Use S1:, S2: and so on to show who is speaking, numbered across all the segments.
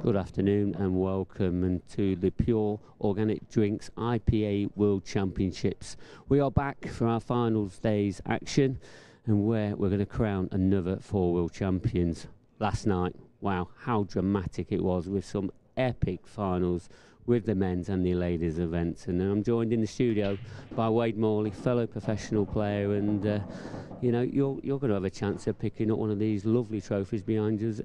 S1: Good afternoon and welcome to the Pure Organic Drinks IPA World Championships. We are back for our finals day's action, and where we're going to crown another 4 world champions. Last night, wow, how dramatic it was, with some epic finals with the men's and the ladies events. And I'm joined in the studio by Wade Morley, fellow professional player, and you know, you're going to have a chance of picking up one of these lovely trophies behind us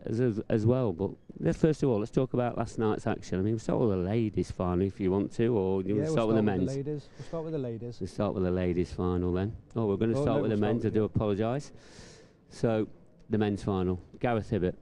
S1: as well. But first of all, let's talk about last night's action. I mean, we'll start with the ladies final if you want to, or you want to start with the men's?
S2: We'll start with the ladies.
S1: We'll start with the ladies final then. Oh, we're going to start with the men's. I do apologise. So, the men's final. Gareth Hibbert.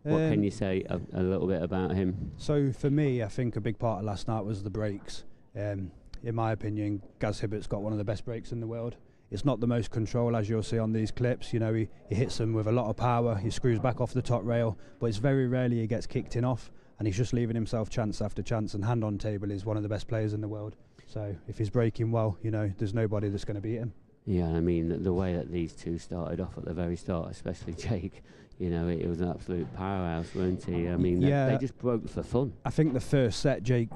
S1: What can you say a little bit about him?
S2: So for me, I think a big part of last night was the breaks. In my opinion, Gaz Hibbert's got one of the best breaks in the world. It's not the most control, as you'll see on these clips. You know, he hits them with a lot of power, he screws back off the top rail, but it's very rarely he gets kicked in off, and he's just leaving himself chance after chance, and hand on table is one of the best players in the world. So if he's breaking well, you know, there's nobody that's going to beat him.
S1: Yeah, I mean, the way that these two started off at the very start, especially Jake, you know, it was an absolute powerhouse, weren't he? I mean, they just broke for fun.
S2: I think the first set, Jake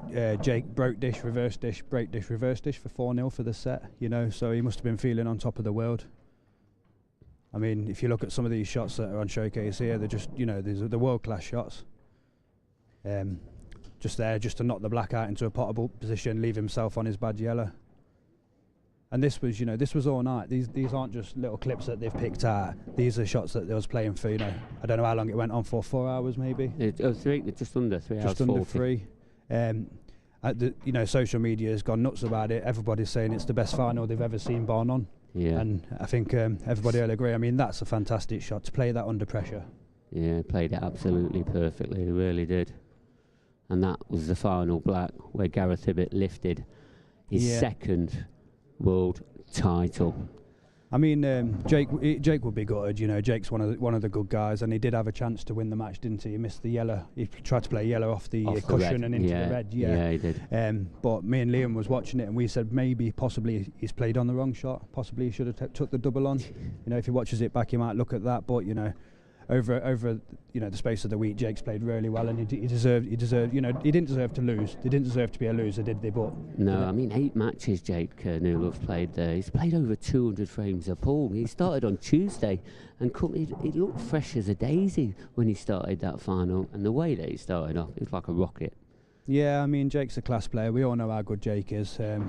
S2: broke dish, reverse dish, break dish, reverse dish for 4-0 for the set, you know, so he must have been feeling on top of the world. I mean, if you look at some of these shots that are on showcase here, they're just, you know, these are the world-class shots. Just there, just to knock the black out into a potable position, leave himself on his bad yellow. And this was, you know, this was all night. These aren't just little clips that they've picked out. These are shots that they was playing for, you know, I don't know how long it went on for, 4 hours maybe?
S1: Just under 3 hours.
S2: Just under 3. You know, social media has gone nuts about it. Everybody's saying it's the best final they've ever seen, bar none.
S1: Yeah.
S2: And I think everybody will agree. I mean, that's a fantastic shot, to play that under pressure.
S1: Yeah, played it absolutely perfectly, he really did. And that was the final black, where Gareth Hibbert lifted his second world title.
S2: I mean, Jake would be gutted. You know, Jake's one of the good guys, and he did have a chance to win the match, didn't he? He missed the yellow. He tried to play yellow off the cushion and into the red.
S1: Yeah, he did.
S2: But me and Liam was watching it, and we said possibly he's played on the wrong shot. Possibly he should have took the double on. You know, if he watches it back, he might look at that. But you know, over you know, the space of the week, Jake's played really well, and he deserved. You know, he didn't deserve to lose. They didn't deserve to be a loser, did they? But
S1: no, I mean, 8 matches Jake Newlove's played there. He's played over 200 frames a ball. He started on Tuesday, and he looked fresh as a daisy when he started that final. And the way that he started off, it was like a rocket. Yeah,
S2: I mean, Jake's a class player. We all know how good Jake is. You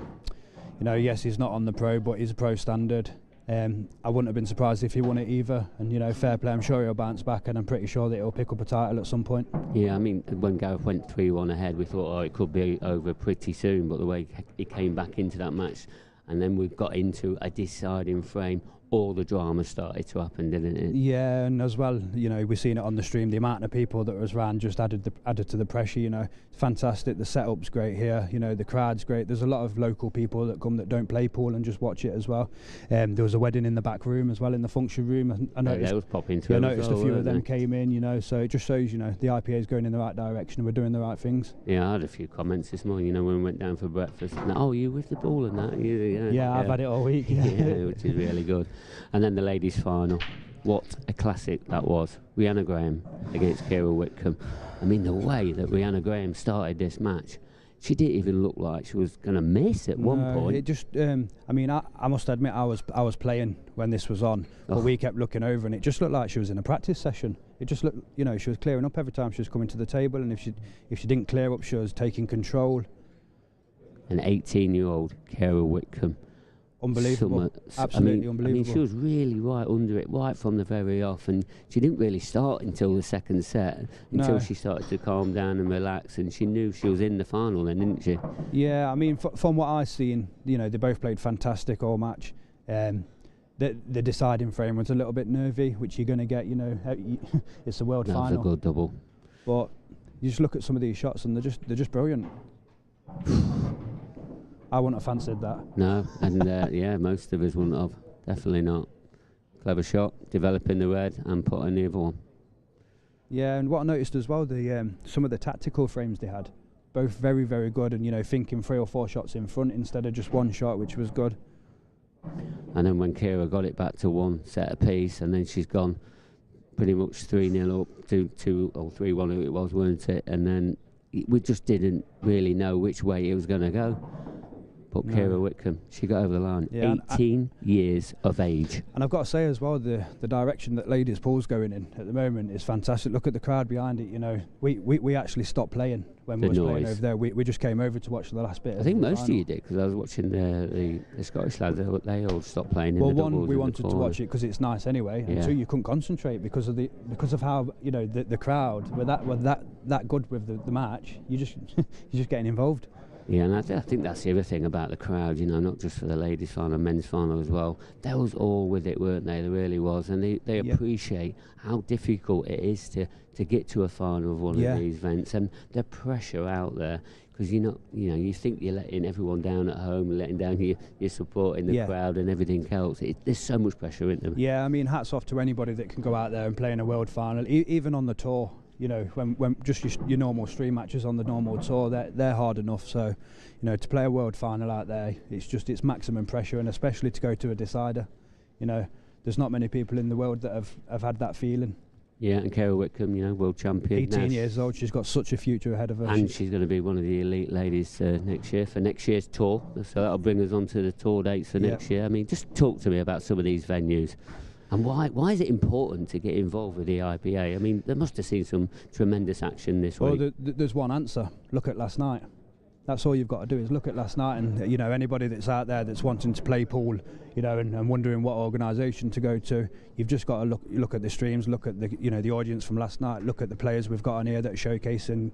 S2: know, yes, he's not on the pro, but he's a pro standard. I wouldn't have been surprised if he won it either, and you know, fair play, I'm sure he'll bounce back, and I'm pretty sure that he'll pick up a title at some point. Yeah,
S1: I mean, when Gareth went 3-1 ahead, we thought, oh, it could be over pretty soon, but the way he came back into that match, and then we got into a deciding frame, all the drama started to happen, didn't it?
S2: Yeah, and as well, you know, we've seen it on the stream, the amount of people that was around just added to the pressure. You know, it's fantastic. The setup's great here. You know, the crowd's great. There's a lot of local people that come that don't play pool and just watch it as well. There was a wedding in the back room as well, in the function room. I noticed,
S1: was popping too.
S2: I noticed a few of them came in. You know, so it just shows, you know, the IPA is going in the right direction and we're doing the right things.
S1: Yeah, I had a few comments this morning. You know, when we went down for breakfast. And, oh, you with the ball and that?
S2: Yeah, I've had it all week.
S1: Yeah, which is really good. And then the ladies' final, what a classic that was. Rhianna Graham against Kira Whitcomb. I mean, the way that Rhianna Graham started this match, she didn't even look like she was going to miss at one point.
S2: It just, I mean, I must admit, I was playing when this was on, but we kept looking over, and it just looked like she was in a practice session. It just looked, you know, she was clearing up every time she was coming to the table, and if she didn't clear up, she was taking control.
S1: An 18-year-old Kira Whitcomb.
S2: Unbelievable. Absolutely unbelievable.
S1: I mean, she was really right under it, right from the very off, and she didn't really start until the second set, until she started to calm down and relax, and she knew she was in the final then, didn't she?
S2: Yeah, I mean, from what I've seen, you know, they both played fantastic all match. The deciding frame was a little bit nervy, which you're going to get, you know, it's a world final.
S1: That was a good double.
S2: But you just look at some of these shots and they're just brilliant. I wouldn't have fancied that.
S1: No, and yeah, most of us wouldn't have. Definitely not. Clever shot, developing the red and putting the other one.
S2: Yeah, and what I noticed as well, some of the tactical frames they had, both very, very good, and you know, thinking 3 or 4 shots in front instead of just one shot, which was good.
S1: And then when Kira got it back to 1 set apiece, and then she's gone pretty much 3-0 up, 2 or 3-1 it was, weren't it? And then we just didn't really know which way it was going to go. But Kira Whitcomb, she got over the line. Yeah, 18 years of age.
S2: And I've got to say as well, the direction that Ladies Pool's going in at the moment is fantastic. Look at the crowd behind it. You know, we actually stopped playing when we were playing over there. We just came over to watch the last bit.
S1: I think most of you did, because I was watching the Scottish lads. They all stopped playing.
S2: Well,
S1: in the
S2: one, we wanted to watch it because it's nice anyway, and two, you couldn't concentrate because of how, you know, the crowd were that good with the match. You're just getting involved.
S1: Yeah, and I think that's the other thing about the crowd, you know, not just for the ladies' final, men's final as well. They was all with it, weren't they? There really was. And they appreciate how difficult it is to get to a final of one of these events, and the pressure out there. Because you think you're letting everyone down at home, and letting down your support in the crowd and everything else. There's so much pressure in them. Yeah,
S2: I mean, hats off to anybody that can go out there and play in a world final, even on the tour. You know, when just your normal stream matches on the normal tour, they're hard enough. So, you know, to play a world final out there, it's maximum pressure, and especially to go to a decider. You know, there's not many people in the world that have had that feeling.
S1: Yeah, and Kara Whitcomb, you know, world champion.
S2: 18 years old, she's got such a future ahead of her.
S1: And she's going to be one of the elite ladies next year for next year's tour. So that'll bring us on to the tour dates for next year. I mean, just talk to me about some of these venues. And why is it important to get involved with the IPA? I mean, they must have seen some tremendous action this week.
S2: Well, there's one answer. Look at last night. That's all you've got to do is look at last night. And, you know, anybody that's out there that's wanting to play pool, you know, and wondering what organisation to go to, you've just got to look at the streams, look at the audience from last night, look at the players we've got on here that are showcasing,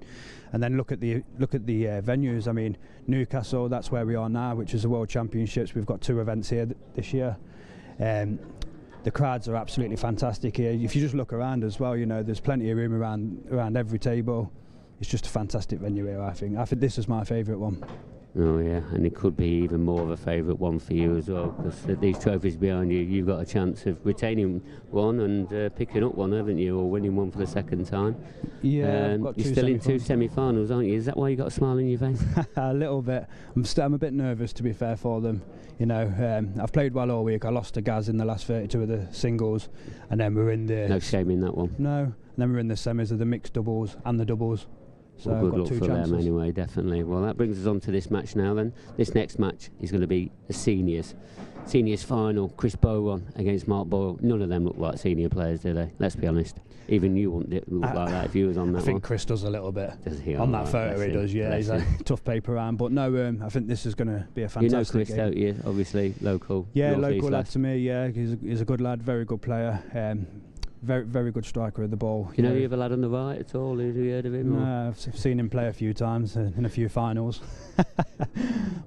S2: and then look at the venues. I mean, Newcastle, that's where we are now, which is the World Championships. We've got 2 events here this year. The crowds are absolutely fantastic here. If you just look around as well, you know, there's plenty of room around every table. It's just a fantastic venue here, I think. This is my favourite one.
S1: Oh yeah, and it could be even more of a favourite one for you as well, because these trophies behind you, you've got a chance of retaining one and picking up one, haven't you, or winning one for the second time.
S2: Yeah,
S1: you're still in 2 semi-finals, aren't you? Is that why you got a smile on your face?
S2: A little bit. I'm a bit nervous, to be fair, for them. You know, I've played well all week. I lost to Gaz in the last 32 of the singles, and then we're in the...
S1: No shame in that one.
S2: No, and then we're in the semis of the mixed doubles and the doubles. So
S1: well, good luck for them anyway, definitely. Well, that brings us on to this match now then. This next match is going to be the seniors. Seniors final, Chris Bowron against Mark Boyle. None of them look like senior players, do they? Let's be honest. Even you wouldn't look like that if you was on that one.
S2: I think Chris does a little bit.
S1: Does he?
S2: On that photo he does, yeah. He's a tough paper around. But no, I think this is going to be a fantastic
S1: game. You know Chris,
S2: game.
S1: Don't you? Obviously, local.
S2: Yeah, local lad to me, yeah. He's a good lad, very good player. Very, very good striker of the ball.
S1: Do you know the other lad on the right at all? Have you heard of him?
S2: No, I've seen him play a few times in a few finals.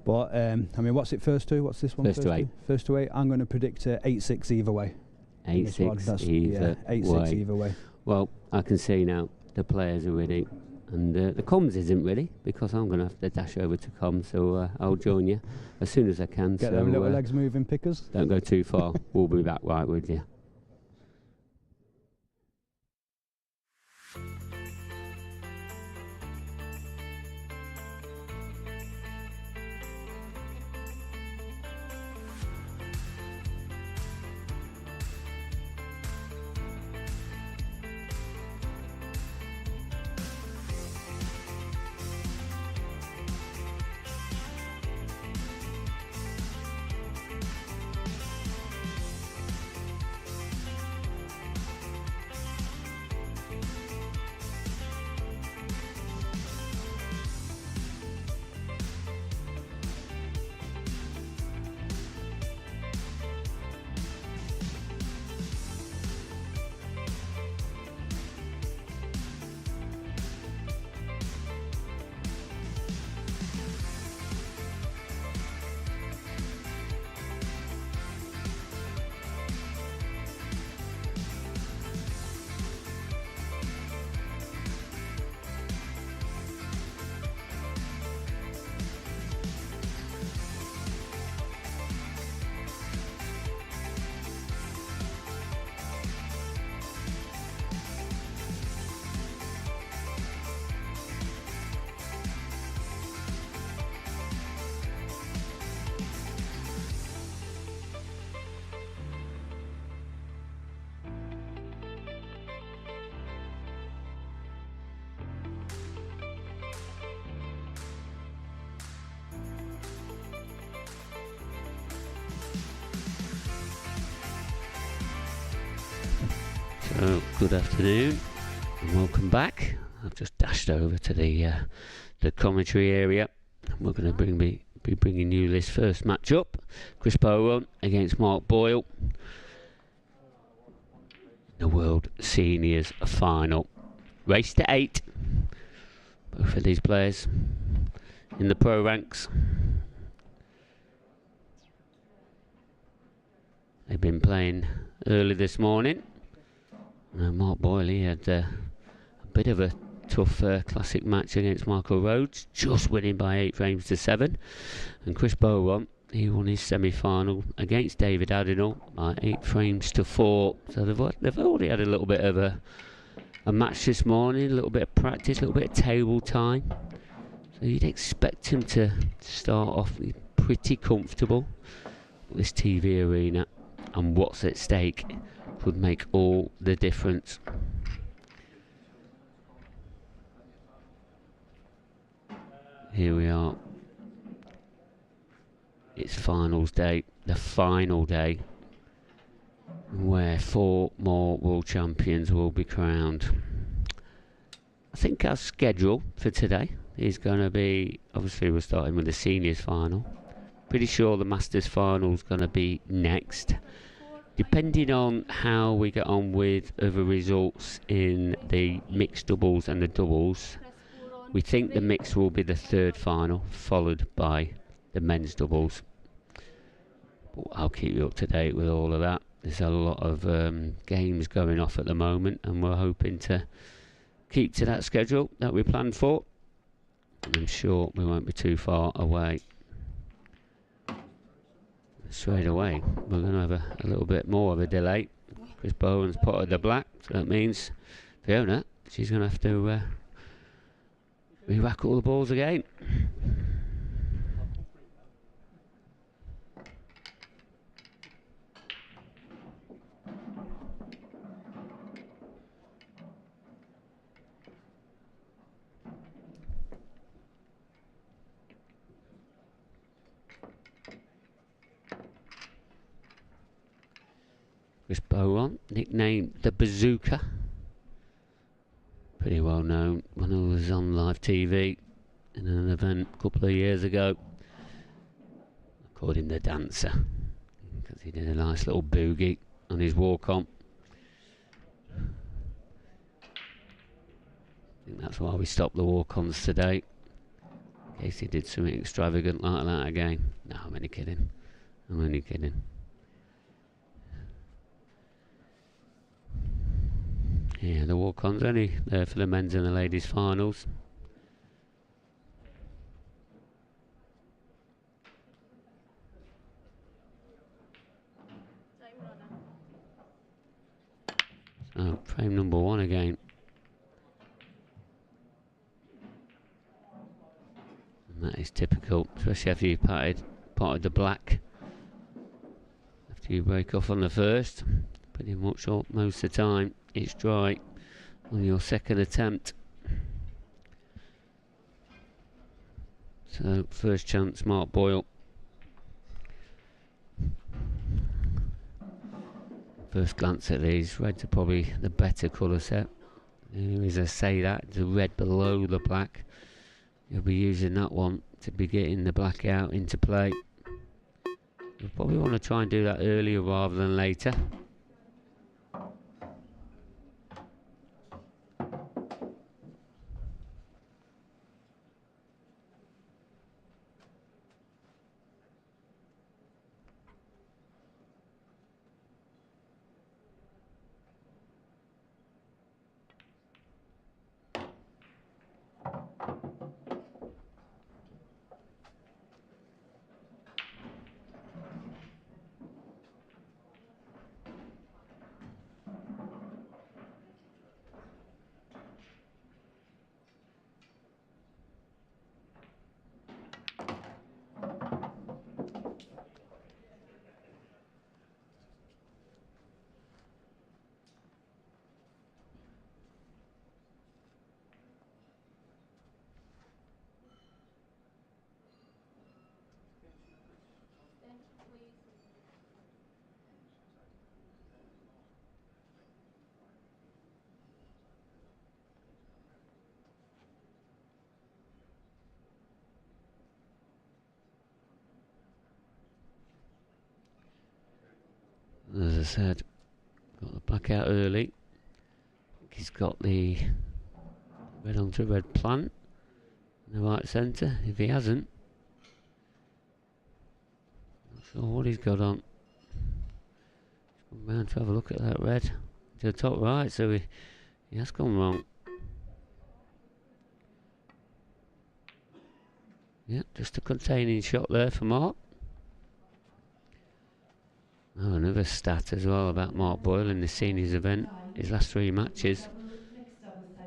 S2: But, I mean, what's it, first 2? What's this one?
S1: First to 8.
S2: First to 8. I'm going to predict 8-6 either way.
S1: 8-6 either way.
S2: 8-6 either way.
S1: Well, I can see now the players are ready. And the comms isn't ready, because I'm going to have to dash over to comms, so I'll join you as soon as I can.
S2: Get them little legs moving, pickers.
S1: Don't go too far. We'll be back right with you. So, good afternoon and welcome back. I've just dashed over to the commentary area. We're going to be bringing you this first match up. Bowron against Mark Boyle. The World Seniors Final. Race to 8. Both of these players in the pro ranks. They've been playing early this morning. Mark Boyle, he had a bit of a tough classic match against Michael Rhodes, just winning by 8 frames to 7. And Bowron, he won his semi-final against David Adenall by 8 frames to 4. So they've already had a little bit of a match this morning, a little bit of practice, a little bit of table time. So you'd expect him to start off pretty comfortable. This TV arena and what's at stake could make all the difference. Here we are. It's finals day, the final day, where 4 more world champions will be crowned. I think our schedule for today is going to be, obviously we're starting with the seniors final. Pretty sure the masters final is going to be next. Depending on how we get on with other results in the mixed doubles and the doubles, we think the mixed will be the 3rd final, followed by the men's doubles. But I'll keep you up to date with all of that. There's a lot of games going off at the moment, and we're hoping to keep to that schedule that we planned for. And I'm sure we won't be too far away. Straight away, we're going to have a little bit more of a delay. Bowron's potted the black, so that means Fiona, she's going to have to re-rack all the balls again. Bowron, nicknamed the Bazooka. Pretty well known when I was on live TV in an event a couple of years ago. I called him the Dancer because he did a nice little boogie on his walk-on. I think that's why we stopped the walk-ons today, in case he did something extravagant like that again. No, I'm only kidding. I'm only kidding. Yeah, the walk-on's only there for the men's and the ladies' finals. So, frame number 1 again. And that is typical, especially after you've potted the black. After you break off on the first, pretty much most of the time it's dry on your second attempt. So first chance, Mark Boyle. First glance at these, reds are probably the better colour set. As I say that, the red below the black. You'll be using that one to be getting the black out into play. You'll probably want to try and do that earlier rather than later. said, got the black out early. He's got the red onto red plant in the right centre. If he hasn't, not sure what he's got on. He's gone round to have a look at that red to the top right, so he has gone wrong. Yeah, just a containing shot there for Mark. Oh, another stat as well about Mark Boyle in the seniors event. His last 3 matches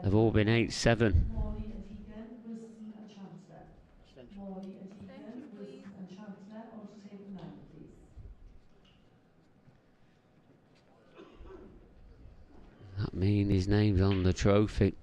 S1: have all been 8-7.
S3: Morley and Egan, Wilson and Chancellor. Morley and Egan, Wilson and Chancellor, onto table 9, please.
S1: Does that mean his name's on the trophy?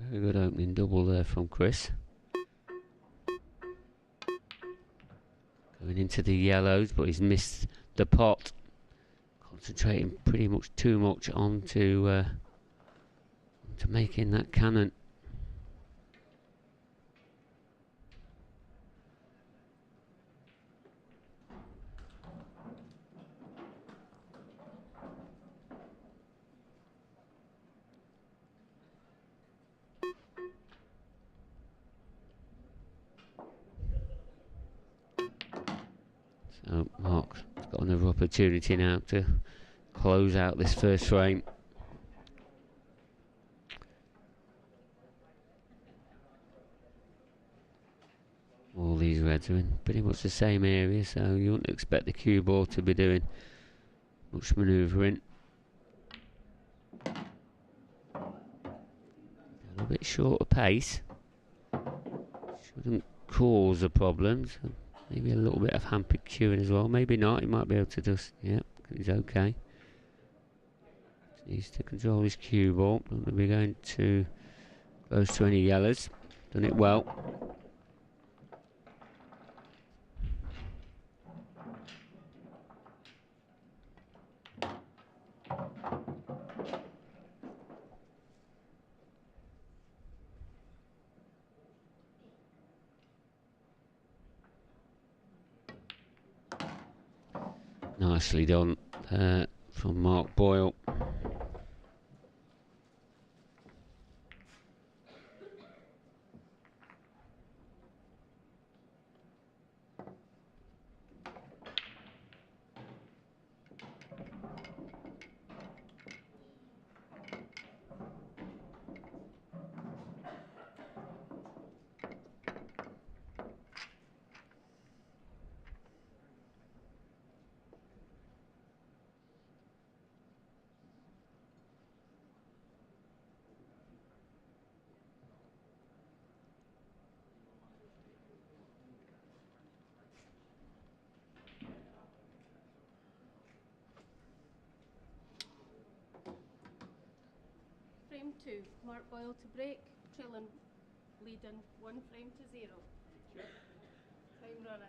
S1: Very good opening double there from Chris. Going into the yellows, but he's missed the pot. Concentrating pretty much too much onto making that cannon. So Mark's got another opportunity now to close out this first frame. All these reds are in pretty much the same area, so you wouldn't expect the cue ball to be doing much manoeuvring. A little bit shorter pace. Shouldn't cause a problem. So maybe a little bit of hampered cueing as well. Maybe not. He might be able to just, yeah, he's okay. Just needs to control his cue ball. Don't want to be going too close to any yellows. Done it well. Nicely done from Mark Boyle.
S4: Frame 2, Mark Boyle to break, trailing, leading 1 frame to 0. Sure. Time running.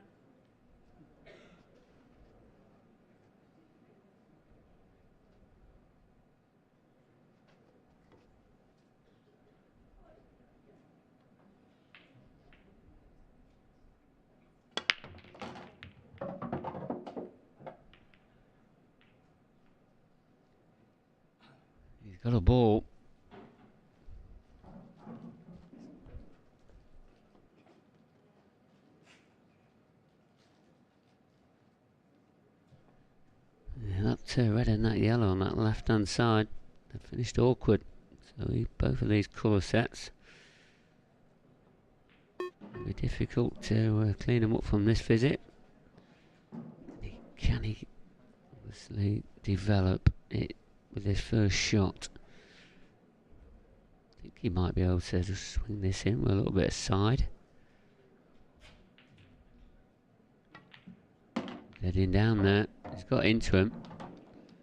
S1: He's got a ball. Yeah, that red and that yellow on that left hand side, they finished awkward. So both of these colour sets will be difficult to clean them up from this visit. Can he obviously develop it with his first shot? think he might be able to just swing this in with a little bit of side. Heading down there. He's got into him.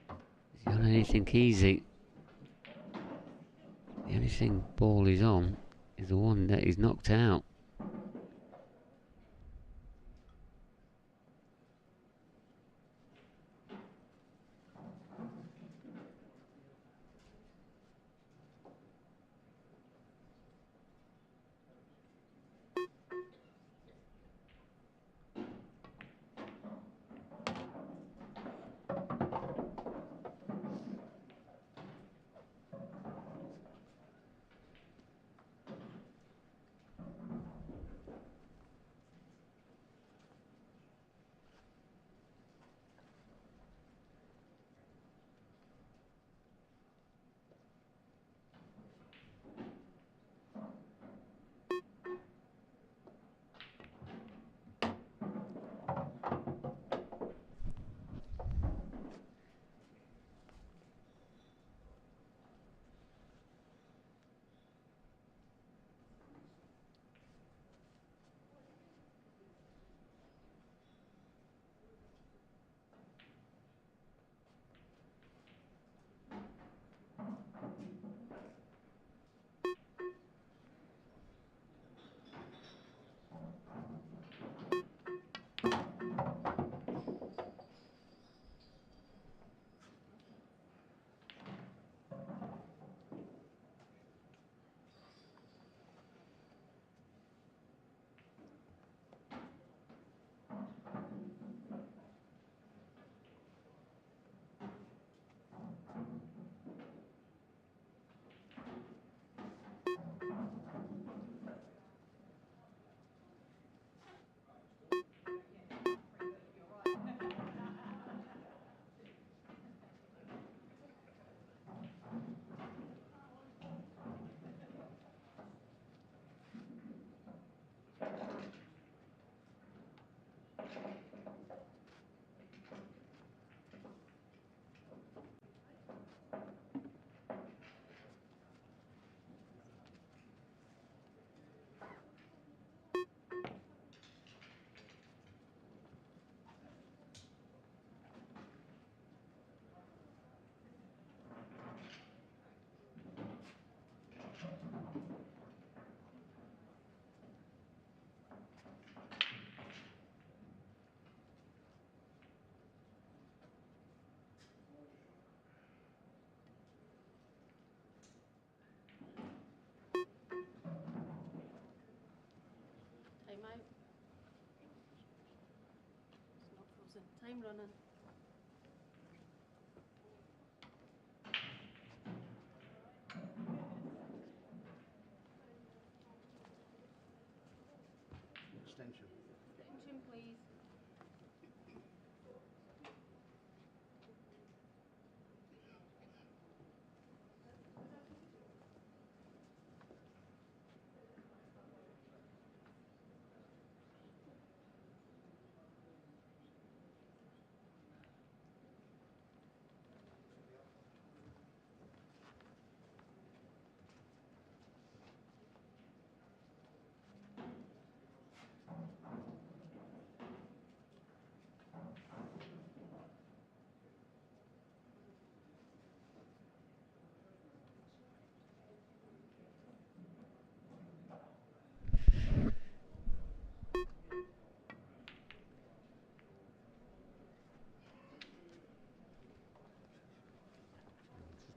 S1: Has he got anything easy? The only thing ball is on is the one that he's knocked out.
S4: Time running.
S5: Extension.
S4: Extension, please.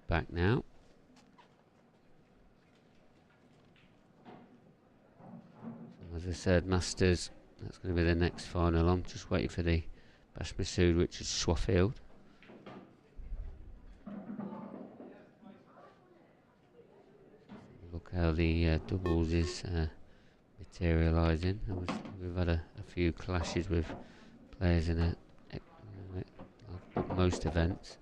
S1: Back now. As I said, Masters, that's going to be the next final. I'm just waiting for the Bashmasood, which is Swaffield. Look how the doubles is materialising. We've had a few clashes with players in most events.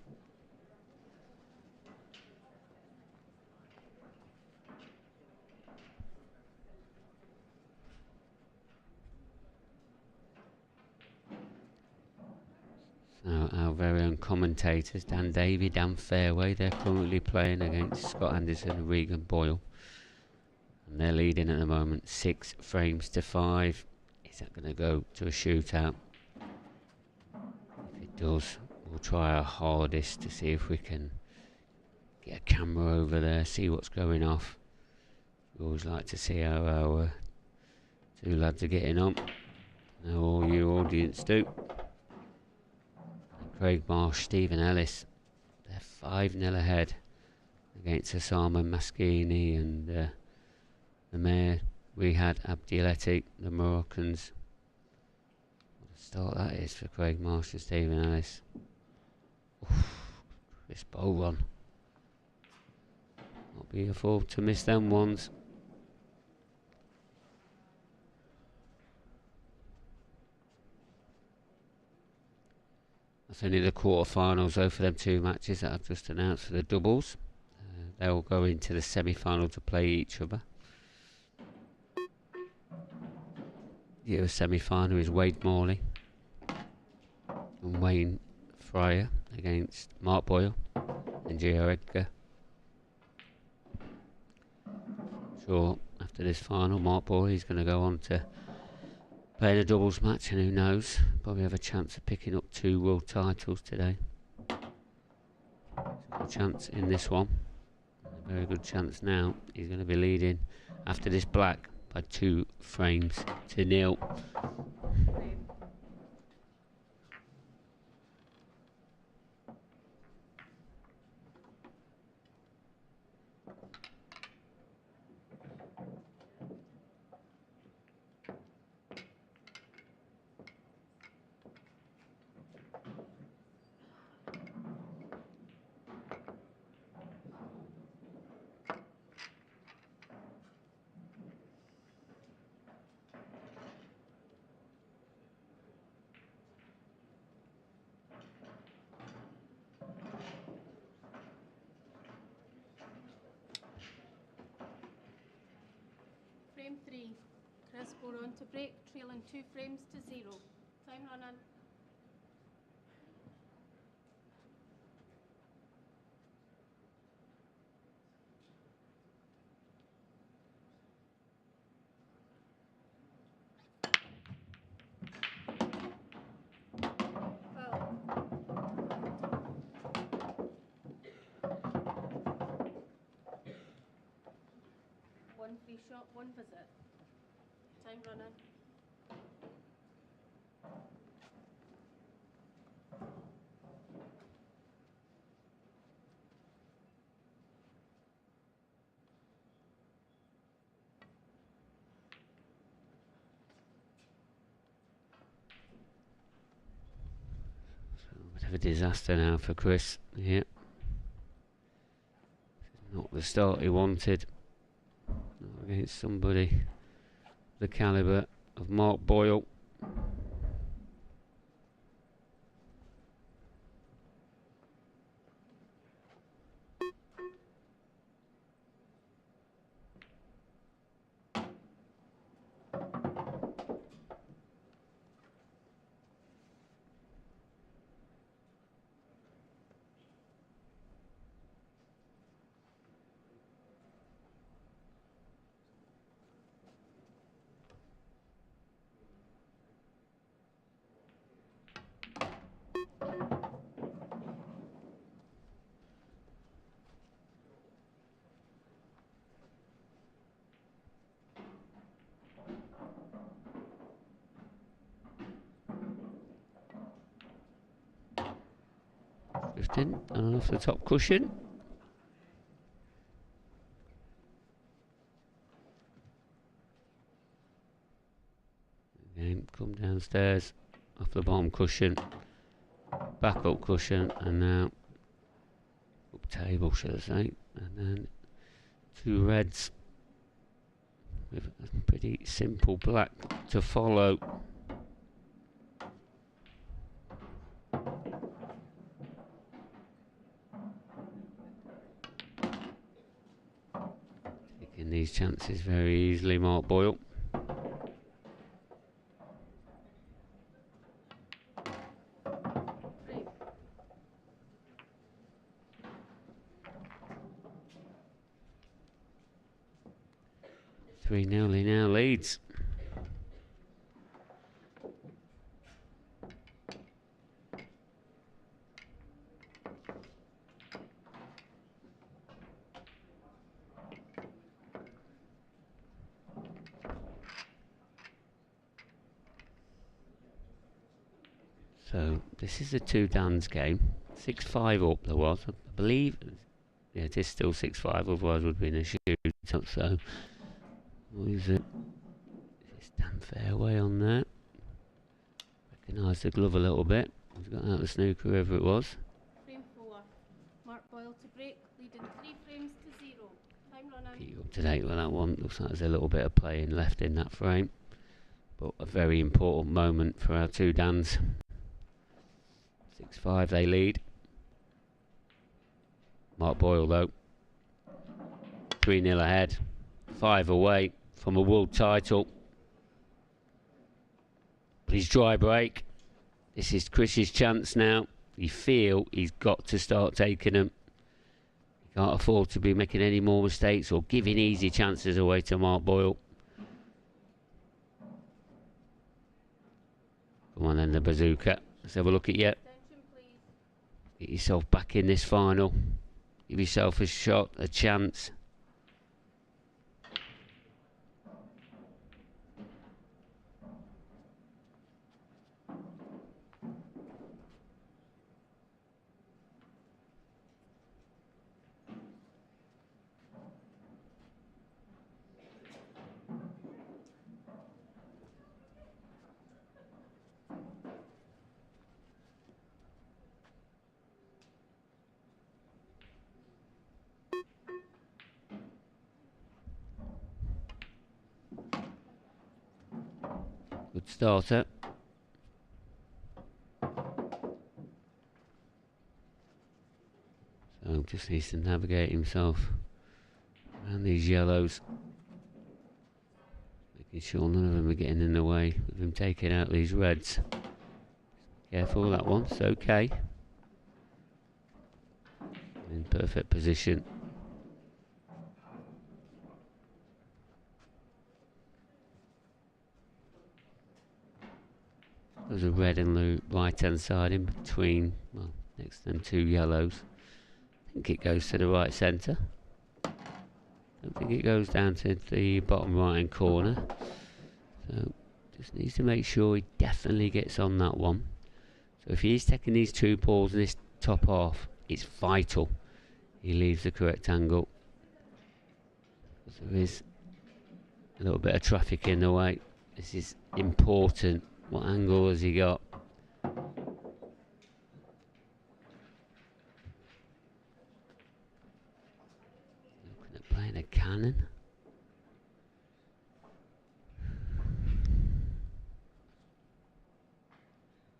S1: So our very own commentators, Dan Davey, Dan Fairway, they're currently playing against Scott Anderson and Regan Boyle. And they're leading at the moment, 6 frames to 5. Is that going to go to a shootout? If it does, we'll try our hardest to see if we can get a camera over there, see what's going off. We always like to see how our 2 lads are getting on. Now all you audience do. Craig Marsh, Stephen Ellis, they're 5-0 ahead against Osama Maskini and the mayor. We had Abdieleti, the Moroccans. What a start that is for Craig Marsh and Stephen Ellis. This Bowron. Not be a fool to miss them ones. That's only the quarterfinals though for them 2 matches that I've just announced for the doubles. They'll go into the semi-final to play each other. The other semi-final is Wade Morley and Wayne Fryer against Mark Boyle and Gio Edgar. Sure, after this final, Mark Boyle is going to go on to play in a doubles match, and who knows, probably have a chance of picking up 2 world titles today. A chance in this one. A very good chance now. He's going to be leading after this black by 2 frames to 0.
S4: Frame 3, Cuesports to break, trailing 2 frames to 0. Time running. Foul. 1 free shot, 1 visit. Time running.
S1: Bit of a disaster now for Chris. Yep. Not the start he wanted. Not against somebody the calibre of Mark Boyle. Drifting and off the top cushion. Again, come downstairs off the bottom cushion, back up cushion, and now up table, should I say, and then 2 reds with a pretty simple black to follow. Taking these chances very easily, Mark Boyle. 3-0 he now leads. So this is a 2 downs game. 6-5 up there was, I believe. Yeah, it is still 6-5, otherwise it would have been a shoot-up. So what is it? Is Dan fairway on there? Recognise the glove a little bit. He's got out the snooker, whoever it was.
S4: Frame 4. Mark Boyle to break, leading 3 frames to 0. Time runner.
S1: Keep you up to date with that one. Looks like there's a little bit of playing left in that frame. But a very important moment for our 2 Dans. 6-5 they lead. Mark Boyle though. 3-0 ahead. 5 away from a world title. But his dry break. This is Chris's chance now. You feel he's got to start taking them. He can't afford to be making any more mistakes or giving easy chances away to Mark Boyle. Come on then, the bazooka. Let's have a look at you. Get yourself back in this final. Give yourself a shot, a chance. Good starter. So just needs to navigate himself around these yellows. Making sure none of them are getting in the way of him taking out these reds. Careful, that one's okay. In perfect position. There's a red in the right hand side in between, well, next to them 2 yellows. I think it goes to the right centre. Don't think it goes down to the bottom right hand corner. So just needs to make sure he definitely gets on that one. So if he is taking these 2 balls in this top half, it's vital he leaves the correct angle. Because there is a little bit of traffic in the way. This is important. What angle has he got? Looking at playing a cannon.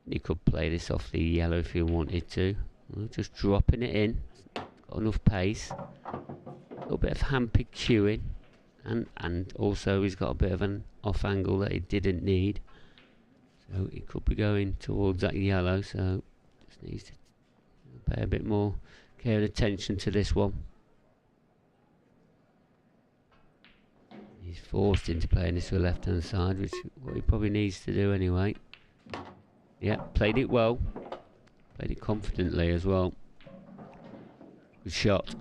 S1: You could play this off the yellow if you wanted to. Well, just dropping it in. Got enough pace. A little bit of hand-pick cueing. And also he's got a bit of an off angle that he didn't need. So he could be going towards that yellow, so just needs to pay a bit more care and attention to this one. He's forced into playing this with the left hand side, which is what he probably needs to do anyway. Yeah, played it well. Played it confidently as well. Good shot.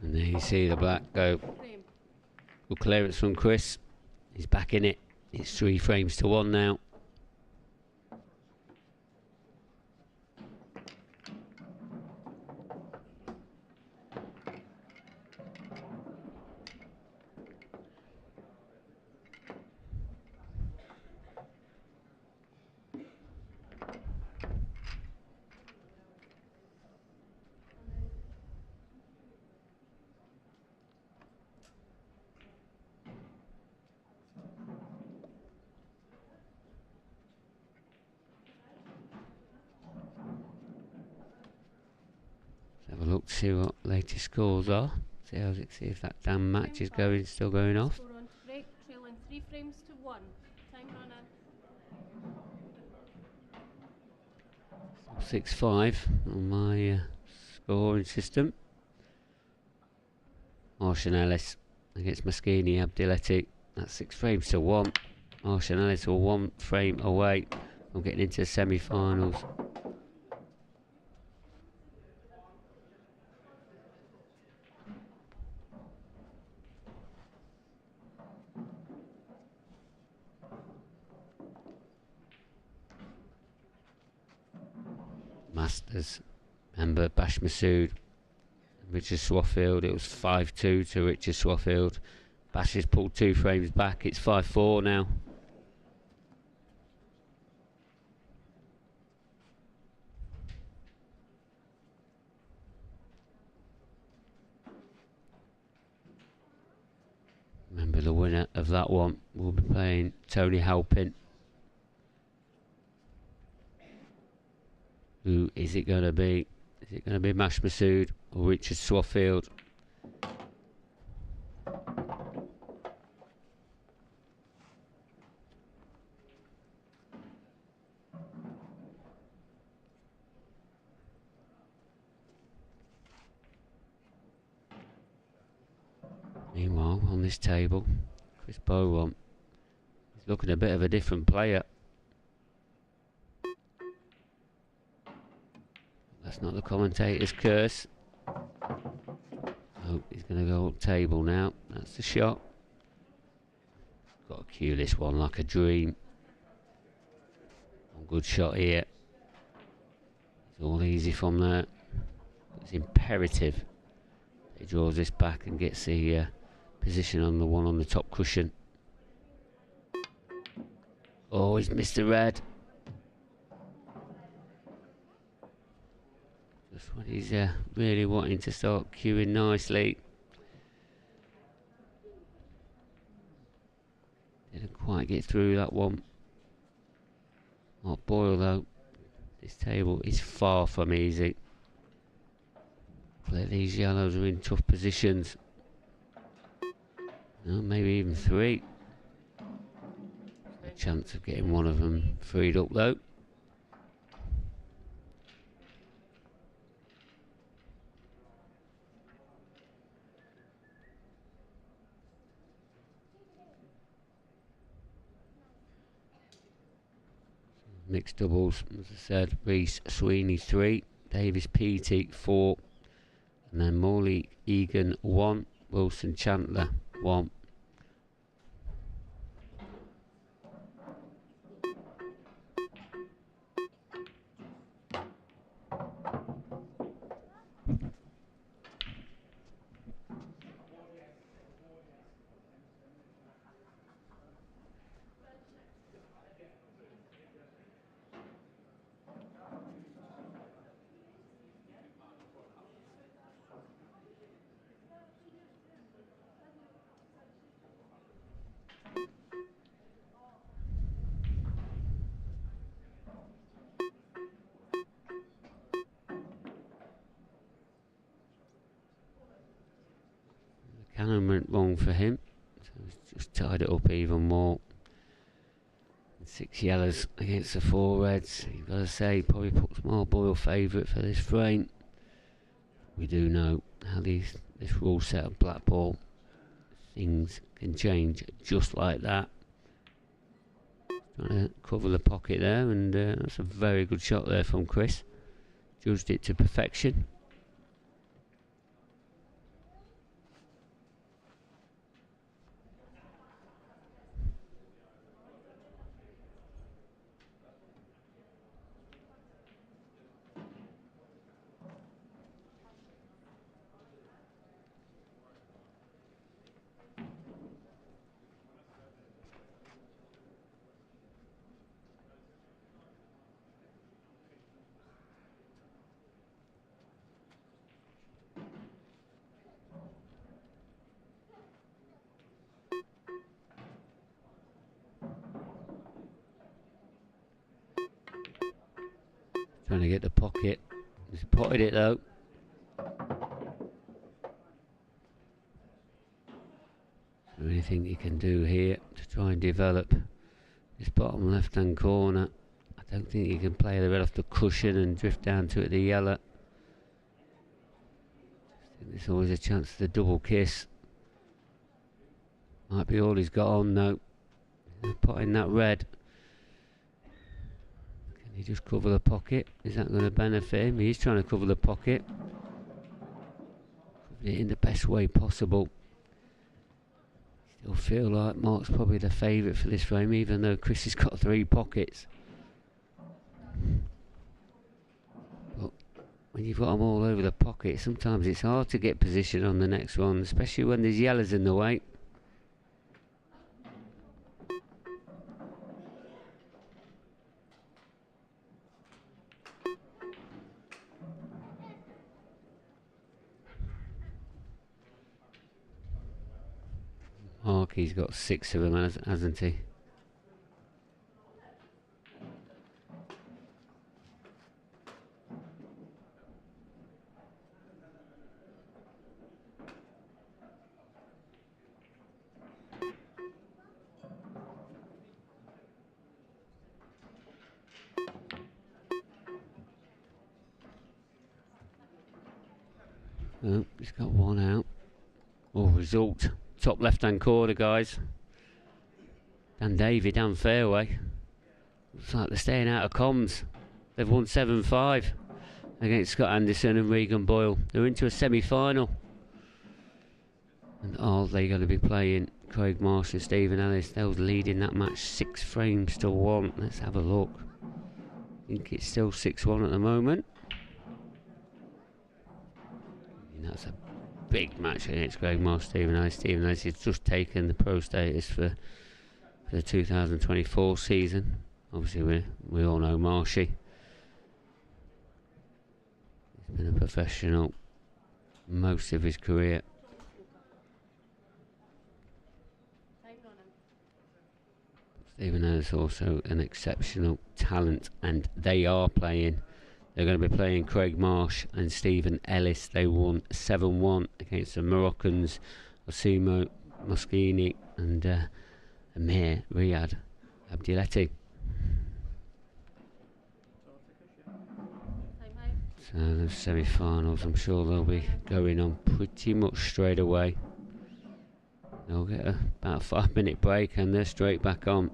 S1: And there you see the black go. Good clearance from Chris. He's back in it. It's 3 frames to 1 now. Have a look to see what latest scores are. See if that damn match is still going off.
S4: Bowron to break, trailing 3 frames to 1. Time runner.
S1: 6-5 on my scoring system. Martian Ellis against Moschini Abdiletti. That's 6 frames to 1. Martian Ellis are 1 frame away from getting into the semi-finals. Masters. Remember Bash Masood, Richard Swaffield. It was 5-2 to Richard Swaffield. Bash has pulled 2 frames back. It's 5-4 now. Remember, the winner of that one will be playing Tony Halpin. Who is it going to be? Is it going to be Mash Masood or Richard Swaffield? Meanwhile, on this table, Chris Bowron is looking a bit of a different player. That's not the commentator's curse. Oh, he's going to go up table now. That's the shot. Got to cue this one like a dream. Good shot here. It's all easy from there. It's imperative he draws this back and gets the position on the one on the top cushion. Oh, he's missed the red. Just when he's really wanting to start cueing nicely. Didn't quite get through that one. Not Boyle though. This table is far from easy. These yellows are in tough positions. No, maybe even 3. A chance of getting one of them freed up though. Mixed doubles, as I said, Reese Sweeney 3, Davis Peaty 4, and then Morley Egan 1, Wilson Chandler 1. Cannon went wrong for him, so he's just tied it up even more. 6 yellows against the 4 reds. You've got to say, probably puts more Boyle favourite for this frame. We do know how this rule set of blackball, things can change just like that. Trying to cover the pocket there, and that's a very good shot there from Chris. Judged it to perfection. Trying to get the pocket. He's potted it though. anything he can do here to try and develop this bottom left hand corner. I don't think he can play the red off the cushion and drift down to it the yellow. I think there's always a chance of the double kiss. Might be all he's got on though. Put in that red. Can he just cover the pocket? Is that going to benefit him? He's trying to cover the pocket. Covered it in the best way possible. Still feel like Mark's probably the favourite for this frame, even though Chris has got 3 pockets. But when you've got them all over the pocket, sometimes it's hard to get position on the next one, especially when there's yellows in the way. He's got 6 of them, hasn't he? Oh, he's got 1 out. Or result. Top left hand corner, guys. Dan Davey down fairway. Looks like they're staying out of comms. They've won 7-5 against Scott Anderson and Regan Boyle. They're into a semi-final. And are they going to be playing Craig Marsh and Stephen Ellis? They was leading that match 6 frames to 1. Let's have a look. I think it's still 6-1 at the moment. And that's a big match against Craig Marsh, Stephen Ellis. Stephen Ellis has just taken the pro status for the 2024 season. Obviously, we all know Marshy. He's been a professional most of his career. Stephen Ellis also an exceptional talent, and they are playing. They're going to be playing Craig Marsh and Stephen Ellis. They won 7-1 against the Moroccans, Osimo Moschini and Amir Riyad Abdiletti. So the semi-finals, I'm sure they'll be going on pretty much straight away. They'll get about a 5-minute break and they're straight back on.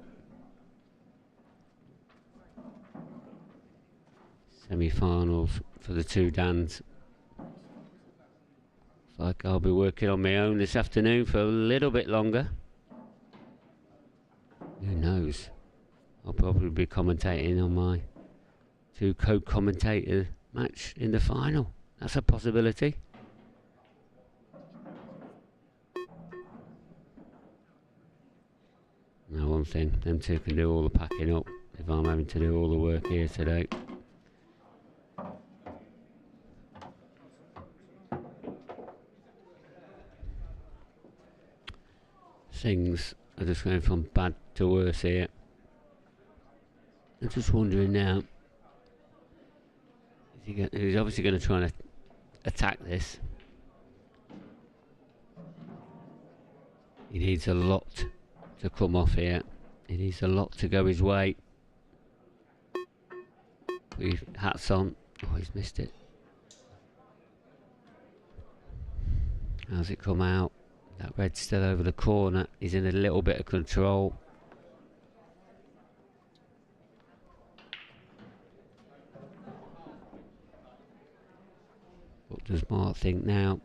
S1: Semi-finals for the 2 Dans. Looks like I'll be working on my own this afternoon for a little bit longer. Who knows? I'll probably be commentating on my 2 co-commentator match in the final. That's a possibility. Now one thing, them 2 can do all the packing up if I'm having to do all the work here today. Things are just going from bad to worse here. I'm just wondering now, he's obviously going to try and attack this. He needs a lot to come off here. He needs a lot to go his way. Put his hats on. Oh, he's missed it. How's it come out? That red's still over the corner. He's in a little bit of control. What does Mark think now?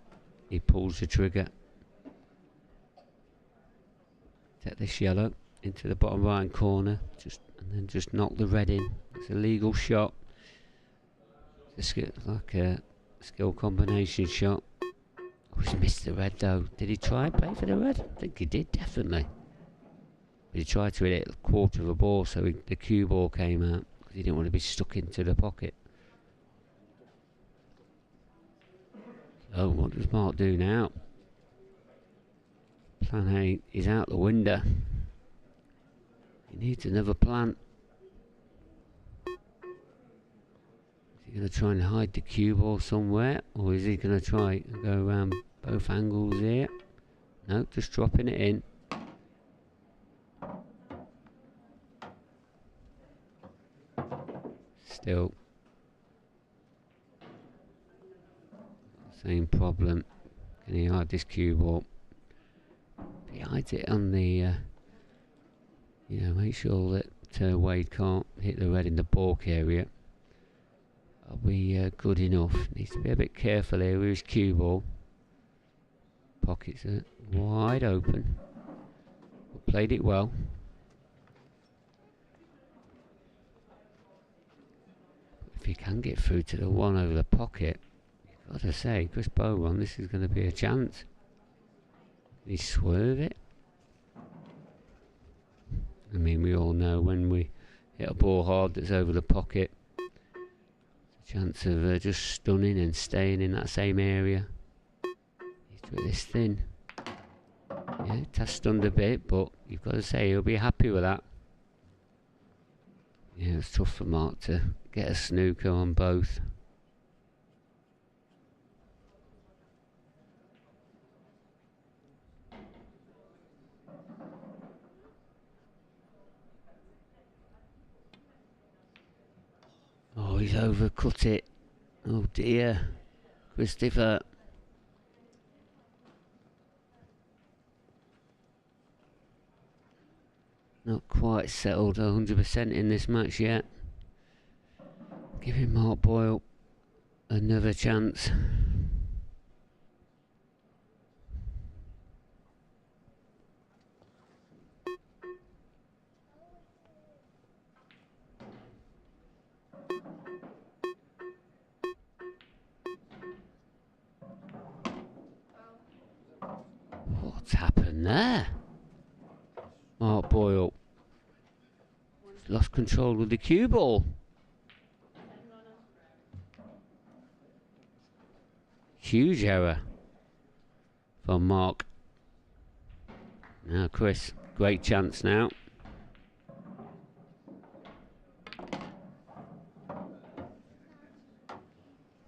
S1: He pulls the trigger. Take this yellow into the bottom right corner. And then just knock the red in. It's a legal shot. It's like a skill combination shot. Oh, he's missed the red though. Did he try and play for the red? I think he did, definitely. But he tried to hit it a quarter of a ball, so the cue ball came out because he didn't want to be stuck into the pocket. So what does Mark do now? Plan A is out the window. He needs another plan. Is he going to try and hide the cue ball somewhere, or is he going to try and go around both angles here? No, just dropping it in. Still same problem. Can he hide this cue ball? He hides it on the make sure that Wade can't hit the red in the balk area. That'll be good enough. Needs to be a bit careful here with his cue ball. Pockets are wide open. Played it well. If he can get through to the one over the pocket, you've got to say, Chris Bowron, this is going to be a chance. Did he swerve it? I mean, we all know when we hit a ball hard that's over the pocket, there's a chance of just stunning and staying in that same area. He's doing this thin. Yeah, it has stunned a bit, but you've got to say he'll be happy with that. Yeah, it's tough for Mark to get a snooker on both. Oh, he's overcut it. Oh dear. Christopher. Not quite settled 100% in this match yet. Giving Mark Boyle another chance. What's happened there? Mark Boyle lost control with the cue ball. Huge error from Mark. Now Chris, great chance now.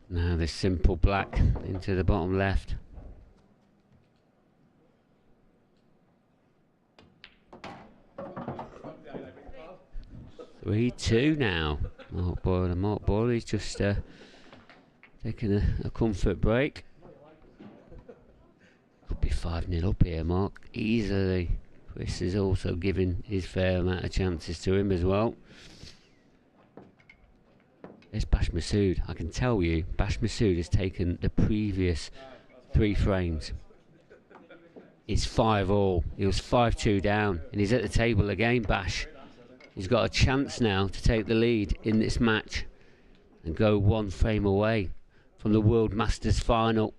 S1: Now this simple black into the bottom left. 3-2 now. Mark Boyle and Mark Boyle, he's just taking a comfort break. Could be 5-0 up here, Mark, easily. Chris is also giving his fair amount of chances to him as well. There's Bash Masood. I can tell you, Bash Masood has taken the previous 3 frames. It's 5-all. He was 5-2 down, and he's at the table again, Bash. He's got a chance now to take the lead in this match and go 1 frame away from the World Masters final.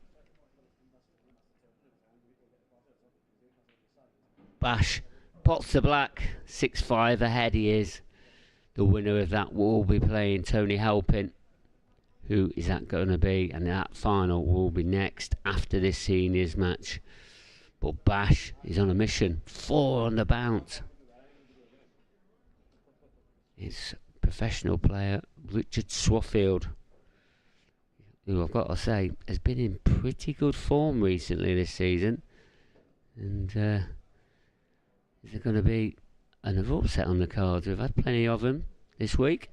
S1: Bash pots the black, 6-5 ahead he is. The winner of that will be playing Tony Halpin. Who is that going to be? And that final will be next after this seniors match. But Bash is on a mission. 4 on the bounce. It's professional player Richard Swaffield, who I've got to say has been in pretty good form recently this season. And is there going to be another upset on the cards? We've had plenty of them this week.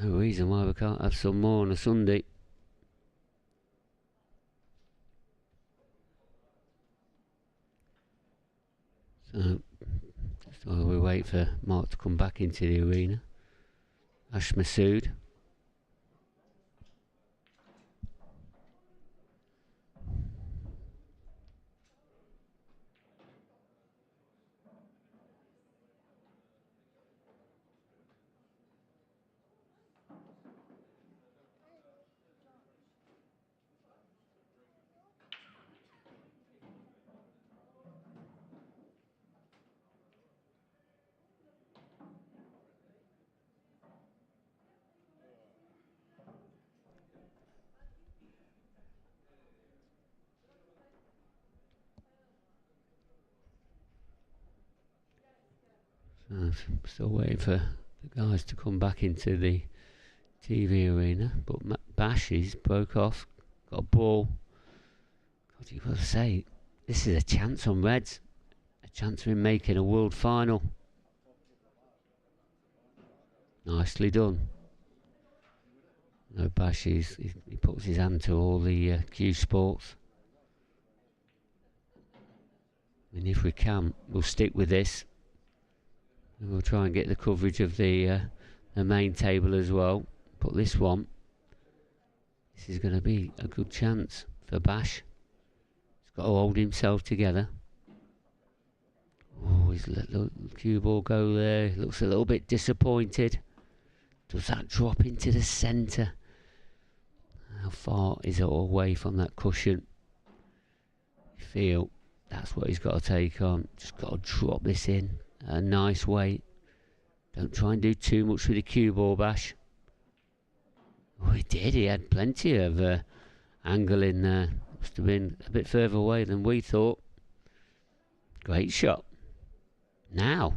S1: No reason why we can't have some more on a Sunday. So just while we wait for Mark to come back into the arena. Ash Masood. I'm still waiting for the guys to come back into the TV arena, but Bashies broke off, got a ball. God, you've got to say, this is a chance on Reds, a chance of him making a world final. Nicely done. No Bash, he puts his hand to all the Cuesports. And if we can, we'll stick with this. And we'll try and get the coverage of the main table as well. But this one, this is going to be a good chance for Bash. He's got to hold himself together. Oh, he's let the cue ball go there. Looks a little bit disappointed. Does that drop into the centre? How far is it away from that cushion? I feel that's what he's got to take on. Just got to drop this in a nice way. Don't try and do too much with the cue ball, Bash. Oh, he did. He had plenty of angle in there. Must have been a bit further away than we thought. Great shot. Now,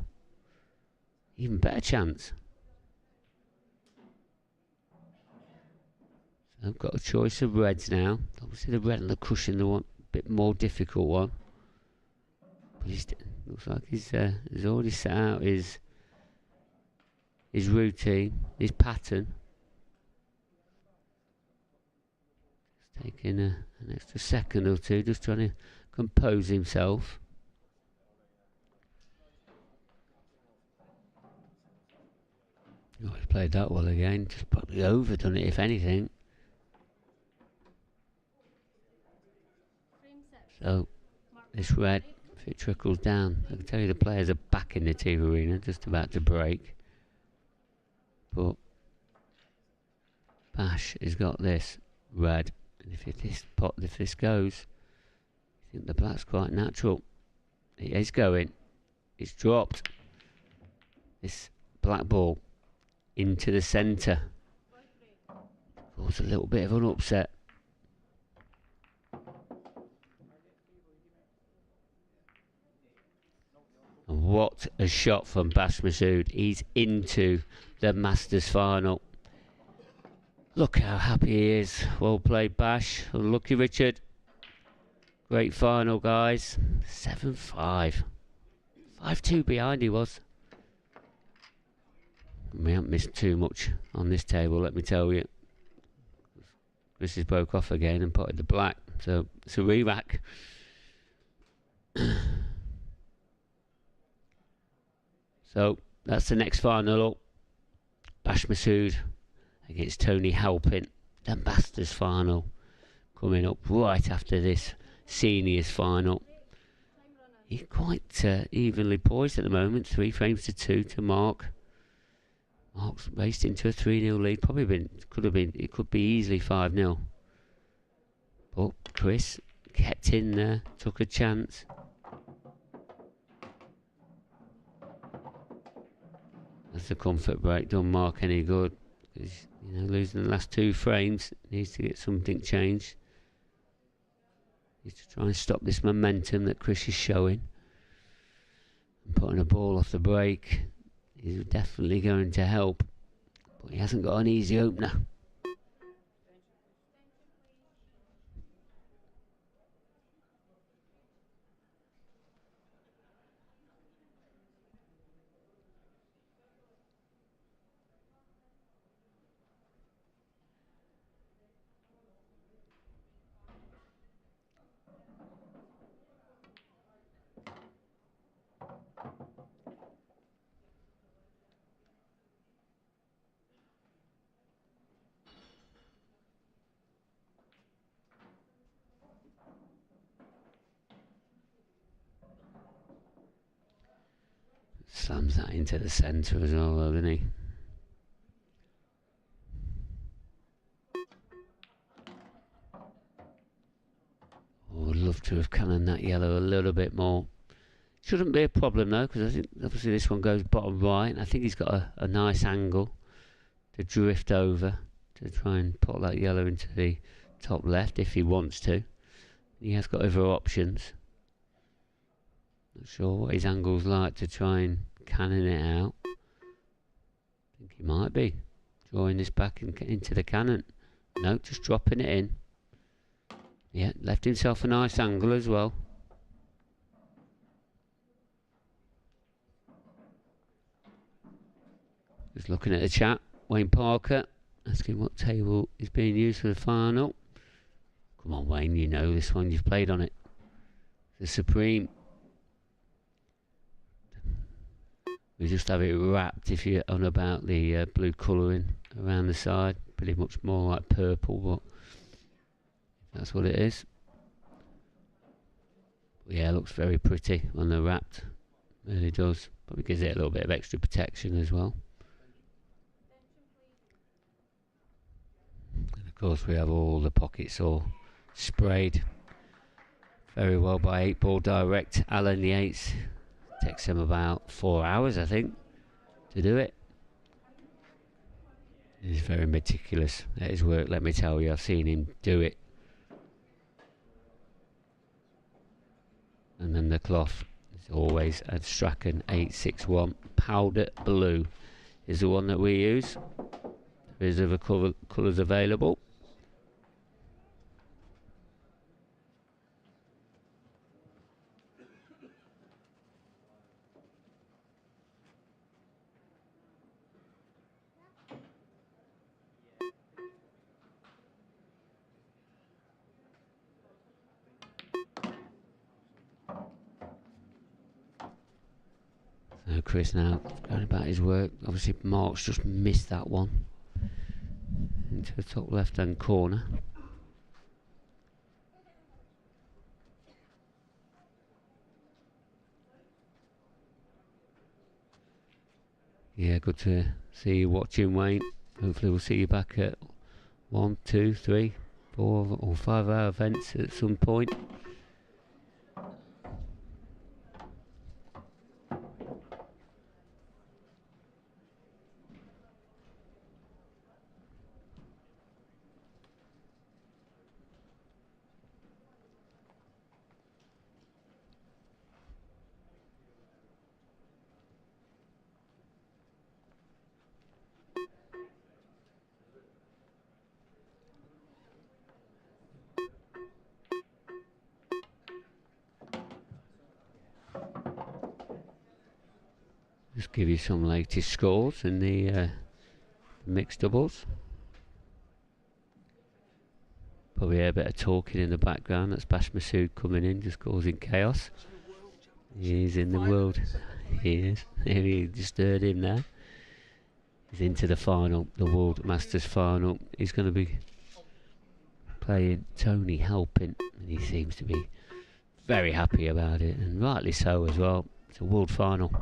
S1: even better chance. So I've got a choice of reds now. Obviously the red and the cushion, the one bit more difficult one. But looks like he's already set out his routine, his pattern. Just taking an extra second or two, just trying to compose himself. Oh, he's played that well again. Just probably overdone it, if anything. So, this red, if it trickles down, I can tell you the players are back in the TV arena, just about to break. But Bash has got this red, and if this goes, I think the black's quite natural. It is going. It's dropped. This black ball into the centre. Caused a little bit of an upset. And what a shot from Bash Masood. He's into the Masters final. Look how happy he is. Well played, Bash. Unlucky, Richard. Great final, guys. 7-5. 5-2 behind he was. We haven't missed too much on this table, let me tell you. This has broke off again and potted the black. So it's a re-rack. So that's the next final up. Bash Masood against Tony Halpin. The Masters final coming up right after this seniors final. He's quite evenly poised at the moment. 3 frames to 2 to Mark. Mark's raced into a 3-0 lead. It could be easily 5-0. But Chris kept in there, took a chance. That's the comfort break, don't Mark any good. He's, losing the last 2 frames, needs to get something changed. Needs to try and stop this momentum that Chris is showing. And putting a ball off the break is definitely going to help. But he hasn't got an easy opener. Slams that into the centre as well, though, doesn't he? Oh, I'd love to have cannoned that yellow a little bit more. Shouldn't be a problem though, because I think obviously this one goes bottom right. And I think he's got a nice angle to drift over to try and put that yellow into the top left if he wants to. He has got other options. Not sure what his angle's like to try and cannon it out. I think he might be drawing this back into the cannon. No, just dropping it in. Yeah, left himself a nice angle as well. Just looking at the chat, Wayne Parker Asking what table is being used for the final. Come on, Wayne, you know this one. You've played on it. The Supreme. We just have it wrapped if you're on about the blue colouring around the side. Pretty much more like purple, but that's what it is. But yeah, it looks very pretty when they're wrapped. Really does. Probably gives it a little bit of extra protection as well. And of course we have all the pockets all sprayed very well by 8 Ball Direct. Alan Yates. Takes him about 4 hours, I think, to do it. He's very meticulous at his work, let me tell you. I've seen him do it. And then the cloth is always a Strachan 861. Powder blue is the one that we use. There's other colours available. So Chris now going about his work. Obviously Mark's just missed that one into the top left hand corner. Yeah, good to see you watching, Wayne. Hopefully we'll see you back at 1, 2, 3, 4 or 5 hour events at some point. Just give you some latest scores in the mixed doubles. Probably a bit of talking in the background. That's Bash Masood coming in, just causing chaos. He's in the world. He is. You just heard him there. He's into the final, the World Masters final. He's going to be playing Tony Helping, and he seems to be very happy about it, and rightly so as well. It's a world final.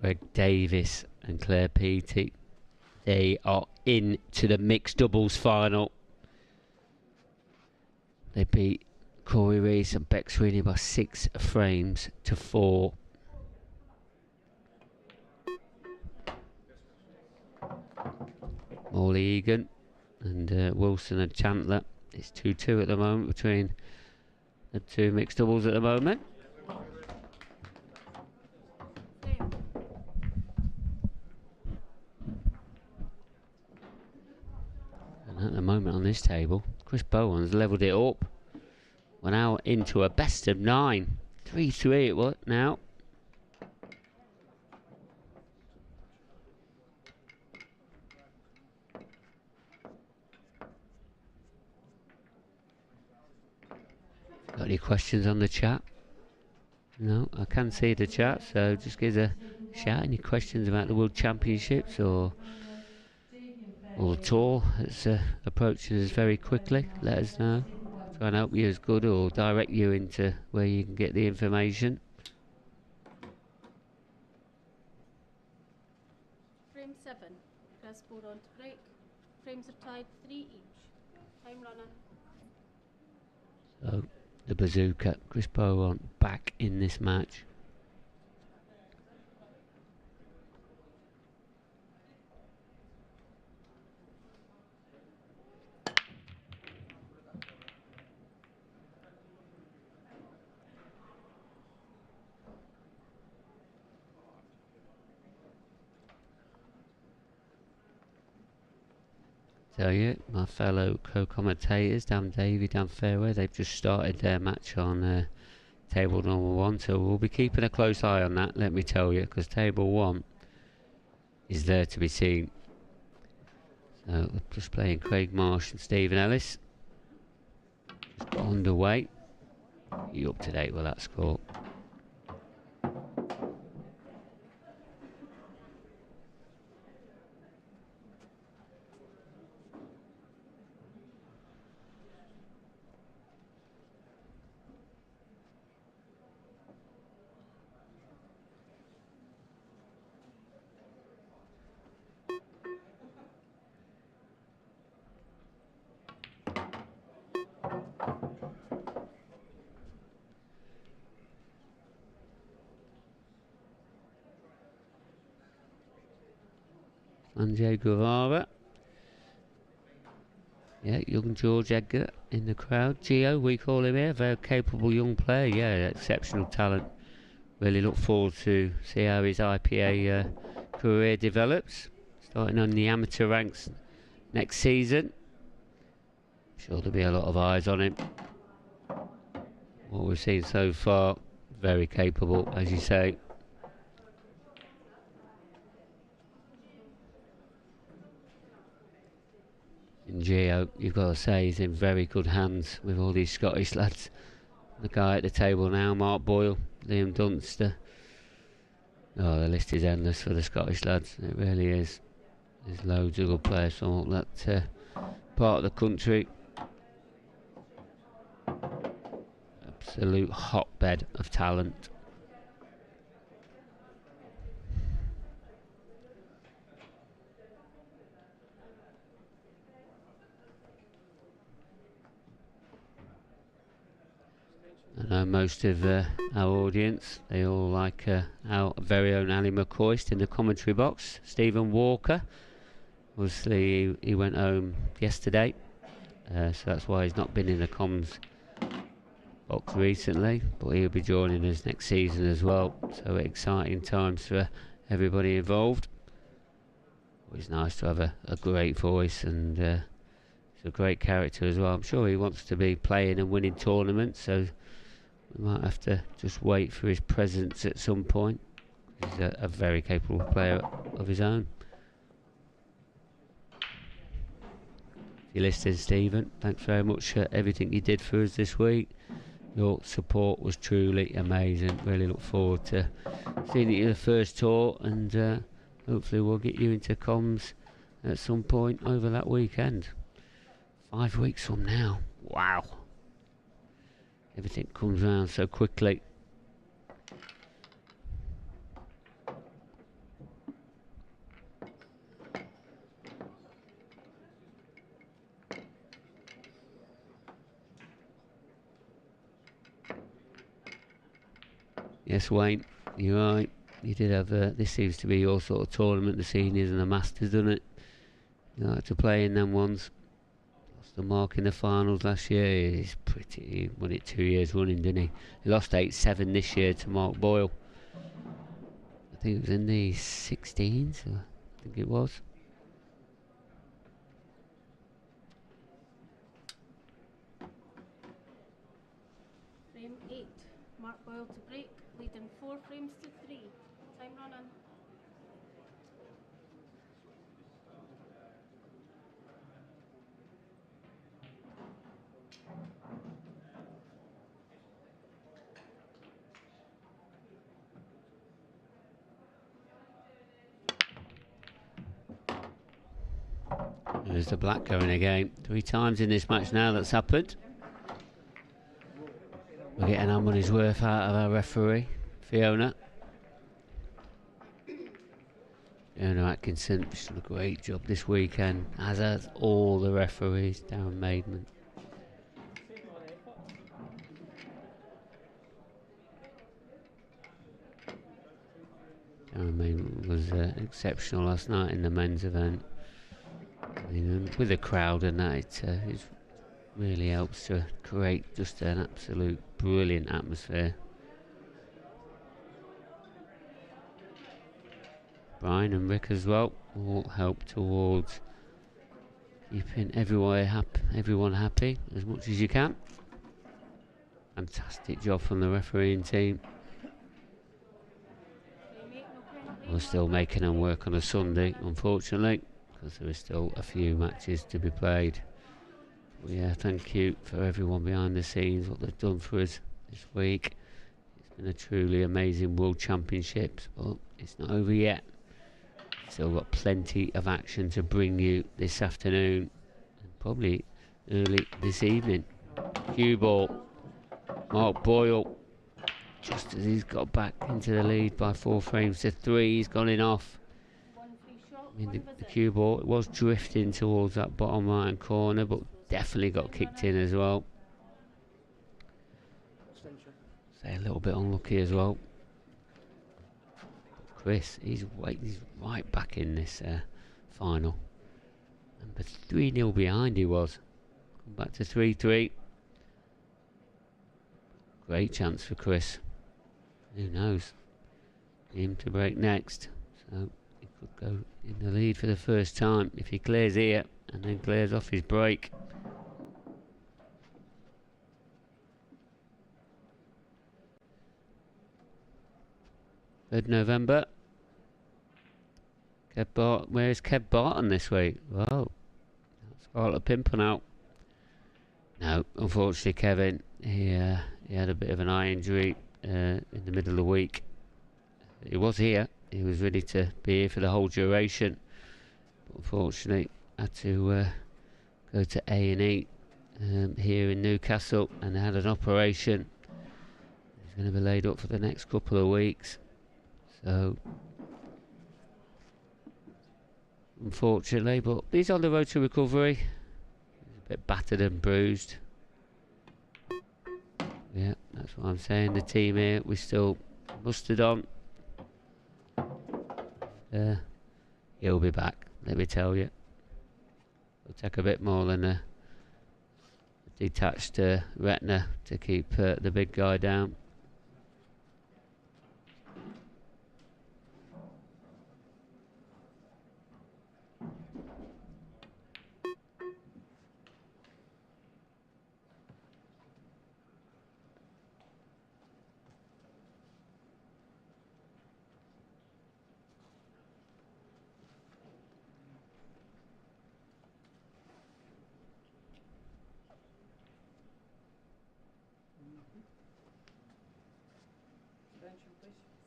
S1: Greg Davis and Claire Peaty, they are into the mixed doubles final. They beat Corey Rees and Beck Sweeney by 6 frames to 4. Morley Egan and Wilson and Chandler. It's 2-2 at the moment between the two mixed doubles at the moment. And at the moment on this table, Chris Bowen's levelled it up. We're now into a best of 9. 3-3 it was now. Got any questions on the chat? No, I can see the chat, so just give us a shout. Any questions about the World Championships or the tour that's approaching us very quickly? Let us know. Try and help you as good or direct you into where you can get the information.
S4: Frame 7, press Bowron to break. Frames are tied 3 each. Time runner.
S1: So the bazooka, Chris Bowron, back in this match. Tell you, my fellow co-commentators, Dan Davey, Dan Fairway, they've just started their match on table number 1, so we'll be keeping a close eye on that, let me tell you, because table 1 is there to be seen. So we're just playing Craig Marsh and Stephen Ellis. Just got underway. You up to date with that score? Sanjay Guevara. Yeah, young George Edgar in the crowd. Gio, we call him here. Very capable young player. Yeah, exceptional talent. Really look forward to see how his IPA career develops. Starting on the amateur ranks next season. Sure there'll be a lot of eyes on him. What we've seen so far, very capable, as you say. And Gio, you've got to say, he's in very good hands with all these Scottish lads. The guy at the table now, Mark Boyle, Liam Dunster. Oh, the list is endless for the Scottish lads. It really is. There's loads of good players from all that part of the country. Absolute hotbed of talent. I know most of our audience, they all like our very own Ali McCoist in the commentary box. Stephen Walker, obviously he went home yesterday, so that's why he's not been in the comms box recently, but he'll be joining us next season as well. So exciting times for everybody involved. Always nice to have a great voice, and he's a great character as well. I'm sure he wants to be playing and winning tournaments, so we might have to just wait for his presence at some point. He's a very capable player of his own. If you're listening, Stephen, thanks very much for everything you did for us this week. Your support was truly amazing. Really look forward to seeing you in the first tour, and hopefully we'll get you into comms at some point over that weekend. 5 weeks from now. Wow. Everything comes around so quickly. Yes, Wayne, you're right. You did have this seems to be your sort of tournament, the seniors and the masters, doesn't it? You like to play in them ones. Lost the mark in the finals last year. He's pretty. He won it 2 years running, didn't he? He lost 8-7 this year to Mark Boyle. I think it was in the 16s. I think it was.
S4: Frame 8, Mark Boyle to break, leading 4 frames to 3. Time running.
S1: There's the black going again. 3 times in this match now that's happened. We're getting our money's worth out of our referee, Fiona. Fiona Atkinson, she's done a great job this weekend, as has all the referees. Darren Maidman. Darren Maidman was exceptional last night in the men's event. I mean, with the crowd and that, it really helps to create just an absolute brilliant atmosphere. Brian and Rick as well all help towards keeping everyone happy as much as you can. Fantastic job from the refereeing team. we're still making them work on a Sunday, unfortunately, because there is still a few matches to be played. But yeah, thank you for everyone behind the scenes, what they've done for us this week. It's been a truly amazing World Championships, but it's not over yet. Still got plenty of action to bring you this afternoon, and probably early this evening. Cue ball. Mark Boyle, just as he's got back into the lead by 4 frames to 3, he's gone in off. I mean, the cue ball, it was drifting towards that bottom right corner, but definitely got kicked in as well. So a little bit unlucky as well. But Chris, he's right back in this final. Number 3-0 behind he was. Come back to 3-3. Great chance for Chris. Who knows? Him to break next. So he could go in the lead for the first time if he clears here and then clears off his break. November. Where's Kev Barton this week? Well, that's Scarlet Pimpernel out. No, unfortunately, Kevin, he had a bit of an eye injury in the middle of the week. He was here. He was ready to be here for the whole duration. But unfortunately, had to go to A&E here in Newcastle and had an operation. He's going to be laid up for the next couple of weeks. So, unfortunately, but he's on the road to recovery. He's a bit battered and bruised. Yeah, that's what I'm saying. The team here, we still mustered on. He'll be back, let me tell you. It'll take a bit more than a detached retina to keep the big guy down.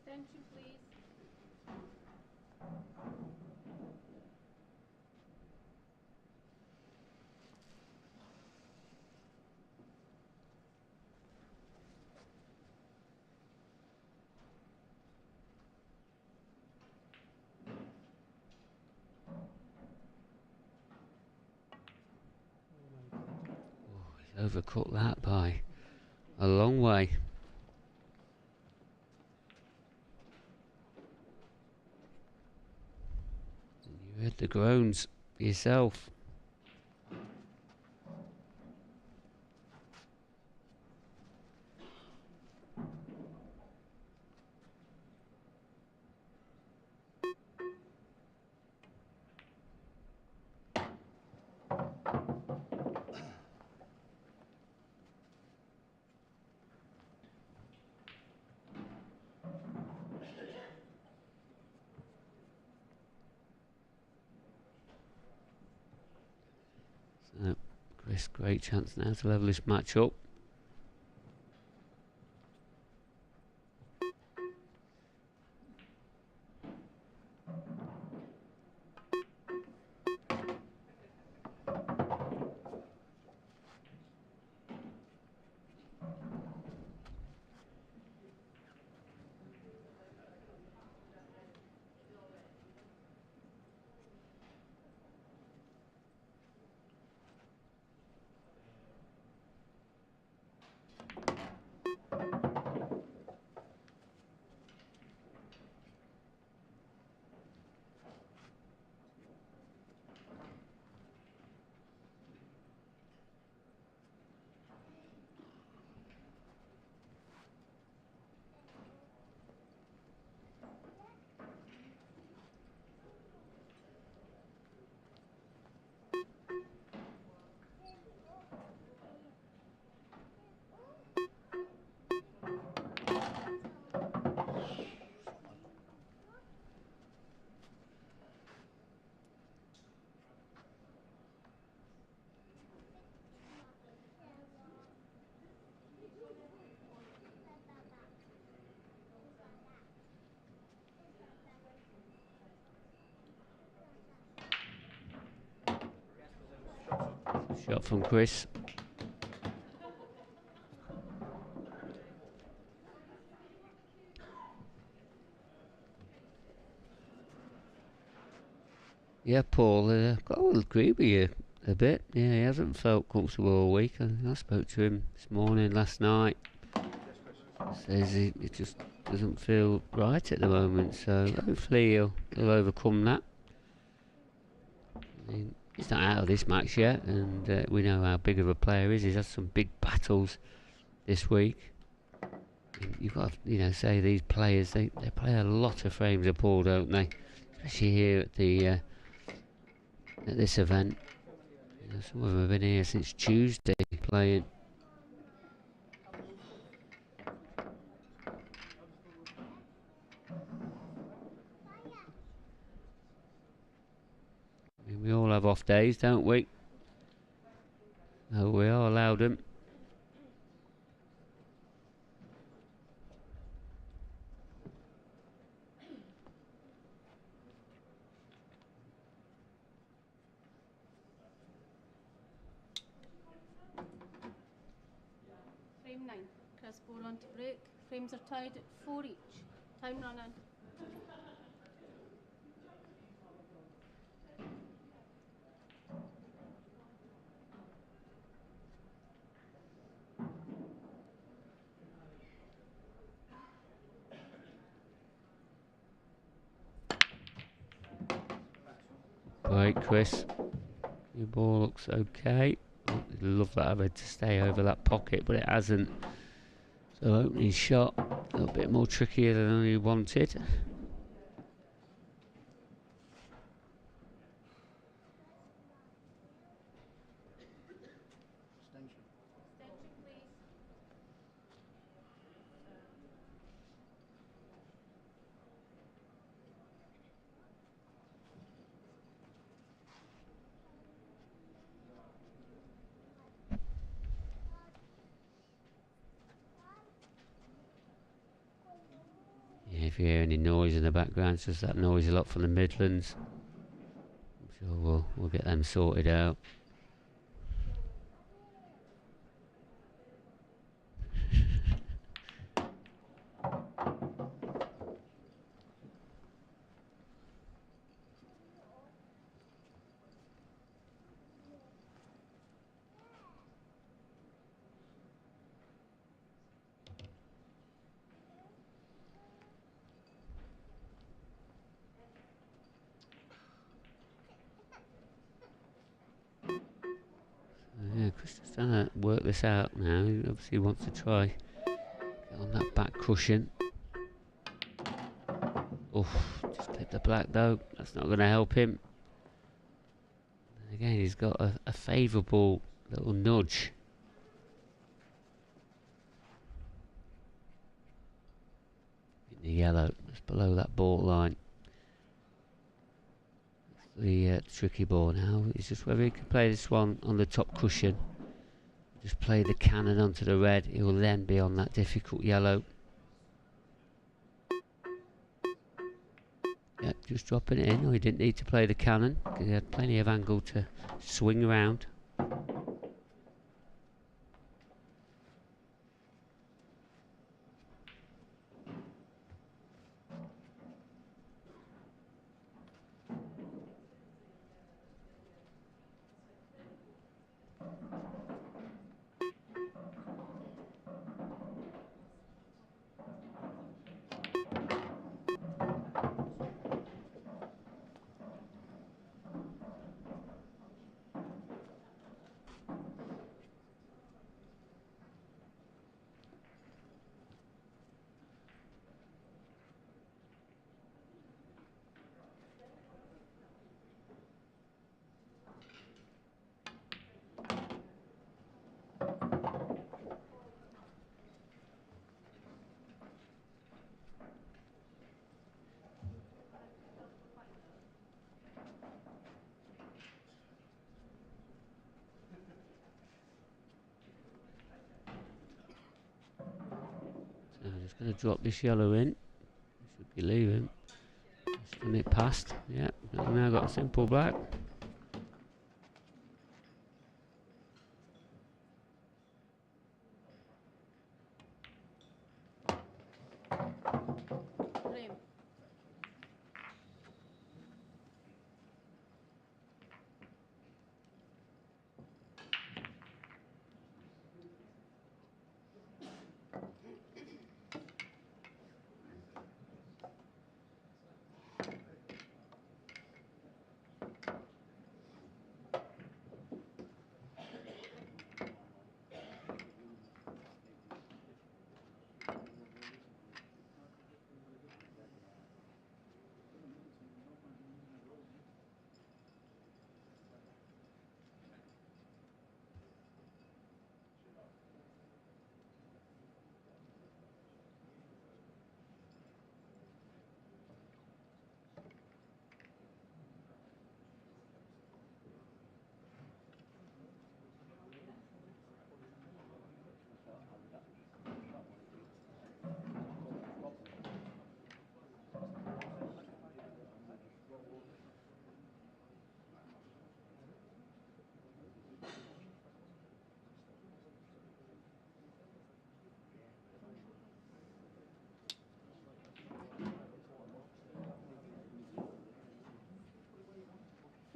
S4: Extension, please.
S1: He's overcut that by a long way. You heard the groans yourself. So, Chris, great chance now to level this match up. Shot from Chris. Yeah, Paul, I will agree with you a bit. Yeah, he hasn't felt comfortable all week. I spoke to him this morning, last night. Says he just doesn't feel right at the moment, so hopefully he'll overcome that. I mean, he's not out of this match yet, and we know how big of a player he is. He's had some big battles this week. And you've got to, say these players, they play a lot of frames of Paul, don't they? Especially here at the at this event. Some of them have been here since Tuesday playing. I mean, we all have off days, don't we? No, we are allowed them.
S4: Frame 9. Chris Bowron to break. Frames are tied at 4 each. Time running.
S1: Right, Chris. Your ball looks okay. I'd love that I've had to stay over that pocket, but it hasn't. So opening shot, a little bit more trickier than we wanted. Yeah, if you hear any noise in the background, it's just that noise a lot from the Midlands. I'm sure we'll get them sorted out. Yeah, Chris is trying to work this out now. He obviously wants to try get on that back cushion. Oof, just clipped the black though. That's not going to help him. And again, he's got a favourable little nudge. In the yellow, just below that ball line. The tricky ball now. It's just whether he can play this one on the top cushion. Just play the cannon onto the red. He will then be on that difficult yellow. Yep, just dropping it in. Oh, he didn't need to play the cannon because he had plenty of angle to swing around. I'm just going to drop this yellow in. Should be leaving. Just run it past. Yep, now got a simple black.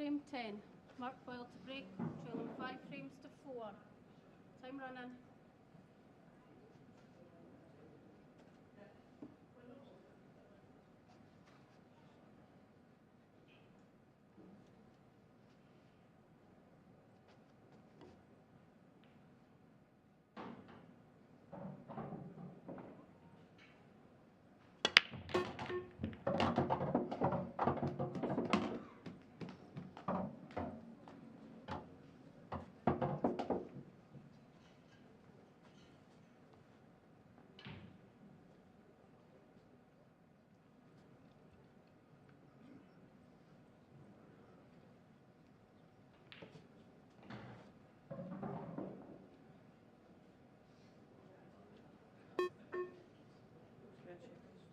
S4: frame 10. Mark Boyle to break, trailing 5 frames to 4. Time running.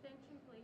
S4: Extension, please.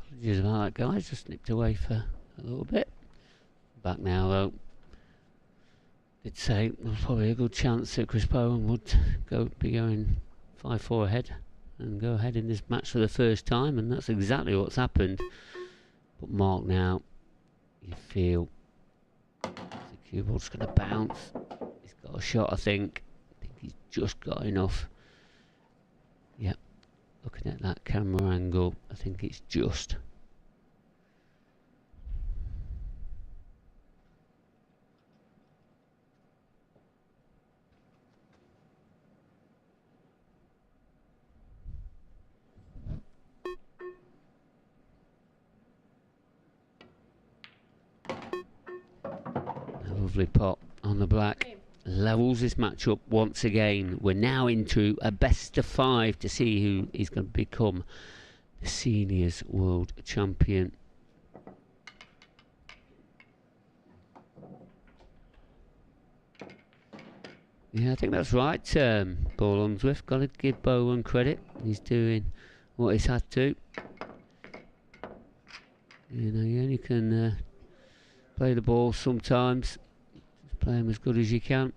S1: Apologies about that, guys. Just nipped away for a little bit. Back now, though. Did say there was probably a good chance that Cuesports would be going 5-4 ahead and go ahead in this match for the first time, and that's exactly what's happened. But Mark now, you feel the cue ball's going to bounce. He's got a shot, I think. He's just got enough. Yep. Looking at that camera angle, I think it's just. A lovely pot on the black. Levels this match up once again. We're now into a best of 5 to see who is going to become the seniors world champion. Yeah, I think that's right, Paul Unsworth. Got to give Bowron credit. He's doing what he's had to. You know, you only can play the ball sometimes. Just play them as good as you can.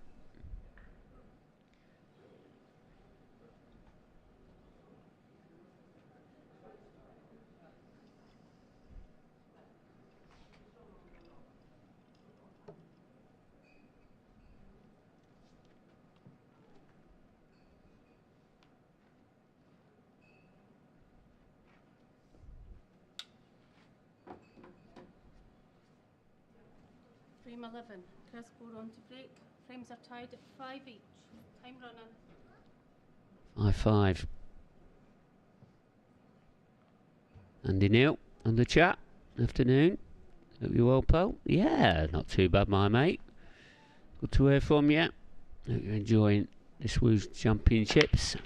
S4: Frame 11. Cuesports to break. Frames are tied at 5 each. Time running.
S1: 5-5. Andy Neal on the chat. Afternoon. Hope you're well, Paul. Yeah, not too bad, my mate. Good to hear from you. Hope you're enjoying this week's championships.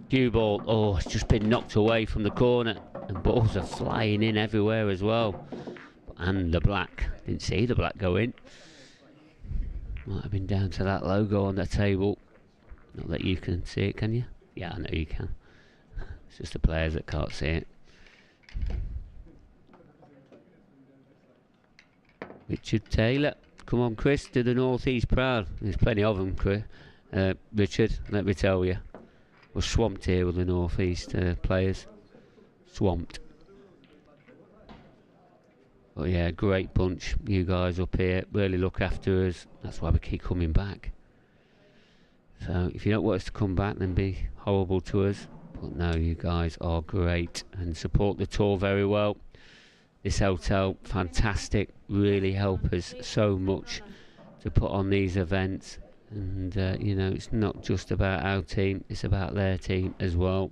S1: Cue ball. Oh, it's just been knocked away from the corner. And balls are flying in everywhere as well. And the black. Didn't see the black go in. Might have been down to that logo on the table. Not that you can see it, can you? Yeah, I know you can. It's just the players that can't see it. Richard Taylor. Come on, Chris, do the North East proud. There's plenty of them, Chris. Richard, let me tell you. We're swamped here with the North East players. Swamped. But yeah, great bunch. You guys up here really look after us. That's why we keep coming back. So if you don't want us to come back, then be horrible to us. But no, you guys are great and support the tour very well. This hotel, fantastic. Really help us so much to put on these events. And you know, it's not just about our team, it's about their team as well.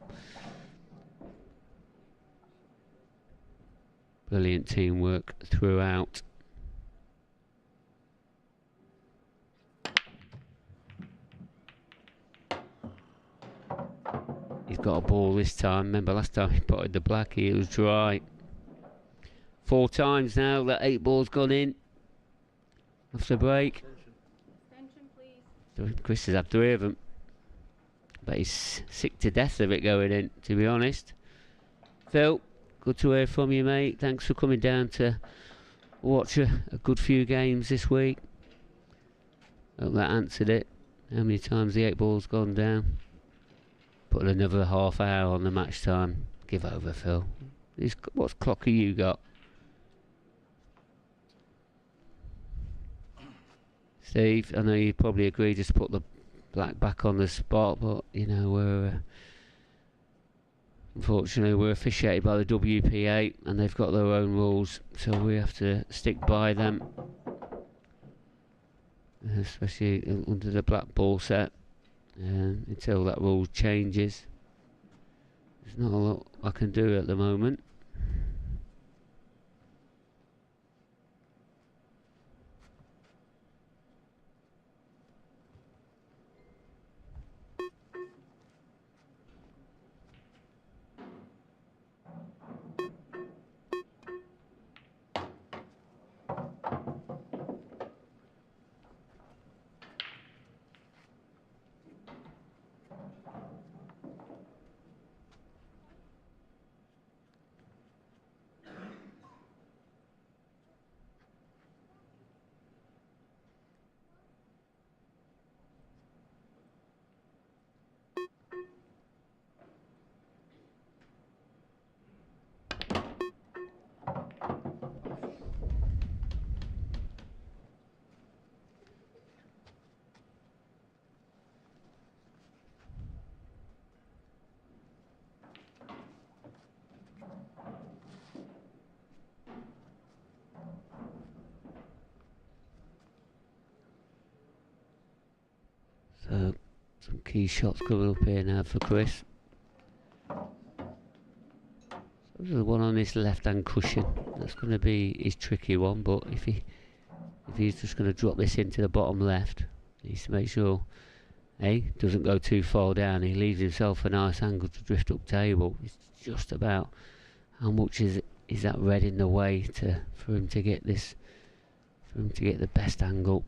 S1: Brilliant teamwork throughout. He's got a ball this time. Remember last time he potted the blackie, it was dry. 4 times now that 8 ball's gone in. After break. Chris has had 3 of them. But he's sick to death of it going in, to be honest. Phil, good to hear from you, mate. Thanks for coming down to watch a good few games this week. Hope that answered it. How many times the 8 ball's gone down? Put another half hour on the match time. Give over, Phil. What clock have you got? Steve, I know you probably agree just put the black back on the spot, but you know, we're unfortunately we're officiated by the WPA and they've got their own rules, so we have to stick by them, especially under the black ball set, until that rule changes. There's not a lot I can do at the moment. So, some key shots coming up here now for Chris. So there's the one on this left-hand cushion. That's going to be his tricky one, but if he's just going to drop this into the bottom left, he needs to make sure doesn't go too far down. He leaves himself a nice angle to drift up table. It's just about how much is that red in the way for him to get the best angle.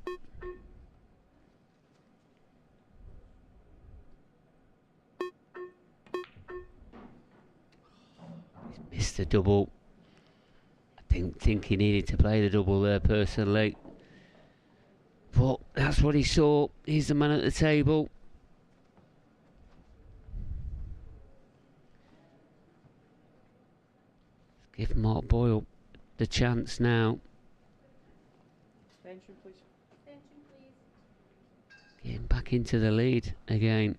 S1: Missed the double. I think he needed to play the double there personally. But that's what he saw. He's the man at the table. Give Mark Boyle the chance now.
S5: Attention, please.
S4: Attention, please.
S1: Getting back into the lead again.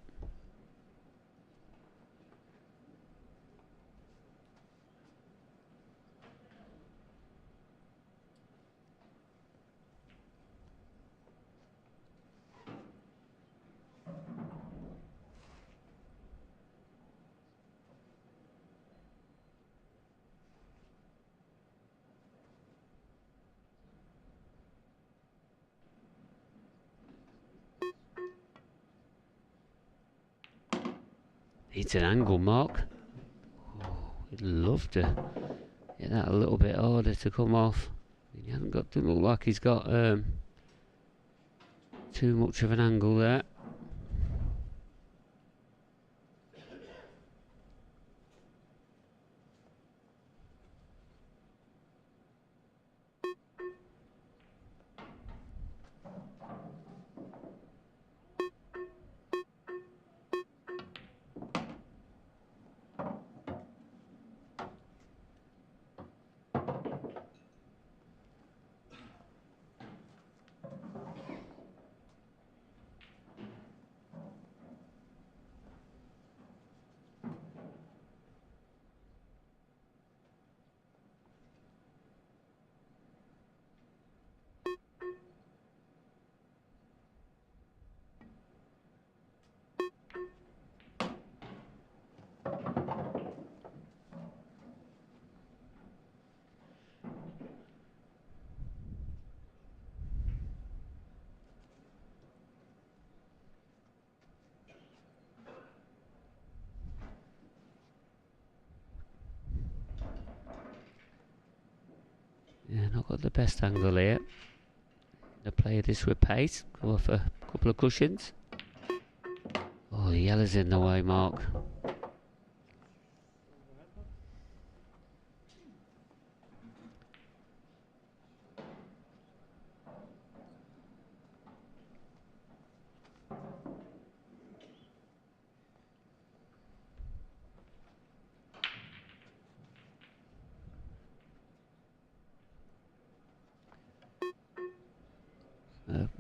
S1: It's an angle, Mark. Oh, he'd love to get that a little bit harder to come off. He hasn't got to look like he's got too much of an angle there. Yeah, not got the best angle here. They play this with pace. Go off a couple of cushions. Oh, the yellow's in the way, Mark.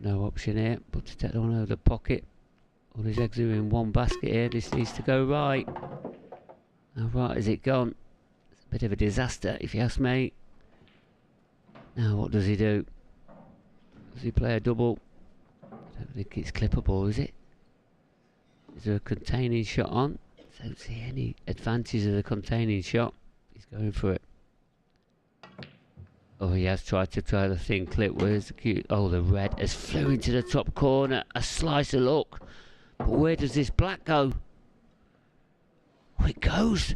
S1: No option here, but to take one out of the pocket. All his eggs are in one basket here. This needs to go right. How right has it gone? It's a bit of a disaster, if you ask me. Now, what does he do? Does he play a double? I don't think it's clippable, is it? Is there a containing shot on? I don't see any advantage of the containing shot. He's going for it. Oh, he has tried to try the thin clip. Where's the cute? Oh, the red has flew into the top corner. A slice of luck. But where does this black go? Oh, it goes.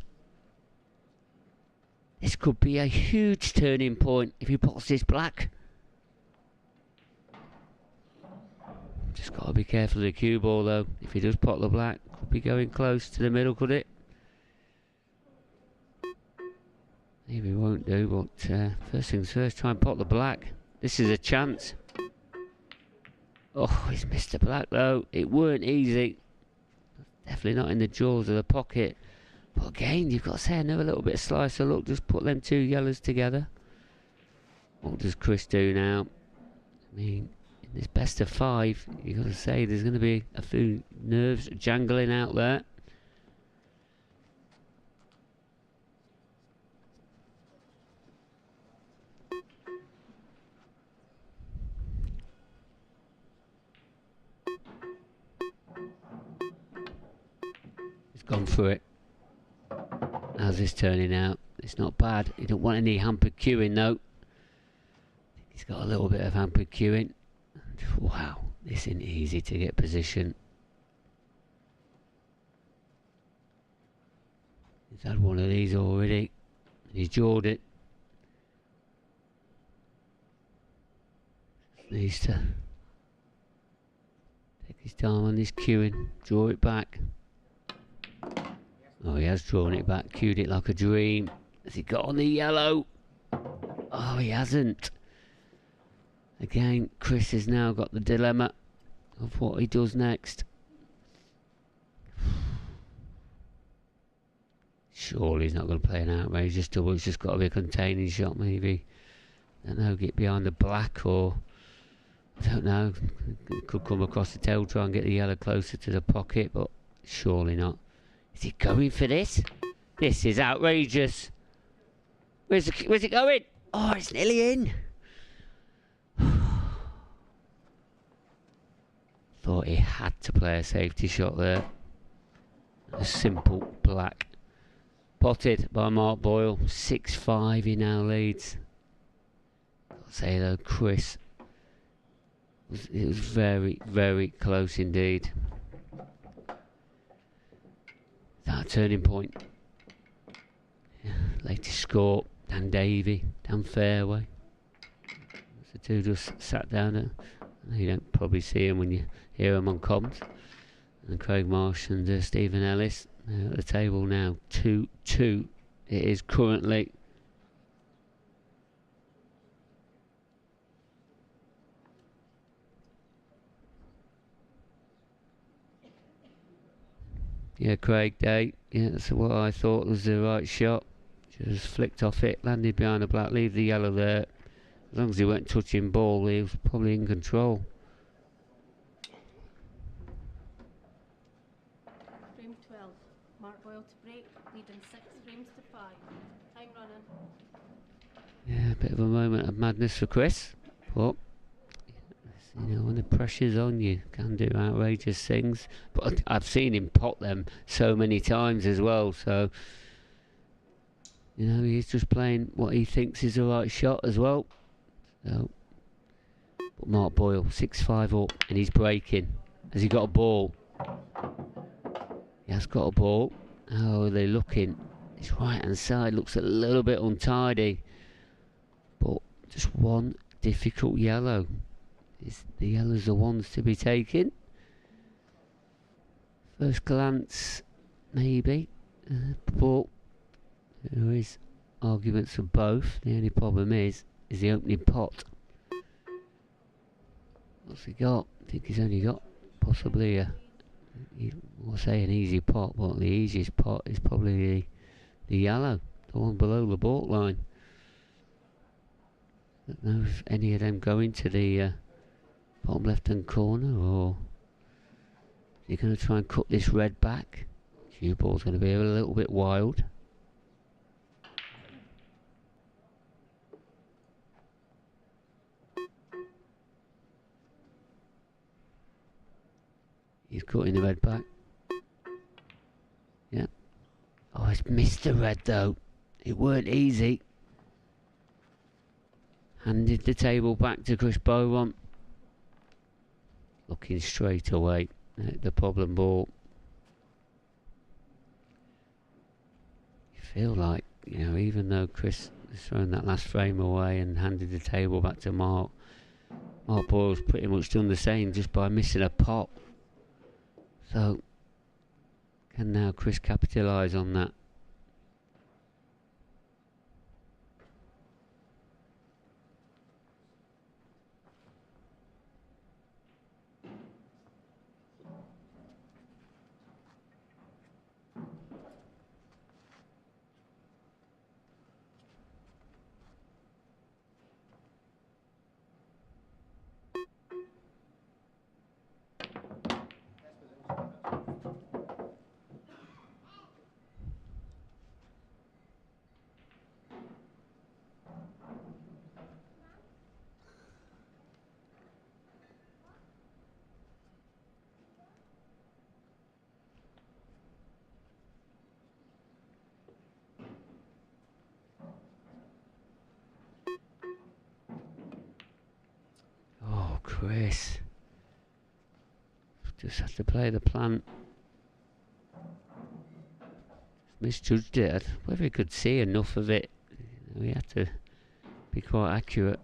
S1: This could be a huge turning point if he pots this black. Just got to be careful of the cue ball, though. If he does pot the black, could be going close to the middle, could it? Maybe he won't do, but first things first, try and pot the black. This is a chance. Oh, he's missed the black though. It weren't easy. Definitely not in the jaws of the pocket. But again, you've got to say another little bit of slice of luck. Just put them two yellows together. What does Chris do now? I mean, in this best of five, you've got to say there's going to be a few nerves jangling out there. Gone for it. How's this turning out? It's not bad. He don't want any hampered cueing though. He's got a little bit of hampered cueing. Wow, this isn't easy to get position. He's had one of these already. He's jawed it. Needs to take his time on this cueing. Draw it back. Oh, he has drawn it back, cued it like a dream. Has he got on the yellow? Oh, he hasn't. Again, Chris has now got the dilemma of what he does next. Surely he's not going to play an outrageous double. It's just got to be a containing shot, maybe. I don't know, get behind the black or... I don't know. Could come across the tail, try and get the yellow closer to the pocket, but surely not. Is he going for this? This is outrageous. Where's it going? Oh, it's nearly in. Thought he had to play a safety shot there. A simple black. Potted by Mark Boyle. 6-5 he now leads. I'll say though, Chris. It was very, very close indeed. That turning point. Yeah, latest score, Dan Davey, down fairway. The two just sat down You don't probably see them when you hear them on comms. And Craig Marsh and Stephen Ellis at the table now. 2-2 it is currently. Yeah, Craig Day. Yeah, that's what I thought was the right shot. Just flicked off it, landed behind the black, leave the yellow there. As long as he weren't touching ball, he was probably in control.
S4: Frame 12. Mark Boyle to break, leading 6 frames to 5. Time running.
S1: Yeah, a bit of a moment of madness for Chris. But, you know, when the pressure's on, you can do outrageous things. But I've seen him pot them so many times as well, so... You know, he's just playing what he thinks is the right shot as well. So, but Mark Boyle, 6-5 up, and he's breaking. Has he got a ball? He has got a ball. How are they looking? His right hand side looks a little bit untidy. But just one difficult yellow. The yellows are ones to be taken. First glance, maybe. But there is arguments for both. The only problem is the opening pot. What's he got? I think he's only got possibly we'll say an easy pot, but the easiest pot is probably the yellow, the one below the baulk line. I don't know if any of them go into the bottom left hand corner, or is he going to try and cut this red back? Cue ball's going to be a little bit wild. He's cutting the red back. Yeah. Oh, it's missed the red though. It weren't easy. Handed the table back to Chris Bowron. Looking straight away at the problem ball. You feel like, you know, even though Chris has thrown that last frame away and handed the table back to Mark, Mark Boyle's pretty much done the same just by missing a pot. So, can now Chris capitalise on that? Chris just has to play the plan. Misjudged it. Whether he could see enough of it, he had to be quite accurate.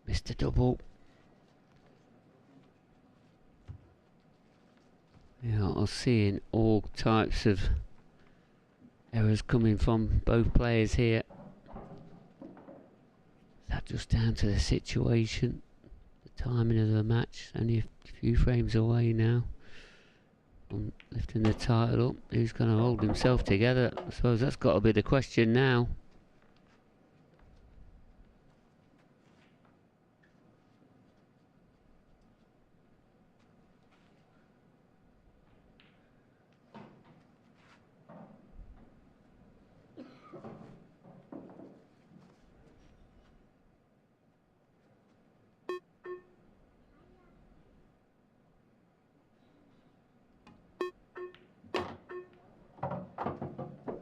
S1: Mr. Double. Yeah, I'm seeing all types of errors coming from both players here. So just down to the situation, the timing of the match. Only a few frames away now from lifting the title up. Who's going to hold himself together? I suppose that's got to be the question now.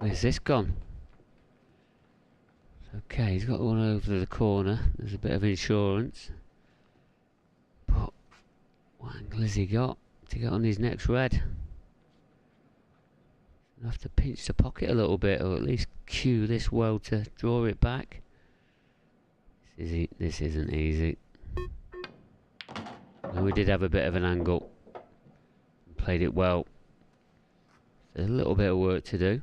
S1: Where's this gone? Okay, he's got one over the corner. There's a bit of insurance. But what angle has he got to get on his next red? He'll have to pinch the pocket a little bit, or at least cue this well to draw it back. This isn't easy. And we did have a bit of an angle. Played it well. There's a little bit of work to do.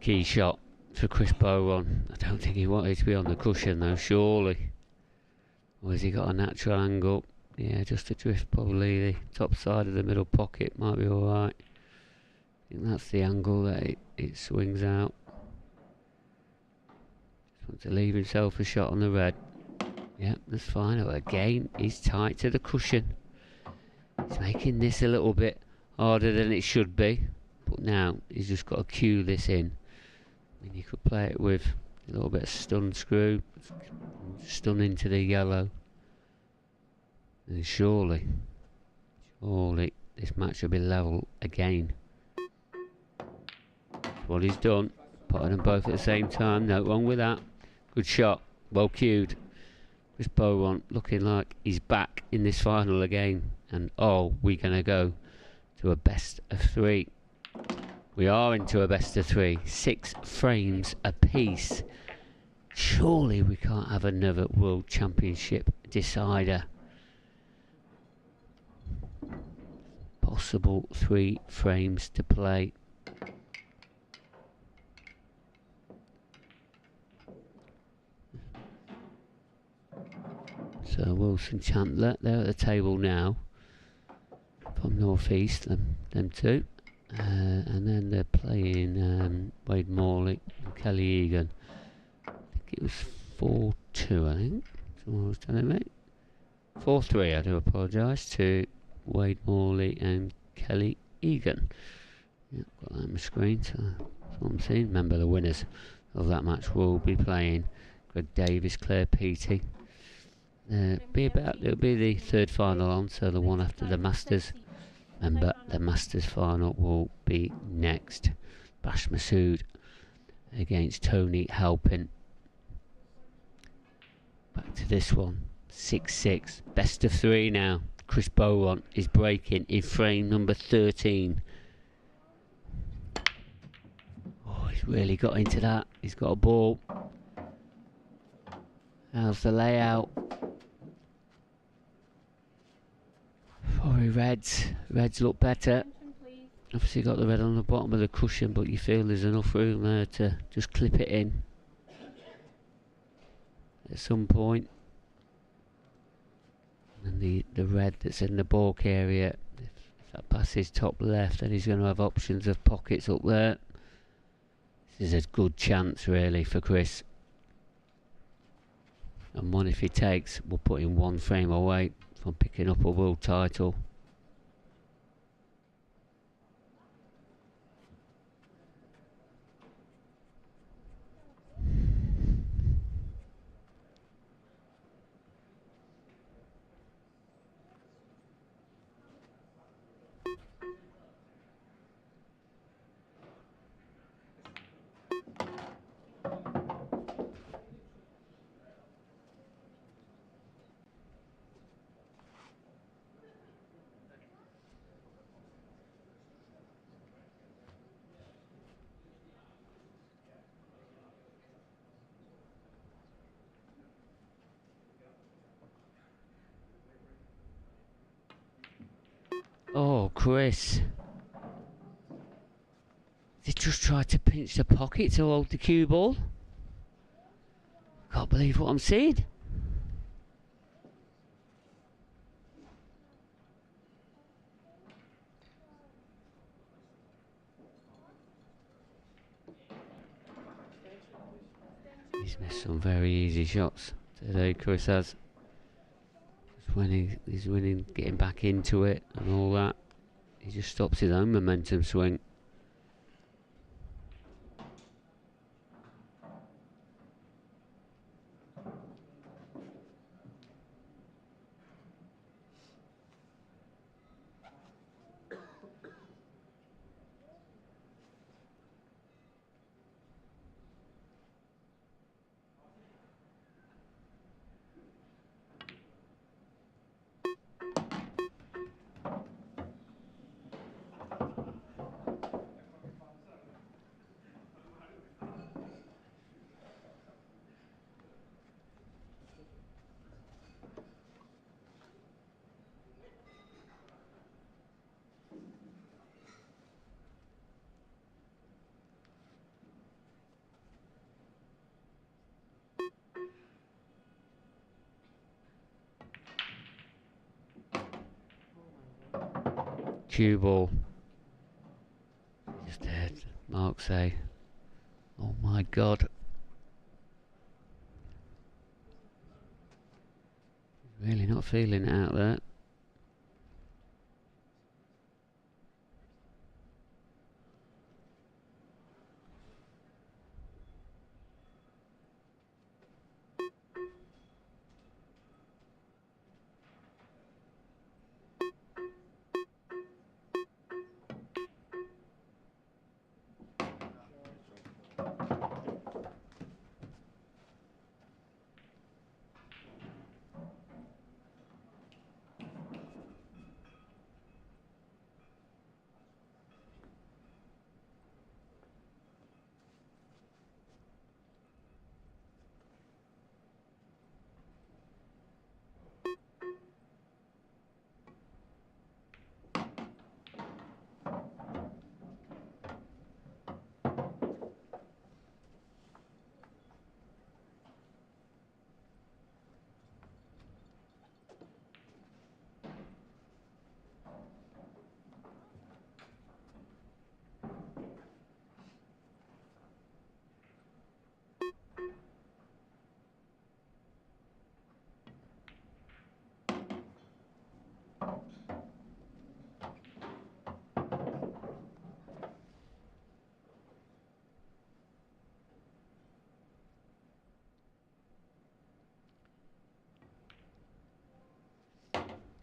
S1: Key shot for Chris Bowron. I don't think he wanted to be on the cushion though, surely. Or has he got a natural angle? Yeah, just a drift probably. The top side of the middle pocket might be alright. I think that's the angle that it swings out. Just wants to leave himself a shot on the red. Yep, that's fine. Oh, again, he's tight to the cushion. He's making this a little bit harder than it should be. But now he's just got to cue this in. I mean, you could play it with a little bit of stun screw, stun into the yellow, and surely this match will be level again. That's what he's done, putting them both at the same time. No wrong with that. Good shot, well cued. Chris Bowron looking like he's back in this final again, and we're gonna go to a best of 3. We are into a best of 3, 6 frames apiece. Surely we can't have another World Championship decider. Possible 3 frames to play. So Wilson Chandler, they're at the table now. From North East, them two. And then they're playing Wade Morley and Kelly Egan. I think it was 4-2, I think. Someone was telling me. 4-3, I do apologise, to Wade Morley and Kelly Egan. Yep, got that on my screen, so that's what I'm seeing. Remember, the winners of that match will be playing Greg Davis, Claire Peaty. It'll be the third final on, so the one after the Masters. Remember, the Masters final will be next. Bash Masood against Tony Halpin. Back to this one. 6-6. Best of 3 now. Chris Bowron is breaking in frame number 13. Oh, he's really got into that. He's got a ball. How's the layout? Sorry, Reds look better. Obviously got the red on the bottom of the cushion, but you feel there's enough room there to just clip it in at some point. And the red that's in the balk area, if that passes top left, then he's going to have options of pockets up there. This is a good chance really for Chris. And one if he takes will put him 1 frame away from picking up a world title. Chris. He just tried to pinch the pocket to hold the cue ball. Can't believe what I'm seeing. He's missed some very easy shots today, Chris has. Just when he's winning, getting back into it and all that, he just stops his own momentum swing. Cue ball. Just dead. Mark say. Oh my God. Really not feeling it out there.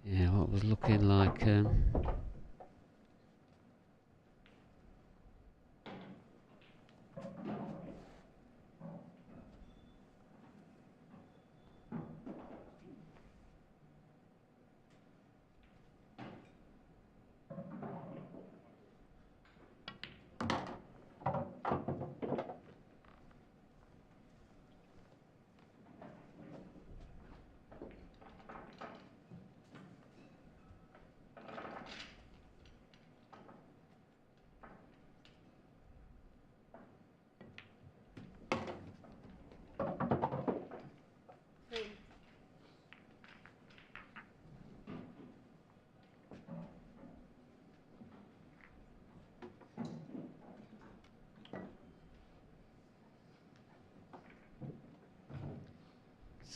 S1: Yeah, what was looking like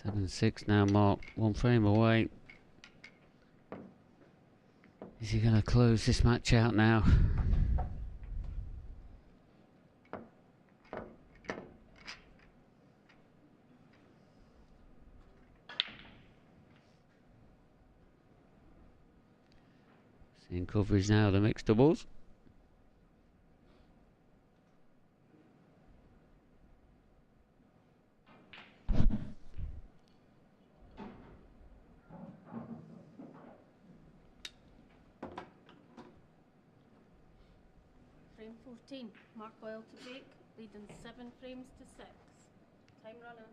S1: seven six now, Mark. One frame away. Is he going to close this match out now? Seeing coverage now, the mixed doubles.
S4: Frame 14, Mark Boyle to break, leading 7 frames to 6. Time running.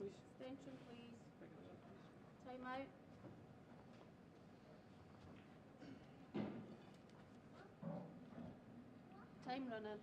S4: Extension, please. Time out. Time running.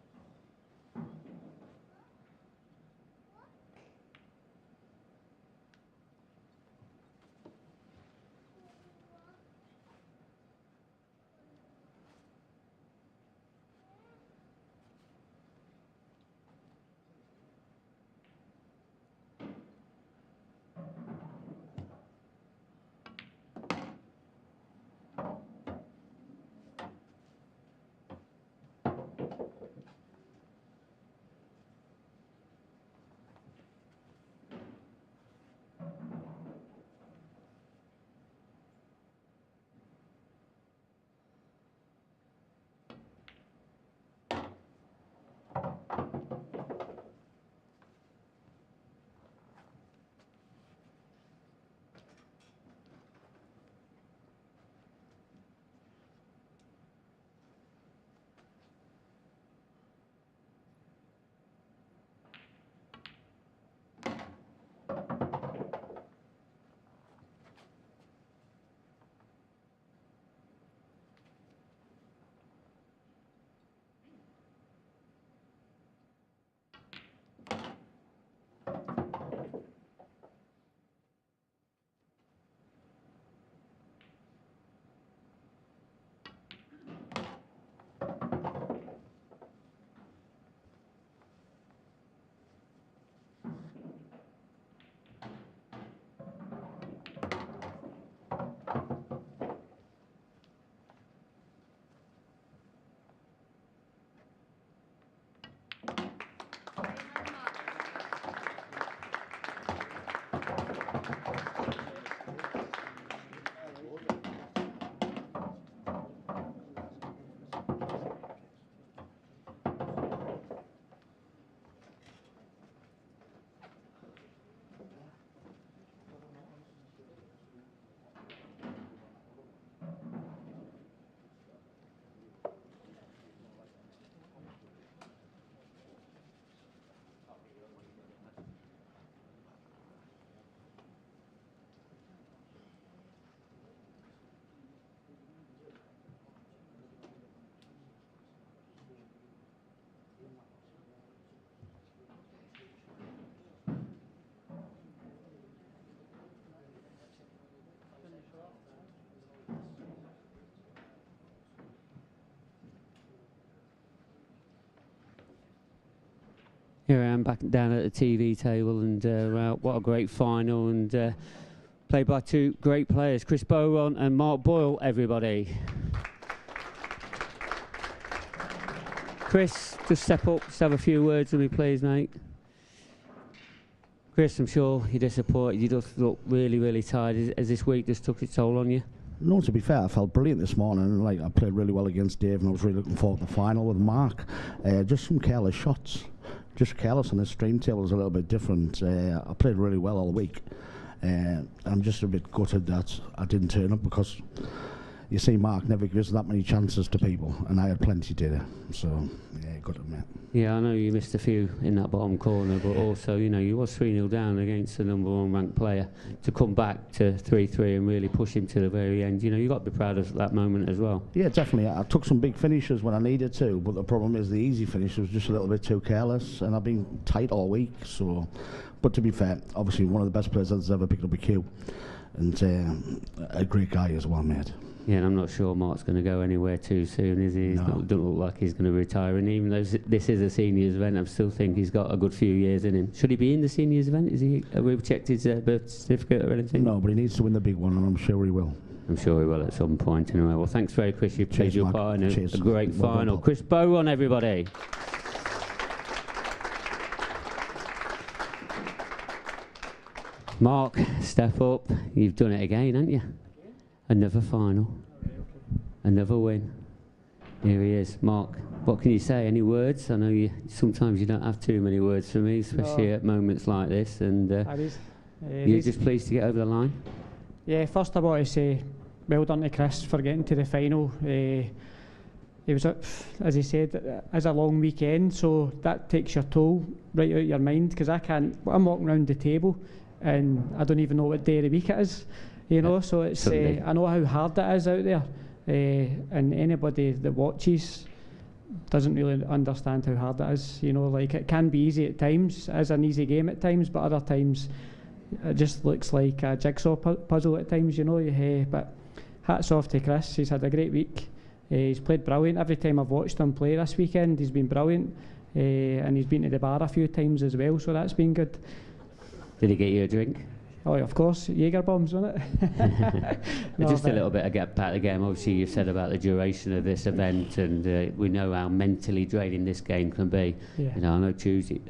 S1: Here I am back down at the TV table, and what a great final, and played by two great players, Chris Bowron and Mark Boyle, everybody. Chris, just step up, just have a few words with me, please, mate. Chris, I'm sure you're disappointed. You just look really, really tired. Has this week just took its toll on you?
S5: No, to be fair, I felt brilliant this morning. Like, I played really well against Dave, and I was really looking forward to the final with Mark. Just some careless shots. Just careless, and the stream table is a little bit different. I played really well all week. I'm just a bit gutted that I didn't turn up, because you see, Mark never gives that many chances to people, and I had plenty today. So, yeah, gutted, mate.
S1: Yeah, I know you missed a few in that bottom corner, but also, you know, you was 3-0 down against the #1 ranked player. To come back to 3-3 and really push him to the very end, you know, you got to be proud of that moment as well.
S5: Yeah, definitely. I took some big finishes when I needed to, but the problem is the easy finish was just a little bit too careless, and I've been tight all week. So, but to be fair, obviously one of the best players that's ever picked up a cue, and a great guy as well, mate.
S1: Yeah, and I'm not sure Mark's going to go anywhere too soon, is he?
S5: No.
S1: Doesn't look like he's going to retire. And even though this is a seniors event, I still think he's got a good few years in him. Should he be in the seniors event? Have we checked his birth certificate or anything?
S5: No, but he needs to win the big one, and I'm sure he will.
S1: I'm sure he will at some point anyway. Well, thanks very much, Chris. You played your part in a great final. Chris Bowron, everybody. Mark, step up. You've done it again, haven't you? Another final. Another win. Here he is. Mark, what can you say? Any words? I know sometimes you don't have too many words for me, especially at moments like this. And you're just pleased to get over the line?
S6: Yeah, first I want to say well done to Chris for getting to the final. he was, as he said, as a long weekend, so that takes your toll right out of your mind, because I'm walking around the table and I don't even know what day of the week it is, you know, so it's, I know how hard it is out there, and anybody that watches doesn't really understand how hard it is, you know, like it can be easy at times, it is an easy game at times, but other times it just looks like a jigsaw puzzle at times, you know, but hats off to Chris, he's had a great week. He's played brilliant. Every time I've watched him play this weekend, he's been brilliant, and he's been to the bar a few times as well, so that's been good.
S1: Did he get you a drink?
S6: Oh, of course, Jaeger bombs, wasn't it? No,
S1: just a little bit about the game. Obviously, you said about the duration of this event, and we know how mentally draining this game can be.
S6: Yeah.
S1: You know, I know Tuesday,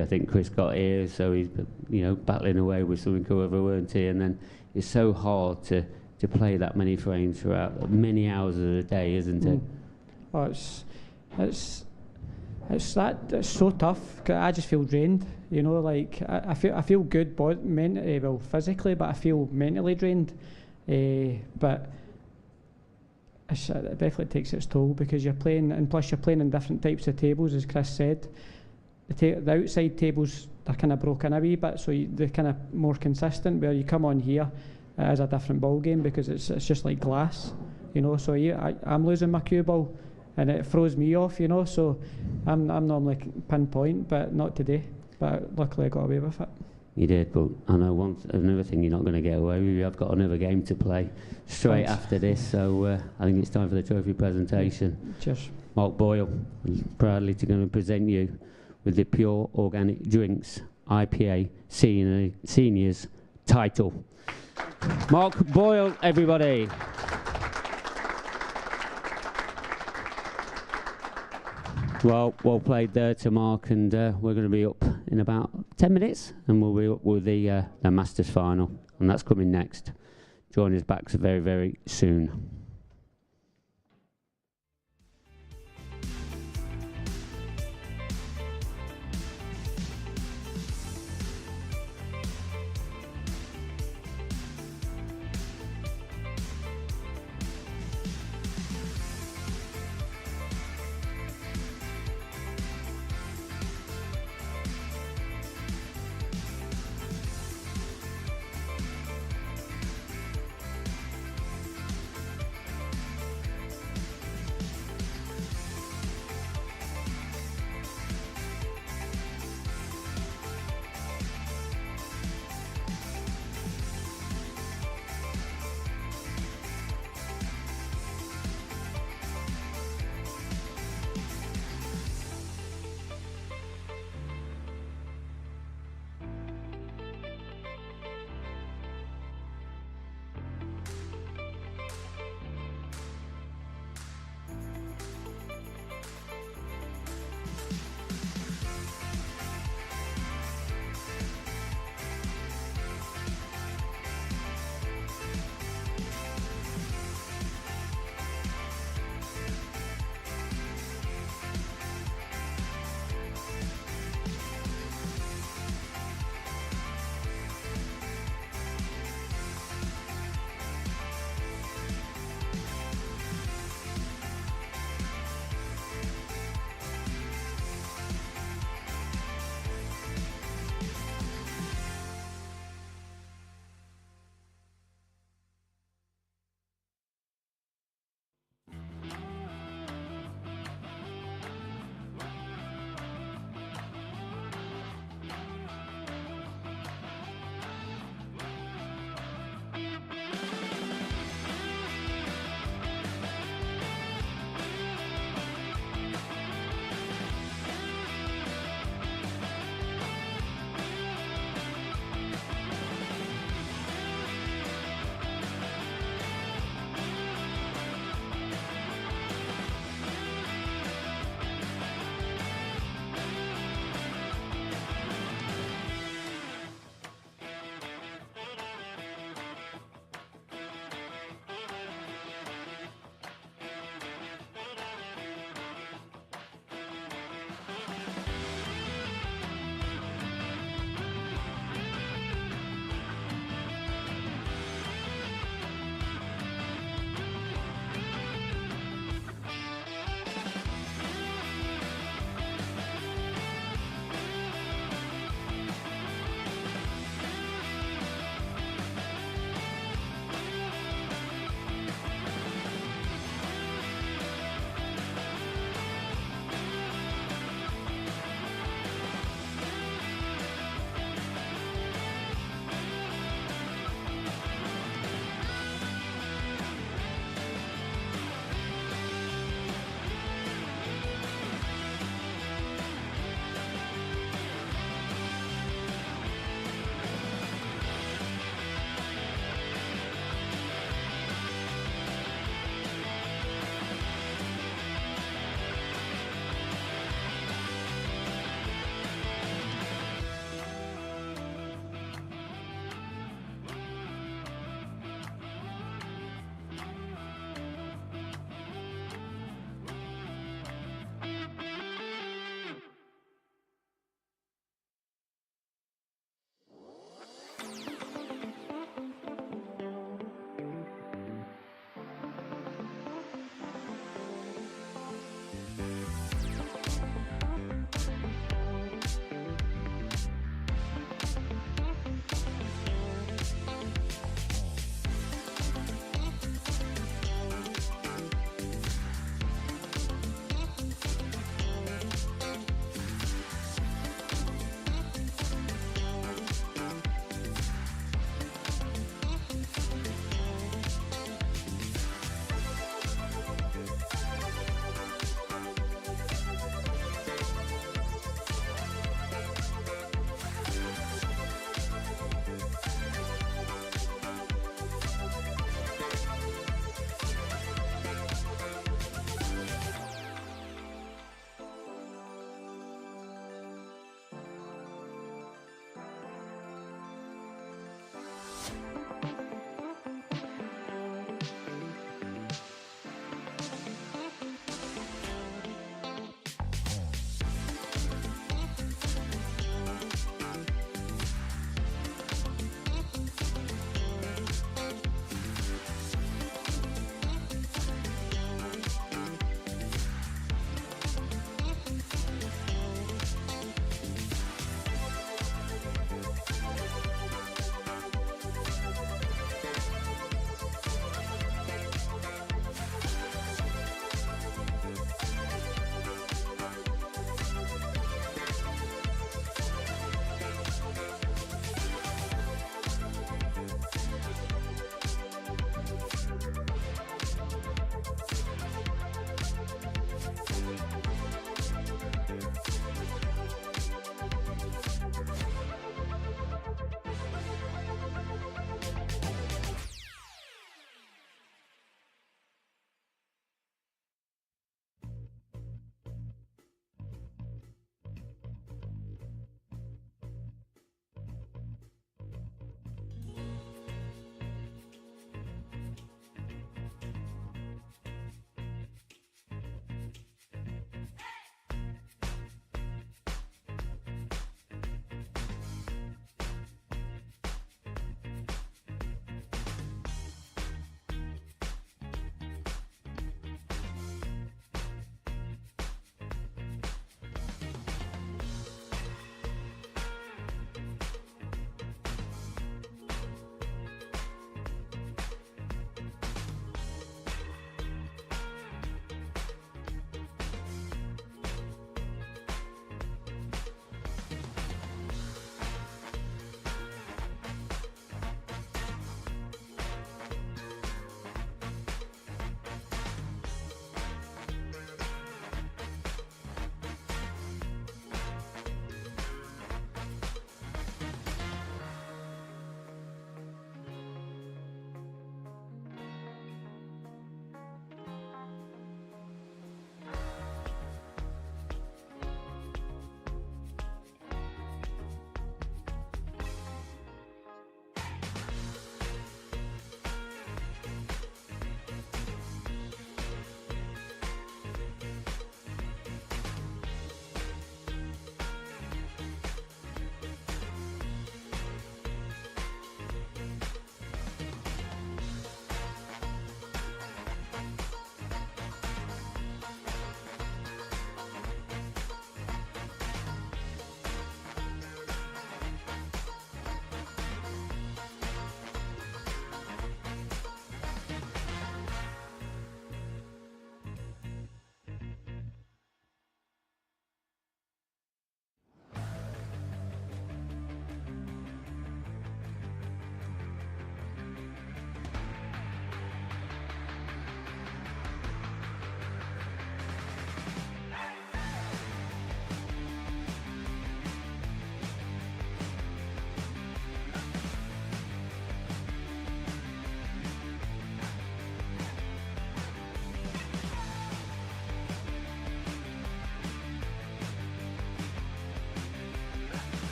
S1: I think Chris got here, so he's battling away with something or other, weren't he? And then it's so hard to play that many frames throughout many hours of the day, isn't it?
S6: Oh, it's so tough. 'Cause I just feel drained, you know. Like I feel good, physically, but I feel mentally drained. But it definitely takes its toll, because you're playing, and plus you're playing in different types of tables, as Chris said. The outside tables, they're kind of broken a wee bit, so they're kind of more consistent. Where you come on here, it is a different ball game, because it's just like glass, you know. So I'm losing my cue ball, and it throws me off, you know. So I'm normally pinpoint, but not today. But luckily I got away with it.
S1: You did, but I know another thing you're not going to get away with. I've got another game to play straight after this, so I think it's time for the trophy presentation.
S6: Cheers.
S1: Mark Boyle, proudly going to present you with the Pure Organic Drinks IPA Seniors title. Mark Boyle, everybody. Well played there to Mark, and we're going to be up in about 10 minutes, and we'll be up with the Masters final, and that's coming next. Join us back very, very soon.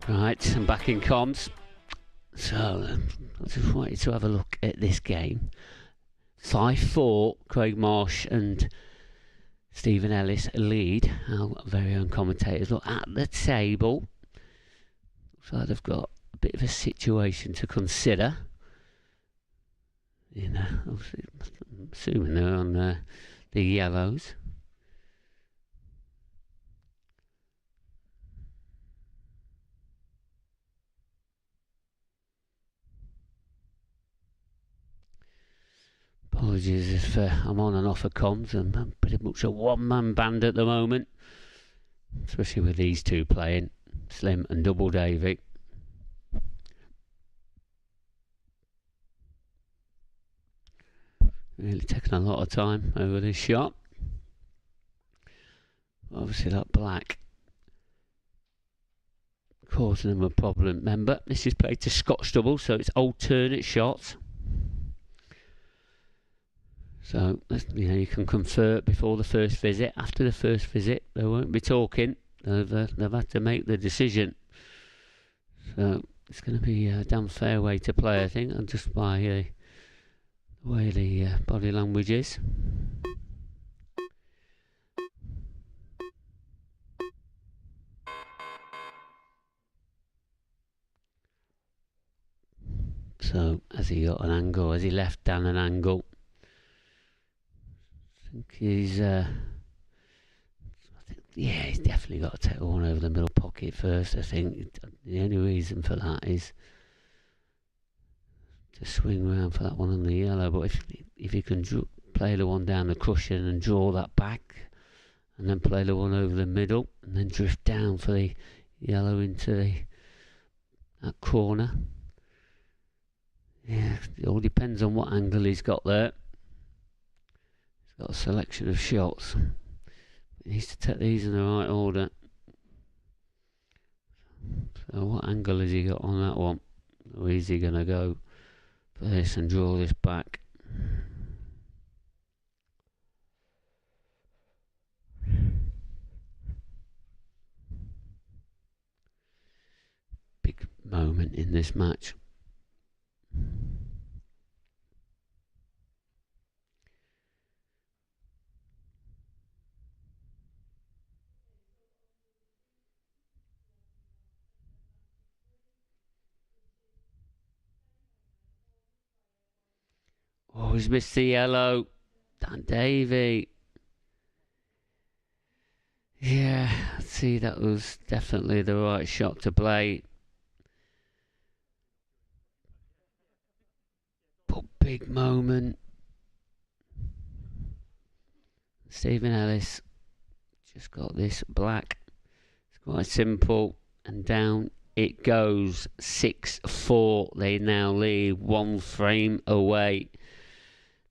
S1: Right, I'm back in comms. So, I just wanted to have a look at this game. 5-4, Craig Marsh and Stephen Ellis lead. Our very own commentators look at the table. Looks like they've got a bit of a situation to consider. You know, obviously, I'm assuming they're on the yellows. Apologies if I'm on and off of comms. I'm pretty much a one-man band at the moment, especially with these two playing, Slim and Double Davy. Really taking a lot of time over this shot. Obviously that black causing them a problem. Remember, this is played to Scotch double, so it's alternate shots. So, you know, you can convert before the first visit. After the first visit, they won't be talking. They've had to make the decision. So, it's going to be a damn fair way to play, I think, and just by the way the body language is. So, has he got an angle? Has he left down an angle? I think he's he's definitely got to take one over the middle pocket first. I think the only reason for that is to swing around for that one on the yellow. But if you can play the one down the cushion and draw that back, and then play the one over the middle, and then drift down for the yellow into that corner. Yeah, it all depends on what angle he's got there. He's got a selection of shots. He needs to take these in the right order. So what angle has he got on that one? Or is he going to go for this and draw this back? Big moment in this match. Oh, he's missed the yellow. Dan Davey. Yeah, see, that was definitely the right shot to play. But big moment. Stephen Ellis just got this black. It's quite simple. And down it goes. 6-4. They now lead one frame away.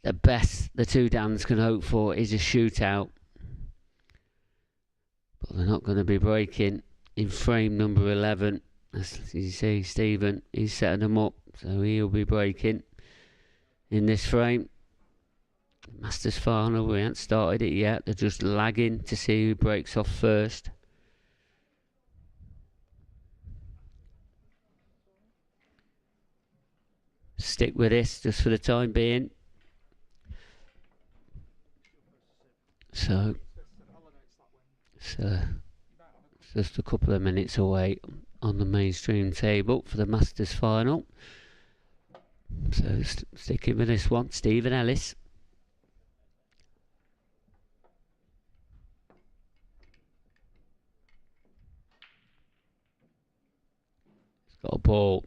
S1: The best the two Dans can hope for is a shootout. But they're not going to be breaking in frame number 11. As you see, Stephen, he's setting them up. So he'll be breaking in this frame. Masters final, we haven't started it yet. They're just lagging to see who breaks off first. Stick with this just for the time being. So it's just a couple of minutes away on the mainstream table for the Masters final. So sticking with this one, Stephen Ellis. He's got a ball.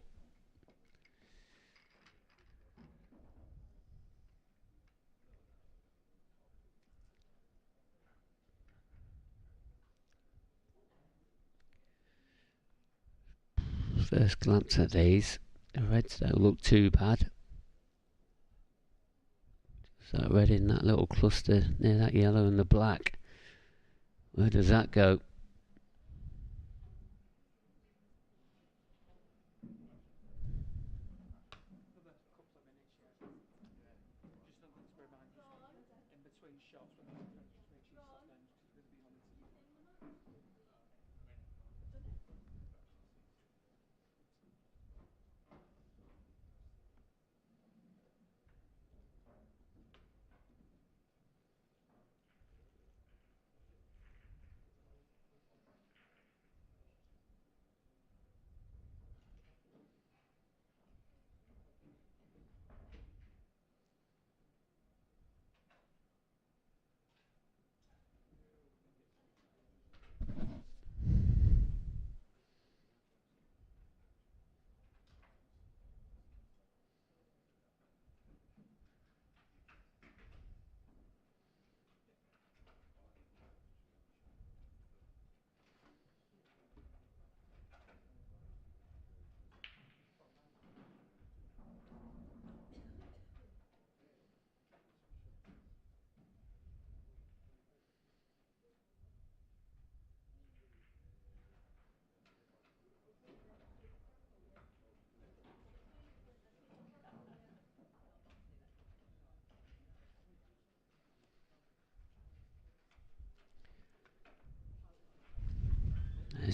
S1: First glance at these, the reds don't look too bad. So red in that little cluster near that yellow and the black. Where does that go?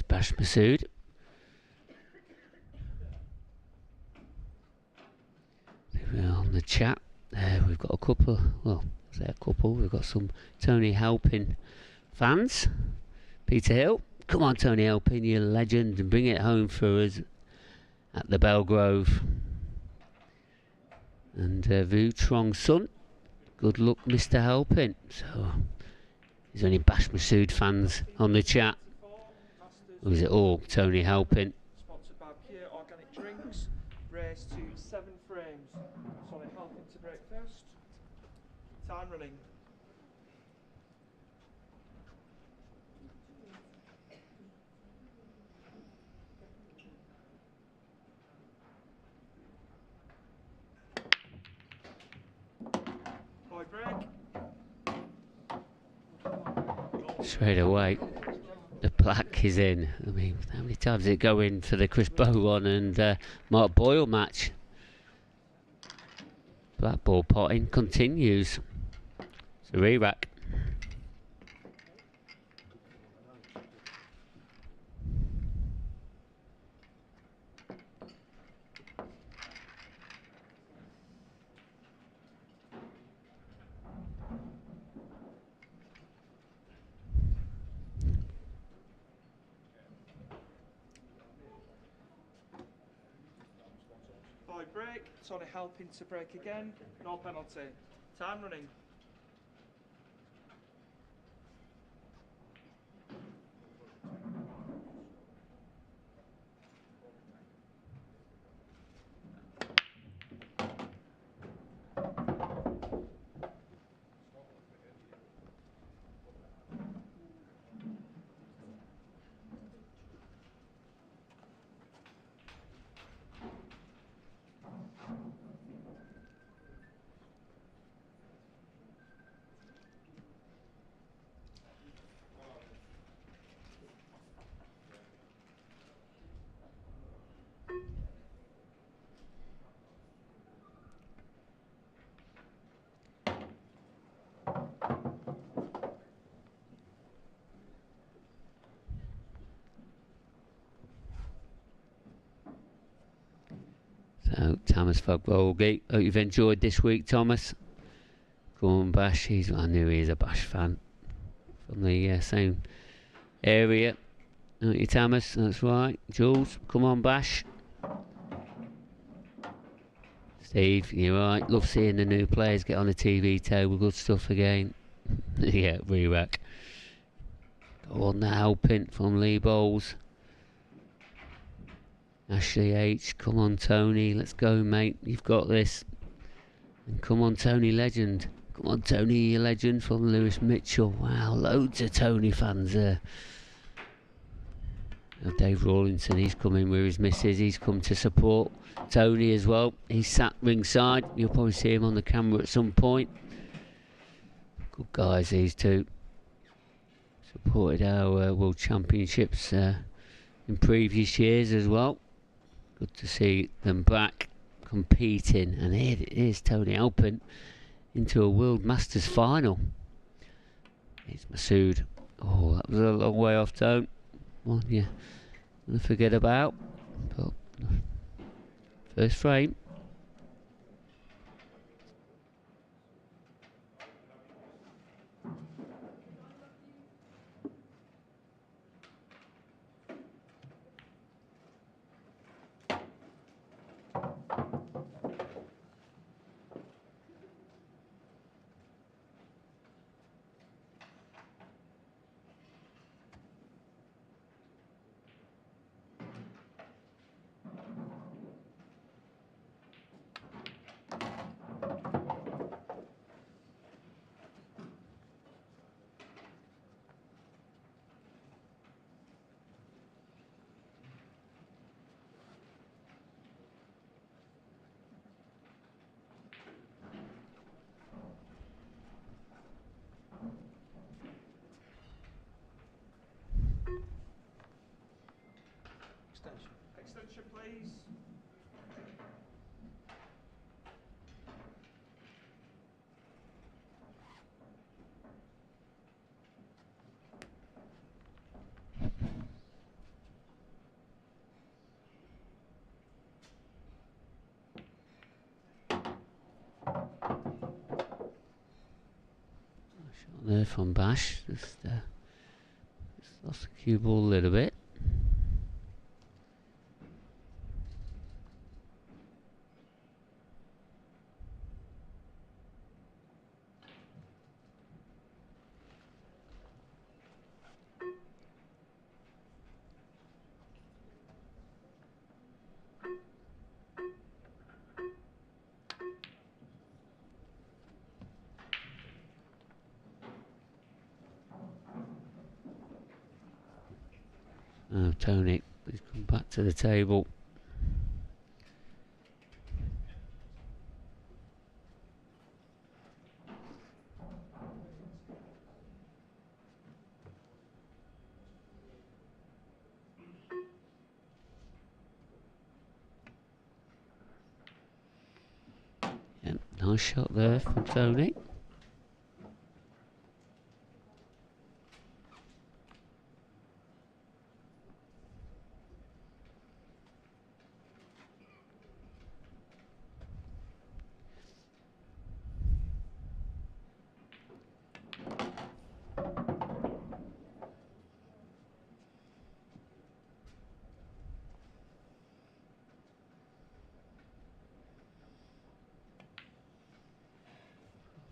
S1: Bash Masood. On the chat, we've got a couple, well, I say a couple, we've got some Tony Helping fans. Peter Hill, come on Tony Helping, you're a legend, and bring it home for us at the Belgrove. And Vu Trong Sun, good luck Mr. Helping. So, is there any Bash Masood fans on the chat? Or is it all Tony Helping?
S7: Sponsored by Pure Organic Drinks, race to 7 frames. Solid Helping to break first. Time running. Boyd break.
S1: Straight away, the black is in. I mean, how many times did it go in for the Chris Bowron and Mark Boyle match? Black ball potting continues. It's a re-rack.
S7: Boyd break. Tony Helping to break again. No penalty. Time running.
S1: So, Thomas Fogbolge, hope you've enjoyed this week, Thomas. Go on, Bash. I knew he was a Bash fan from the same area. Aren't you, Thomas? That's right. Jules, come on, Bash. Steve, you're right. Love seeing the new players get on the TV table. Good stuff again. Yeah, re-rack. Go on, the Helping from Lee Bowles. Ashley H, come on Tony, let's go mate, you've got this. And come on Tony Legend, come on Tony you legend from Lewis Mitchell. Wow, loads of Tony fans there. Dave Rawlinson, he's come in with his missus, he's come to support Tony as well. He's sat ringside, you'll probably see him on the camera at some point. Good guys these two. Supported our World Championships in previous years as well. Good to see them back competing, and here it is, Tony Helping into a World Masters final. It's Masood. Oh, that was a long way off, Tone. One you forget about. But first frame.
S7: Extension, please.
S1: There from Bash. Just lost the cue ball a little bit. Oh, Tony, please come back to the table. Yep, nice shot there from Tony.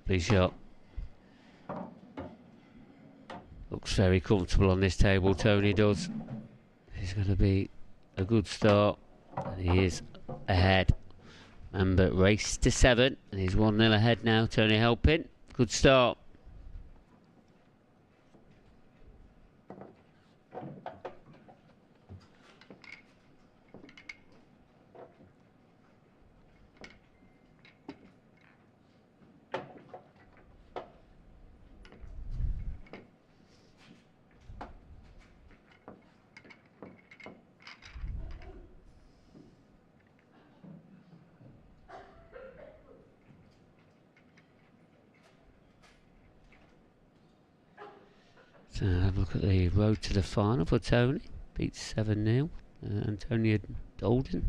S1: Big shot. Looks very comfortable on this table, Tony does. It's going to be a good start. And he is ahead. Remember, race to 7. And he's 1-0 ahead now, Tony helping. Good start. So have a look at the road to the final for Tony. Beats 7-0. Antonio Dolden.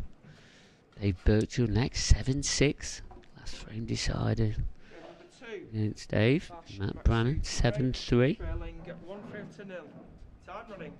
S1: Dave Birchall next, 7-6. Last frame decided against Dave. Matt Brannan, 7-3.
S7: Trailing 1 frame to 0. Time running.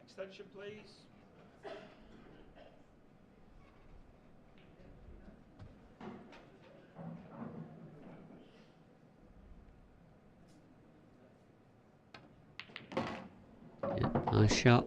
S7: Extension, please.
S1: Yeah, nice shot.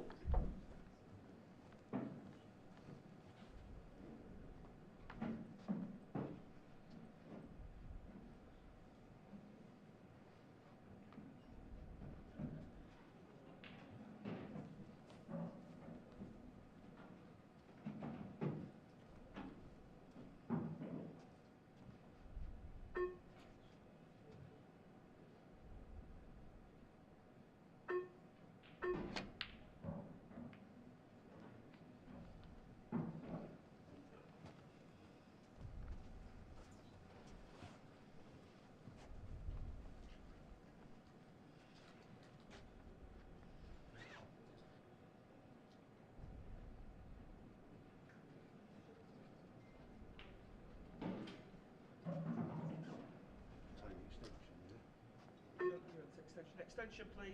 S7: Extension, please.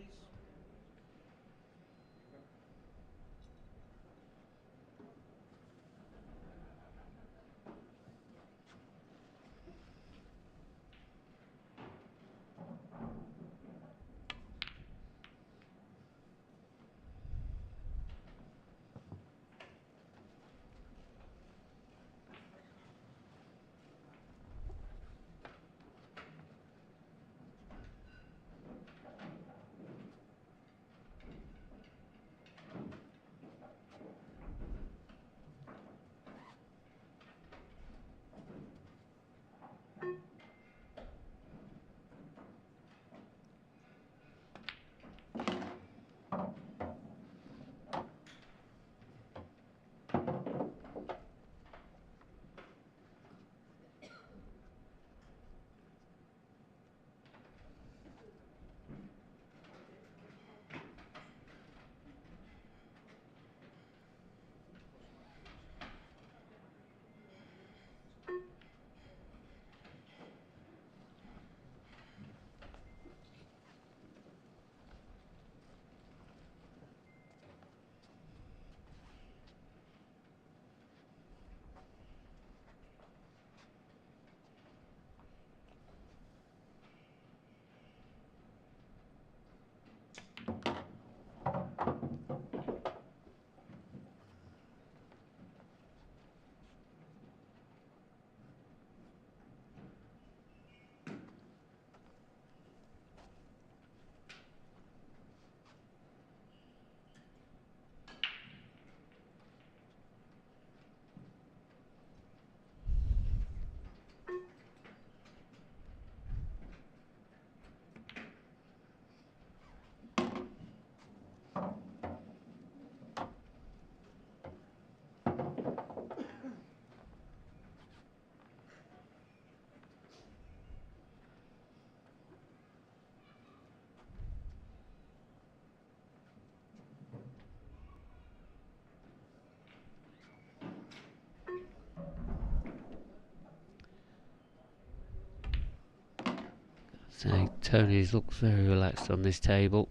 S1: So Tony's looks very relaxed on this table.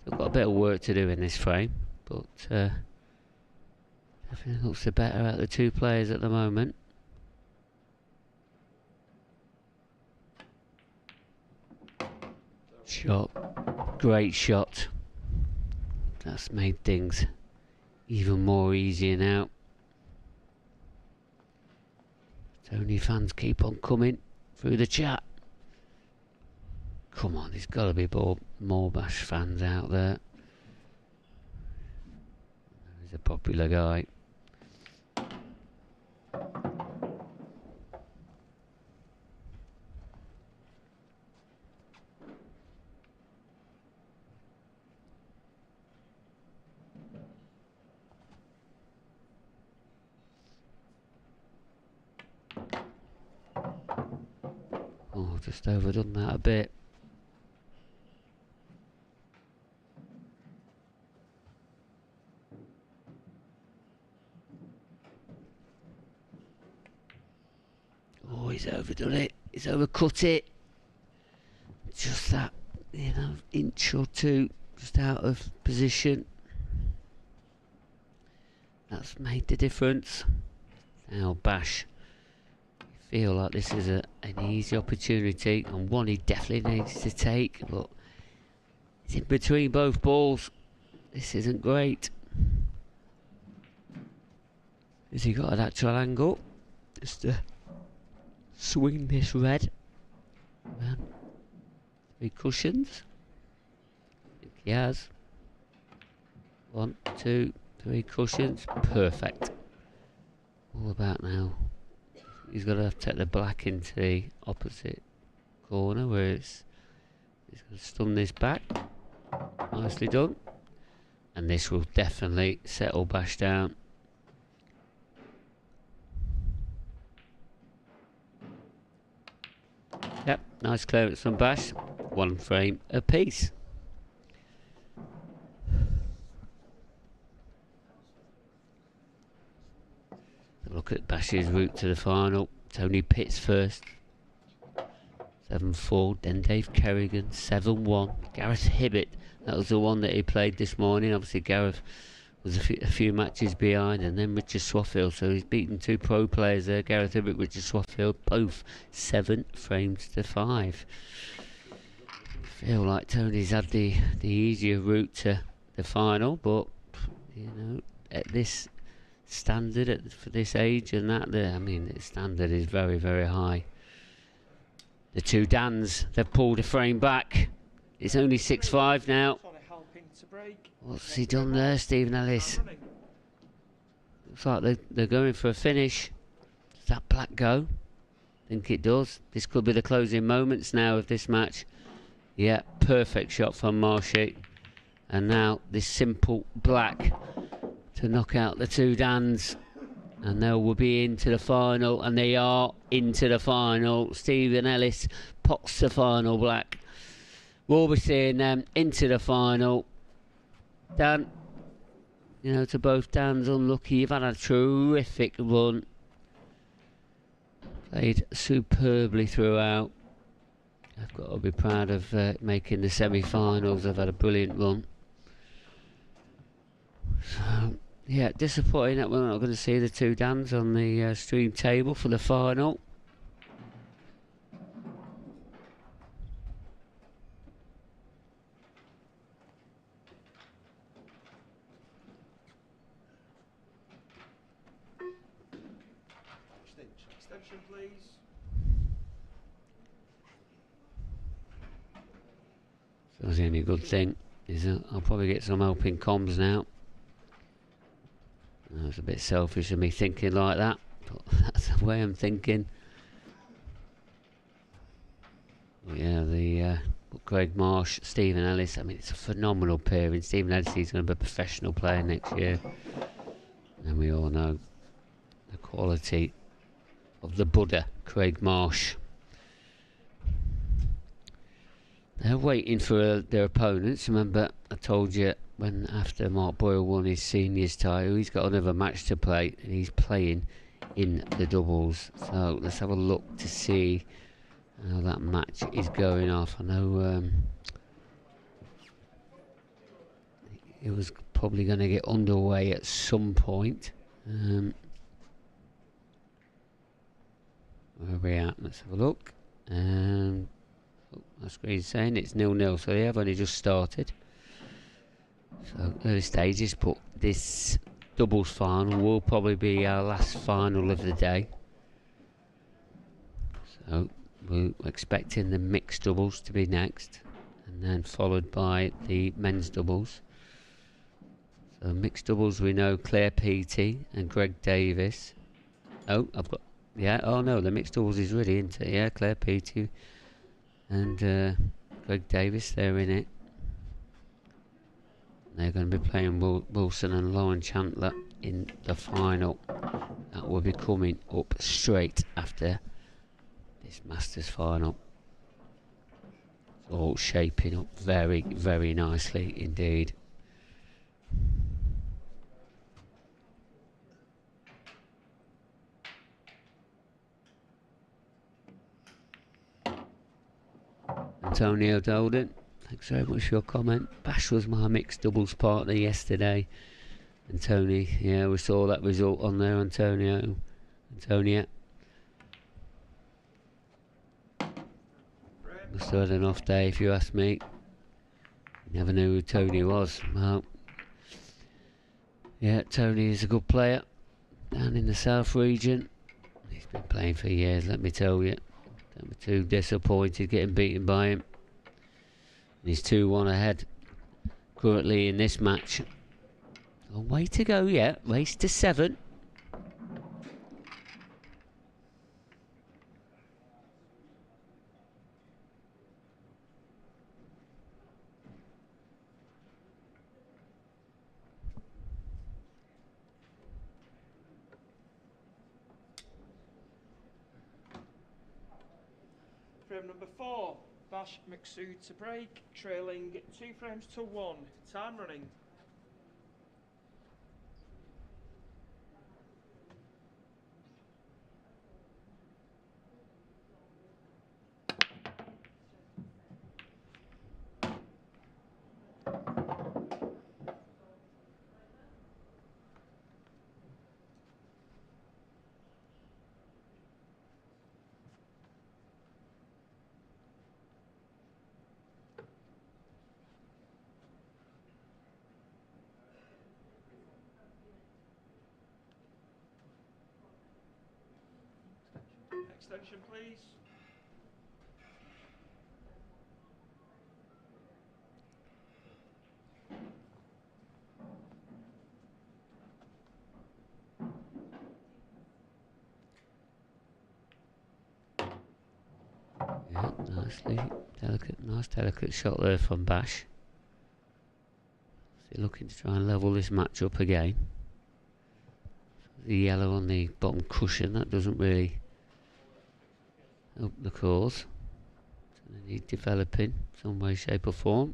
S1: Still got a bit of work to do in this frame, but definitely looks the better out of the two players at the moment. Shot, great shot. That's made things even more easier now. Tony fans keep on coming through the chat. Come on, there's got to be more Bash fans out there. He's a popular guy. Oh, just overdone that a bit. Oh, he's overdone it. He's overcut it. Just that, you know, inch or two just out of position. That's made the difference. Now Bash feel like this is an easy opportunity, and one he definitely needs to take, but it's in between both balls. This isn't great. Has he got an actual angle? Just to swing this red. Well, 3 cushions. I think he has. 1, 2, 3 cushions. Perfect. All about now. He's got to take the black into the opposite corner where he's going to stun this back. Nicely done. And this will definitely settle Bash down. Yep, nice clearance from Bash. 1 frame apiece. Look at Bash's route to the final. Tony Pitts first. 7-4. Then Dave Kerrigan. 7-1. Gareth Hibbett. That was the one that he played this morning. Obviously Gareth was a few matches behind. And then Richard Swaffield. So he's beaten 2 pro players there. Gareth Hibbett, Richard Swaffield. Both 7 frames to 5. Feel like Tony's had the easier route to the final. But, you know, at this standard for this age and that, I mean, the standard is very, very high. The 2 Dans, they've pulled a frame back. It's only 6-5 now. What's he done there, Stephen Ellis? Looks like they're going for a finish. Does that black go? I think it does. This could be the closing moments now of this match. Yeah, perfect shot from Marshy. And now this simple black to knock out the 2 Dans, and they will be into the final, and they are into the final. Stephen Ellis pots the final black. We'll be seeing them into the final. Dan, you know, to both Dans, unlucky. You've had a terrific run. Played superbly throughout. I've got to be proud of making the semi-finals. I've had a brilliant run. So, yeah, disappointing that we're not going to see the 2 Dans on the stream table for the final.
S7: Extension, please.
S1: So that's the only good thing is I'll probably get some help in comms now. That's a bit selfish of me thinking like that, but that's the way I'm thinking. Yeah, the Craig Marsh, Stephen Ellis. I mean, it's a phenomenal pairing. Stephen Ellis is going to be a professional player next year, and we all know the quality of the Buddha, Craig Marsh. They're waiting for their opponents. Remember, I told you when after Mark Boyle won his seniors title, he's got another match to play, and he's playing in the doubles. So let's have a look to see how that match is going off. I know it was probably going to get underway at some point. Where are we at? Let's have a look. My screen's saying it's 0-0, so they have only just started. So early stages, but this doubles final will probably be our last final of the day. So we're expecting the mixed doubles to be next, and then followed by the men's doubles. So mixed doubles, we know Claire Peaty and Greg Davis. Oh, I've got, yeah, oh no, the mixed doubles is really into it. Yeah, Claire Peaty and Greg Davis, they're in it. They're going to be playing Wilson and Lauren Chandler in the final. That will be coming up straight after this Masters final. It's all shaping up very, very nicely indeed. Antonio Dolden, thanks very much for your comment. Bash was my mixed doubles partner yesterday. And Tony, yeah, we saw that result on there, Antonia. Must have had an off day if you ask me. Never knew who Tony was. Well, yeah, Tony is a good player down in the South region. He's been playing for years, let me tell you. Don't be too disappointed getting beaten by him. And he's 2-1 ahead currently in this match. A way to go yet. Race to 7.
S7: Frame number 4, Bash Mixood to break, trailing 2 frames to 1. Time running. Extension, please.
S1: Yeah, nicely nice delicate shot there from Bash. So looking to try and level this match up again. The yellow on the bottom cushion, that doesn't really help the cause. So they need developing some way, shape or form.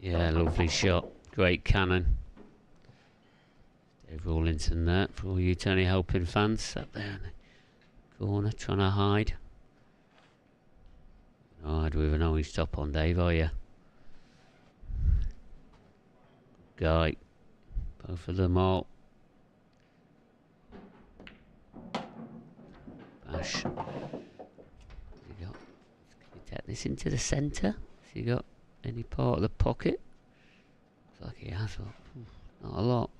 S1: Yeah, lovely shot. Great cannon. Dave Rawlinson there for all you Tony Helping fans. Sat there in the corner trying to hide. Ride with an orange top on, Dave, are you? Guy. Both of them all. Bash. You got? Can you take this into the centre? Has he got any part of the pocket? Looks like he has. Well, not a lot.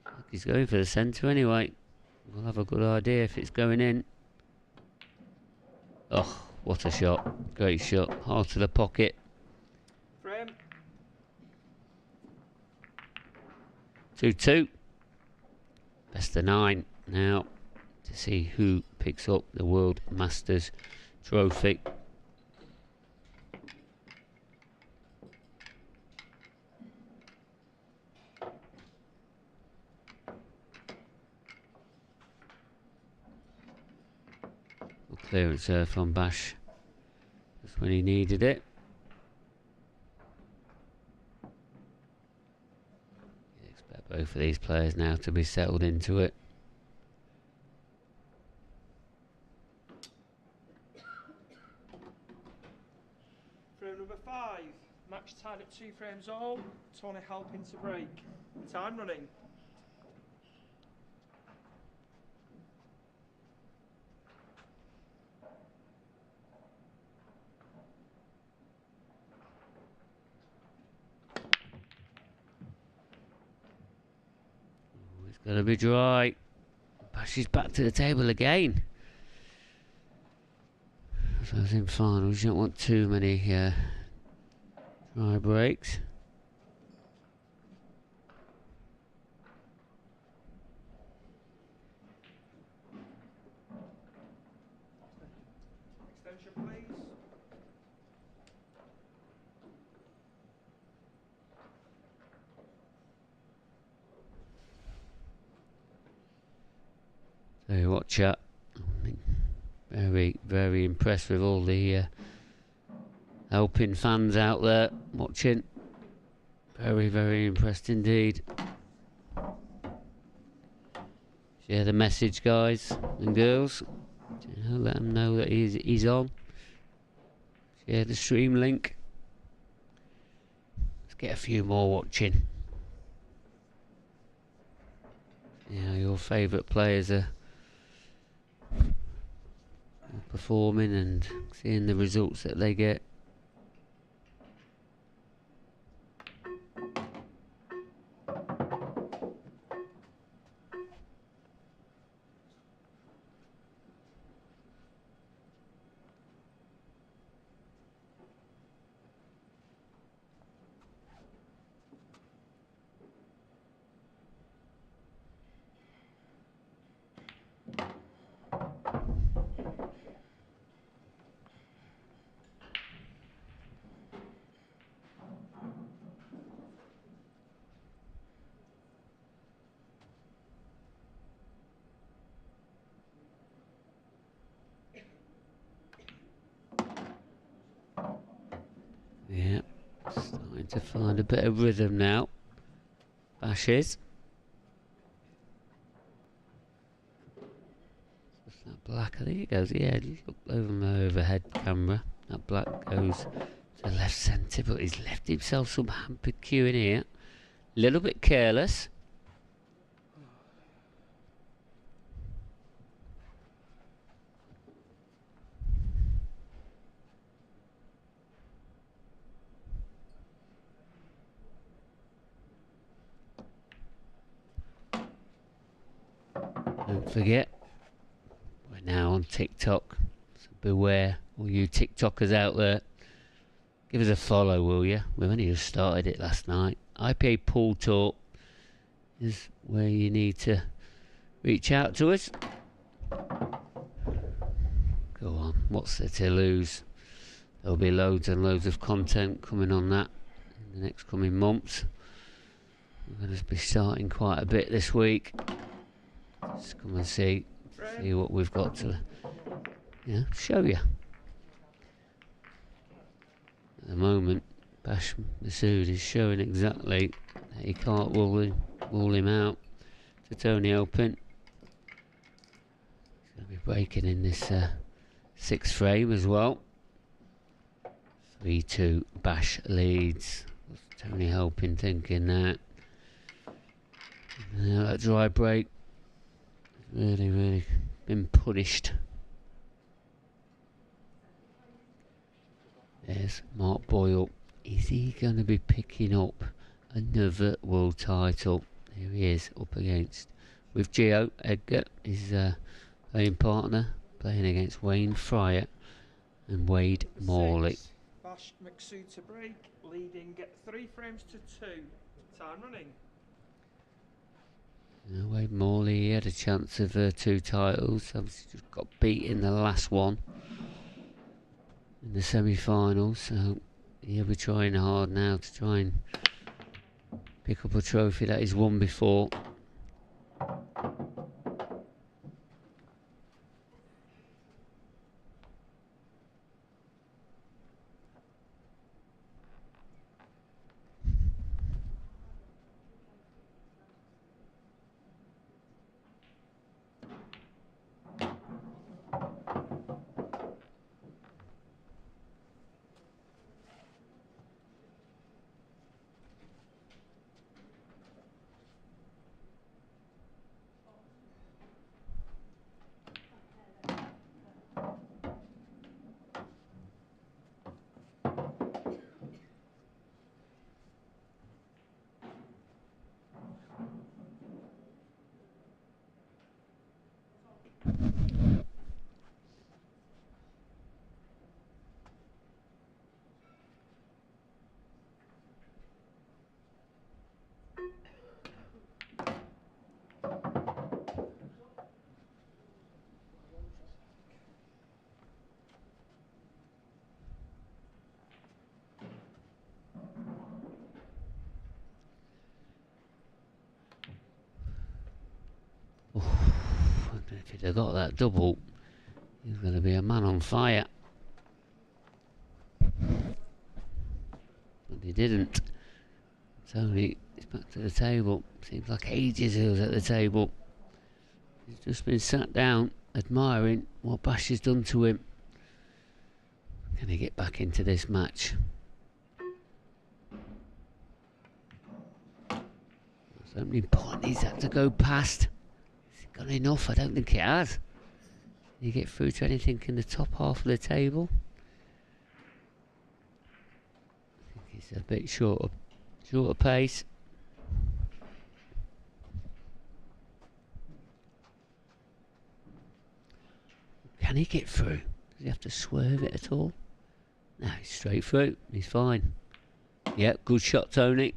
S1: Looks like he's going for the centre anyway. We'll have a good idea if it's going in. Oh, what a shot. Great shot. Heart of the pocket.
S7: Frame.
S1: 2-2. Best of 9 now to see who picks up the World Masters trophy. Clearance from Bash just when he needed it. You expect both of these players now to be settled into it.
S7: Frame number 5. Match tied at 2 frames all. Tony helping to break. Time running.
S1: Gonna be dry. Bash is back to the table again. So I was in finals, you don't want too many dry breaks.
S7: Extension, please.
S1: Tell you what, chat. Very, very impressed with all the helping fans out there watching. Very, very impressed indeed. Share the message, guys and girls. You know, let them know that he's on. Share the stream link. Let's get a few more watching. You know, your favourite players are performing and seeing the results that they get. Yeah, starting to find a bit of rhythm now. Bash is. What's that black? I think it goes, yeah, look over my overhead camera. That black goes to left centre, but he's left himself some hampered cue in here. Little bit careless. Don't forget, we're now on TikTok, so beware all you TikTokers out there. Give us a follow, will you? We've only just started it last night. IPA Pool Talk is where you need to reach out to us. Go on, what's there to lose? There'll be loads and loads of content coming on that in the next coming months. We're going to be starting quite a bit this week. Just come and see what we've got to show you. At the moment, Bash Masood is showing exactly that he can't rule him out to Tony Open. He's going to be breaking in this 6th frame as well. 3-2 Bash leads. Tony helping, thinking that. Now that dry break. Really been punished. There's Mark Boyle. Is he going to be picking up another world title? Here he is, up against, with Gio Edgar, his playing partner, playing against Wayne Fryer and Wade Morley.
S7: Bash McSue to break, leading 3 frames to 2. Time running.
S1: Wade Morley, he had a chance of 2 titles. Obviously just got beat in the last one in the semi-final, so he'll be trying hard now to try and pick up a trophy that he's won before. If he'd have got that double, he was going to be a man on fire. But he didn't. Tony is back to the table. Seems like ages he was at the table. He's just been sat down, admiring what Bash has done to him. Can he get back into this match? That's the opening point he's had to go past. Got enough? I don't think it has. Can you get through to anything in the top half of the table? I think he's a bit shorter pace. Can he get through? Does he have to swerve it at all? No, he's straight through. He's fine. Yep, good shot, Tony.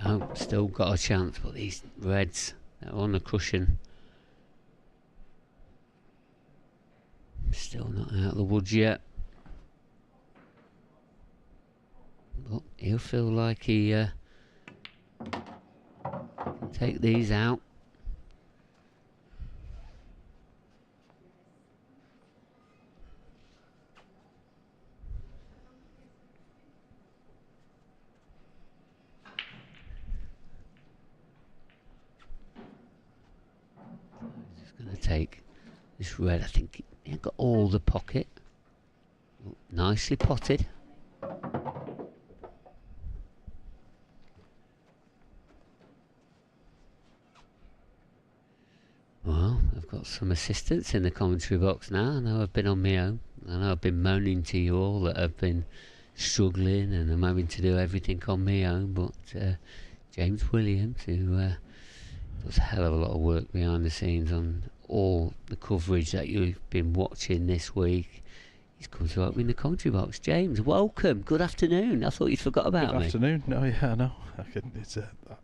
S1: So, still got a chance, but these reds that are on the cushion, still not out of the woods yet. But he'll feel like he can take these out. Take this red. I think he ain't got all the pocket. Nicely potted. Well, I've got some assistants in the commentary box now. I know I've been on my own. I know I've been moaning to you all that I've been struggling and I'm having to do everything on my own, but James Williams, who does a hell of a lot of work behind the scenes on all the coverage that you've been watching this week, he's come to help me in the commentary box. James, welcome. Good afternoon. I thought you'd forgot about me.
S8: Good afternoon. No, yeah, no.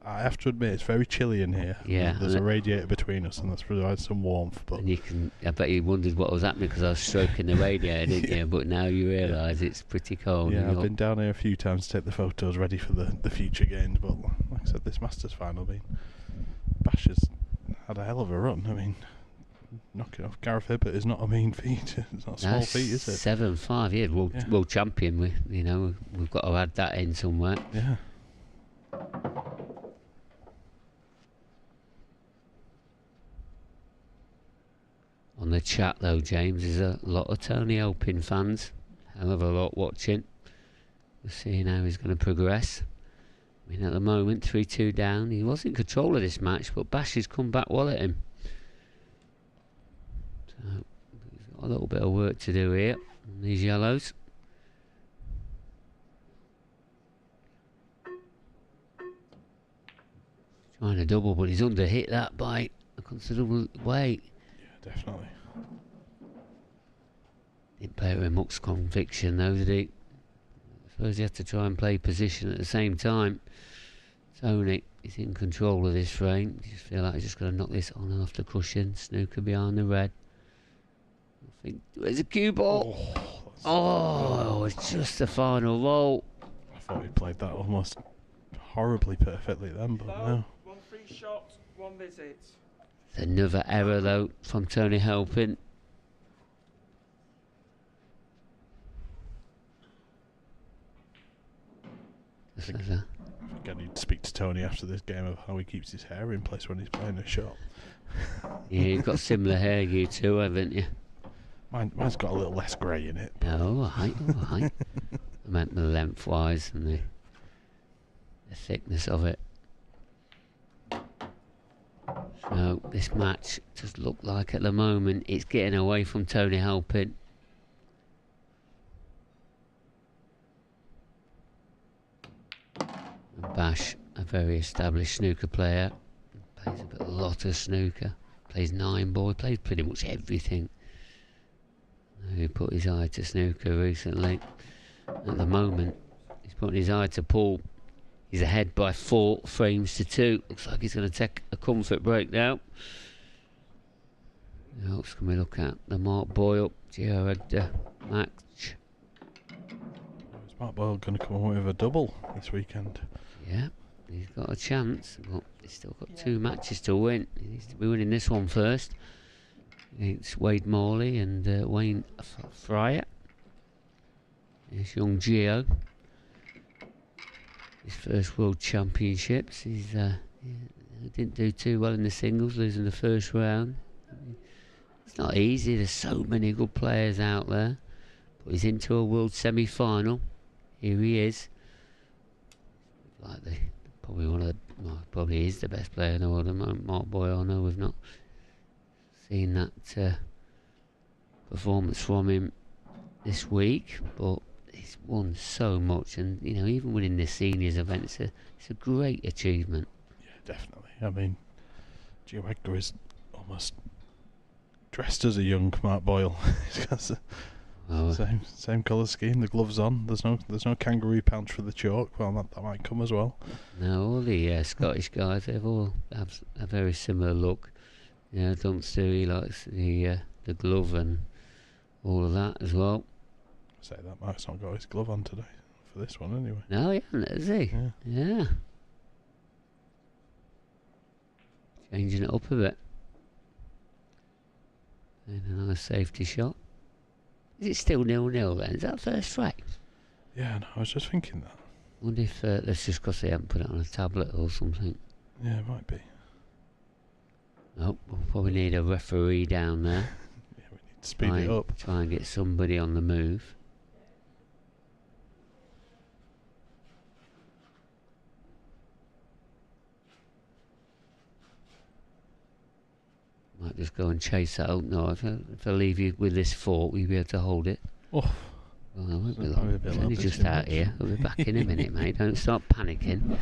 S8: I have to admit, it's very chilly in here.
S1: Yeah,
S8: there's a radiator between us, and that's provides some warmth. But
S1: and I bet you wondered what was happening because I was stroking the radiator, didn't you? But now you realise it's pretty cold.
S8: Yeah, I've been down here a few times to take the photos ready for the future games. But like I said, this Masters final, Bash has had a hell of a run. I mean, knocking off Gareth Hibbert is not a mean feat. It's not a small feat, is it?
S1: 7-5, yeah, world champion. We've got to add that in somewhere.
S8: Yeah.
S1: On the chat though, James, there's a lot of Tony Halpin fans. Hell of a lot watching. We're seeing how he's going to progress. I mean, at the moment, 3-2 down. He was in control of this match, but Bash has come back well at him. So, he's got a little bit of work to do here on these yellows. Trying to double, but he's under hit that by a considerable weight.
S8: Yeah, definitely.
S1: Didn't play it with much conviction though, did he? I suppose he had to try and play position at the same time. Tony is in control of this frame. You just feel like he's just going to knock this on and off the cushion. Snooker behind the red. I think there's a cue ball. Oh, it's just the final roll.
S8: I thought he played that almost horribly perfectly then, but no.
S7: One free shot, one visit.
S1: Another error though from Tony Halpin.
S8: I think I need to speak to Tony after this game of how he keeps his hair in place when he's playing a shot.
S1: Yeah, you've got similar hair, you two, haven't you?
S8: Mine's got a little less grey in it.
S1: Oh, alright. I meant the lengthwise and the thickness of it. So this match does look like at the moment it's getting away from Tony Halpin. Bash, a very established snooker player, plays a lot of snooker, plays 9-ball, plays pretty much everything. He put his eye to snooker recently. At the moment, he's putting his eye to Paul. He's ahead by 4 frames to 2. Looks like he's going to take a comfort break now. Who else can we look at? The Mark Boyle, Gio Edgar match.
S8: Is Mark Boyle going to come away with a double this weekend?
S1: Yeah, he's got a chance, but he's still got 2 matches to win. He needs to be winning this one first against Wade Morley and Wayne Fryer. There's young Gio. His first World Championships. He didn't do too well in the singles, losing the first round. It's not easy. There's so many good players out there, but he's into a World semi-final. Here he is. Like probably one of the, well, probably is the best player in the world at the moment, Mark Boyle. I know we've not seen that performance from him this week, but he's won so much, and you know, even winning the seniors event, it's a great achievement.
S8: Yeah, definitely. I mean, Gio Edgar is almost dressed as a young Mark Boyle. He's got the same colour scheme. The gloves on. There's no kangaroo pouch for the chalk. Well, that might come as well.
S1: No, all the Scottish guys, they've all have a very similar look. Yeah, Dunster, he likes the glove and all of that as well.
S8: Say that Mark's not got his glove on today for this one anyway.
S1: No, he hasn't, has he? Yeah. Changing it up a bit. And a nice safety shot. Is it still 0-0 then? Is that first frame?
S8: Yeah, no, I was just thinking that.
S1: I wonder if that's just because they haven't put it on a tablet or something.
S8: Yeah, it might be.
S1: Oh, we'll probably need a referee down there.
S8: Yeah, we need to speed it up.
S1: Try and get somebody on the move. Might just go and chase that out. No, if I leave you with this fort, will you be able to hold it?
S8: Oh.
S1: Well, I won't be long. He's only just out here. I'll be back in a minute, mate. Don't start panicking.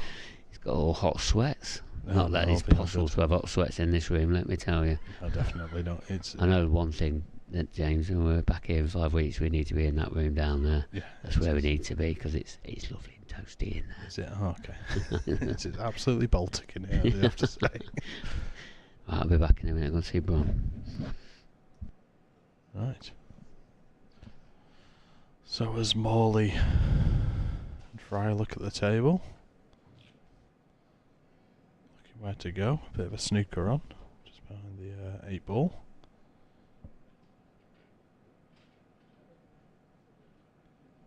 S1: He's got all hot sweats. Not that it's possible to have hot sweats in this room, let me tell you.
S8: No, definitely not.
S1: I know one thing, that James, when we're back here in 5 weeks, we need to be in that room down there.
S8: Yeah,
S1: that's where we need to be, because it's lovely and toasty in there.
S8: Is it? Oh, okay. It's absolutely Baltic in here, I have to say.
S1: Right, I'll be back in a minute. I'll go see Bron.
S8: Right. So as Morley and Fryer look at the table, looking where to go, a bit of a snooker on, just behind the 8-ball.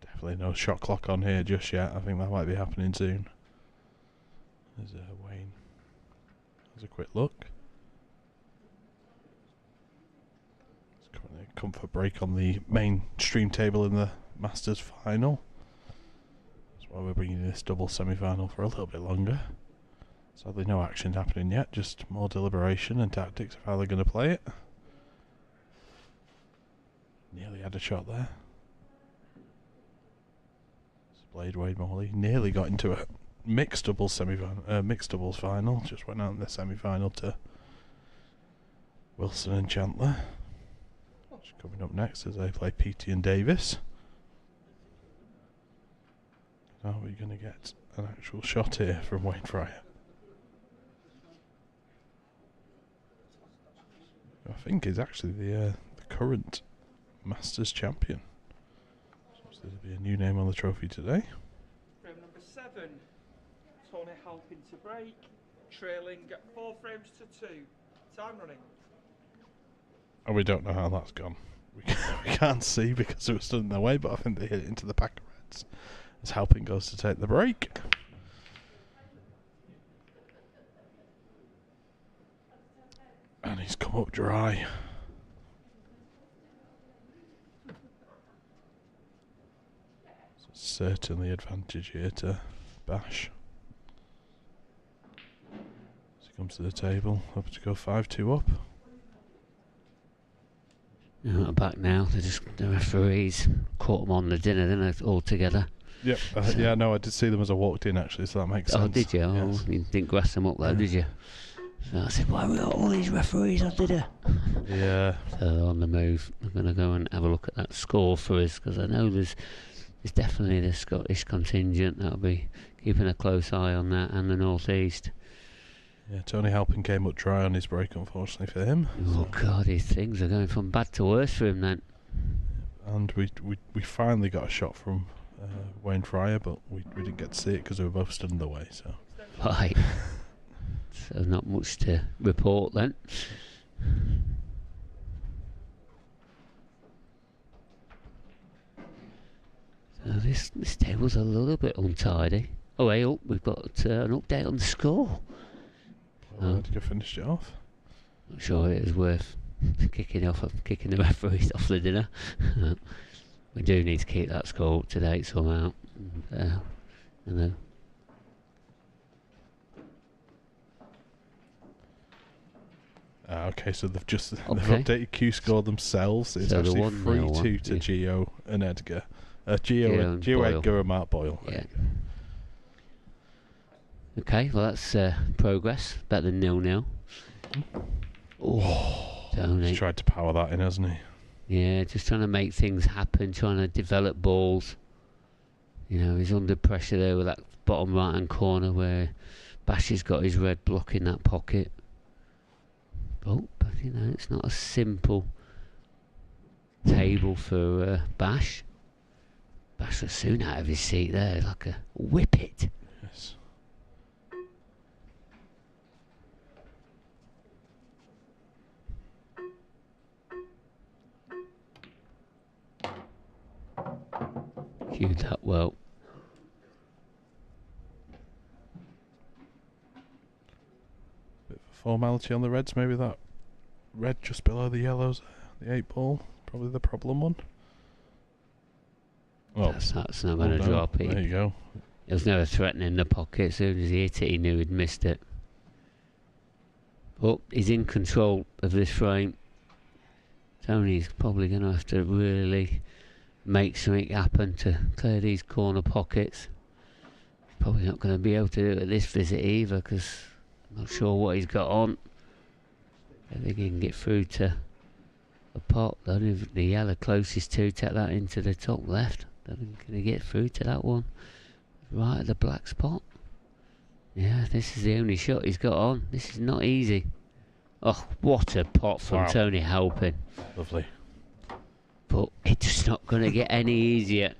S8: Definitely no shot clock on here just yet. I think that might be happening soon. There's Wayne. There's a quick look. comfort break on the mainstream table in the Masters final. That's why we're bringing this double semi-final for a little bit longer. Sadly, no action happening yet, just more deliberation and tactics of how they're going to play it. Nearly had a shot there. Blade Wade Morley nearly got into a mixed doubles final. Just went out in the semi-final to Wilson and Chandler. Coming up next as they play Petey and Davis. Are we going to get an actual shot here from Wayne Fryer? I think is actually the current Masters champion. So there'll be a new name on the trophy today.
S7: Frame number 7, Tony helping to break, trailing 4 frames to 2. Time running.
S8: And we don't know how that's gone. We can't see because it was stood in their way, but I think they hit it into the pack of reds as helping goes to take the break. And he's come up dry. So certainly advantage here to Bash. As he comes to the table, hoping to go 5-2 up.
S1: Back now, the referees caught them on the dinner, didn't they, all together?
S8: Yep, yeah, no, I did see them as I walked in actually, so that makes sense.
S1: Oh, did you?
S8: Yes.
S1: Oh, you didn't grass them up though, did you? So I said, why have we got all these referees on dinner?
S8: Yeah.
S1: So on the move, I'm going to go and have a look at that score for us, because I know there's definitely the Scottish contingent that'll be keeping a close eye on that, and the North East.
S8: Yeah, Tony Halpin came up dry on his break, unfortunately for him.
S1: Oh God, these things are going from bad to worse for him then.
S8: And we finally got a shot from Wayne Fryer, but we didn't get to see it because we were both stood in the way. So
S1: right. So not much to report then. So this table's a little bit untidy. Oh, hey, we've got an update on the score.
S8: Edgar finished it off.
S1: Not sure it was worth kicking the referees off the dinner. We do need to keep that score up to date somehow.
S8: Okay, so they've updated Q score themselves. It's so actually 3-2 to Gio and Edgar. Gio Edgar and Mark Boyle.
S1: Yeah. Okay, well that's progress. Better than 0-0. Oh, Tony.
S8: He's tried to power that in, hasn't he?
S1: Yeah, just trying to make things happen, trying to develop balls. You know, he's under pressure there with that bottom right-hand corner where Bash has got his red blocking that pocket. Oh, but you know, it's not a simple table for Bash. Bash was soon out of his seat there, like a whippet.
S8: Yes.
S1: Cued that well.
S8: Bit of formality on the reds, maybe that red just below the yellows, the 8 ball, probably the problem one. Well,
S1: that's not going to drop it.
S8: There you go.
S1: It was never threatening the pocket. As soon as he hit it, he knew he'd missed it. But he's in control of this frame. Tony's probably going to have to really make something happen to clear these corner pockets. Probably not going to be able to do it at this visit either, because I'm not sure what he's got on. I think he can get through to a pot. I don't know if the yellow closest to take that into the top left. I don't think he's going to get through to that one. Right at the black spot. Yeah, this is the only shot he's got on. This is not easy. Oh, what a pot from Tony Halpin.
S8: Lovely.
S1: But it's just not going to get any easier.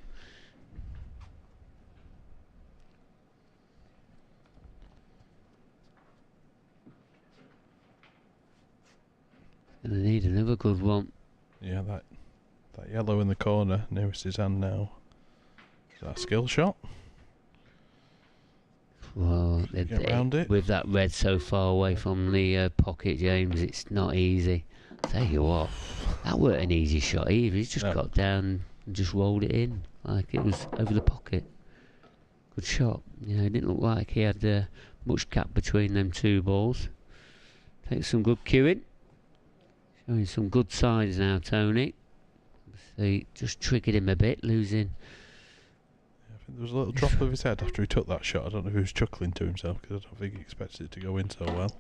S1: Gonna need another good one.
S8: Yeah, that yellow in the corner nearest his hand now. Is that a skill shot?
S1: Well,
S8: Get round it.
S1: With that red so far away from the pocket, James, it's not easy. Tell you what, that weren't an easy shot either. He's just got down and just rolled it in like it was over the pocket. Good shot. You know, it didn't look like he had much gap between them two balls. Takes some good cueing. Showing some good signs now, Tony. See, just triggered him a bit, losing.
S8: I think there was a little drop of his head after he took that shot. I don't know if he was chuckling to himself because I don't think he expected it to go in so well.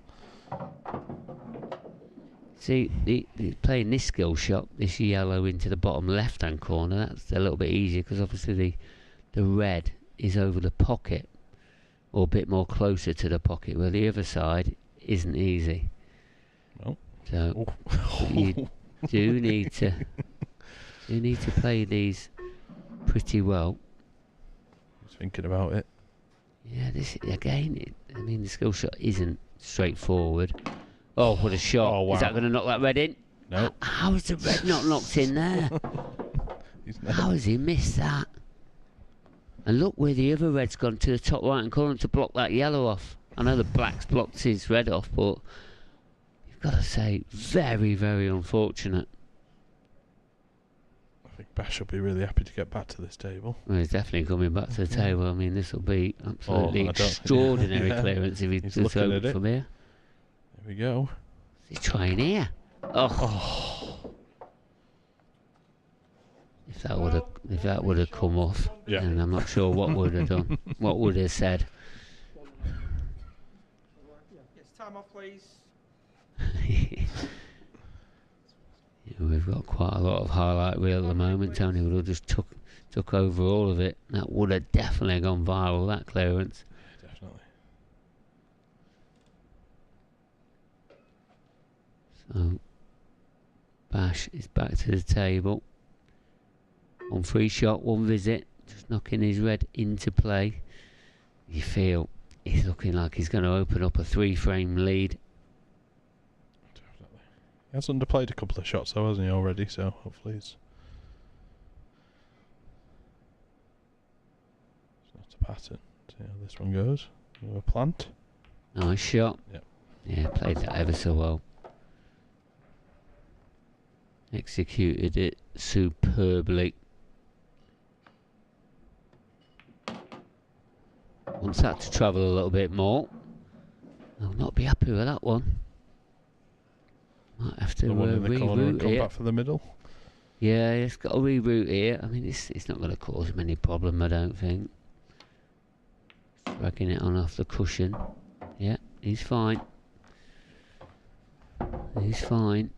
S1: See, he's playing this skill shot, this yellow into the bottom left-hand corner. That's a little bit easier because obviously the red is over the pocket, or a bit more closer to the pocket, where the other side isn't easy.
S8: Oh.
S1: So you do need to play these pretty well.
S8: He's thinking about it.
S1: Yeah, this again. I mean, the skill shot isn't straightforward. Oh, what a shot!
S8: Oh, wow.
S1: Is that going to knock that red in?
S8: No.
S1: How is the red not knocked in there? How has he missed that? And look where the other red's gone, to the top right-hand corner to block that yellow off. I know the black's blocked his red off, but you've got to say, very, very unfortunate.
S8: I think Bash will be really happy to get back to this table.
S1: Well, he's definitely coming back to the table. I mean, this will be absolutely
S8: I
S1: extraordinary clearance if he
S8: He's
S1: does
S8: looking
S1: open
S8: at it.
S1: from here.
S8: There we go.
S1: He's trying here. Oh. If that would have come off, and I'm not sure what would have done. What would have said?
S7: Yes, time off, please.
S1: We've got quite a lot of highlight reel at the moment. Tony would have just took over all of it. That would have definitely gone viral, that clearance.
S8: Definitely.
S1: So Bash is back to the table. One free shot, one visit, just knocking his red into play. You feel he's looking like he's going to open up a 3-frame lead.
S8: Definitely. He has underplayed a couple of shots though, hasn't he, already? So hopefully it's not a pattern. See how this one goes. A plant.
S1: Nice shot.
S8: Yep.
S1: Yeah, played that ever so well. Executed it superbly. Wants that to travel a little bit more. I'll not be happy with that one. Might have to
S8: The one in the corner and
S1: reroute
S8: come
S1: here.
S8: back for the middle.
S1: Yeah, it's got a reroute here. I mean, it's not going to cause him any problem, I don't think. Dragging it on off the cushion. Yeah, he's fine. He's fine.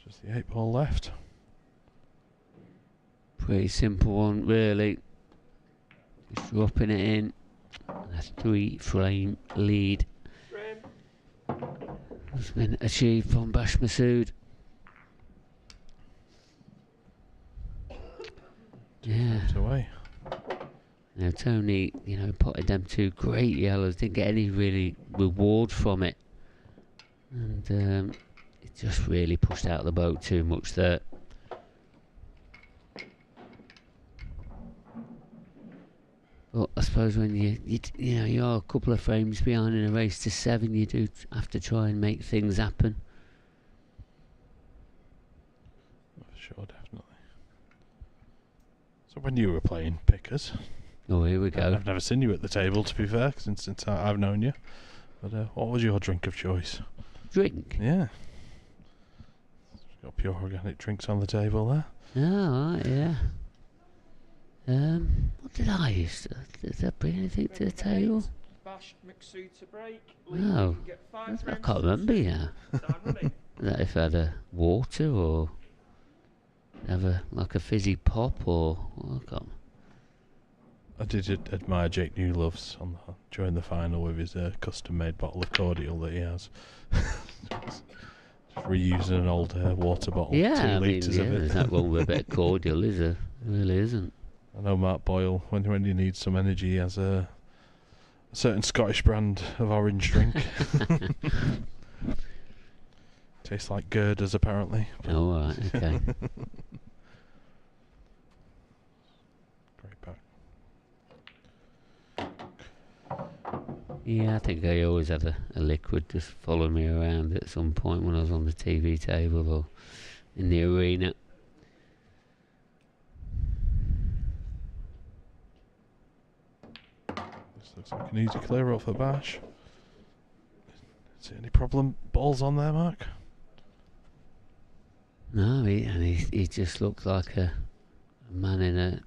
S8: Just the 8 ball left.
S1: Pretty simple one, really. Just dropping it in. A 3-frame lead has been achieved from Bash Masood. Yeah.
S8: Away.
S1: Now Tony, potted them two great yellows, didn't get any really reward from it. And it just really pushed out the boat too much there. But I suppose when you are a couple of frames behind in a race to 7, you do have to try and make things happen.
S8: Sure, definitely. So when you were playing pickers,
S1: oh, here we go.
S8: I've never seen you at the table, to be fair, since I've known you. But what was your drink of choice?
S1: Drink?
S8: Yeah. Got pure organic drinks on the table there.
S1: Oh, right, yeah. What did I used to... Did that bring anything to the table?
S7: Bash Masood to break.
S1: No. I can't remember now. That if I had a water or have like a fizzy pop or... I can't...
S8: I did admire Jake Newlove's during the final with his custom-made bottle of cordial that he has. Just reusing an old water bottle.
S1: Yeah,
S8: 2 litres of it.
S1: there's not wrong with a bit of cordial, is there? There really isn't.
S8: I know Mark Boyle, when he needs some energy, he has a certain Scottish brand of orange drink. Tastes like girders, apparently.
S1: Oh, right, okay.
S8: Great pack.
S1: Yeah, I think I always had a liquid just follow me around at some point when I was on the TV table or in the arena.
S8: This looks like an easy clear up for Bash. Is there any problem? Balls on there, Mark?
S1: No, he just looked like a man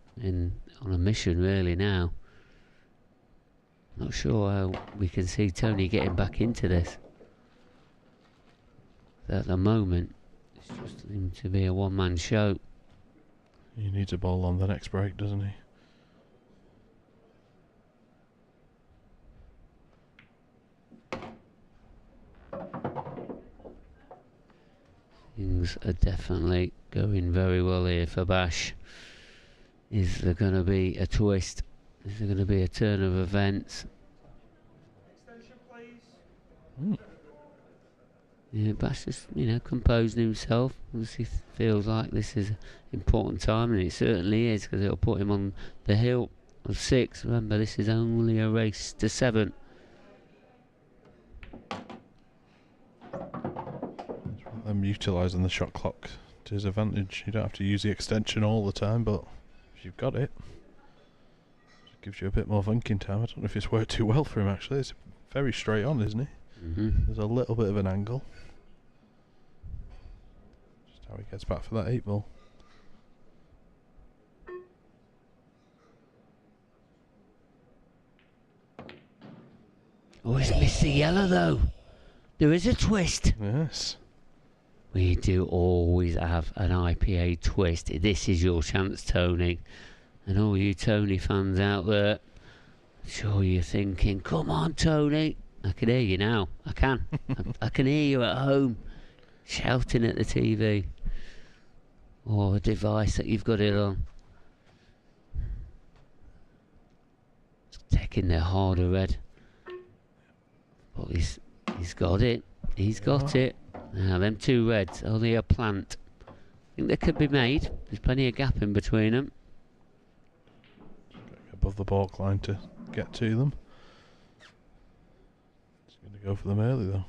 S1: on a mission really now. Not sure how we can see Tony getting back into this. At the moment, it's just seemed to be a one-man show.
S8: He needs a ball on the next break, doesn't he?
S1: Things are definitely going very well here for Bash. Is there going to be a twist? Is there going to be a turn of events?
S7: Extension, please.
S1: Yeah, Bash just, composing himself. Obviously feels like this is an important time, and it certainly is, because it'll put him on the hill of 6. Remember, this is only a race to 7.
S8: I'm utilising the shot clock to his advantage. You don't have to use the extension all the time, but if you've got it, it gives you a bit more thinking time. I don't know if it's worked too well for him, actually. It's very straight on, isn't he? There's a little bit of an angle. Just how he gets back for that 8 ball.
S1: Oh, he's missed the yellow though. There is a twist.
S8: Yes.
S1: We do always have an IPA twist. This is your chance, Tony. And all you Tony fans out there, I'm sure you're thinking, come on, Tony. I can hear you now. I can. I can hear you at home shouting at the TV or a device that you've got it on. Taking the harder red. But he's got it. He's got it. Now, them 2 reds, only a plant. I think they could be made. There's plenty of gap in between them.
S8: Above the balk line to get to them. He's going to go for them early, though.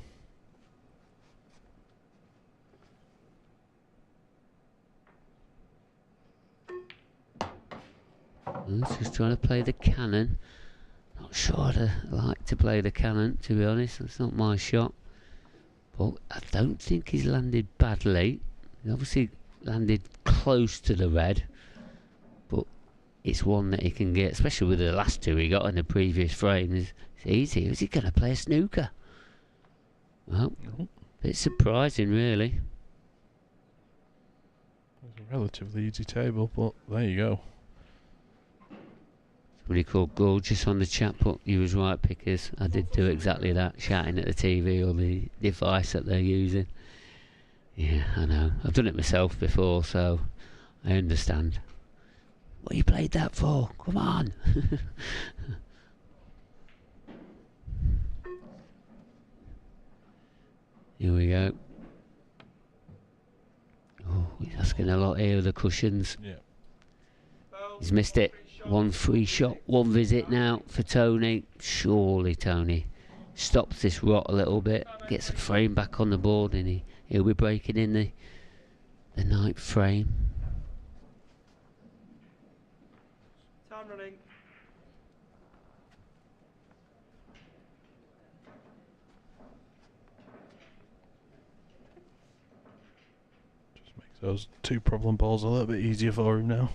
S1: He's just trying to play the cannon. Not sure I'd like to play the cannon, to be honest. That's not my shot. But I don't think he's landed badly. He obviously landed close to the red. But it's one that he can get, especially with the last 2 he got in the previous frame. It's easy. Is he going to play a snooker? Well, a bit surprising, really.
S8: It's a relatively easy table, but there you go.
S1: Somebody called Gorgeous on the chat, but you was right, Pickers. I did do exactly that, shouting at the TV or the device that they're using. Yeah, I know. I've done it myself before, so I understand. What you played that for? Come on. Here we go. Oh, he's asking a lot here with the cushions.
S8: Yeah.
S1: He's missed it. 1 free shot, 1 visit now for Tony. Surely Tony stops this rot a little bit, gets a frame back on the board, and he'll be breaking in the 9th frame.
S7: Time running.
S8: Just makes those 2 problem balls a little bit easier for him now.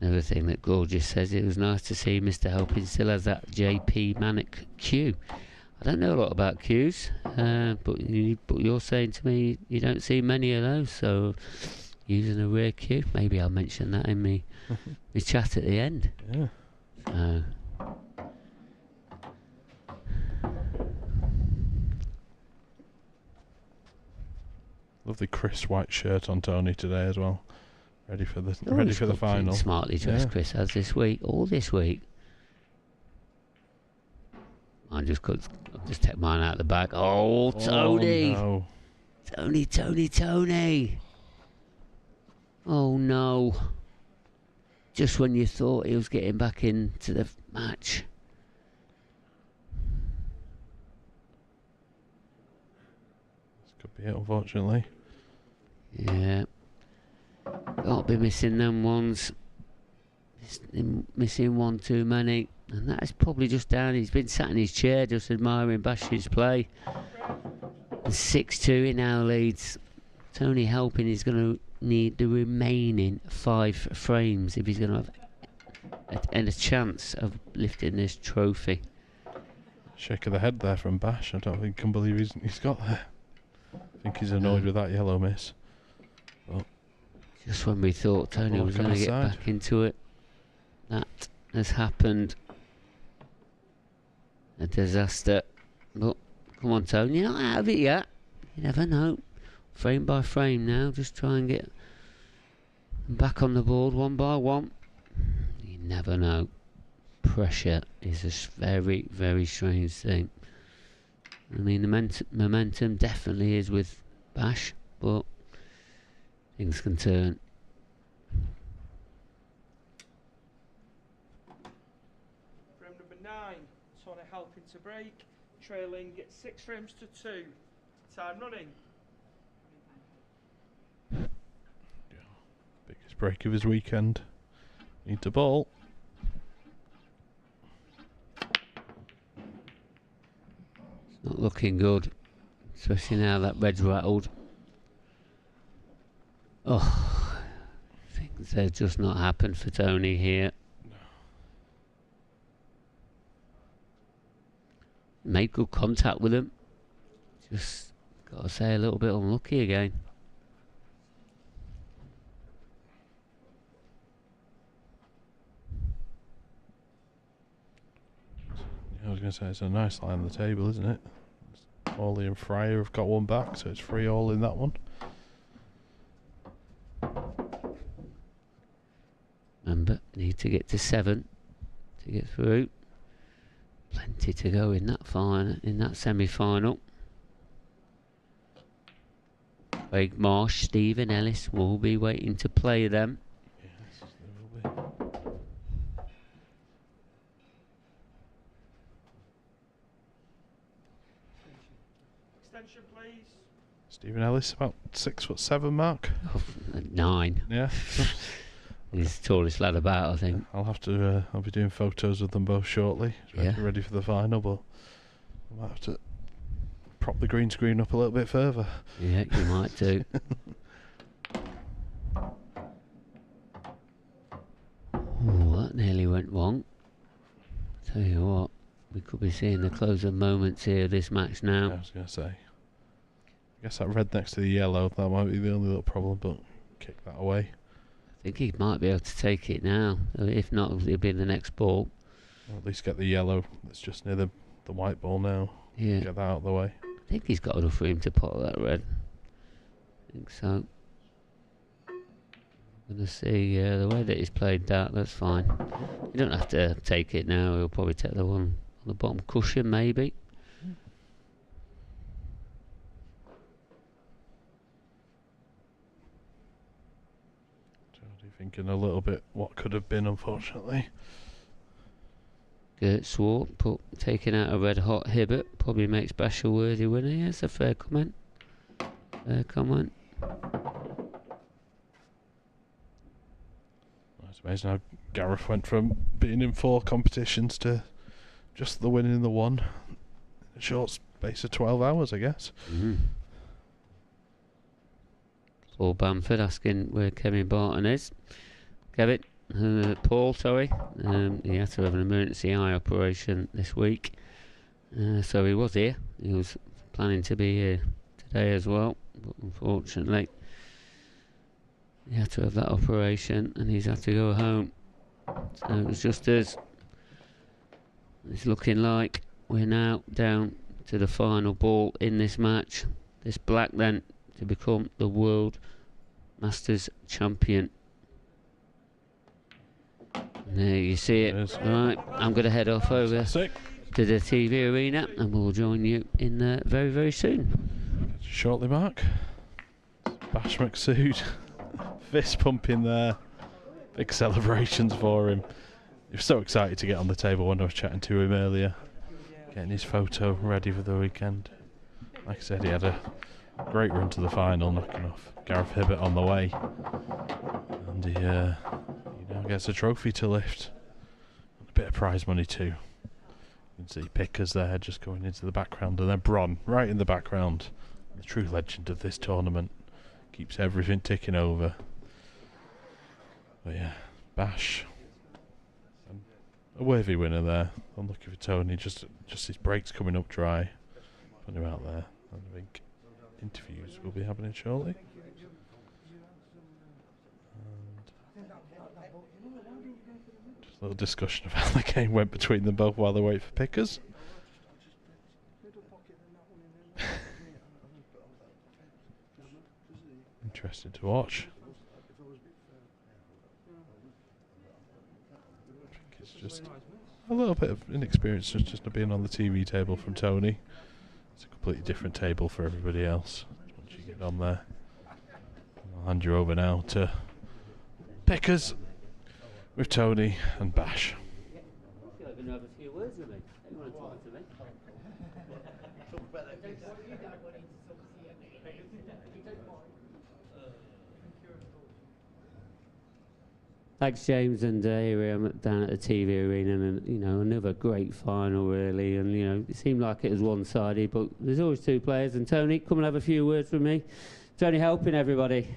S1: Another thing that Gorgeous says, it was nice to see Mr. Helping still has that JP Manic cue. I don't know a lot about cues, but you're saying to me you don't see many of those, so using a rare cue, maybe I'll mention that in me chat at the end.
S8: Yeah. Lovely crisp white shirt on Tony today as well. Ready for the
S1: Oh, he's got
S8: final.
S1: Smartly dressed,
S8: Yeah.
S1: Chris has this week. All this week. I've just take mine out of the bag. Oh, Tony!
S8: Oh, no.
S1: Tony! Oh no! Just when you thought he was getting back into the match.
S8: This could be it, unfortunately.
S1: Yeah. Can't be missing them ones. Missing one too many. And that is probably just down. He's been sat in his chair just admiring Bash's play. And 6-2 he now leads. Tony helping. He's going to need the remaining 5 frames if he's going to have a chance of lifting this trophy.
S8: Shake of the head there from Bash. I don't think he can believe he's got there. I think he's annoyed with that yellow miss. But
S1: just when we thought Tony was going to get back into it, that has happened. A disaster. But come on, Tony, you're not out of it yet. You never know. Frame by frame now, just try and get back on the board one by one. You never know. Pressure is a very, very strange thing. I mean, the momentum definitely is with Bash, but things can turn.
S7: Frame number 9, Tony helping to break, trailing 6 frames to 2. Time running.
S8: biggest break of his weekend. Need to ball.
S1: Not looking good, especially now that red's rattled. Oh, things have just not happened for Tony here. Made good contact with him. Just got to say, a little bit unlucky again.
S8: I was going to say, it's a nice line on the table, isn't it? Ollie and Fryer have got one back, so it's 3-all in that one.
S1: Remember, need to get to 7 to get through. Plenty to go in that final, in that semi-final. Craig Marsh, Stephen Ellis will be waiting to play them.
S8: Yes, there will be.
S7: Extension, please.
S8: Stephen Ellis, about 6'7" mark.
S1: Oh, 9.
S8: Yeah.
S1: He's the tallest lad about, I think.
S8: I'll have to. I'll be doing photos of them both shortly. Ready for the final, but I might have to prop the green screen up a little bit further.
S1: Yeah, you might do. Oh, that nearly went wrong. Tell you what, we could be seeing the closing moments here of this match now.
S8: Yeah, I was going to say. I guess that red next to the yellow, that might be the only little problem, but kick that away.
S1: I think he might be able to take it now. If not, it'll be the next ball.
S8: Or at least get the yellow that's just near the white ball now.
S1: Yeah.
S8: Get that out of the way.
S1: I think he's got enough room to pot that red. I think so. I'm going to see the way that he's played that, that's fine. You don't have to take it now. He'll probably take the one on the bottom cushion, maybe.
S8: Thinking a little bit what could have been, unfortunately.
S1: Cuesports taking out a red hot Hibbert probably makes Bash a worthy winner. Yes, a fair comment. Fair comment.
S8: It's amazing how Gareth went from being in 4 competitions to just the winning the one in a short space of 12 hours, I guess.
S1: Paul Bamford asking where Kevin Barton is. Paul, sorry. He had to have an emergency eye operation this week. So he was here. He was planning to be here today as well. But unfortunately, he had to have that operation and he's had to go home. So it was just us. It's looking like we're now down to the final ball in this match. This black then to become the World Masters champion. There you see it. Right, I'm going to head off over to the TV arena and we'll join you in there very, very soon.
S8: Shortly, Mark. Bash McSood. Fist pumping there. Big celebrations for him. He was so excited to get on the table when I was chatting to him earlier. Getting his photo ready for the weekend. Like I said, he had a great run to the final, knocking off Gareth Hibbert on the way. And he now gets a trophy to lift. And a bit of prize money too. You can see Pickers there just going into the background, and then Bron right in the background. The true legend of this tournament. Keeps everything ticking over. But yeah, Bash. A worthy winner there. Unlucky for Tony, just his brakes coming up dry. Put him out there. And I think interviews will be happening shortly. And just a little discussion of how the game went between them both while they wait for Pickers. Interesting to watch. It's just a little bit of inexperience just being on the TV table from Tony. It's a completely different table for everybody else once you get on there. I'll hand you over now to Pickers with Tony and Bash.
S1: I feel like you have a few words with me. You want to talk to me? Thanks, James, and here we are down at the TV arena, and another great final, really. And it seemed like it was one-sided, but there's always two players. And Tony, come and have a few words with me. Tony helping everybody.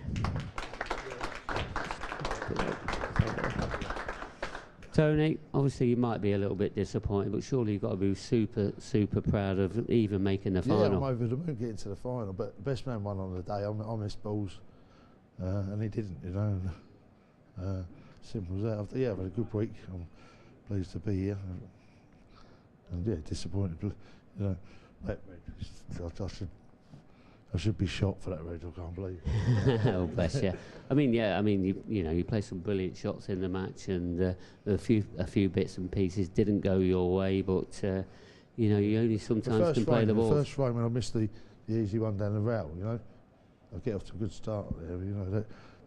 S1: Tony, obviously you might be a little bit disappointed, but surely you've got to be super, super proud of even making the final.
S9: Yeah, I'm over the moon getting to the final, but the best man won on the day. I missed balls, and he didn't, simple as that. Yeah, I've had a good week. I'm pleased to be here, and yeah, disappointed. I should be shot for that red. I can't believe it.
S1: Oh, bless you. You played some brilliant shots in the match, and a few bits and pieces didn't go your way, but you only sometimes can play the ball.
S9: The first frame when I missed the easy one down the rail, I get off to a good start there.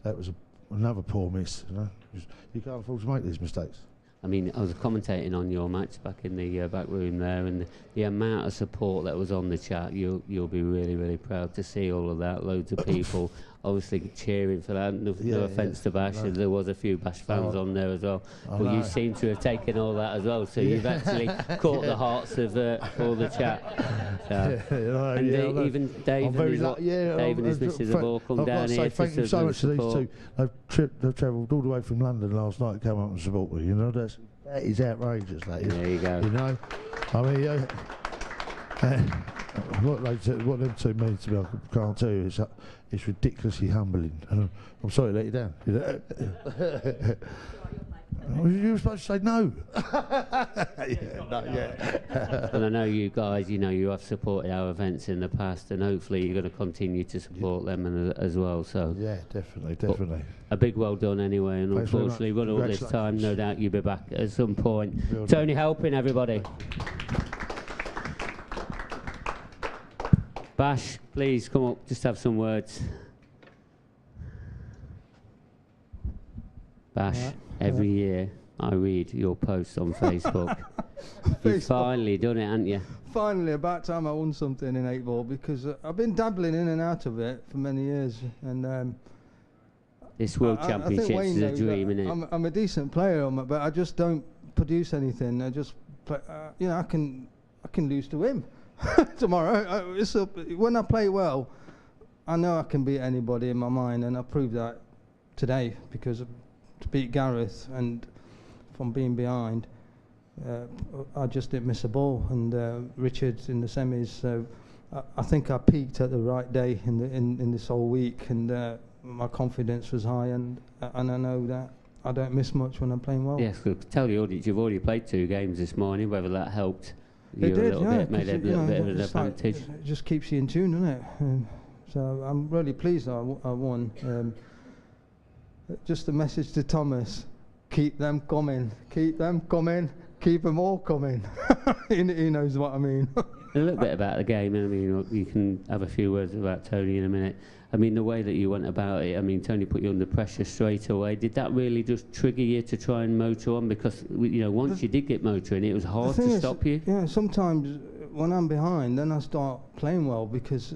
S9: That was another poor miss. You can't afford to make these mistakes.
S1: I was commentating on your match back in the back room there, and the amount of support that was on the chat, you'll be really, really proud to see all of that. Loads of people obviously cheering for that. No offence to Bash, there was a few Bash fans on there as well. But you seem to have taken all that as well, so you've actually caught the hearts of all the chat. Even Dave and his missus have all come down here.
S9: Thank you so much to these two. They've travelled all the way from London last night to come up and support me. That is outrageous. That is.
S1: There you go.
S9: What them two mean to me, I can't tell you. It's ridiculously humbling. I'm sorry to let you down. You were supposed to say no.
S1: And I know you guys, you have supported our events in the past, and hopefully you're going to continue to support them as well. So
S9: yeah, definitely.
S1: A big well done anyway, and
S9: thanks
S1: unfortunately, run all this time. No doubt you'll be back at some point. Tony helping everybody. Bash, please come up, just have some words. Bash, every year I read your posts on Facebook. You've finally done it, haven't you?
S10: Finally, about time I won something in 8-ball, because I've been dabbling in and out of it for many years. And
S1: this World Championship is a dream, isn't it?
S10: I'm a decent player, but I just don't produce anything. I just play, I can lose to him tomorrow. When I play well, I know I can beat anybody in my mind, and I proved that today, because to beat Gareth and from being behind, I just didn't miss a ball, and Richard's in the semis. So I think I peaked at the right day in this whole week, and my confidence was high, and I know that I don't miss much when I'm playing well.
S1: Yes, tell the audience you've already played 2 games this morning. Whether that helped you
S10: it did,
S1: a little bit, made a little bit of an advantage.
S10: It just keeps you in tune, doesn't it? So I'm really pleased I won. Just a message to Thomas. keep them coming, keep them coming, keep them all coming. he knows what I mean.
S1: A little bit about the game. I mean, you can have a few words about Tony in a minute. I mean, the way that you went about it, I mean, Tony put you under pressure straight away. Did that really just trigger you to try and motor on? Because, you know, once you did get motoring, it was hard to stop you.
S10: Yeah, sometimes when I'm behind, then I start playing well because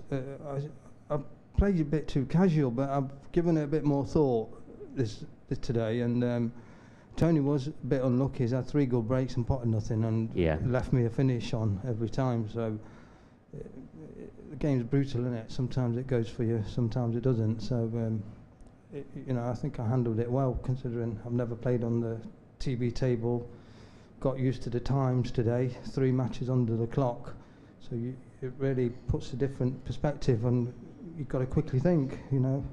S10: I played a bit too casual, but I've given it a bit more thought this today. And Tony was a bit unlucky. He's had 3 good breaks and potted nothing and left me a finish on every time. So the game's brutal, isn't it? Sometimes it goes for you, sometimes it doesn't. So, you know, I think I handled it well, considering I've never played on the TV table. Got used to the times today, 3 matches under the clock. So it really puts a different perspective, and you've got to quickly think, you know.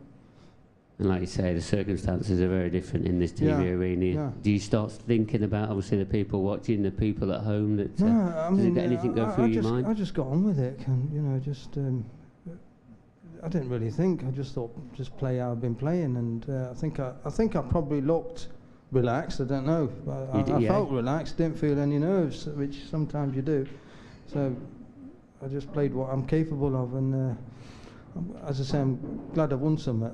S10: And
S1: like you say, the circumstances are very different in this TV arena.
S10: Yeah.
S1: Do you start thinking about, obviously, the people watching, the people at home? That
S10: no, I mean,
S1: does anything go through your mind?
S10: I just got on with it, and you know, just I didn't really think. I just thought, just play how I've been playing, and I think I probably looked relaxed. I don't know. I felt relaxed, didn't feel any nerves, which sometimes you do. So I just played what I'm capable of, and as I say, I'm glad I won some.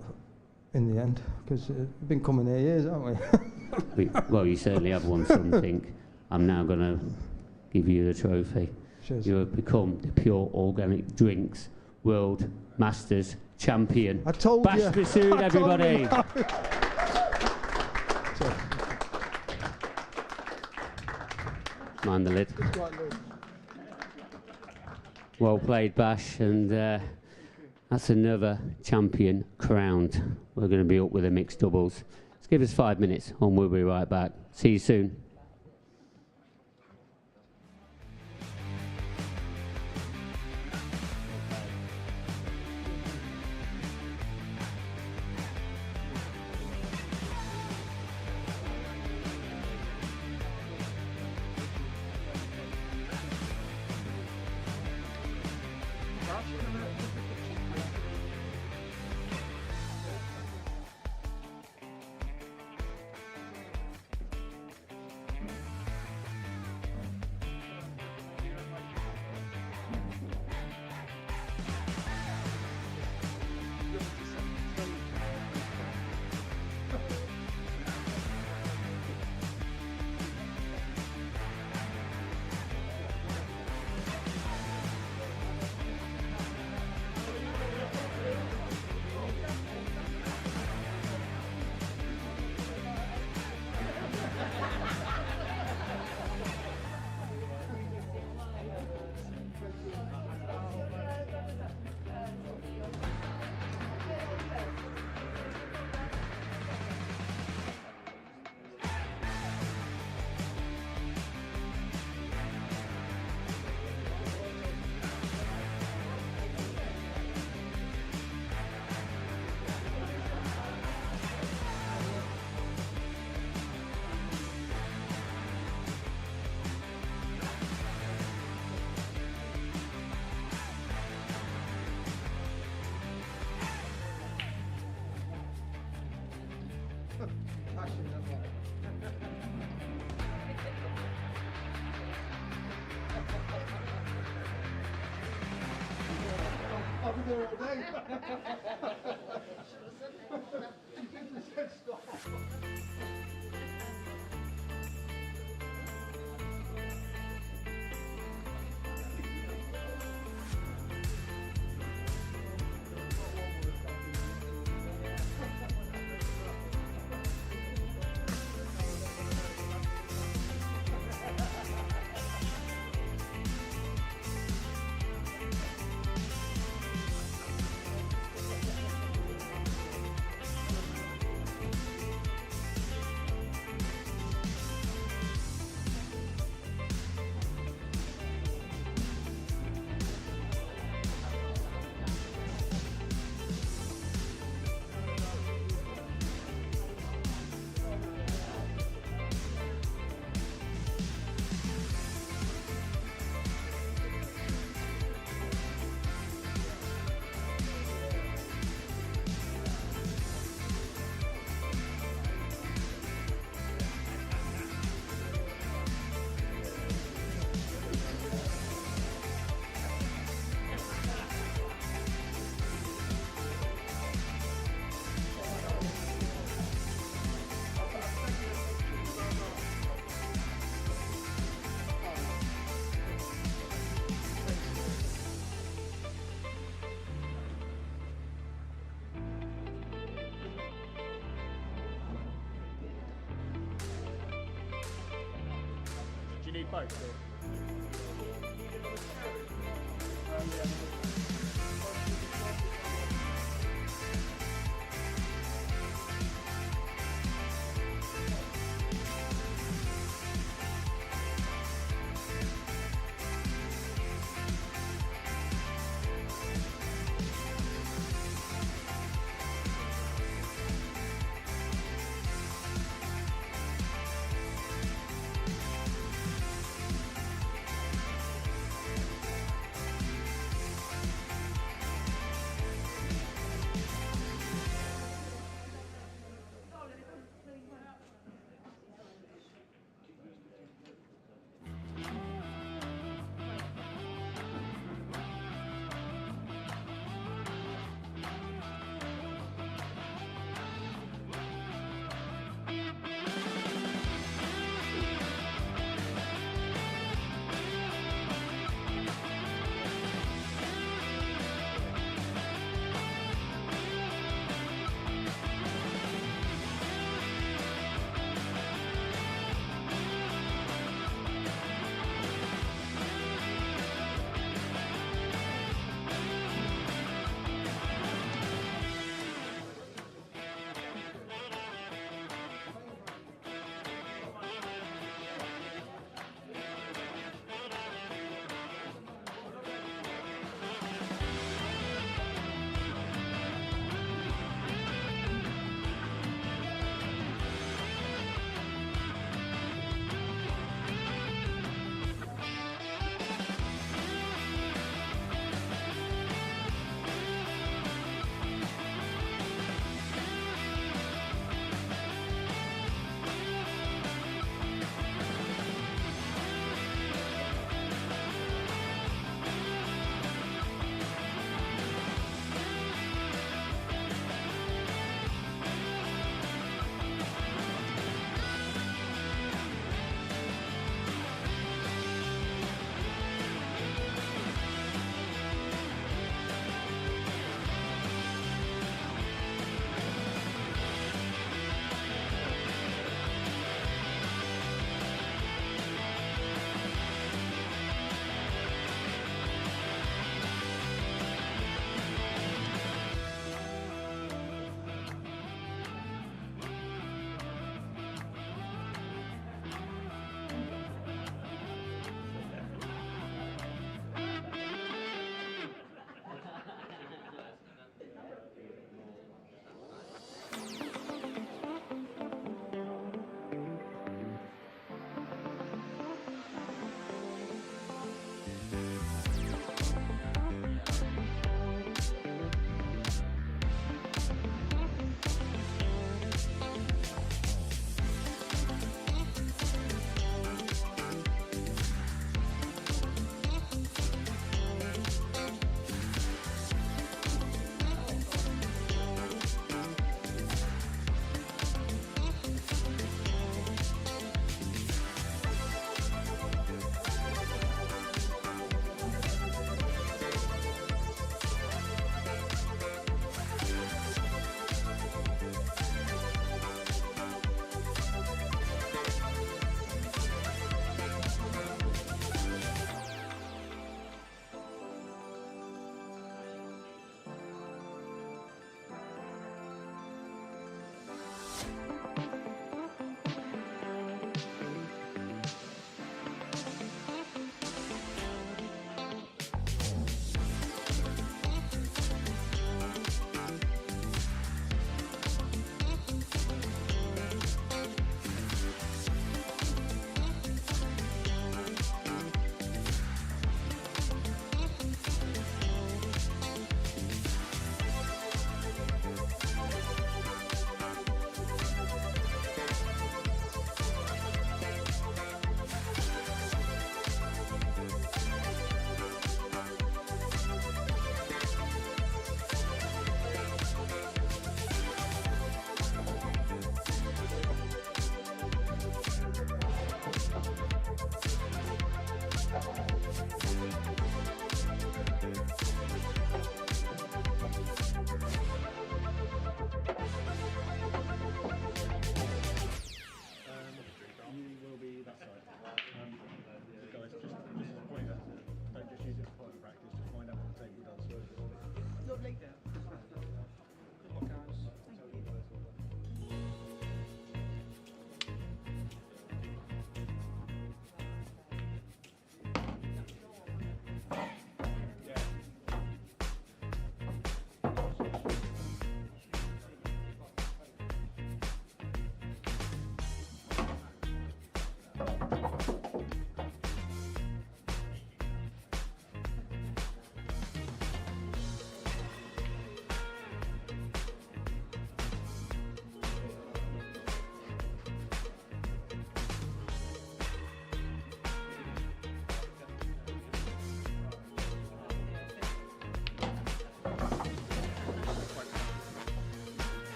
S10: In the end, because we've been coming here years, haven't we?
S1: Well, you certainly have won something. I'm now going to give you the trophy.
S10: Cheers.
S1: You have become the Pure Organic Drinks World Masters Champion.
S10: I told
S1: Bash
S10: you.
S1: Bassoon, everybody. Mind the lid. Well played, Bash, and that's another champion crowned. We're going to be up with the mixed doubles. Let's give us 5 minutes and we'll be right back. See you soon.
S9: I'll be there all day.
S11: need both? Or?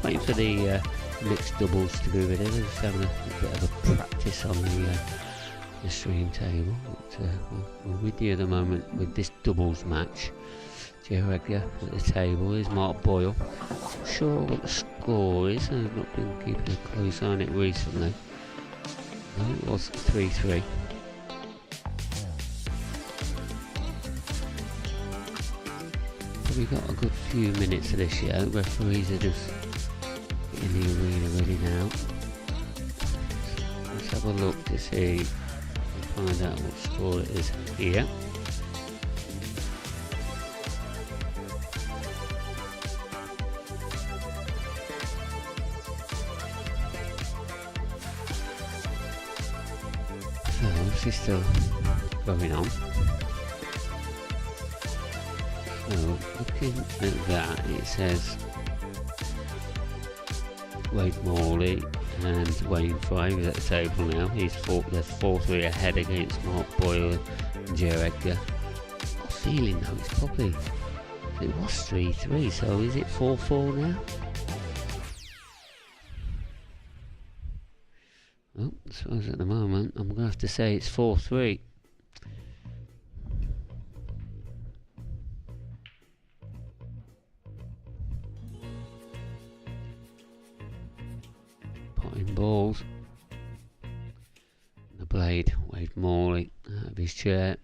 S1: waiting for the mixed doubles to be ready. They're just having a bit of a practice on the stream table. But, we're with you at the moment with this doubles match. Joe Edgar at the table. Here's Mark Boyle. Not sure what the score is. I've not been keeping a close eye on it recently. No, it was 3-3. We've got a good few minutes of this yet. Referees are just in the arena ready now. Let's have a look to see and find out what score it is here. So this is still going on. So looking at that, it says Wade Morley and Wayne Fry is at the table now. They're 4-3 ahead against Mark Boyle and Joe Edgar. I've got a feeling though it's probably, it was 3-3, so is it 4-4 now? Well, I suppose at the moment I'm going to have to say it's 4-3. Potting balls. The blade, Wade Morley out of his chair.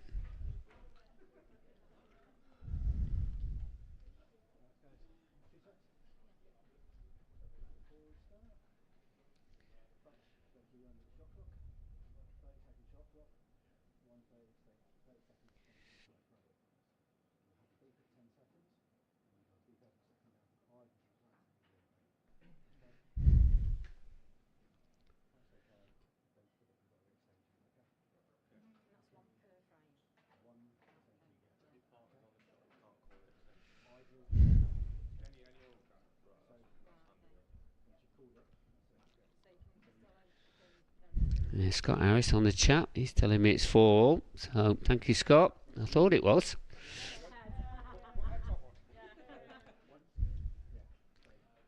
S1: Yeah, Scott Harris on the chat, he's telling me it's 4-all, so thank you Scott, I thought it was.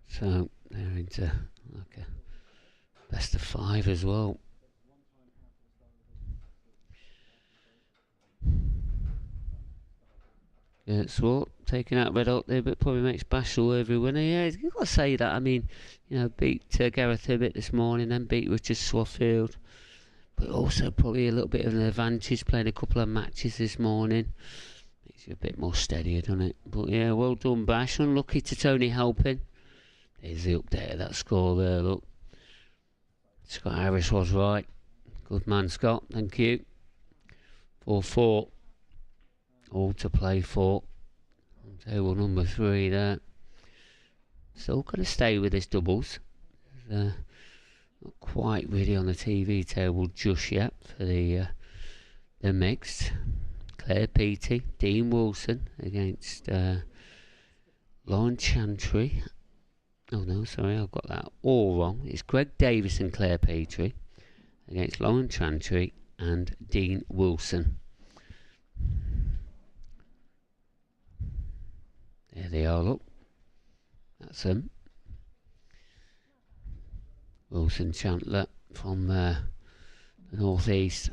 S1: So they're into like a best of 5 as well. Yeah, Swart taking out Red Hot there, but probably makes Bashel every winner. Yeah, you've got to say that. I mean, you know, beat Gareth Hibbett this morning, then beat Richard Swaffield. But also probably a little bit of an advantage playing a couple of matches this morning. Makes you a bit more steadier, doesn't it? But yeah, well done Bash. Unlucky to Tony helping. There's the update of that score there, look. Scott Harris was right. Good man, Scott. Thank you. 4-4. All to play for. Table number 3 there. Still going to stay with this doubles. Not quite really on the TV table just yet for the mixed. Claire Peaty, Dean Wilson against Lauren Chantry. Oh no, sorry, I've got that all wrong. It's Greg Davis and Claire Petrie against Lauren Chantry and Dean Wilson. There they are, look. That's them. Wilson Chandler from the North East.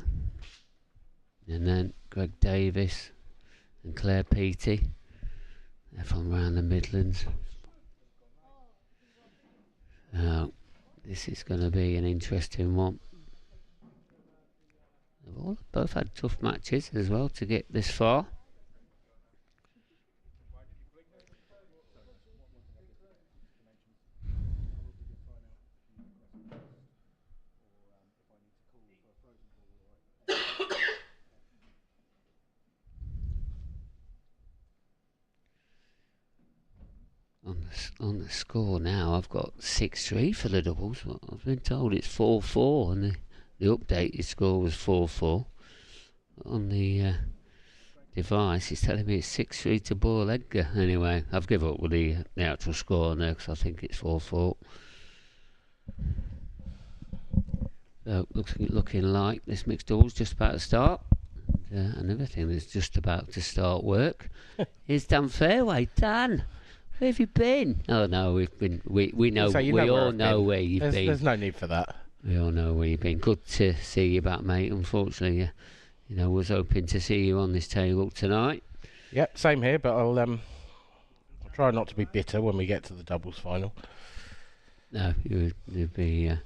S1: And then Greg Davis and Claire Peaty. They're from around the Midlands. Now, this is going to be an interesting one. They've both had tough matches as well to get this far. On the score now, I've got 6-3 for the doubles. Well, I've been told it's 4-4, and the updated score was 4-4. On the device, it's telling me it's 6-3 to Boyle Edgar. Anyway, I've given up with the actual score on there because I think it's 4-4. So looking like this mixed doubles just about to start. And another thing that's just about to start work is Dan Fairway. Dan, Where have you been? Oh no, we know,
S11: So you
S1: we
S11: know where
S1: all
S11: I've
S1: know
S11: been.
S1: where you've been.
S11: There's no need for that.
S1: We all know where you've been. Good to see you back, mate. Unfortunately, you know, was hoping to see you on this table tonight.
S11: Yep, same here. But I'll try not to be bitter when we get to the doubles final.
S1: No, you'd be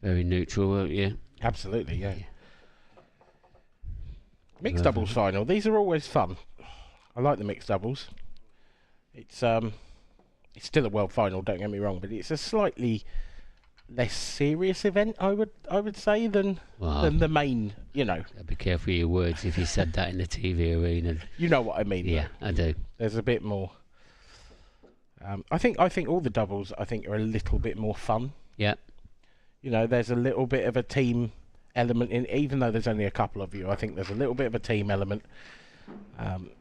S1: very neutral, won't you?
S11: Absolutely, yeah. Mixed doubles final. These are always fun. I like the mixed doubles. It's still a world final. Don't get me wrong, but it's a slightly less serious event, I would say, than the main. You know.
S1: Be careful with your words if you said that in the TV arena.
S11: You know what I mean.
S1: Yeah,
S11: though.
S1: I do.
S11: There's a bit more. I think all the doubles are a little bit more fun.
S1: Yeah.
S11: You know, there's a little bit of a team element in, even though there's only a couple of you. I think there's a little bit of a team element.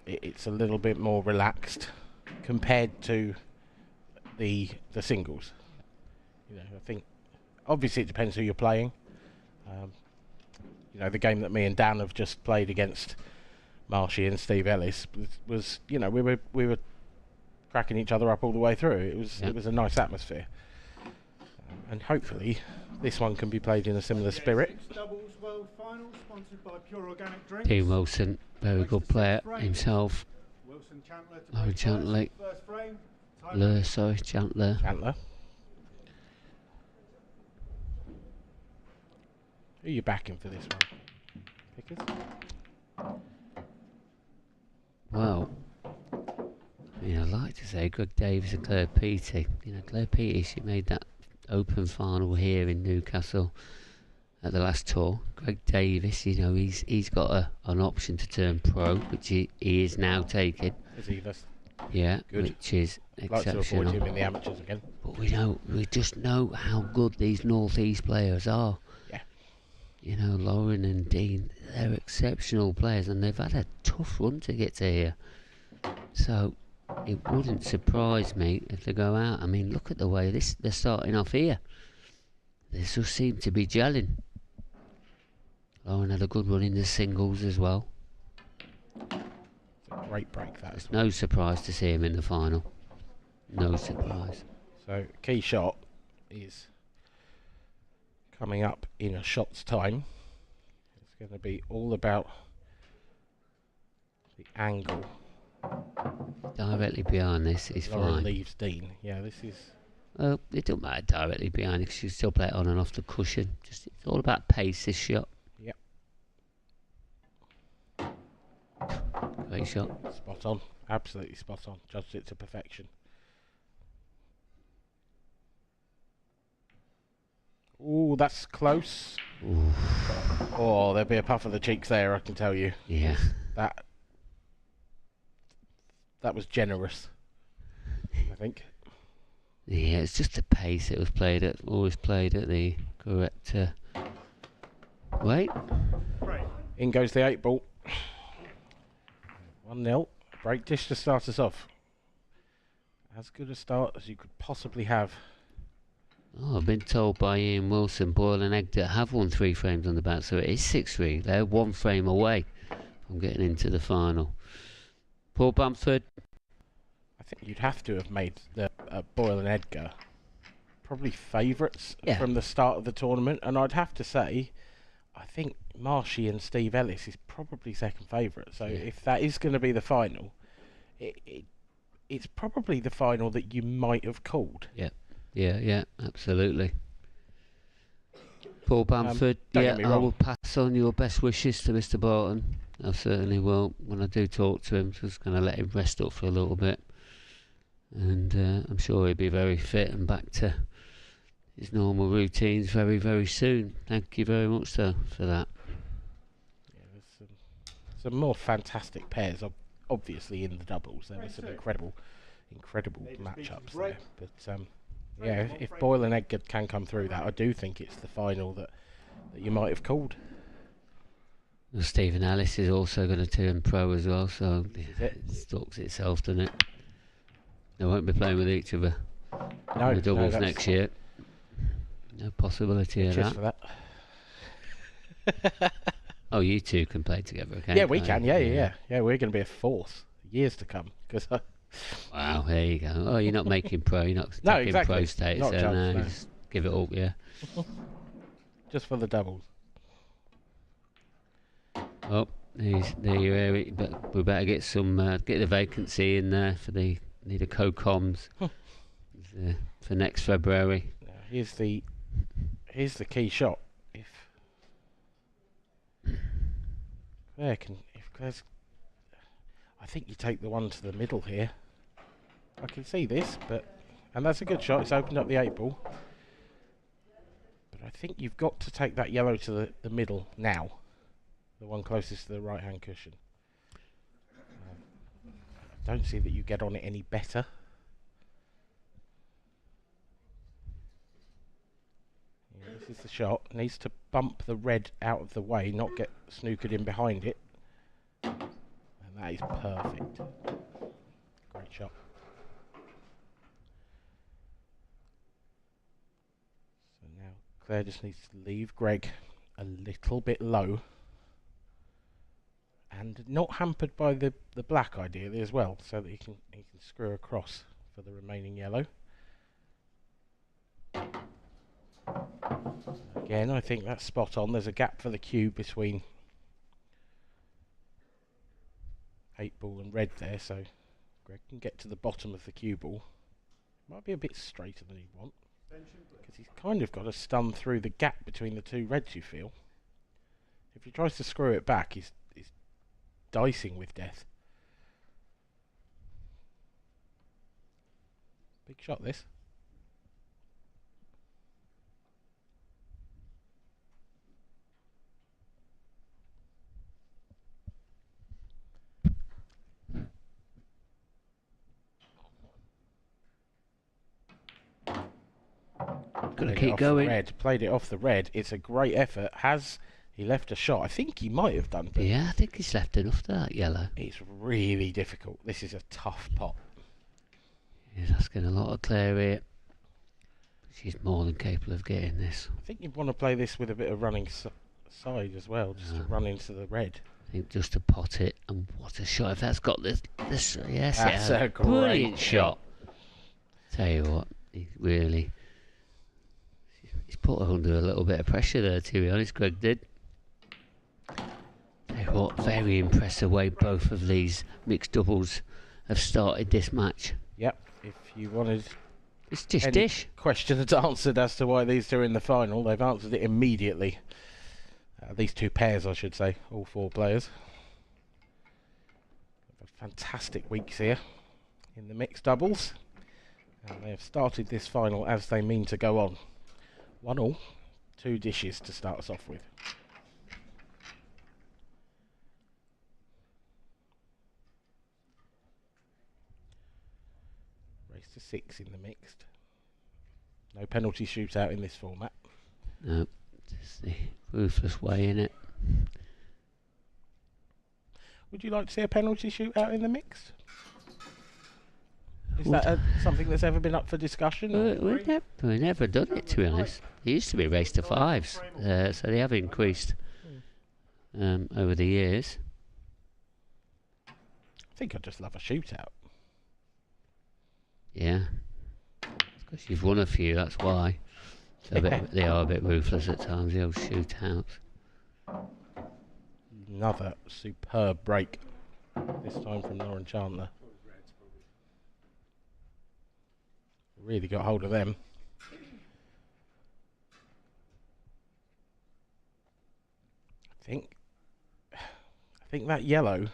S11: It's a little bit more relaxed compared to the singles. You know, I think obviously it depends who you're playing. You know, the game that me and Dan have just played against Marshy and Steve Ellis was you know, we were cracking each other up all the way through. It was a nice atmosphere. And hopefully this one can be played in a similar spirit.
S12: Doubles World Final, sponsored by Pure Organic Drinks.
S1: P. Wilson, very good player himself.
S12: Wilson Chandler to
S1: Lauren Chantley.
S12: first frame.
S1: Chandler.
S11: Chandler. Who are you backing for this one? Pickers?
S1: Well, I mean, I'd like to say Greg Davis and Claire Peaty. You know, Claire Peaty, she made that open final here in Newcastle at the last tour. Greg Davis, you know, he's got an option to turn pro, which he is now taking.
S11: Is he? That's
S1: yeah,
S11: good.
S1: which is exceptional.
S11: Like to avoid him in the amateurs again.
S1: But we just know how good these North East players are.
S11: Yeah.
S1: You know, Lauren and Dean, they're exceptional players, and they've had a tough run to get to here. So it wouldn't surprise me if they go out. I mean, look at the way they're starting off here. They just seem to be gelling. Lauren had a good run in the singles as well.
S11: It's a great break, that is.
S1: No surprise to see him in the final. No surprise.
S11: So, key shot is coming up in a shot's time. It's going to be all about the angle.
S1: Directly behind this is
S11: Lauren
S1: fine.
S11: leaves Dean. Yeah, this is.
S1: Well, it don't matter directly behind it because you still play it on and off the cushion. Just it's all about pace, this shot.
S11: Yep.
S1: Great shot.
S11: Spot on. Absolutely spot on. Judged it to perfection. Ooh, that's close.
S1: Ooh.
S11: Oh, there'll be a puff of the cheeks there, I can tell you.
S1: Yeah.
S11: That was generous, I think.
S1: Yeah, it's just the pace it was played at. Always played at the correct weight.
S12: Right.
S11: In goes the 8 ball. 1-0. Break dish to start us off. As good a start as you could possibly have.
S1: Oh, I've been told by Ian Wilson, Boyle and Egder have won 3 frames on the back, so it is 6-3. They're 1 frame away from getting into the final. Paul Bamford.
S11: I think you'd have to have made the Boyle and Edgar probably favourites from the start of the tournament, and I'd have to say, I think Marshy and Steve Ellis is probably second favourite. So if that is going to be the final, it's probably the final that you might have called.
S1: Yeah, absolutely. Paul Bamford,
S11: don't get me
S1: I
S11: wrong.
S1: will pass on your best wishes to Mr. Barton. I certainly will. When I do talk to him, just going to let him rest up for a little bit. And I'm sure he'll be very fit and back to his normal routines very, very soon. Thank you very much, though, for that.
S11: Yeah, there's some more fantastic pairs, obviously, in the doubles. There were some incredible matchups there. But yeah, if Boyle and Edgar can come through that, I do think it's the final that you might have called.
S1: Well, Stephen Ellis is also going to turn pro as well, so it stalks itself, doesn't it? They won't be playing with each other in the doubles next year. No possibility of
S11: Cheers
S1: that.
S11: for that.
S1: Oh, you two can play together, okay?
S11: Yeah, we can. Yeah. We're going to be a force years to come because
S1: Wow, there you go. Oh, you're not making pro, you're not
S11: No,
S1: taking
S11: exactly.
S1: pro status,
S11: Not
S1: so
S11: chance,
S1: no,
S11: no.
S1: you just give it up, yeah.
S11: Just for the doubles.
S1: Oh, there you are. But we better get some get the vacancy in there for the need a co-coms for next February.
S11: Now, here's the key shot. If Claire's, I think you take the one to the middle here. I can see this, and that's a good shot. It's opened up the 8-ball. But I think you've got to take that yellow to the middle now. The one closest to the right-hand cushion. I don't see that you get on it any better. Yeah, this is the shot. Needs to bump the red out of the way, not get snookered in behind it. And that is perfect. Great shot. So now Claire just needs to leave Greg a little bit low. And not hampered by the black ideally as well, so that he can screw across for the remaining yellow. Again, I think that's spot on. There's a gap for the cue between 8-ball and red there, so Greg can get to the bottom of the cue ball. Might be a bit straighter than he'd want, because he's kind of got to stun through the gap between the two reds, you feel. If he tries to screw it back, he's dicing with death. Big shot, this.
S1: Gotta keep going.
S11: Played it off the red. It's a great effort. Has he left a shot? I think he might have done. But
S1: yeah, I think he's left enough to that yellow.
S11: It's really difficult. This is a tough pot.
S1: He's asking a lot of Claire here. She's more than capable of getting this.
S11: I think you'd want to play this with a bit of running side as well, just to run into the red.
S1: I think just to pot it, and what a shot. If that's got this yes,
S11: That's a great
S1: brilliant shot. Tell you what, he's put her under a little bit of pressure there, to be honest, Greg did. Tell you what, very impressive way both of these mixed doubles have started this match.
S11: Yep, if you wanted
S1: it's just
S11: any
S1: dish
S11: questions answered as to why these two are in the final, they've answered it immediately. These two pairs, I should say, all four players. Fantastic weeks here in the mixed doubles, and they have started this final as they mean to go on. 1-1, 2 dishes to start us off with. Race to 6 in the mixed. No penalty shootout in this format.
S1: No, just the ruthless way in it.
S11: Would you like to see a penalty shootout in the mixed? Is that something that's ever been up for discussion?
S1: We've never done it, to be honest. It used to be race to 5s, so they have increased over the years.
S11: I think I'd just love a shootout.
S1: Yeah, because you've won a few, that's why. So they are a bit ruthless at times, the old shootouts.
S11: Another superb break, this time from Lauren Chandler. Really got hold of them. I think that yellow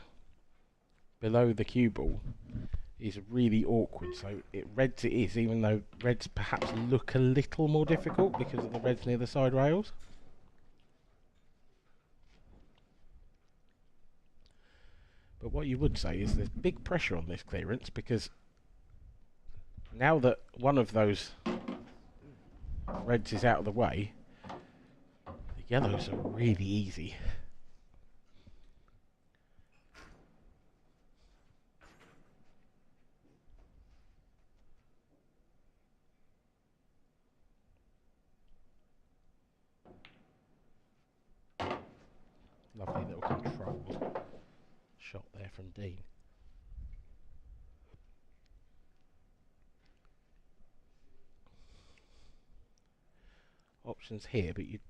S11: below the cue ball is really awkward. So reds it is, even though reds perhaps look a little more difficult because of the reds near the side rails. But what you would say is there's big pressure on this clearance, because now that one of those reds is out of the way, the yellows are really easy. Lovely little controlled shot there from Dean. options here, but you'd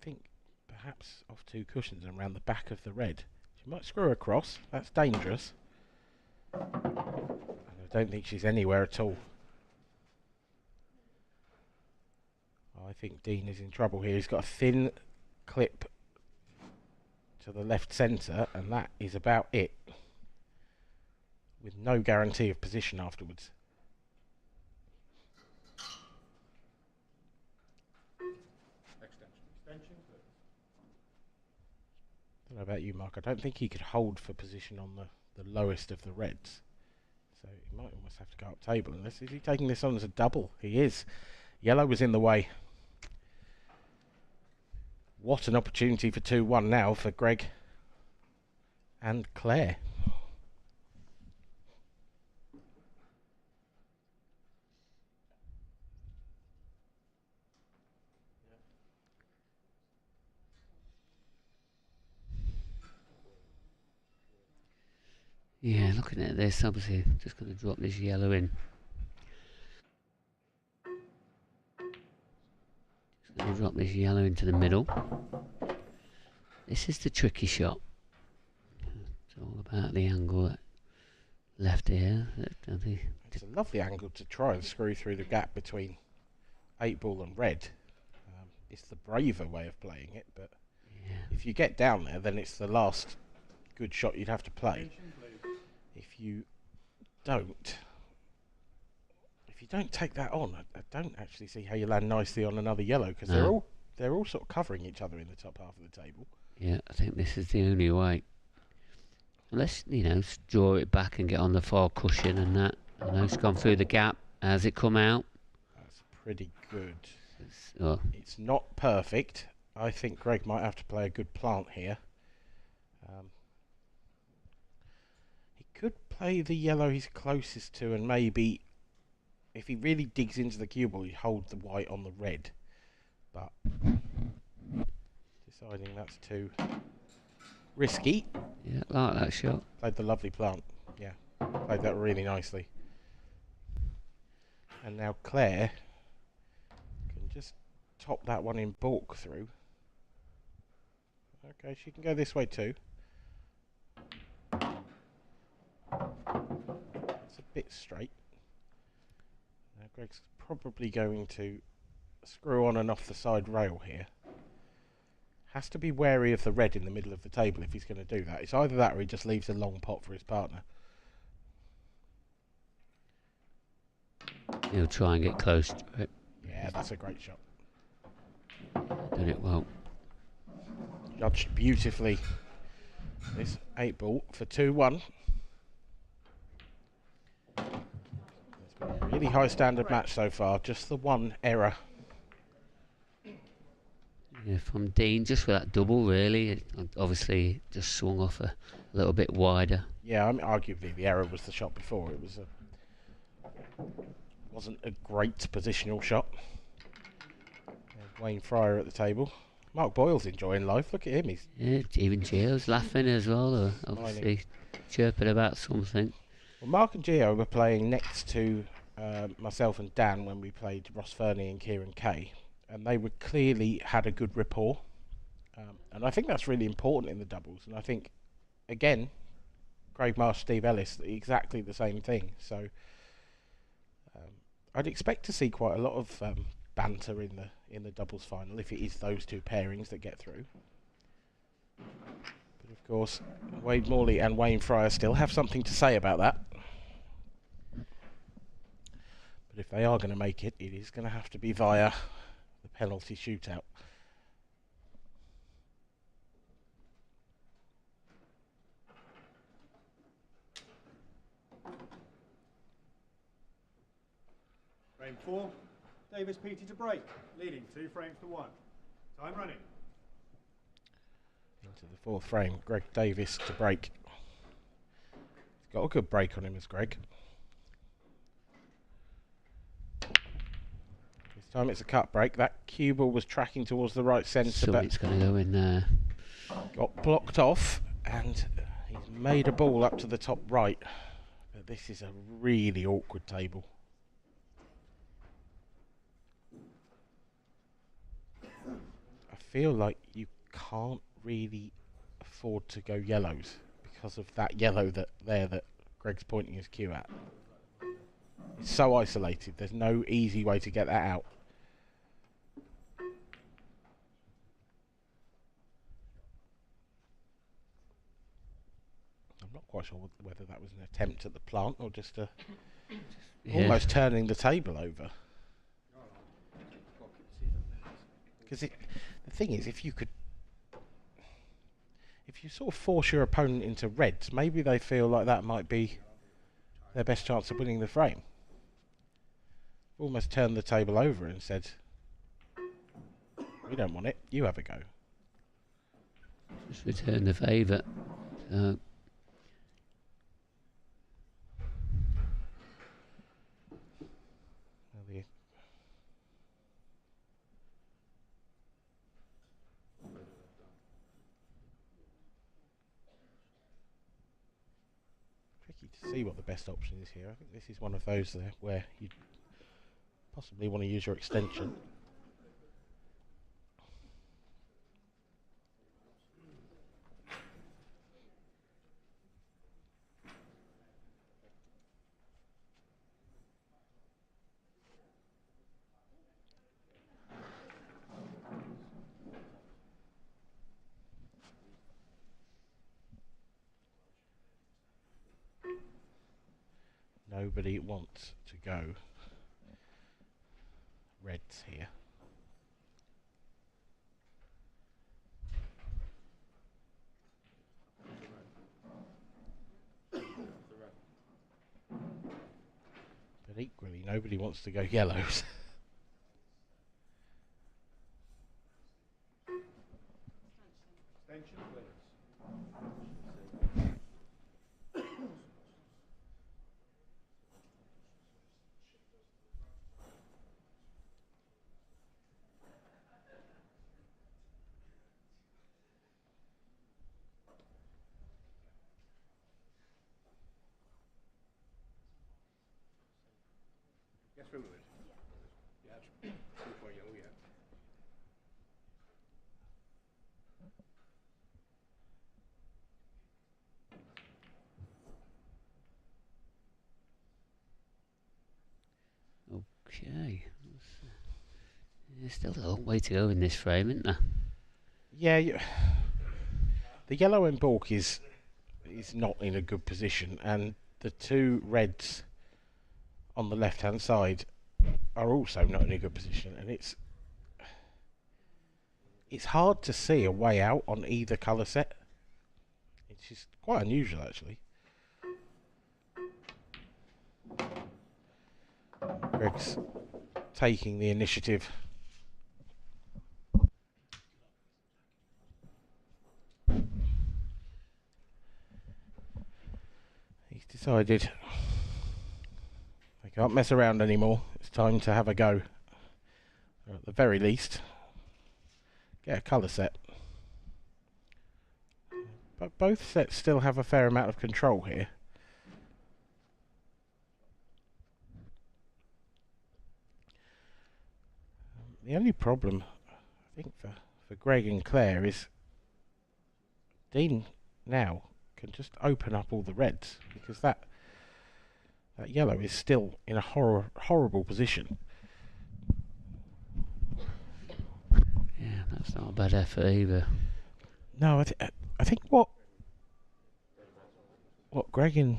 S11: think perhaps off 2 cushions and around the back of the red. She might screw across. That's dangerous. And I don't think she's anywhere at all. I think Dean is in trouble here. He's got a thin clip to the left centre, and that is about it, with no guarantee of position afterwards.
S12: Extension, please.
S11: I don't know about you, Mark. I don't think he could hold for position on the lowest of the reds. So he might almost have to go up table. Unless, is he taking this on as a double? He is. Yellow was in the way. What an opportunity for 2-1 now for Greg and Claire.
S1: Yeah, looking at this, obviously, just going to drop this yellow in. Just going to drop this yellow into the middle. This is the tricky shot. It's all about the angle left here.
S11: It's a lovely angle to try and screw through the gap between 8-ball and red. It's the braver way of playing it, but if you get down there, then it's the last good shot you'd have to play. If you don't take that on, I don't actually see how you land nicely on another yellow, because they're all sort of covering each other in the top half of the table.
S1: Yeah, I think this is the only way. Unless, draw it back and get on the far cushion and that. I know it's gone through the gap. Has it come out?
S11: That's pretty good.
S1: Oh.
S11: It's not perfect. I think Greg might have to play a good plant here. He could play the yellow he's closest to, and maybe if he really digs into the cue ball, he'd hold the white on the red. But deciding that's too risky.
S1: Yeah, like that shot.
S11: Played the lovely plant. Yeah, played that really nicely. And now Claire can just top that one in balk through. Okay, she can go this way too. It's a bit straight. Now Greg's probably going to screw on and off the side rail here. Has to be wary of the red in the middle of the table if he's going to do that. It's either that or he just leaves a long pot for his partner.
S1: He'll try and get close to it.
S11: Yeah, that's a great shot.
S1: Done it well.
S11: Judged beautifully. This 8-ball for 2-1. It's been a really high standard match so far. Just the one error.
S1: Yeah, from Dean, just for that double, really. It obviously just swung off a little bit wider.
S11: Yeah, I mean, arguably the error was the shot before. It was wasn't a great positional shot. There's Wayne Fryer at the table. Mark Boyle's enjoying life. Look at him. He's
S1: even Gio's laughing as well, obviously chirping about something.
S11: Well, Mark and Gio were playing next to myself and Dan when we played Ross Fernie and Kieran Kay, and they were clearly had a good rapport, and I think that's really important in the doubles. And I think, again, Craig Marsh, Steve Ellis, exactly the same thing. So I'd expect to see quite a lot of banter in the doubles final if it is those two pairings that get through. But of course, Wade Morley and Wayne Fryer still have something to say about that. But if they are going to make it, it is going to have to be via the penalty shootout.
S12: Frame 4, Davis Peaty to break, leading 2 frames to 1. Time running.
S11: Into the fourth frame, Greg Davis to break. He's got a good break on him, as Greg. This time it's a cut break. That cue ball was tracking towards the right centre,
S1: So
S11: but
S1: it's going to go in there.
S11: Got blocked off, and he's made a ball up to the top right. But this is a really awkward table. feel like you can't really afford to go yellows because of that yellow that Greg's pointing his cue at. It's so isolated. There's no easy way to get that out. I'm not quite sure whether that was an attempt at the plant or just almost turning the table over. Because the thing is, if you sort of force your opponent into reds, maybe they feel like that might be their best chance of winning the frame. Almost turned the table over and said, we don't want it, you have a go.
S1: Just return the favour.
S11: Tricky to see what the best option is here. I think this is one of those there where you possibly want to use your extension. Nobody wants to go reds here. But equally, nobody wants to go yellows.
S12: Extension, please. Yes, remove it. Yeah, 2 for you, yeah.
S1: Okay. There's still a long way to go in this frame, isn't there?
S11: Yeah, the yellow in balk is not in a good position, and the two reds on the left-hand side are also not in a good position, and it's hard to see a way out on either colour set. It's just quite unusual, actually. Greg's taking the initiative. He's decided they can't mess around anymore. It's time to have a go. Or at the very least, get a colour set. But both sets still have a fair amount of control here. The only problem, I think, for Greg and Claire is Dean now can just open up all the reds, because that yellow is still in a horrible position.
S1: Yeah, that's not a bad effort either.
S11: No, I think what Greg and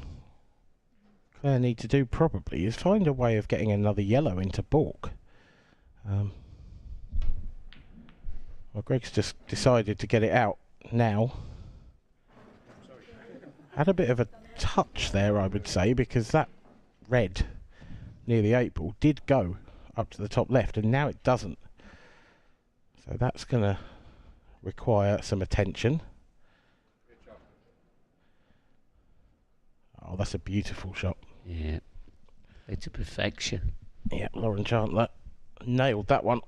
S11: Claire need to do probably is find a way of getting another yellow into balk. Well, Greg's just decided to get it out now. Had a bit of a touch there, I would say, because that red near the 8 ball did go up to the top left, and now it doesn't. So that's going to require some attention. Oh, that's a beautiful shot.
S1: Yeah, it's a perfection.
S11: Yeah, Lauren Chandler nailed that one.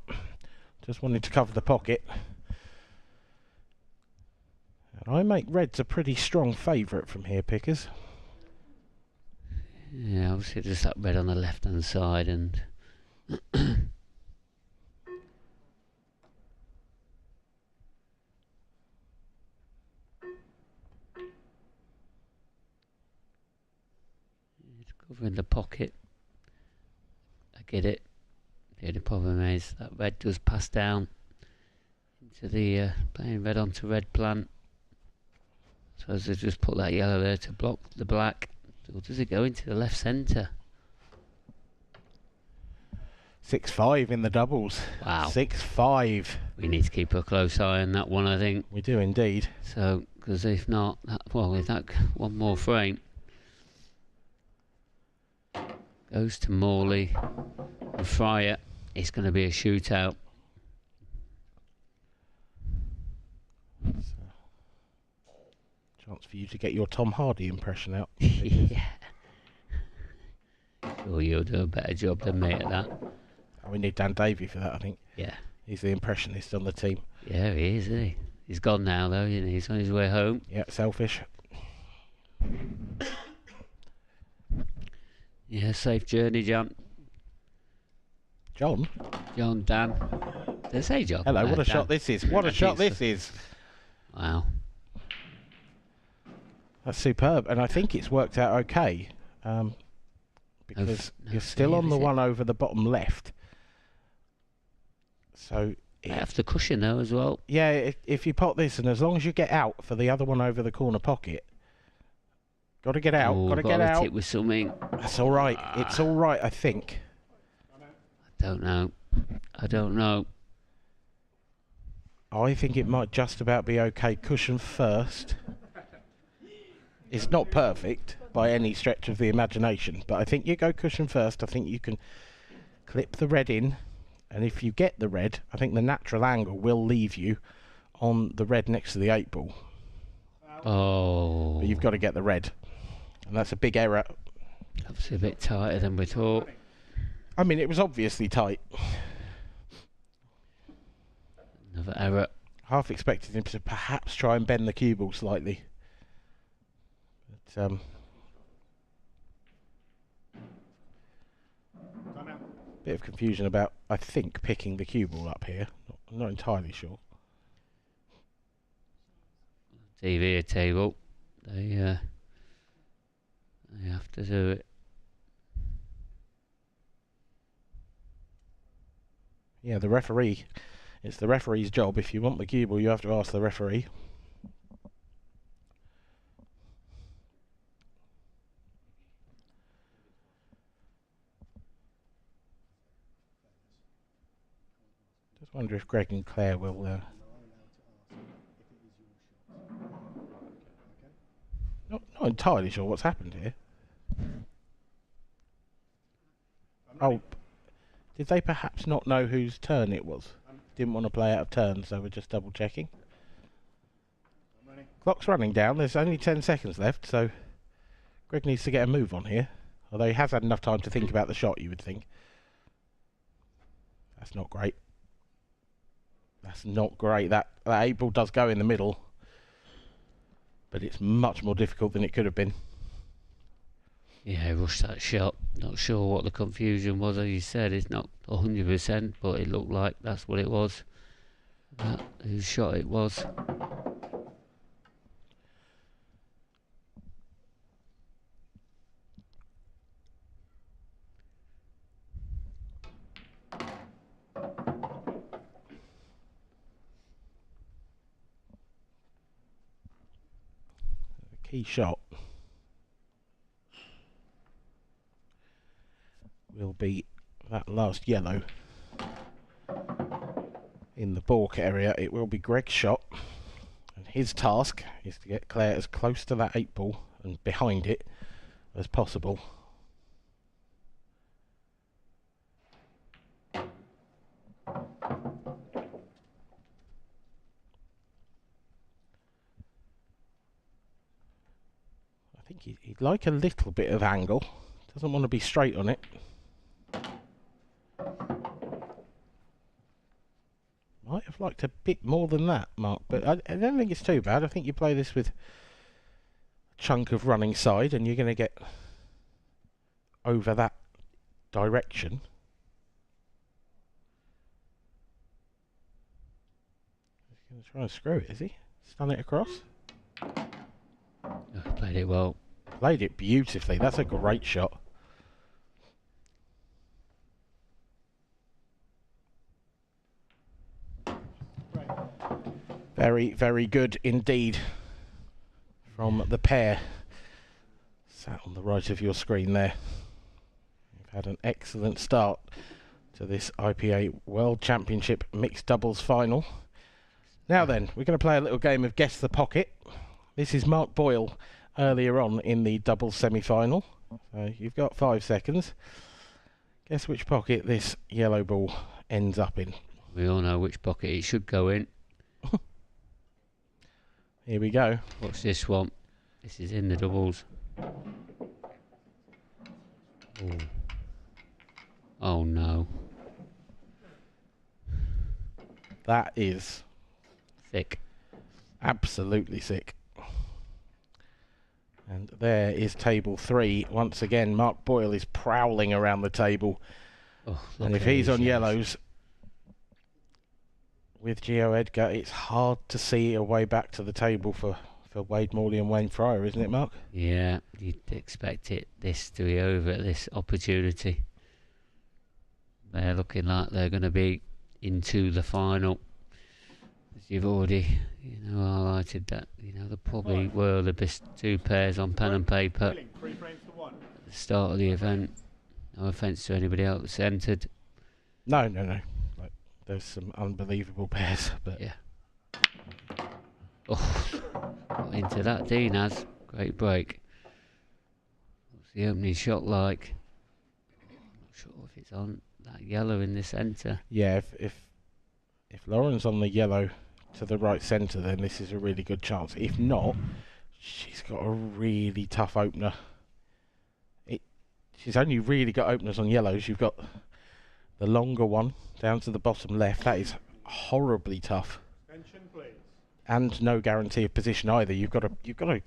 S11: Just wanted to cover the pocket. And I make reds a pretty strong favourite from here, Pickers.
S1: Yeah, obviously just that red on the left hand side, and covering the pocket. I get it. The only problem is that red does pass down into the playing red onto red plant. So as they just put that yellow there to block the black. Or does it go into the left centre?
S11: 6-5 in the doubles.
S1: Wow.
S11: 6-5.
S1: We need to keep a close eye on that one, I think.
S11: We do indeed.
S1: So, because if not, with that one more frame, goes to Morley and Fryer. It's going to be a shootout.
S11: Chance for you to get your Tom Hardy impression out.
S1: Yeah. Sure, you'll do a better job than me at that.
S11: We need Dan Davey for that, I think.
S1: Yeah.
S11: He's the impressionist on the team.
S1: Yeah, he is, isn't he? He's gone now, though, isn't he? He's on his way home.
S11: Yeah, selfish.
S1: Yeah, safe journey, John.
S11: John?
S1: John, Dan. Did I say John?
S11: Hello, what a
S1: Dan.
S11: shot this is. What a shot this is.
S1: Wow.
S11: That's superb, and I think it's worked out okay. Because you're still on the one over the bottom left. So
S1: I have the cushion though as well.
S11: Yeah, if you pot this, and as long as you get out for the other one over the corner pocket, got to get out. Got to get out.
S1: It with something.
S11: That's all right. It's all right, I think.
S1: I don't know. I don't know.
S11: I think it might just about be okay. Cushion first. It's not perfect by any stretch of the imagination, but I think you go cushion first. I think you can clip the red in, and if you get the red, I think the natural angle will leave you on the red next to the 8 ball.
S1: Oh.
S11: But you've got to get the red, and that's a big error.
S1: That's a bit tighter than we thought.
S11: I mean, it was obviously tight.
S1: Another error.
S11: Half expected him to perhaps try and bend the cue ball slightly. But, bit of confusion about, I think, picking the cue ball up here. Not entirely sure.
S1: TV table. They have to do it.
S11: Yeah, the referee. It's the referee's job. If you want the cue ball, you have to ask the referee. Just wonder if Greg and Claire will. Not entirely sure what's happened here. Oh, did they perhaps not know whose turn it was? Didn't want to play out of turn, so we're just double checking. Clock's running down. There's only 10 seconds left, so Greg needs to get a move on here. Although he has had enough time to think about the shot, you would think. That's not great. That's not great. That 8 ball does go in the middle, but it's much more difficult than it could have been.
S1: Yeah, he rushed that shot. Not sure what the confusion was, as you said. It's not 100%, but it looked like that's what it was. That whose shot it was.
S11: The key shot will be that last yellow in the balk area. It will be Greg's shot, and his task is to get Claire as close to that 8 ball and behind it as possible. I think he'd like a little bit of angle. Doesn't want to be straight on it. Might have liked a bit more than that, Mark, but I don't think it's too bad. I think you play this with a chunk of running side and you're going to get over that direction. He's going to try and screw it, is he? Stun it across?
S1: Played it well.
S11: Played it beautifully. That's a great shot. Very, very good indeed from the pair sat on the right of your screen there. You've had an excellent start to this IPA World Championship Mixed Doubles Final. Now then, we're going to play a little game of Guess the Pocket. This is Mark Boyle earlier on in the doubles semi-final. So you've got 5 seconds. Guess which pocket this yellow ball ends up in.
S1: We all know which pocket it should go in.
S11: Here we go.
S1: Watch this one. This is in the doubles. Ooh. Oh no.
S11: That is
S1: thick.
S11: Absolutely thick. And there is table 3. Once again, Mark Boyle is prowling around the table.
S1: Oh,
S11: and if he's on yellows, with Gio Edgar, it's hard to see a way back to the table for Wade Morley and Wayne Fryer, isn't it, Mark?
S1: Yeah, you'd expect this to be over at this opportunity. They're looking like they're going to be into the final. As you've already, highlighted that, there probably were the best 2 pairs on pen and paper at the start of the event. No offence to anybody else that's entered.
S11: No. There's some unbelievable pairs, but
S1: yeah. Oh, got into that, Dean has. Great break. What's the opening shot like? I'm not sure if it's on that yellow in the centre.
S11: Yeah, if Lauren's on the yellow to the right centre, then this is a really good chance. If not, she's got a really tough opener. She's only really got openers on yellows. You've got the longer one down to the bottom left. That is horribly tough.
S12: Attention, please.
S11: And no guarantee of position either. You've got to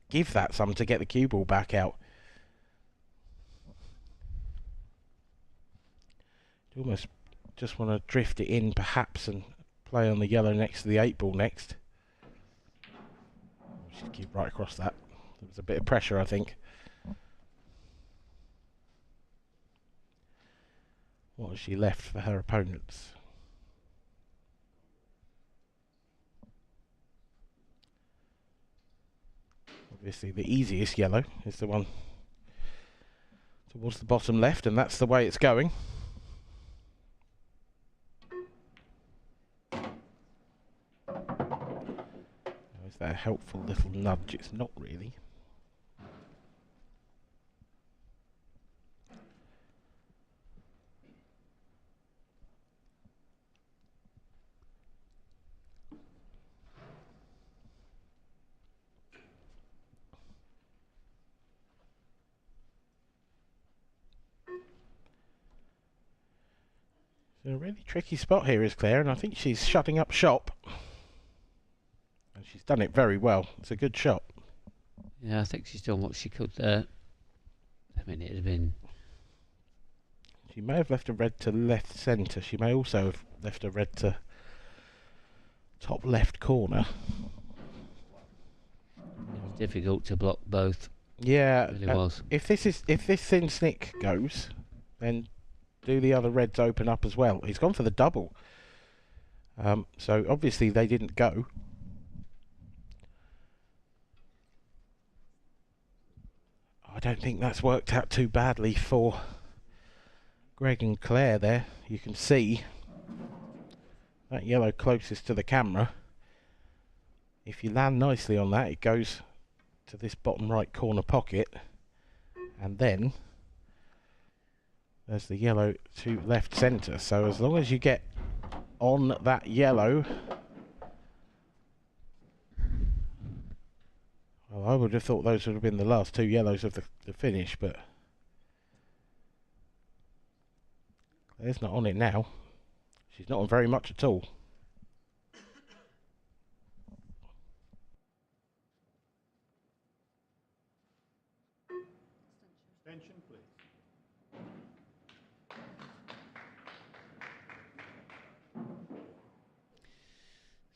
S11: give that some to get the cue ball back out. You almost just want to drift it in perhaps and play on the yellow next to the 8 ball next. Just keep right across that. There was a bit of pressure, I think. What has she left for her opponents? Obviously the easiest yellow is the one towards the bottom left, and that's the way it's going. Is that a helpful little nudge? It's not really. A really tricky spot here is Claire, and I think she's shutting up shop. And she's done it very well. It's a good shot.
S1: Yeah, I think she's done what she could there. I mean, it'd have been...
S11: She may have left a red to left centre. She may also have left a red to top left corner.
S1: It was difficult to block both.
S11: Yeah,
S1: it really was.
S11: If this thin snick goes, then do the other reds open up as well? He's gone for the double. So obviously they didn't go. I don't think that's worked out too badly for Greg and Claire there. You can see that yellow closest to the camera. If you land nicely on that, it goes to this bottom right corner pocket, and then there's the yellow to left centre. So as long as you get on that yellow, well, I would have thought those would have been the last 2 yellows of the finish, but Claire's not on it now. She's not on very much at all.
S12: Attention, please.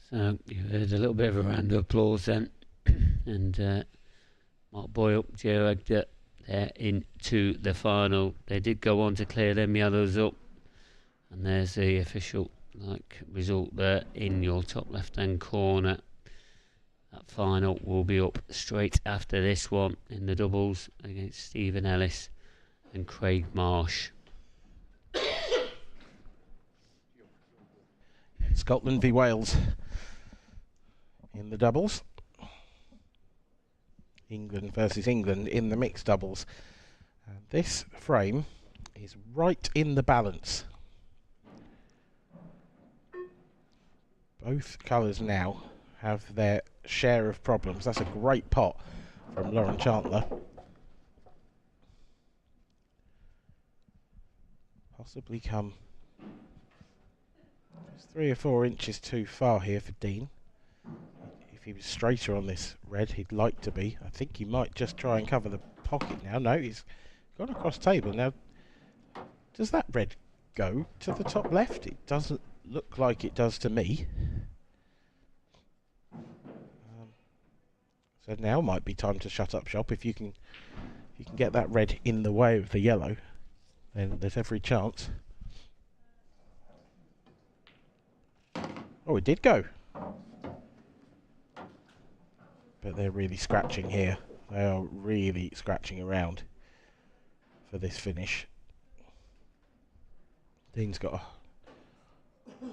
S1: So you heard a little bit of a round of applause then. And Mark Boyle, Gio Edgar, they're into the final. They did go on to clear them yellows up. And there's the official like result there in your top left hand corner. That final will be up straight after this one in the doubles against Stephen Ellis and Craig Marsh.
S11: Scotland v Wales in the doubles. England versus England in the mixed doubles. And this frame is right in the balance. Both colours now have their share of problems. That's a great pot from Lauren Chandler. Possibly come just 3 or 4 inches too far here for Dean. If he was straighter on this red, he'd like to be. I think he might just try and cover the pocket now. No, he's gone across table. Now, does that red go to the top left? It doesn't look like it does to me. So now might be time to shut up shop. If you can get that red in the way of the yellow, then there's every chance. Oh, it did go. But they're really scratching here. They are really scratching around for this finish. Dean's got a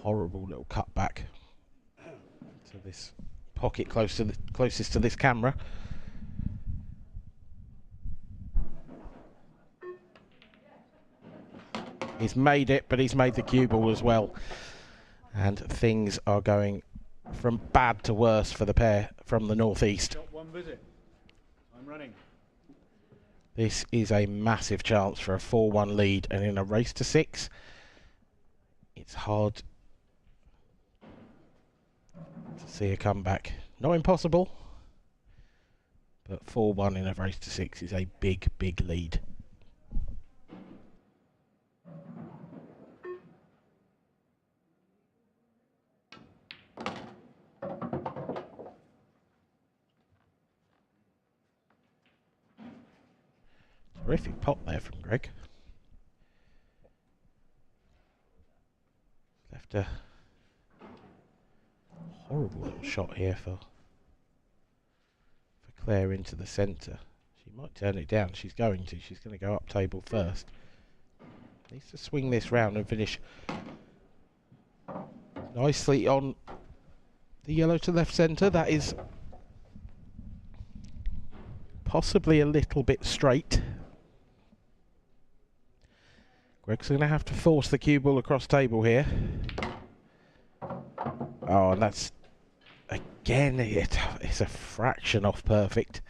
S11: horrible little cutback to this pocket closest to this camera. He's made it, but he's made the cue ball as well. And things are going from bad to worse for the pair from the northeast.
S12: One visit. I'm running.
S11: This is a massive chance for a 4-1 lead, and in a race to 6, it's hard to see a comeback. Not impossible, but 4-1 in a race to 6 is a big, big lead. Terrific pop there from Greg. Left a horrible little shot here for Claire into the centre. She might turn it down. She's going to. She's going to go up table first. Needs to swing this round and finish nicely on the yellow to left centre. That is possibly a little bit straight. Greg's going to have to force the cue ball across table here. Oh, and that's, again, it's a fraction off perfect.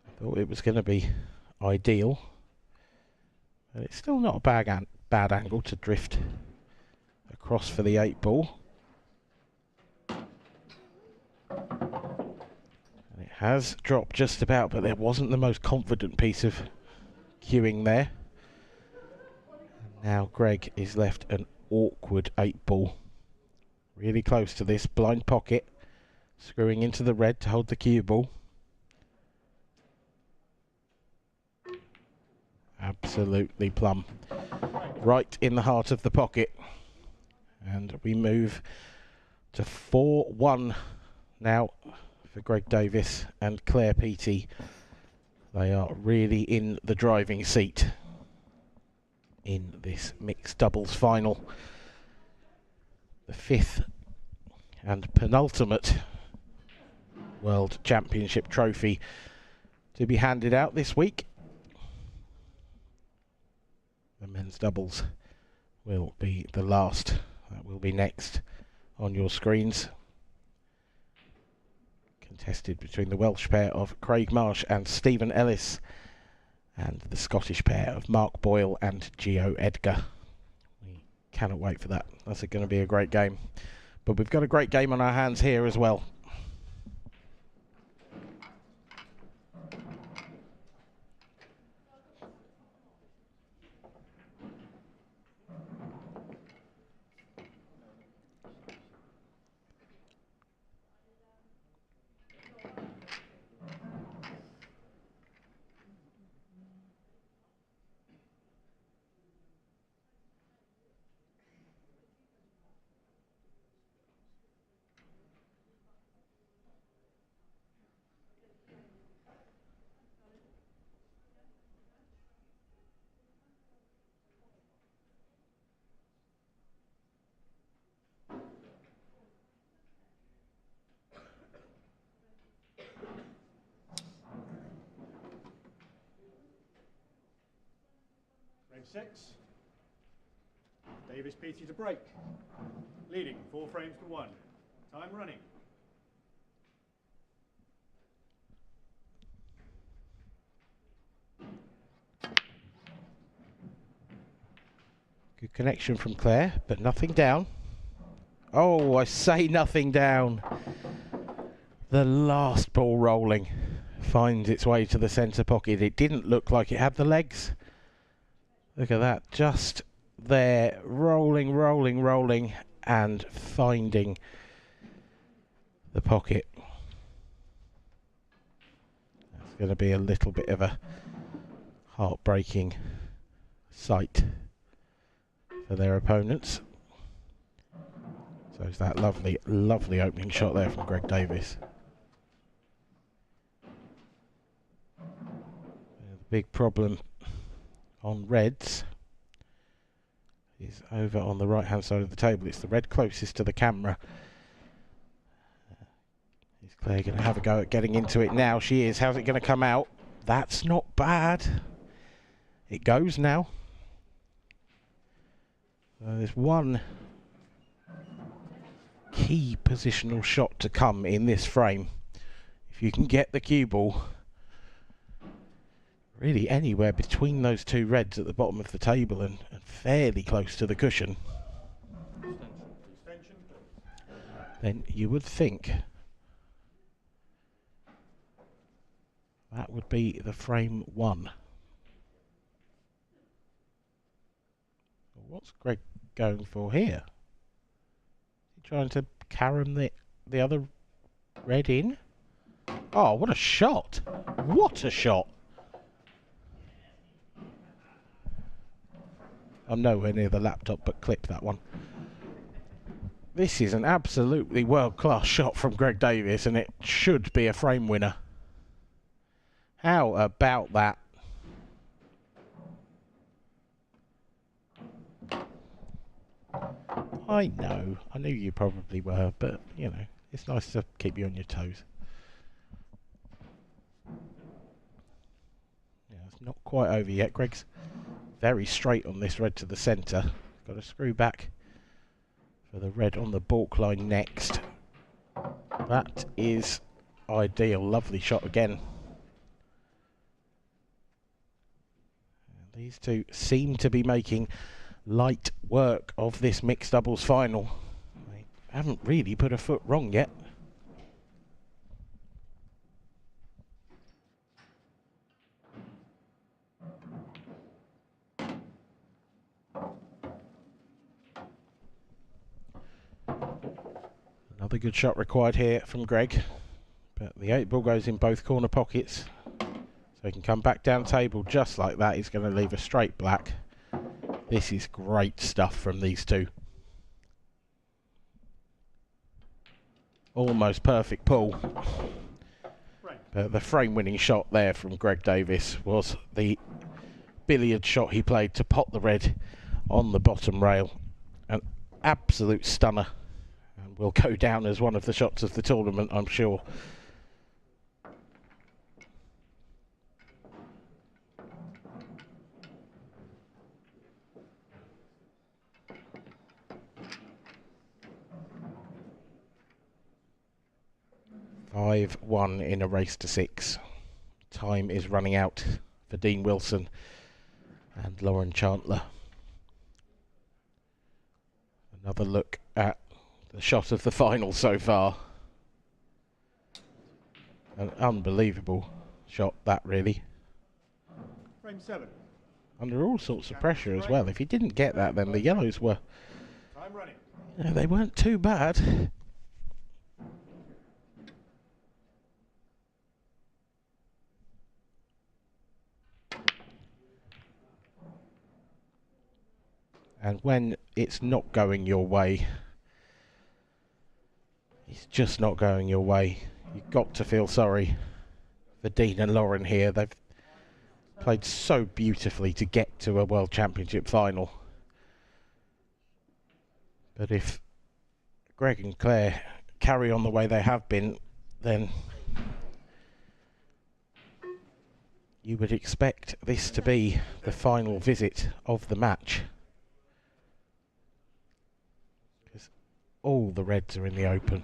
S11: I thought it was going to be ideal. But it's still not a bad angle to drift across for the 8 ball. And it has dropped just about, but there wasn't the most confident piece of cueing there. And now Greg is left an awkward 8 ball. Really close to this blind pocket. Screwing into the red to hold the cue ball. Absolutely plumb. Right in the heart of the pocket. And we move to 4-1 now for Greg Davis and Claire Peaty. They are really in the driving seat in this mixed doubles final. The 5th and penultimate World Championship trophy to be handed out this week. The men's doubles will be the last. That will be next on your screens. Contested between the Welsh pair of Craig Marsh and Stephen Ellis and the Scottish pair of Mark Boyle and Gio Edgar. We cannot wait for that. That's going to be a great game. But we've got a great game on our hands here as well.
S12: 6. Davis Peaty to break. Leading 4 frames to 1. Time running.
S11: Good connection from Claire, but nothing down. Oh, I say nothing down. The last ball rolling finds its way to the centre pocket. It didn't look like it had the legs. Look at that, just there, rolling, rolling, rolling, and finding the pocket. That's going to be a little bit of a heartbreaking sight for their opponents. So it's that lovely, lovely opening shot there from Greg Davis. The big problem on reds is over on the right hand side of the table. It's the red closest to the camera. Is Claire going to have a go at getting into it now? She is. How's it going to come out? That's not bad. It goes now. There's one key positional shot to come in this frame. If you can get the cue ball really anywhere between those two reds at the bottom of the table and fairly close to the cushion, then you would think that would be the frame 1. What's Greg going for here? Is he trying to carom the other red in? Oh, what a shot! What a shot! I'm nowhere near the laptop, but clip that one. This is an absolutely world-class shot from Greg Davis, and it should be a frame winner. How about that? I knew you probably were, but, you know, it's nice to keep you on your toes. Yeah, it's not quite over yet. Greg's very straight on this red to the centre. Got to screw back for the red on the balk line next. That is ideal. Lovely shot again. These two seem to be making light work of this mixed doubles final. They haven't really put a foot wrong yet. Another good shot required here from Greg, but the 8 ball goes in both corner pockets, so he can come back down table just like that. He's going to leave a straight black. This is great stuff from these two. Almost perfect pull. But the frame-winning shot there from Greg Davis was the billiard shot he played to pot the red on the bottom rail. An absolute stunner. And will go down as one of the shots of the tournament, I'm sure. Five 1 in a race to 6. Time is running out for Dean Wilson and Lauren Chandler. Another look at the shot of the final so far. An unbelievable shot, that really.
S12: Frame 7.
S11: Under all sorts of pressure as well. If he didn't get that, then the yellows were...
S12: Time running.
S11: Yeah, they weren't too bad. And when it's not going your way, it's just not going your way. You've got to feel sorry for Dean and Lauren here. They've played so beautifully to get to a World Championship final. But if Greg and Claire carry on the way they have been, then You would expect this to be the final visit of the match, because all the reds are in the open.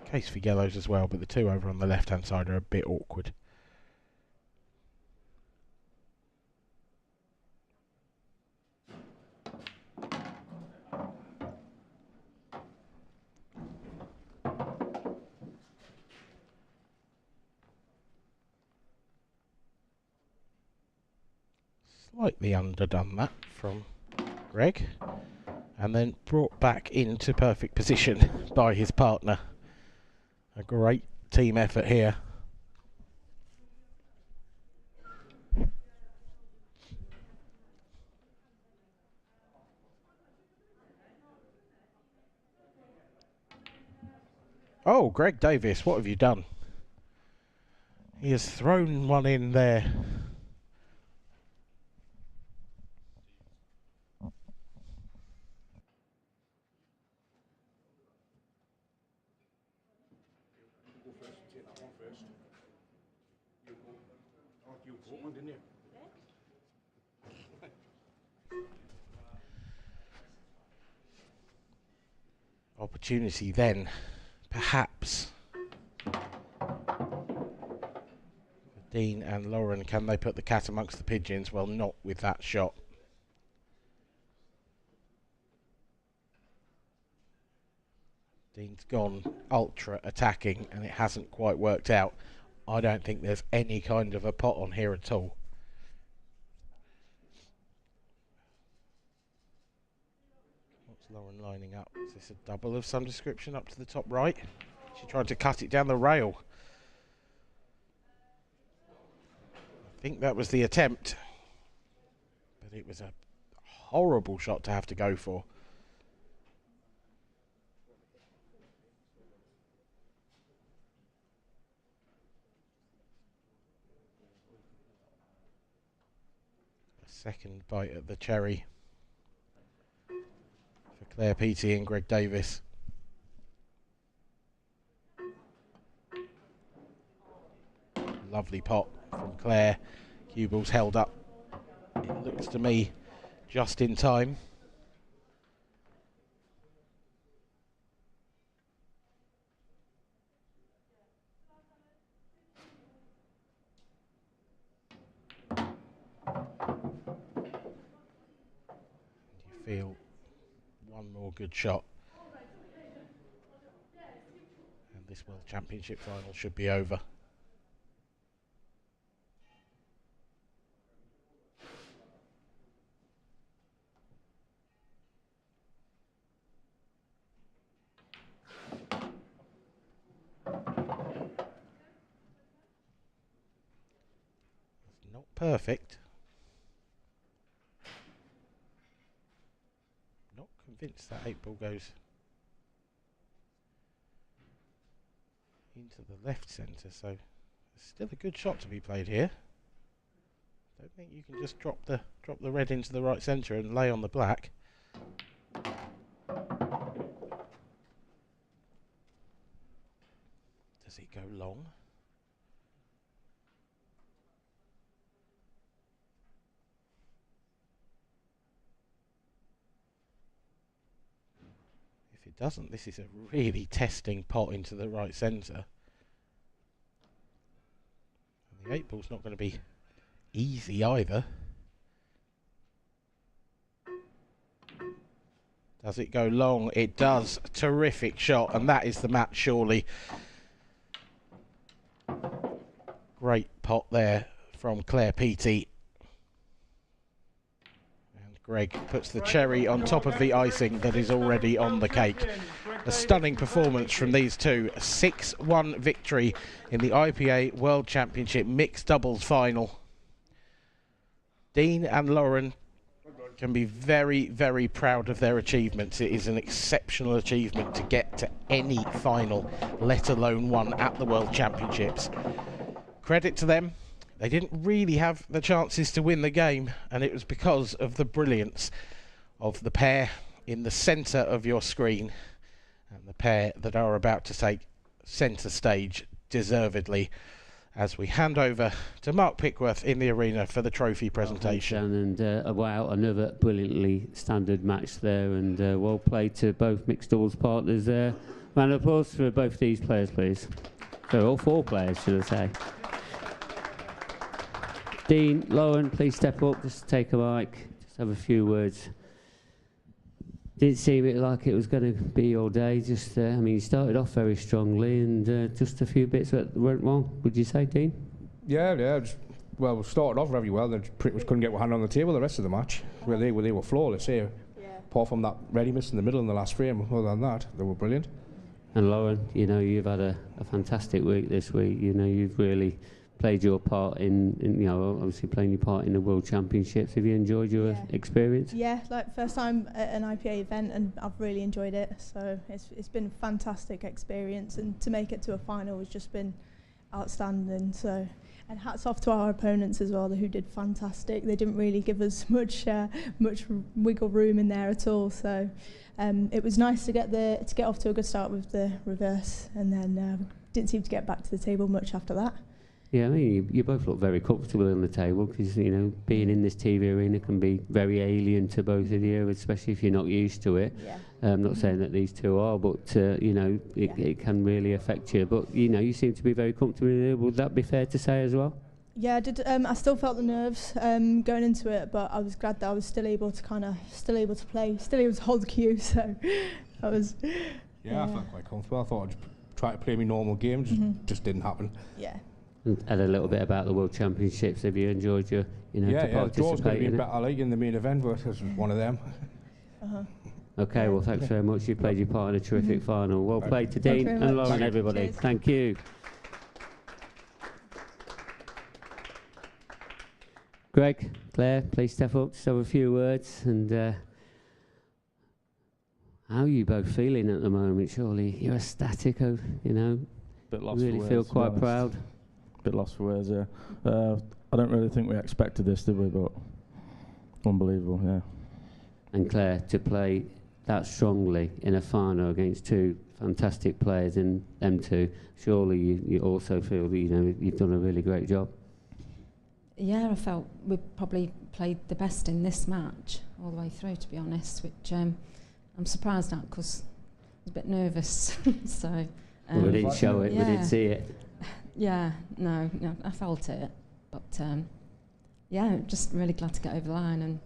S11: Case for yellows as well, but the two over on the left hand side are a bit awkward. Slightly underdone that from Greg, and then brought back into perfect position by his partner. A great team effort here. Oh, Greg Davis, what have you done? He has thrown one in there. Opportunity then, perhaps. Dean and Lauren, can they put the cat amongst the pigeons? Well, not with that shot. Dean's gone ultra attacking and it hasn't quite worked out. I don't think there's any kind of a pot on here at all. What's Lauren lining up? Is this a double of some description up to the top right? She tried to cut it down the rail. I think that was the attempt, but it was a horrible shot to have to go for. A second bite at the cherry for Claire Peaty and Greg Davis. Lovely pot from Claire. Cue ball's held up, it looks to me, just in time. You feel one more good shot and this World Championship final should be over. Not perfect. Not convinced that 8-ball goes into the left centre, so there's still a good shot to be played here. Don't think you can just drop the red into the right centre and lay on the black. Does it go long? If it doesn't, this is a really testing pot into the right centre. And the 8-ball's not going to be easy either. Does it go long? It does. Terrific shot, and that is the match surely. Great pot there from Claire Peaty. Greg puts the cherry on top of the icing that is already on the cake. A stunning performance from these two. A 6-1 victory in the IPA World Championship Mixed Doubles Final. Dean and Lauren can be very, very proud of their achievements. It is an exceptional achievement to get to any final, let alone one at the World Championships. Credit to them. They didn't really have the chances to win the game, and it was because of the brilliance of the pair in the centre of your screen and the pair that are about to take centre stage deservedly, as we hand over to Mark Pickworth in the arena for the trophy presentation.
S1: And wow, another brilliantly standard match there, and well played to both mixed doubles partners there. Round of applause for both these players, please. So all 4 players, should I say. Dean, Lauren, please step up, just take a mic, just have a few words. Didn't seem it like it was going to be all day. Just, I mean, you started off very strongly, and just a few bits that went wrong. Would you say, Dean?
S13: Yeah. Well, we started off very well. Then pretty much couldn't get one hand on the table the rest of the match. Well, they were flawless here. Yeah. Apart from that ready miss in the middle in the last frame. Other than that, they were brilliant.
S1: And Lauren, you know, you've had a fantastic week this week. You know, you've really played your part in you know, obviously playing your part in the World Championships. Have you enjoyed your experience?
S14: Yeah, like first time at an IPA event, and I've really enjoyed it. So it's been a fantastic experience, and to make it to a final has just been outstanding. So, and hats off to our opponents as well, who did fantastic. They didn't really give us much wiggle room in there at all. So it was nice to get off to a good start with the reverse, and then didn't seem to get back to the table much after that.
S1: Yeah, I mean, you both look very comfortable on the table, because, you know, being in this TV arena can be very alien to both of you, especially if you're not used to it. Yeah. I'm not saying that these two are, but, you know, it can really affect you. But, you know, you seem to be very comfortable in it. Would that be fair to say as well?
S14: Yeah, I did. I still felt the nerves going into it, but I was glad that I was still able to play, still able to hold the cue. So I was.
S13: Yeah, I felt quite comfortable. I thought I'd try to play my normal game, just didn't happen.
S14: Yeah.
S1: And a little bit about the World Championships. Have you enjoyed your, you know, to participate?
S13: The draw's going to be better like in the main event, but it was one of them.
S1: Okay, well, thanks very much. You played your part in a terrific final. Well played to Dean and Lauren, everybody.
S14: Cheers.
S1: Thank you. Greg, Claire, please step up, just have a few words. And how are you both feeling at the moment? Surely you're ecstatic, you know?
S15: Bit lost
S1: really
S15: for words,
S1: feel quite proud.
S15: Bit lost for words, yeah. I don't really think we expected this, did we? But unbelievable, yeah.
S1: And Claire, to play that strongly in a final against 2 fantastic players in them 2, surely you also feel that, you know, you've done a really great job.
S16: Yeah, I felt we probably played the best in this match all the way through, to be honest, which I'm surprised at, because I was a bit nervous. So.
S1: Well, we didn't show it, we didn't see it.
S16: Yeah, no, I felt it, but yeah, just really glad to get over the line. And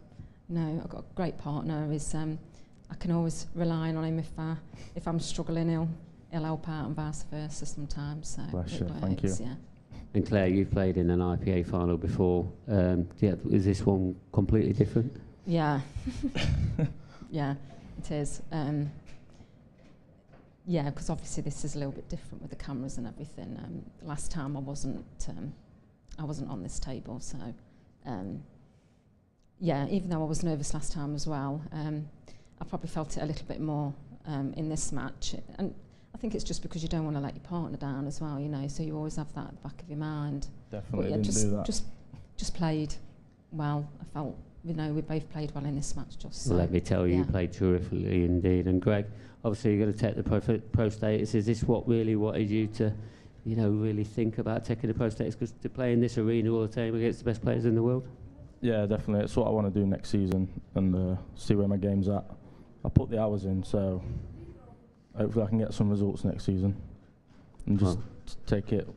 S16: you know, I've got a great partner. I can always rely on him if I'm struggling. He'll help out, and vice versa sometimes. So
S15: bless you, thank you.
S16: Yeah.
S1: And Claire, you've played in an IPA final before. Is this one completely different?
S16: Yeah, yeah, it is. Yeah, because obviously this is a little bit different with the cameras and everything. Last time I wasn't on this table, so yeah. Even though I was nervous last time as well, I probably felt it a little bit more in this match. And I think it's just because you don't want to let your partner down as well, you know. So you always have that at the back of your mind.
S15: Definitely,
S16: but yeah,
S15: didn't do that.
S16: Just played well. I felt, you know, we both played well in this match. Just
S1: well, let me tell you, you played terrifically indeed. And Greg, obviously you're going to take the pro status. Is this what really wanted you to, you know, really think about taking the pro status? Because to play in this arena all the time against the best players in the world?
S15: Yeah, definitely. It's what I want to do next season, and see where my game's at. I put the hours in, so hopefully I can get some results next season, and just take it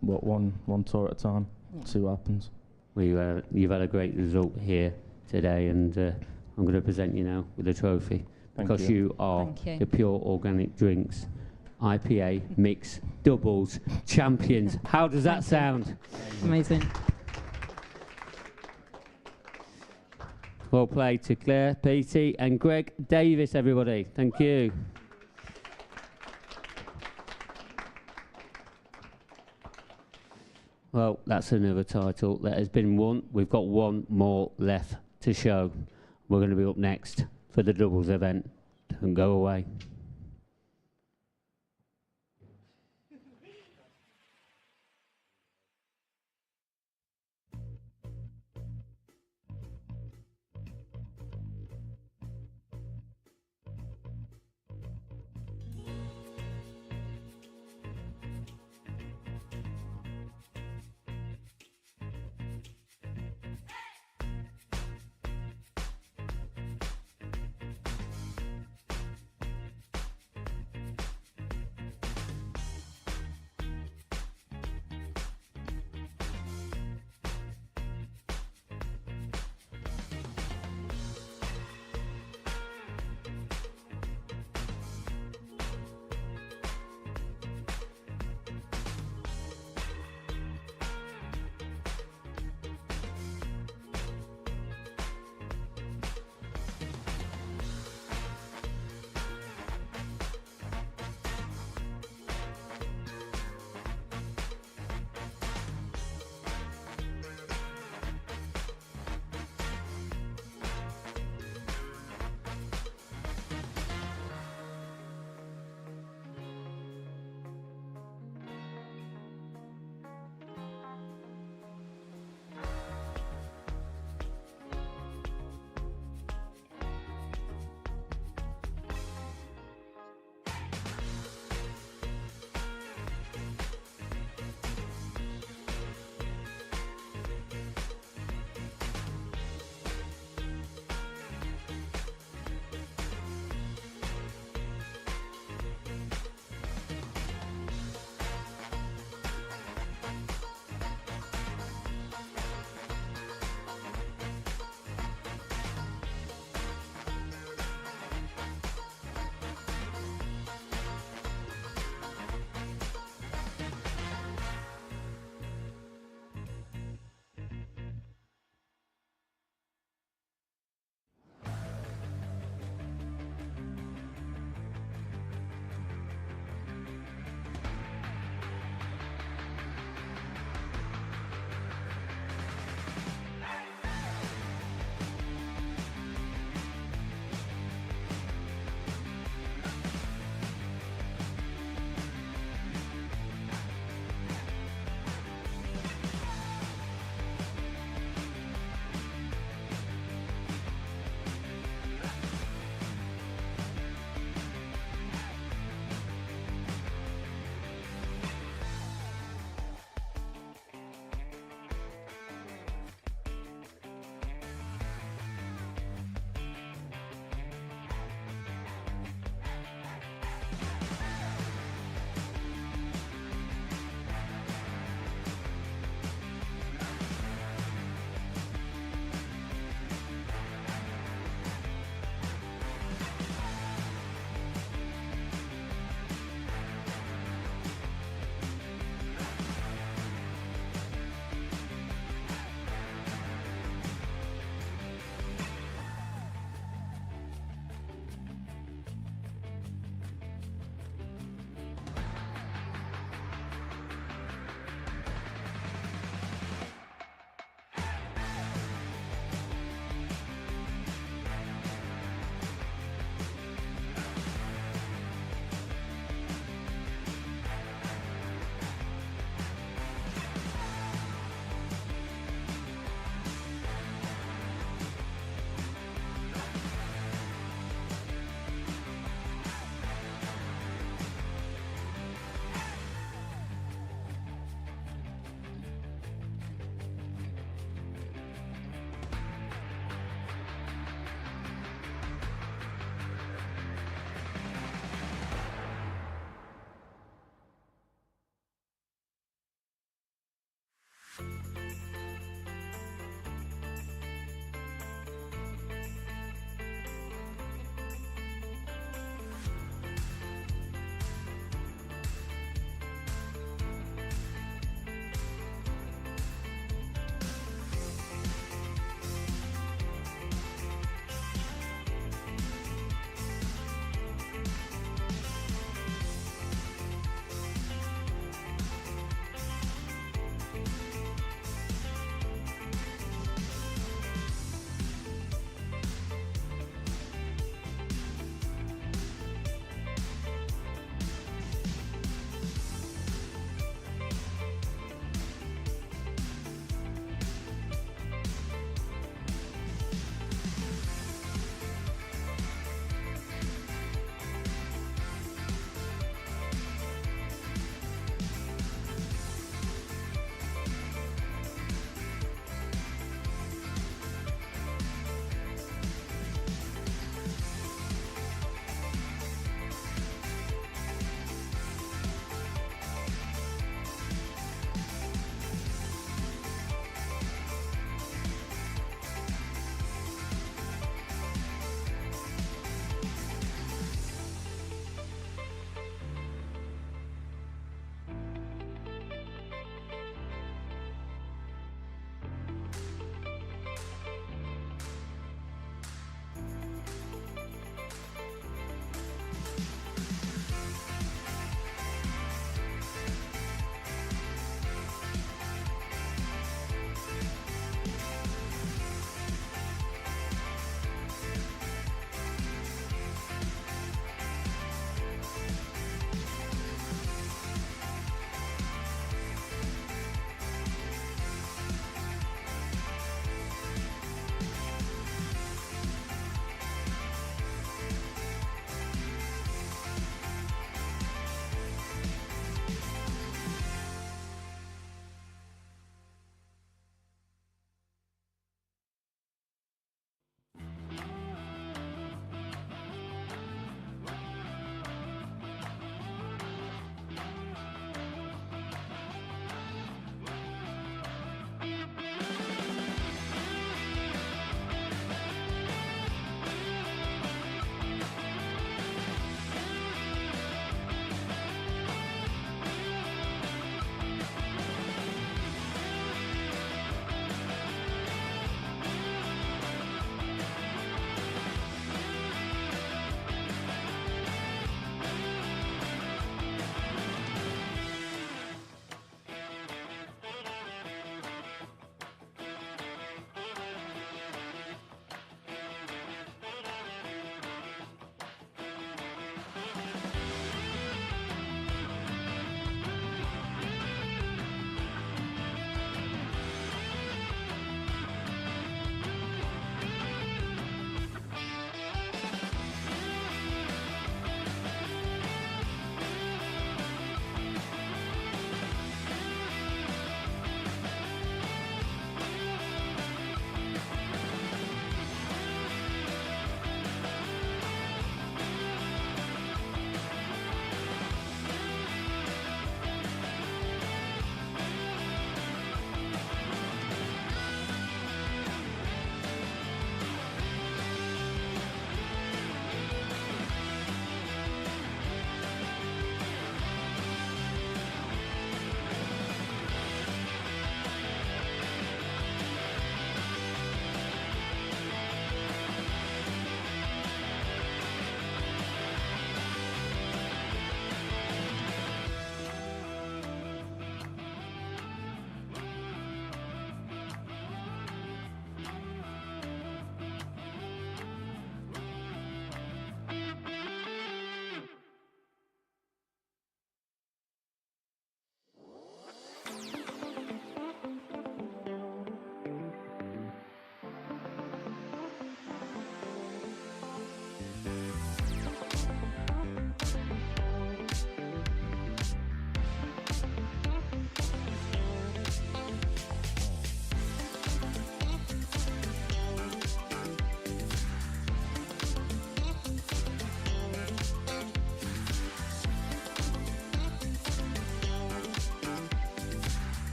S15: one tour at a time, see what happens.
S1: Well, you've had a great result here today, and I'm going to present you now with a trophy. Because you are the Pure Organic Drinks IPA Mixed Doubles Champions. How does that sound?
S16: Amazing.
S1: Well played to Claire, Petey and Greg Davis, everybody. Thank you. Well, that's another title that has been won. We've got one more left to show. We're going to be up next for the doubles event. Don't go away.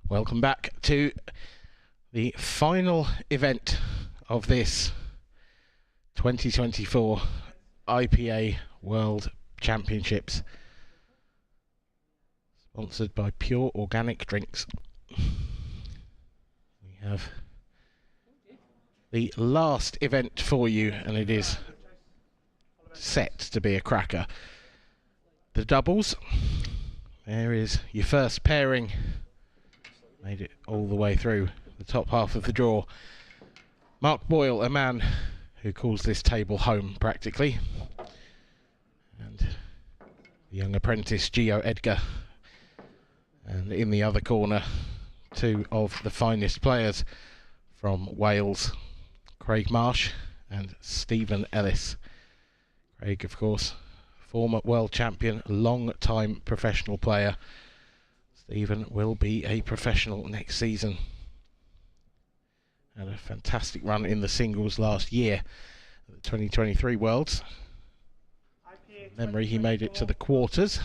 S11: Welcome back to the final event of this 2024 IPA World Championships, sponsored by Pure Organic Drinks. We have the last event for you, and it is set to be a cracker. The doubles. There is your first pairing. Made it all the way through the top half of the draw. Mark Boyle, a man who calls this table home practically, and the young apprentice Gio Edgar, and in the other corner, two of the finest players from Wales, Craig Marsh and Stephen Ellis. Craig, of course, former world champion, long-time professional player. Stephen will be a professional next season. Had a fantastic run in the singles last year at the 2023 Worlds. Memory, he made it to the quarters.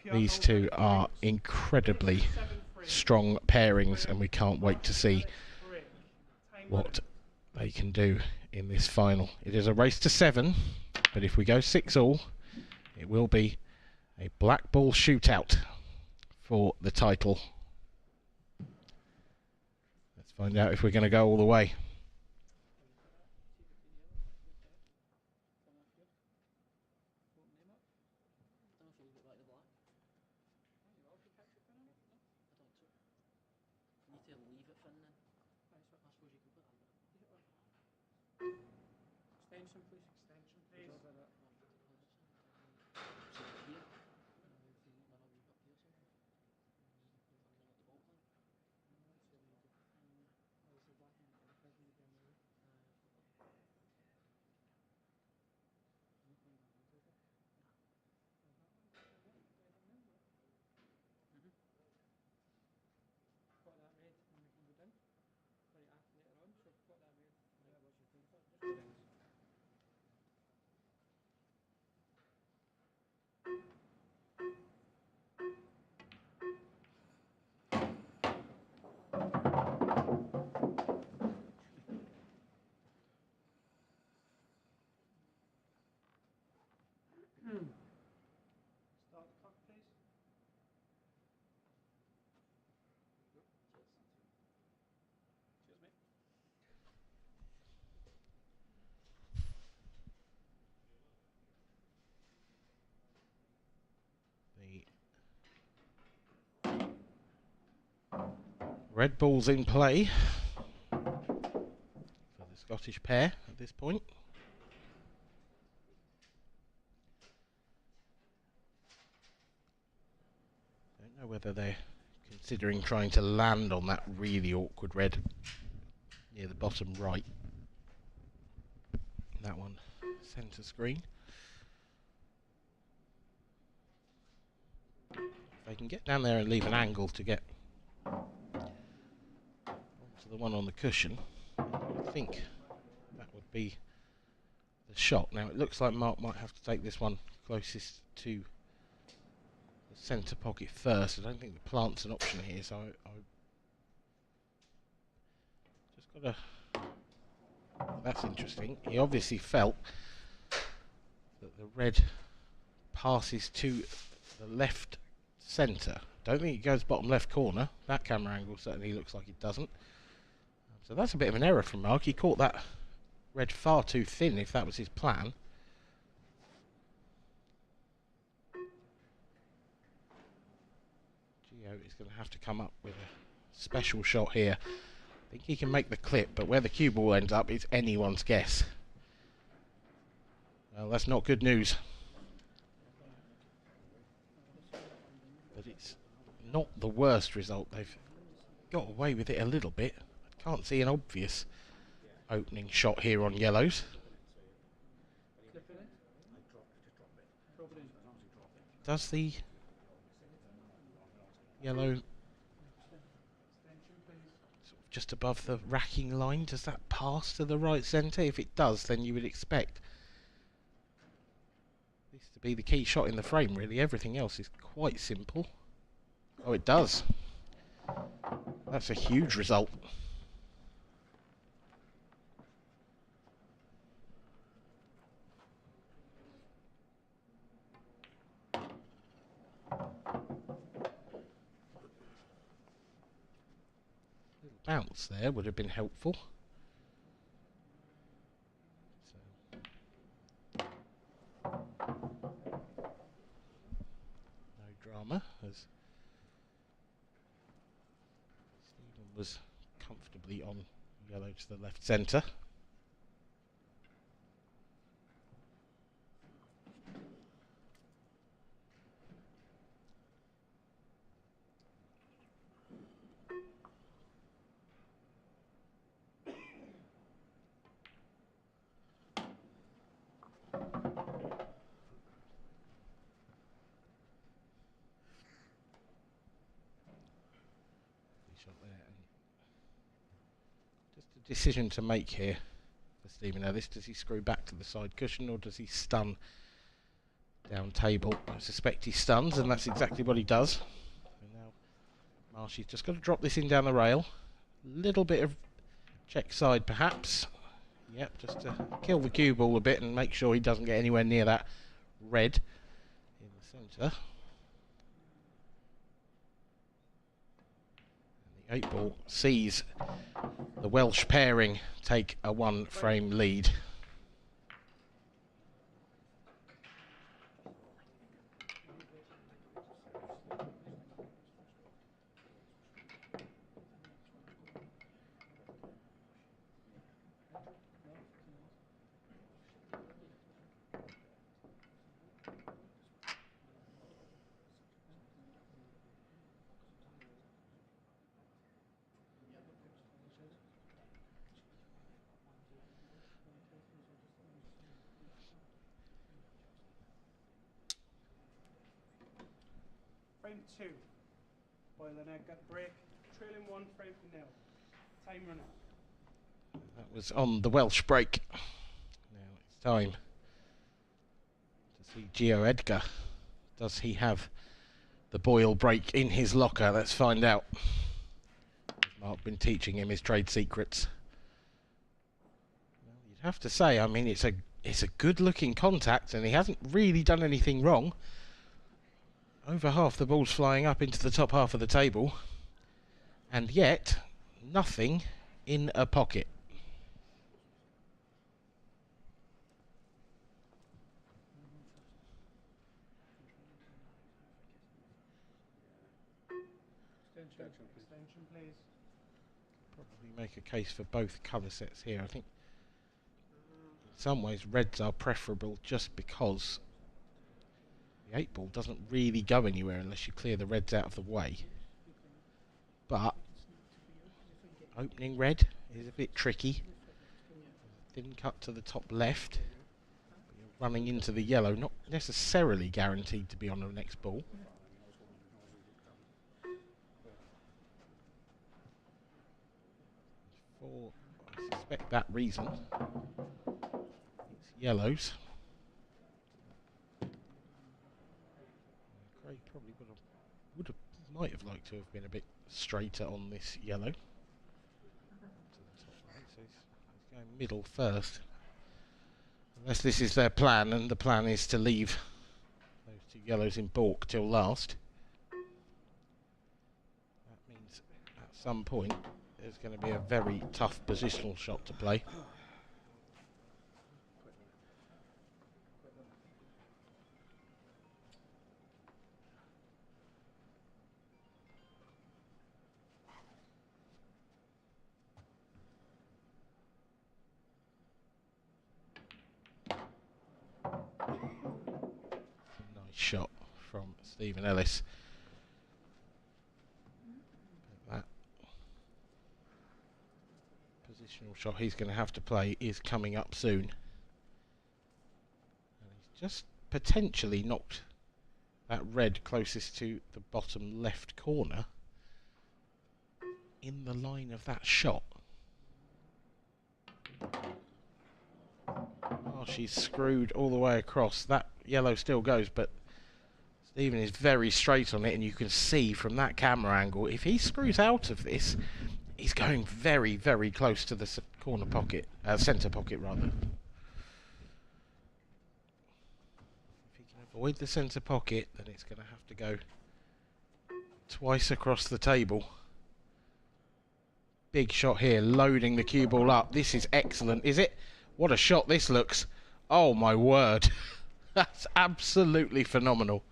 S11: These two are incredibly strong pairings, and we can't wait to see what they can do in this final. It is a race to 7, but if we go 6-all, it will be a blackball shootout for the title. Let's find out if we're going to go all the way. Red ball's in play for the Scottish pair at this point. Don't know whether they're considering trying to land on that really awkward red near the bottom right. That one, centre screen. If they can get down there and leave an angle to get the one on the cushion, I think that would be the shot. Now it looks like Mark might have to take this one closest to the centre pocket first. I don't think the plant's an option here, so I just gotta... That's interesting. He obviously felt that the red passes to the left centre. Don't think it goes bottom left corner. That camera angle certainly looks like it doesn't. So that's a bit of an error from Mark. He caught that red far too thin if that was his plan. Gio is going to have to come up with a special shot here. I think he can make the clip, but where the cue ball ends up is anyone's guess. Well, that's not good news. But it's not the worst result. They've got away with it a little bit. Can't see an obvious opening shot here on yellows. Does the yellow sort of just above the racking line, does that pass to the right centre? If it does, then you would expect this to be the key shot in the frame, really. Everything else is quite simple. Oh, it does. That's a huge result. Bounce there would have been helpful. So. No drama, as Stephen was comfortably on yellow to the left centre. Decision to make here for Stephen Ellis. Does he screw back to the side cushion or does he stun down table? I suspect he stuns, and that's exactly what he does. And now Marshy's just got to drop this in down the rail. Little bit of check side perhaps. Yep, just to kill the cue ball a bit and make sure he doesn't get anywhere near that red in the centre. The 8 ball sees the Welsh pairing take a 1-frame lead.
S7: Frame 2. Boyle and Egg at break. Trailing 1 frame to 0. Time running.
S11: That was on the Welsh break. Now it's time to see Gio Edgar. Does he have the Boyle break in his locker? Let's find out. Mark been teaching him his trade secrets. Well, you'd have to say, I mean, it's a good-looking contact, and he hasn't really done anything wrong. Over half the ball's flying up into the top half of the table, and yet nothing in a pocket.
S7: Extension, please.
S11: Probably make a case for both cover sets here. I think in some ways reds are preferable just because the 8 ball doesn't really go anywhere unless you clear the reds out of the way. But opening red is a bit tricky. Thin cut to the top left. But you're running into the yellow, not necessarily guaranteed to be on the next ball. For, I suspect, that reason, it's yellows. Craig probably might have liked to have been a bit straighter on this yellow. To the top right, so he's going middle first. Unless this is their plan, and the plan is to leave those 2 yellows in baulk till last. That means at some point there's going to be a very tough positional shot to play. Nice shot from Stephen Ellis. That positional shot he's going to have to play is coming up soon. And he's just potentially knocked that red closest to the bottom left corner in the line of that shot. Oh, she's screwed all the way across. That yellow still goes, but Stephen is very straight on it, and you can see from that camera angle, if he screws out of this, he's going very, very close to the corner pocket, centre pocket rather. If he can avoid the centre pocket, then it's going to have to go twice across the table. Big shot here, loading the cue ball up. This is excellent, is it? What a shot this looks. Oh my word. That's absolutely phenomenal.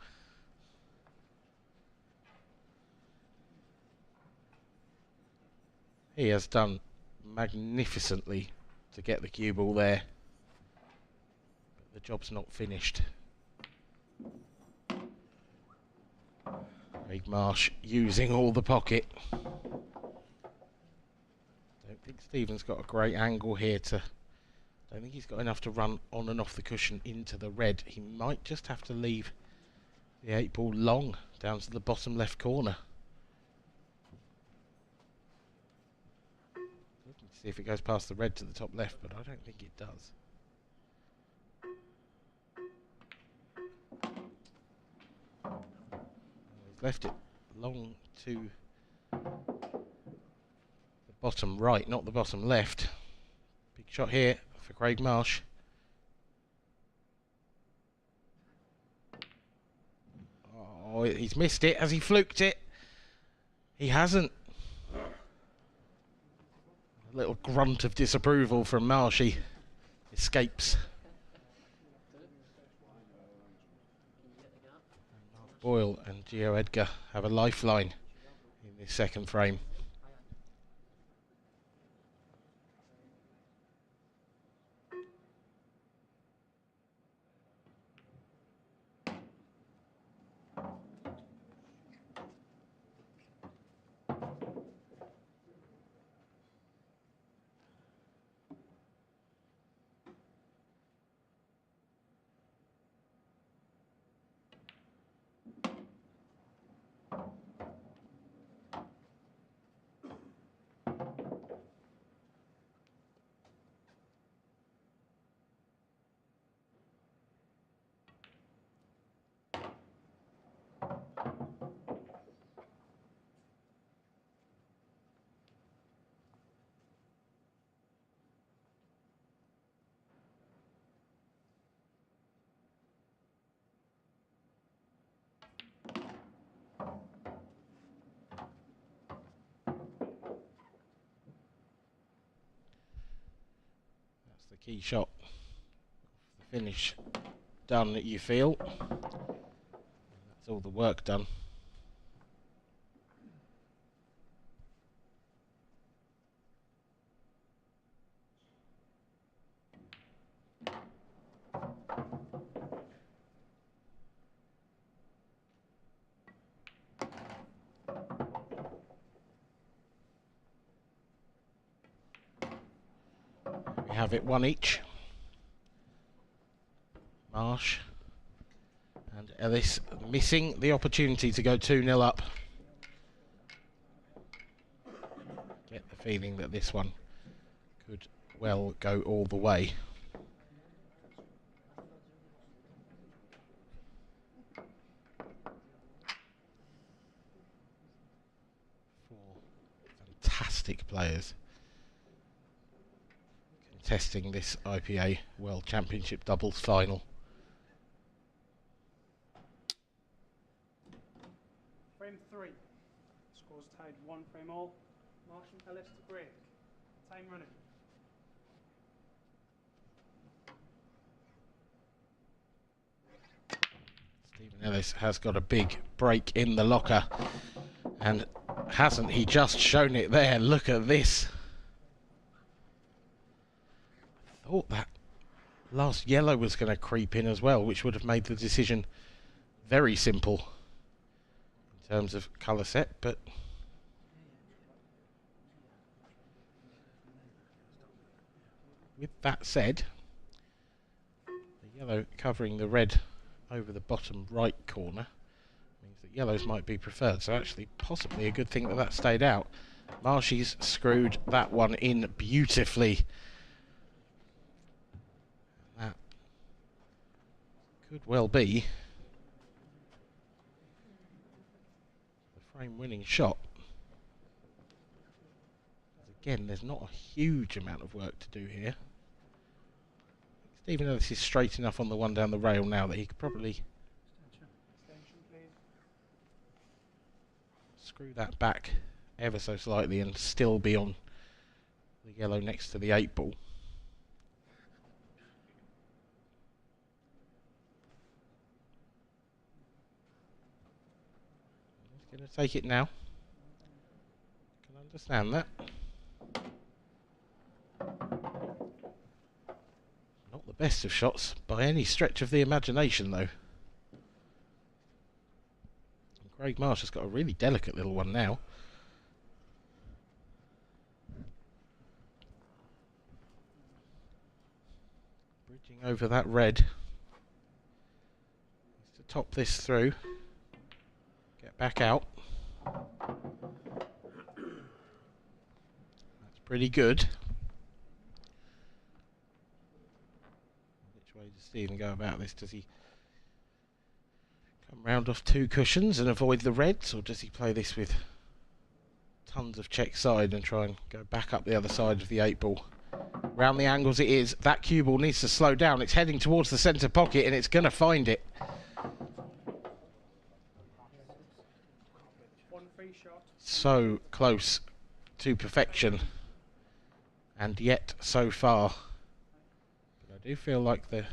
S11: He has done magnificently to get the cue ball there. But the job's not finished. Craig Marsh using all the pocket. Don't think Stephen's got a great angle here to... Don't think he's got enough to run on and off the cushion into the red. He might just have to leave the 8 ball long down to the bottom left corner. See if it goes past the red to the top left, but I don't think it does. He's left it long to the bottom right, not the bottom left. Big shot here for Craig Marsh. Oh, he's missed it. Has he fluked it? He hasn't. A little grunt of disapproval from Marshy escapes. Boyle and Gio Edgar have a lifeline in this second frame. The key shot, the finish done, you feel. That's all the work done. We have it 1 each. Marsh and Ellis missing the opportunity to go 2-0 up. Get the feeling that this one could well go all the way. Four fantastic players contesting this IPA World Championship doubles final.
S12: Frame 3. Scores tied 1 frame all. Marsh and Ellis to break. Time running.
S11: Stephen Ellis has got a big break in the locker, and hasn't he just shown it there? Look at this. Thought that last yellow was going to creep in as well, which would have made the decision very simple in terms of colour set, but with that said, the yellow covering the red over the bottom right corner means that yellows might be preferred, so actually possibly a good thing that that stayed out. Marshy's screwed that one in beautifully. That could well be frame winning shot. Again, there's not a huge amount of work to do here. Even though this is straight enough on the one down the rail now that he could probably screw that back ever so slightly and still be on the yellow next to the 8 ball. He's going to take it now. Can understand that. Not the best of shots by any stretch of the imagination, though. And Craig Marsh has got a really delicate little one now. Bridging over that red. To top this through. Get back out. That's pretty good. Which way does Stephen go about this? Does he come round off 2 cushions and avoid the reds, or does he play this with tons of check side and try and go back up the other side of the 8 ball? Round the angles it is. That cue ball needs to slow down. It's heading towards the centre pocket and it's going to find it. So close to perfection, and yet so far. But I do feel like the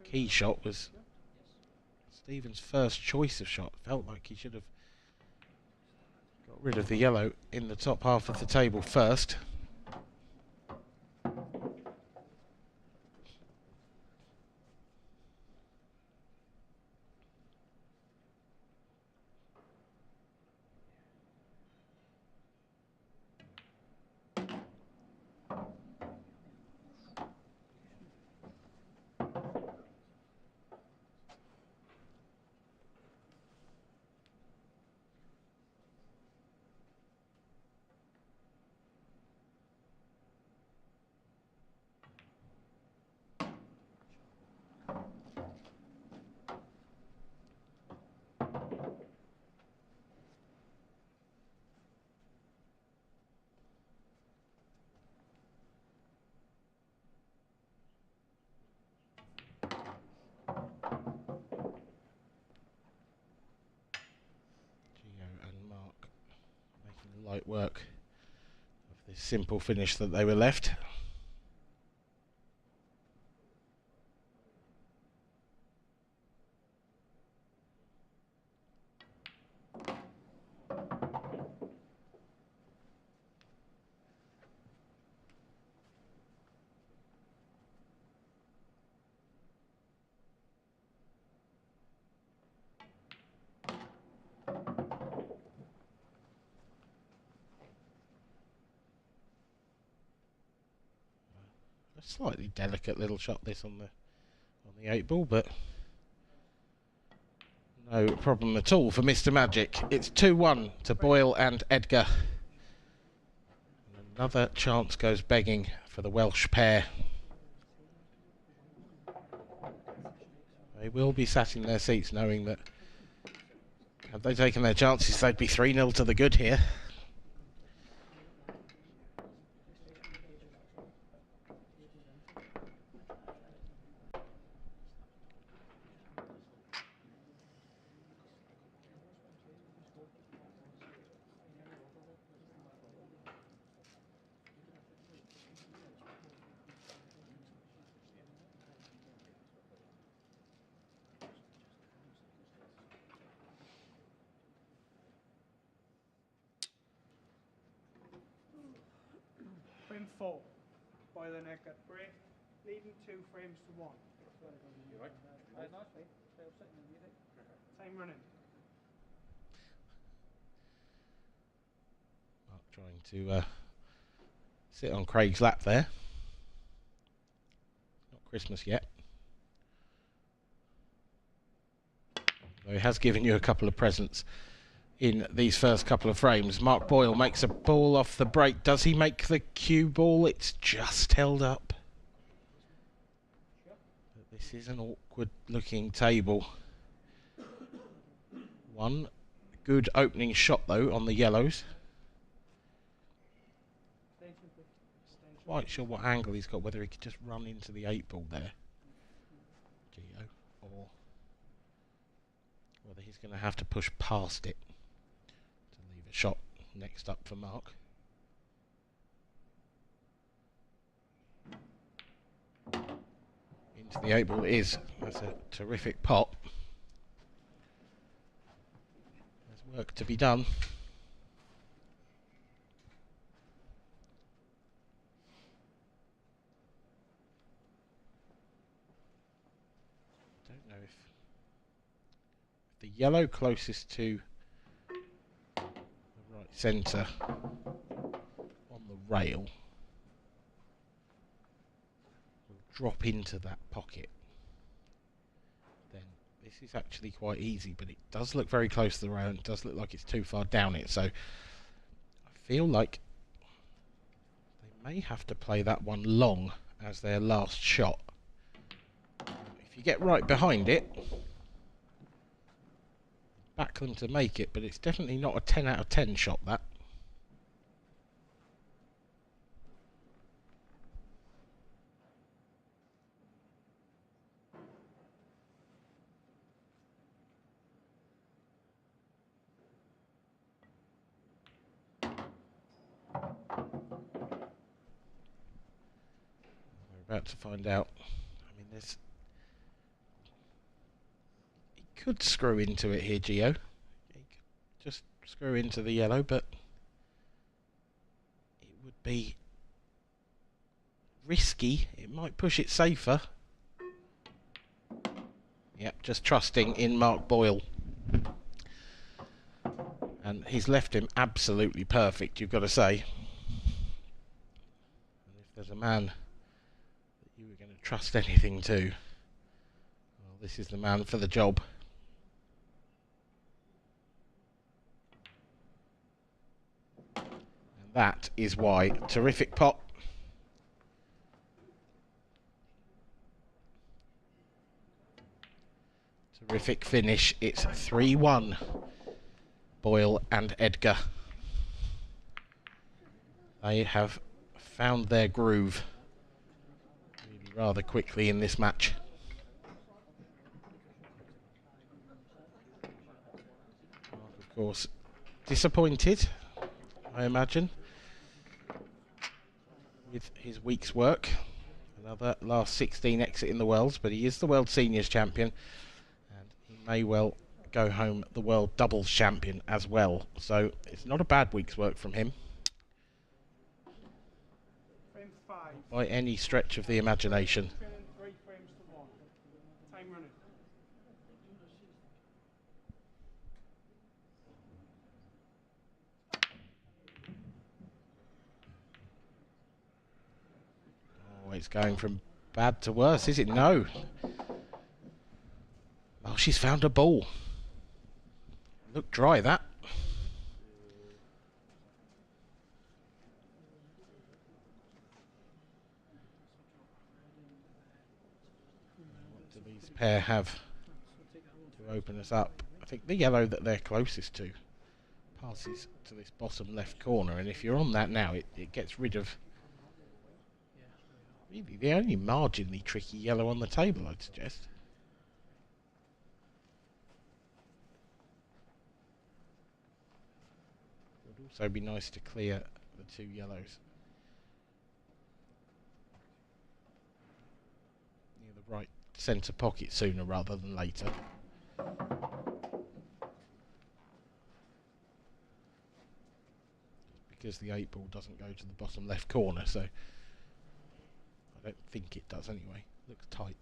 S11: key shot was Stephen's first choice of shot. Felt like he should have got rid of the yellow in the top half of the table first. Light work of this simple finish that they were left. Slightly delicate little shot this on the 8 ball, but no problem at all for Mr. Magic. It's 2-1 to Boyle and Edgar. And another chance goes begging for the Welsh pair. They will be sat in their seats knowing that had they taken their chances, they'd be 3-0 to the good here.
S12: Frame 4, Boyle and Edgar break, leading 2 frames to 1. You right? Time running. Mark trying to sit on Craig's lap there. Not Christmas yet. Though he has given you a couple of presents in these first couple of frames. Mark Boyle makes a ball off the break. Does he make the cue ball? It's just held up. But this is an awkward looking table.
S11: One good opening shot though on the yellows. Quite sure what angle he's got, whether he could just run into the 8-ball there, Gio, or whether he's going to have to push past it to leave a shot next up for Mark. Into the 8-ball it is. That's a terrific pot. There's work to be done. Don't know if the yellow closest to the right centre on the rail will drop into that pocket, then this is actually quite easy, but it does look very close to the rail and it does look like it's too far down it, so I feel like they may have to play that one long as their last shot. If you get right behind it, back them to make it, but it's definitely not a 10 out of 10 shot, that. We're about to find out. I mean, there's... He could screw into it here, Gio. He could just screw into the yellow, but it would be risky. It might push it safer. Yep, just trusting in Mark Boyle. And he's left him absolutely perfect, you've got to say. And if there's a man that you were going to trust anything to, well, this is the man for the job. And that is why. Terrific pot. Terrific finish. It's 3-1. Boyle and Edgar. They have found their groove really rather quickly in this match. Mark, of course, disappointed, I imagine, with his week's work. Another last 16 exit in the Worlds, but he is the World Seniors Champion, and he may well go home the World Doubles Champion as well. So it's not a bad week's work from him.
S7: Frame 5.
S11: By any stretch of the imagination.
S7: 3 frames to 1. Time running.
S11: Oh, it's going from bad to worse, is it? No. Oh, she's found a ball. Look dry, that. What do these pair have to open us up? I think the yellow that they're closest to passes to this bottom left corner, and if you're on that now, it gets rid of really the only marginally tricky yellow on the table, I'd suggest. So it'd be nice to clear the 2 yellows near the right centre pocket sooner rather than later. Because the 8-ball doesn't go to the bottom left corner, so I don't think it does anyway. Looks tight.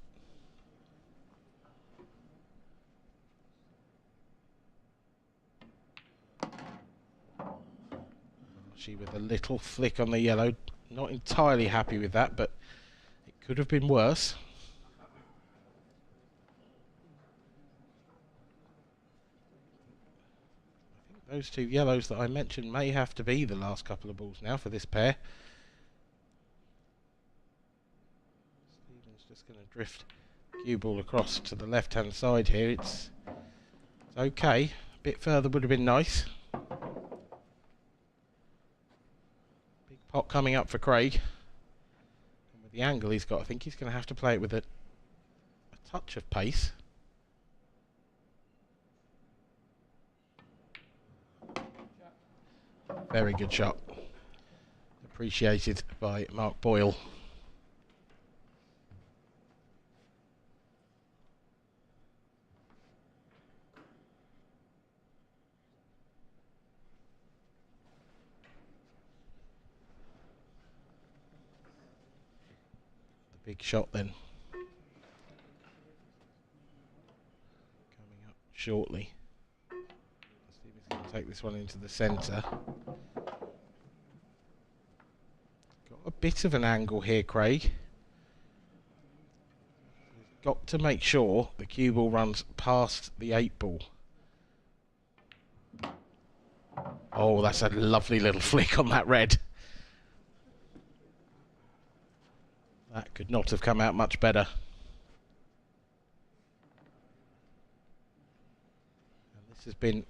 S11: She with a little flick on the yellow. Not entirely happy with that, but it could have been worse. I think those 2 yellows that I mentioned may have to be the last couple of balls now for this pair. Stephen's just going to drift cue ball across to the left-hand side here. It's okay, bit further would have been nice. Big pot coming up for Craig. And with the angle he's got, I think he's going to have to play it with a touch of pace. Very good shot. Appreciated by Mark Boyle. The big shot then. Coming up shortly. Stevens going to take this one into the centre. Got a bit of an angle here, Craig. Got to make sure the cue ball runs past the 8 ball. Oh, that's a lovely little flick on that red. That could not have come out much better. And this has been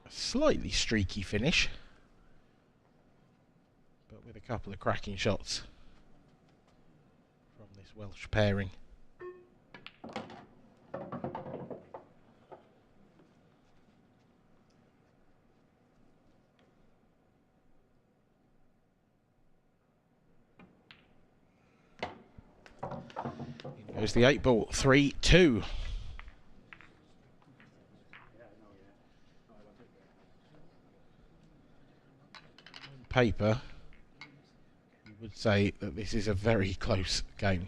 S11: a slightly streaky finish, but with a couple of cracking shots from this Welsh pairing. In goes the 8 ball, 3-2. On paper, you would say that this is a very close game.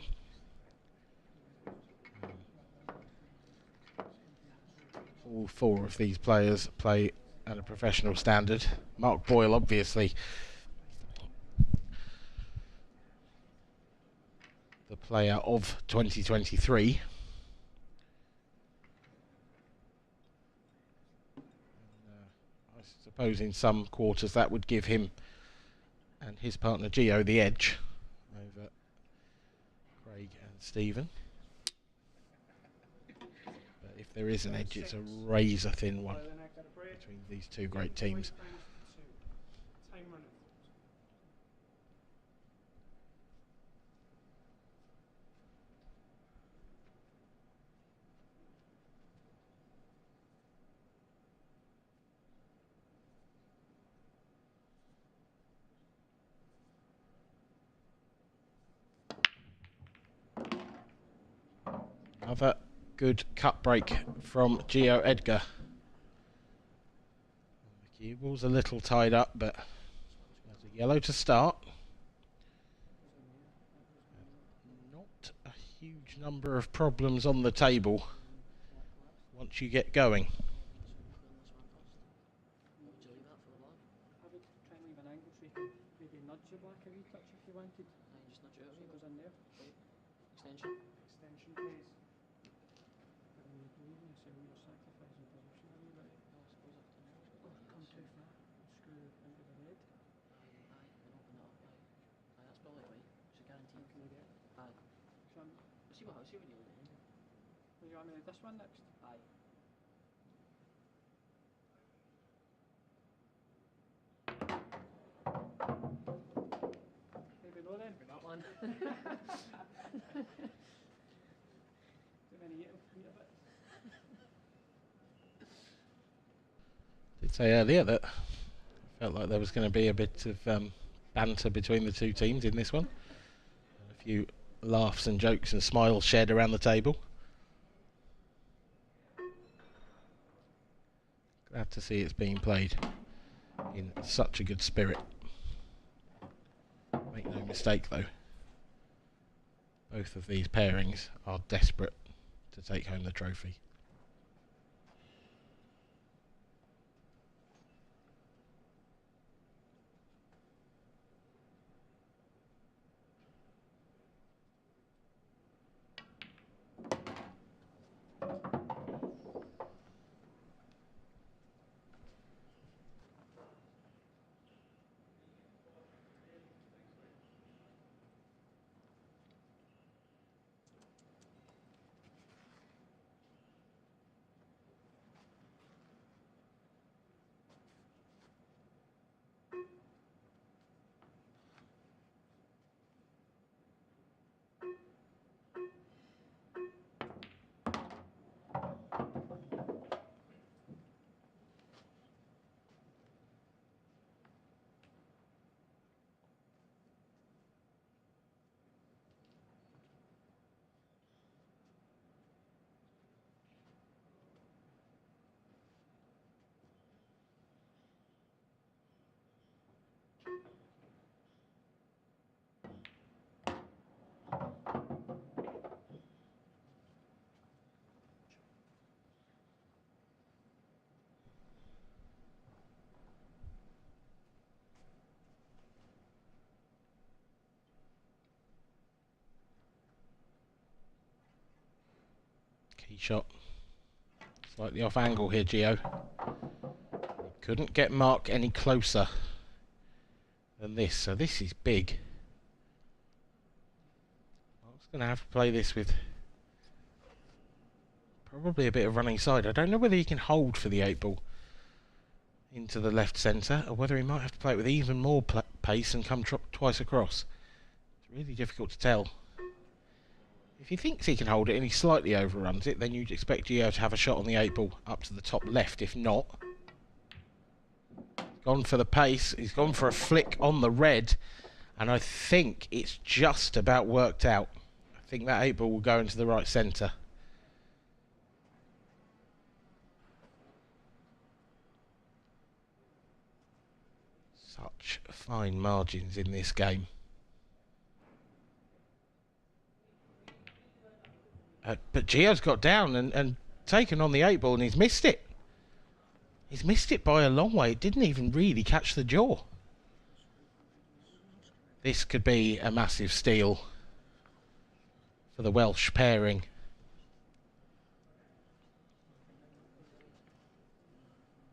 S11: All 4 of these players play at a professional standard. Mark Boyle, obviously, the player of 2023. I suppose in some quarters that would give him and his partner Gio the edge over Craig and Stephen. But if there is an edge, it's a razor thin one between these two great teams. Another good cut break from Gio Edgar. The cue ball's a little tied up, but there's a yellow to start. Not a huge number of problems on the table once you get going.
S6: This one next? Aye. Maybe no then. That one. Too many eat a bit.
S11: Did say earlier that I felt like there was going to be a bit of banter between the two teams in this one. A few laughs and jokes and smiles shared around the table. Glad to see it's being played in such a good spirit. Make no mistake though, both of these pairings are desperate to take home the trophy.
S12: Tee shot. Slightly off angle here, Gio. Couldn't get Mark any closer than this, so this is big. Mark's going to have to play this with probably a bit of running side. I don't know whether he can hold for the 8-ball into the left centre, or whether he might have to play it with even more pace and come twice across. It's really difficult to tell. If he thinks he can hold it and he slightly overruns it, then you'd expect Gio to have a shot on the 8-ball up to the top left. If not, he's gone for the pace, he's gone for a flick on the red, and I think it's just about worked out. I think that 8-ball will go into the right centre. Such fine margins in this game. But Gio's got down and taken on the 8-ball, and he's missed it. He's missed it by a long way. It didn't even really catch the jaw. This could be a massive steal for the Welsh pairing.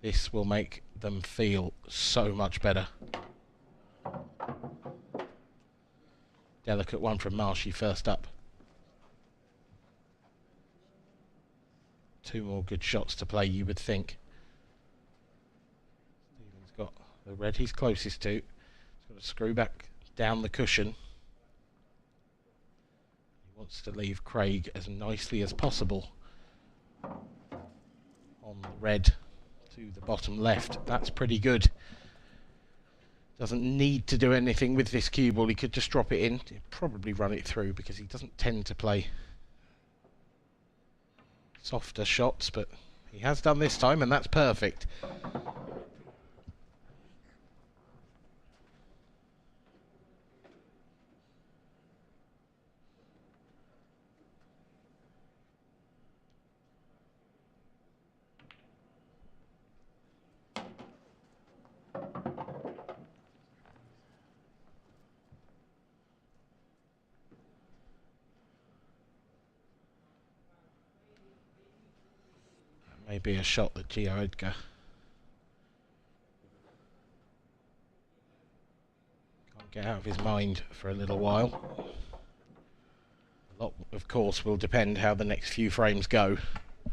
S12: This will make them feel so much better. Delicate one from Marshy first up. 2 more good shots to play, you would think. Stephen's got the red he's closest to. He's got to screw back down the cushion. He wants to leave Craig as nicely as possible on the red to the bottom left. That's pretty good. Doesn't need to do anything with this cue ball. He could just drop it in. He'd probably run it through because he doesn't tend to play softer shots, but he has done this time, and that's perfect. Maybe a shot that Gio Edgar can't get out of his mind for a little while. A lot, of course, will depend how the next few frames go. And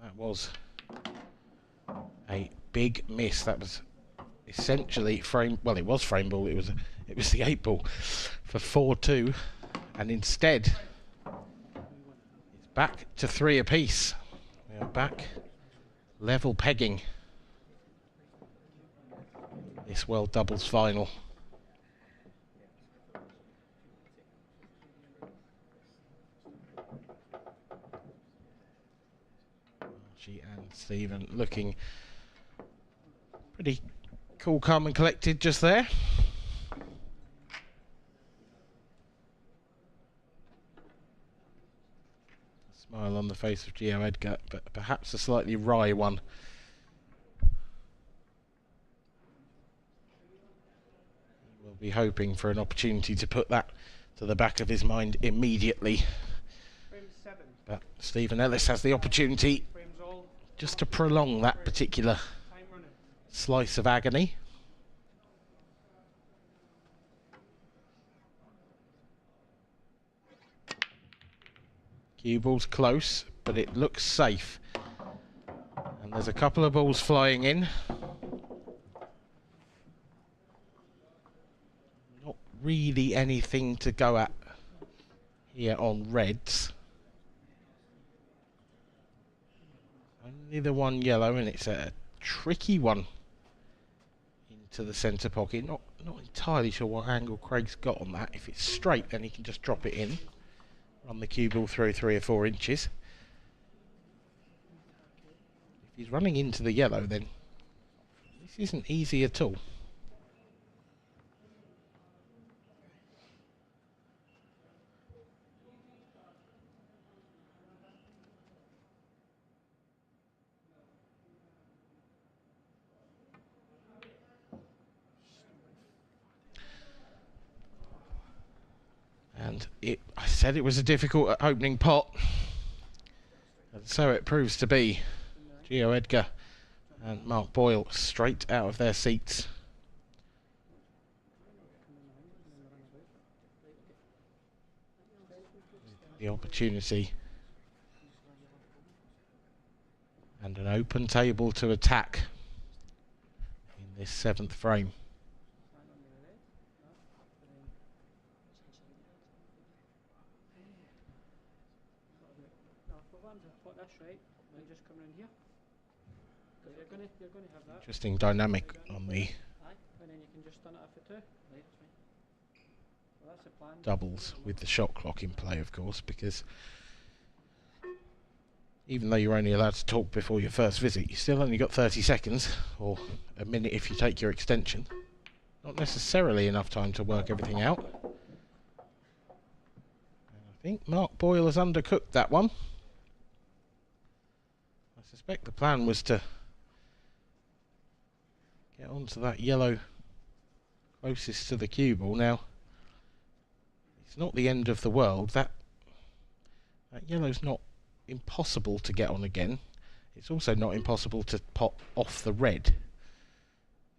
S12: that was a big miss. That was essentially frame. Well, it was frame ball. It was the 8-ball for 4-2, and instead. Back to 3 apiece. We are back level pegging this World Doubles final. Archie and Stephen looking pretty cool, calm and collected just there. Smile on the face of Gio Edgar, but perhaps a slightly wry one. We'll be hoping for an opportunity to put that to the back of his mind immediately. But Stephen Ellis has the opportunity just to prolong that particular slice of agony. Cue ball's close, but it looks safe. And there's a couple of balls flying in. Not really anything to go at here on reds. Only the one yellow, and it's a tricky one into the centre pocket. Not entirely sure what angle Craig's got on that. If it's straight, then he can just drop it in. Run the cue ball through 3 or 4 inches. If he's running into the yellow, then this isn't easy at all. And And I said it was a difficult opening pot. And so it proves to be. Gio Edgar and Mark Boyle straight out of their seats. The opportunity. And an open table to attack in this 7th frame. Interesting dynamic on the doubles with the shot clock in play, of course, because even though you're only allowed to talk before your first visit, you still only got 30 seconds, or a minute if you take your extension. Not necessarily enough time to work everything out. And I think Mark Boyle has undercooked that one. I suspect the plan was to get onto that yellow closest to the cue ball. Now, it's not the end of the world. That yellow's not impossible to get on again. It's also not impossible to pop off the red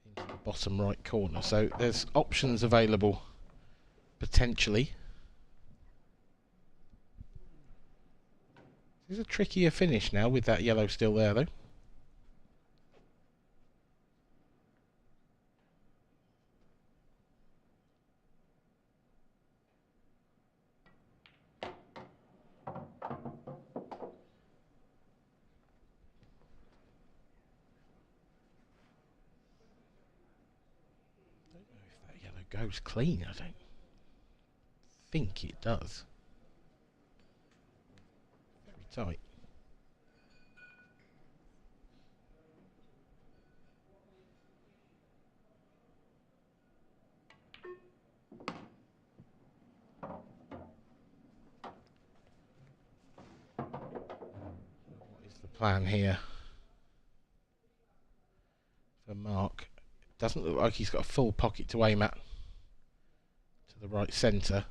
S12: into the bottom right corner. So there's options available potentially. This is a trickier finish now with that yellow still there, though. Goes clean, I don't think it does. Very tight. What is the plan here for Mark? Doesn't look like he's got a full pocket to aim at. The right centre.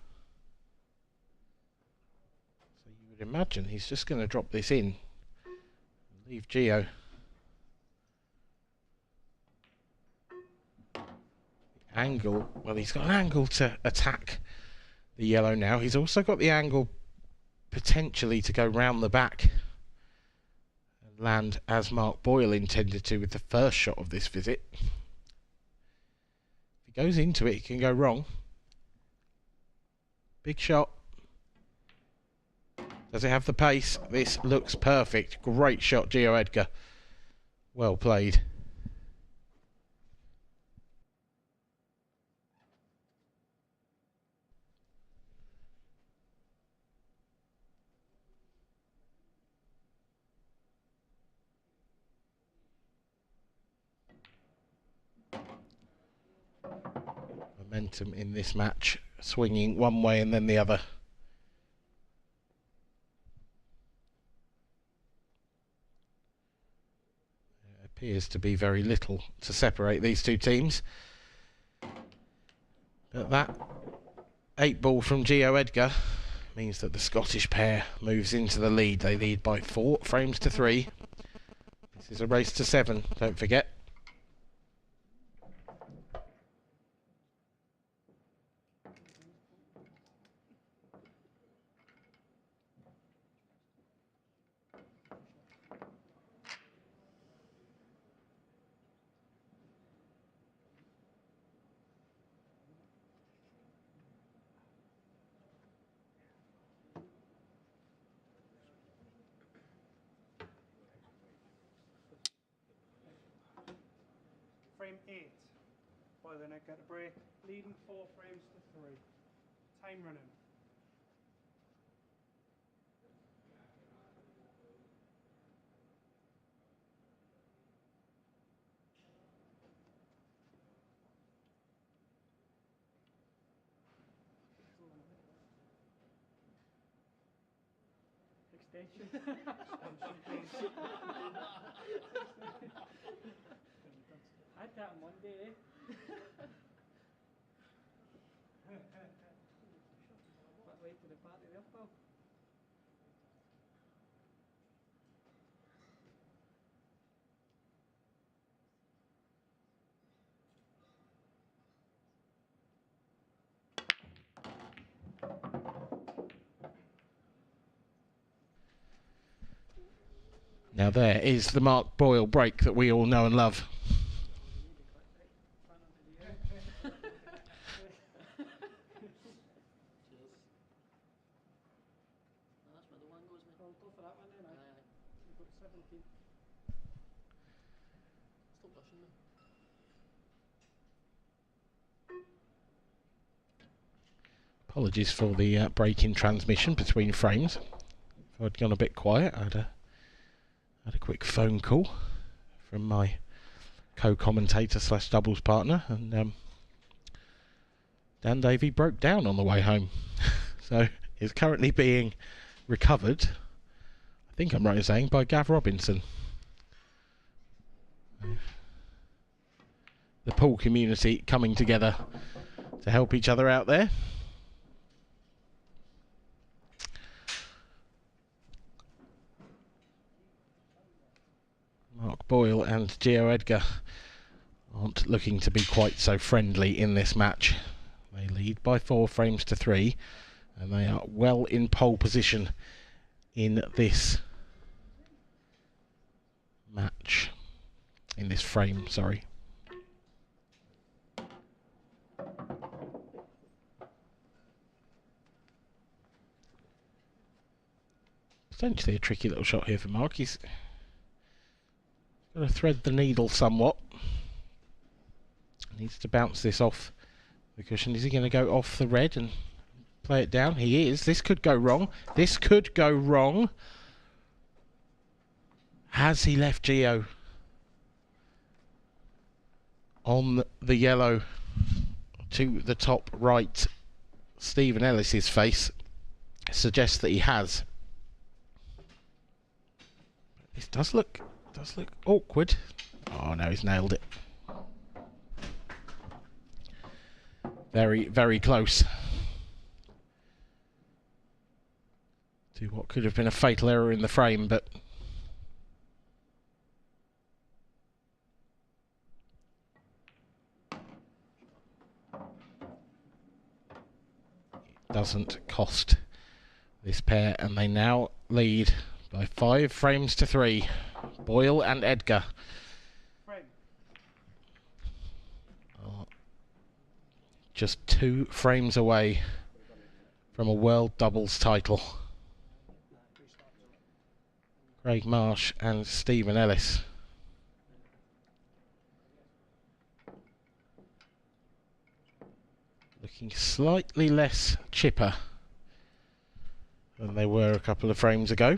S12: So you would imagine he's just going to drop this in and leave Gio. Angle, well, he's got an angle to attack the yellow now. He's also got the angle potentially to go round the back and land as Mark Boyle intended to with the first shot of this visit. If he goes into it, it can go wrong. Big shot. Does it have the pace? This looks perfect. Great shot, Gio Edgar. Well played. Momentum in this match, swinging one way and then the other. There appears to be very little to separate these two teams. But that 8-ball from Gio Edgar means that the Scottish pair moves into the lead. They lead by 4 frames to 3. This is a race to 7, don't forget.
S17: Frame 8. Boyle then get a break, leading 4 frames to 3. Time running. Extension. I had that on Monday, That way.
S11: Now there is the Mark Boyle break that we all know and love. Apologies for the break in transmission between frames. If I'd gone a bit quiet, I had a quick phone call from my co-commentator / doubles partner, and Dan Davey broke down on the way home. So it's currently being recovered, I think I'm right in saying, by Gav Robinson. The pool community coming together to help each other out there. Mark Boyle and Gio Edgar aren't looking to be quite so friendly in this match. They lead by 4 frames to 3, and they are well in pole position in this match. In this frame, sorry. Potentially a tricky little shot here for Mark. He's got to thread the needle somewhat. Needs to bounce this off the cushion. Is he going to go off the red and play it down? He is. This could go wrong. This could go wrong. Has he left Gio on the yellow to the top right? Stephen Ellis's face suggests that he has. This does look awkward. Oh no, he's nailed it. Very, very close to what could have been a fatal error in the frame, but it doesn't cost this pair, and they now lead by 5 frames to 3. Boyle and Edgar are just 2 frames away from a world doubles title. Craig Marsh and Stephen Ellis. Looking slightly less chipper than they were a couple of frames ago.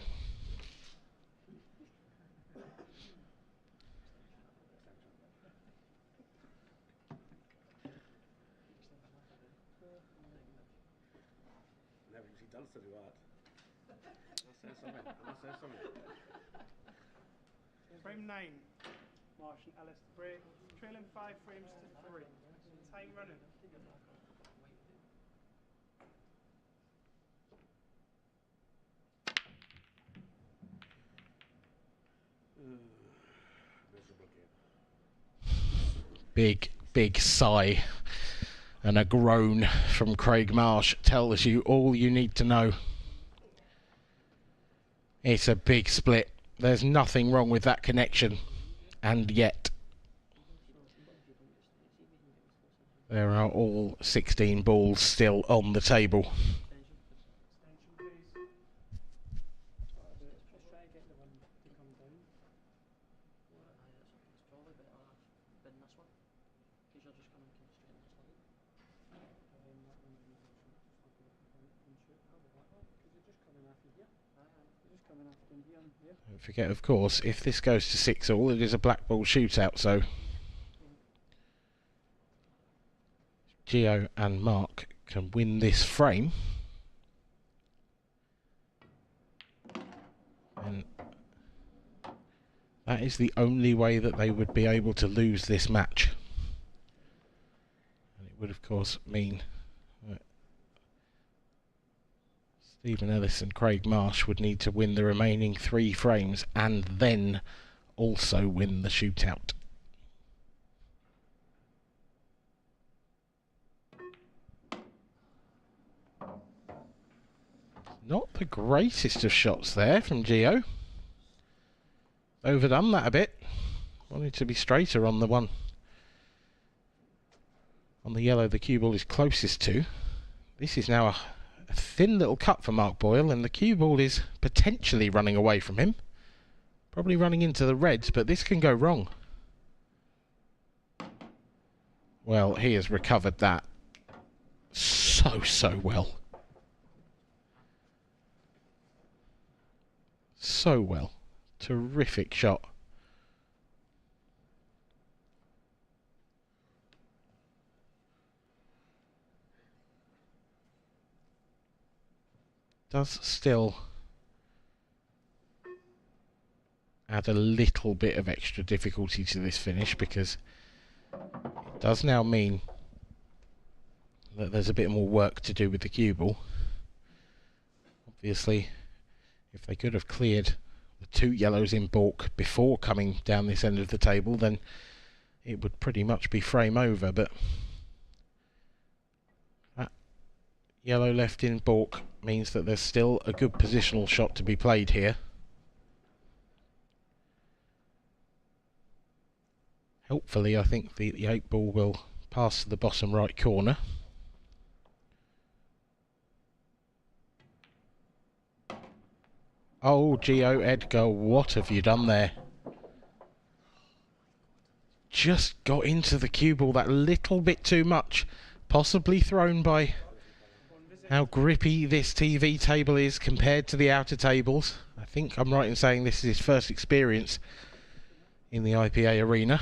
S17: Frame 9, Marsh and Ellis to break, trailing 5 frames to 3. Time running.
S11: Big sigh and a groan from Craig Marsh tells you all you need to know. It's a big split. There's nothing wrong with that connection, and yet there are all 16 balls still on the table. Don't forget, of course, if this goes to 6-all, it is a blackball shootout, so Gio and Mark can win this frame, and that is the only way that they would be able to lose this match. And it would, of course, mean Stephen Ellis and Craig Marsh would need to win the remaining 3 frames and then also win the shootout. Not the greatest of shots there from Gio. Overdone that a bit. Wanted to be straighter on the one. On the yellow the cue ball is closest to. This is now a thin little cut for Mark Boyle, and the cue ball is potentially running away from him. Probably running into the reds, but this can go wrong. Well, he has recovered that so well. So well. Terrific shot. Does still add a little bit of extra difficulty to this finish, because it does now mean that there's a bit more work to do with the cue ball. Obviously, if they could have cleared the 2 yellows in baulk before coming down this end of the table, then it would pretty much be frame over, but that yellow left in baulk means that there's still a good positional shot to be played here. Hopefully, I think the 8 ball will pass to the bottom right corner. Oh, Gio Edgar, what have you done there? Just got into the cue ball that little bit too much. Possibly thrown by how grippy this TV table is compared to the outer tables. I think I'm right in saying this is his first experience in the IPA arena.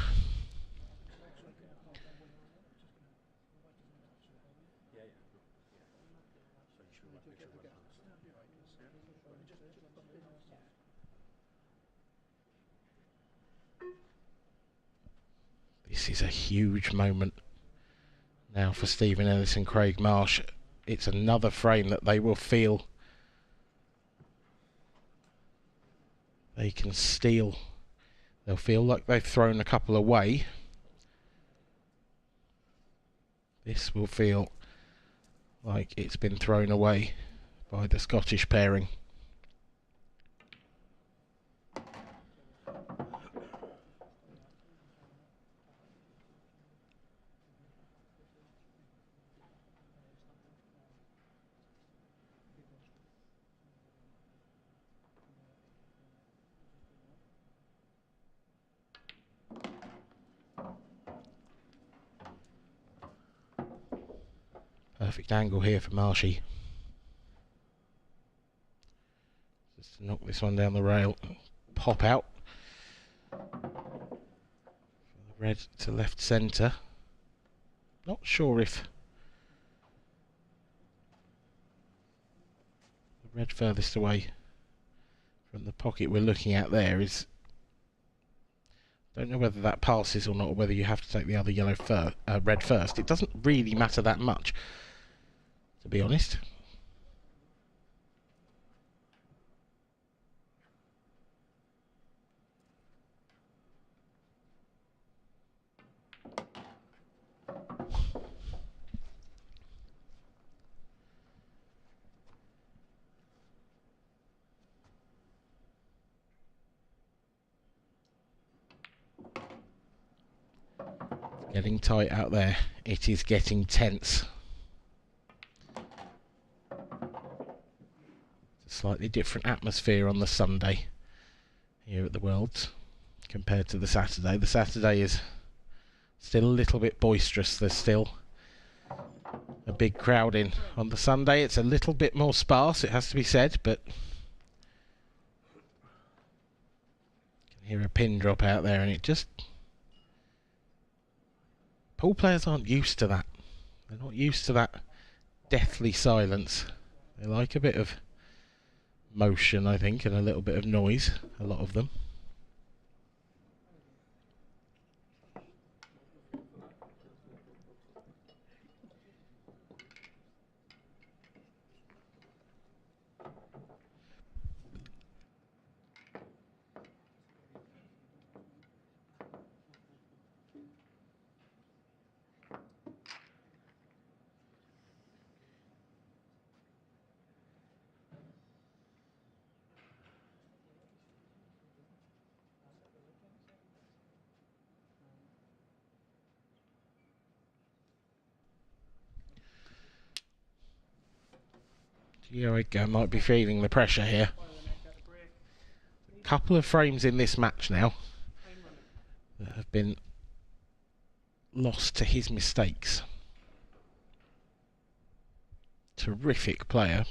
S11: This is a huge moment now for Stephen Ellis and Craig Marsh. It's another frame that they will feel they can steal. They'll feel like they've thrown a couple away. This will feel like it's been thrown away by the Scottish pairing. Perfect angle here for Marshy. Just to knock this one down the rail. Pop out. Red to left centre. Not sure if the red furthest away from the pocket we're looking at there is... Don't know whether that passes or not, or whether you have to take the other yellow red first. It doesn't really matter that much, to be honest. Getting tight out there. It is getting tense. It's a slightly different atmosphere on the Sunday here at the Worlds compared to the Saturday. The Saturday is still a little bit boisterous. There's still a big crowd in. On the Sunday it's a little bit more sparse, it has to be said, but you can hear a pin drop out there, and it just... Pool players aren't used to that. They're not used to that deathly silence. They like a bit of motion, I think, and a little bit of noise, a lot of them. Gio Edgar might be feeling the pressure here. A couple of frames in this match now that have been lost to his mistakes. Terrific player.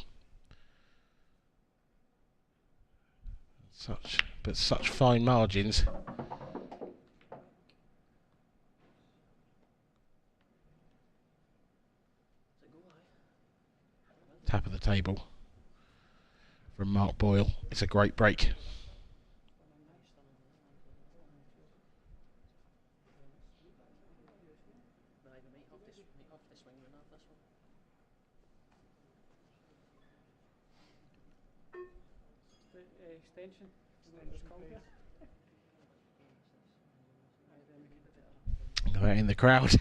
S11: Such fine margins. Tap of the table from Mark Boyle. It's a great break.
S17: Extension.
S11: They're in the crowd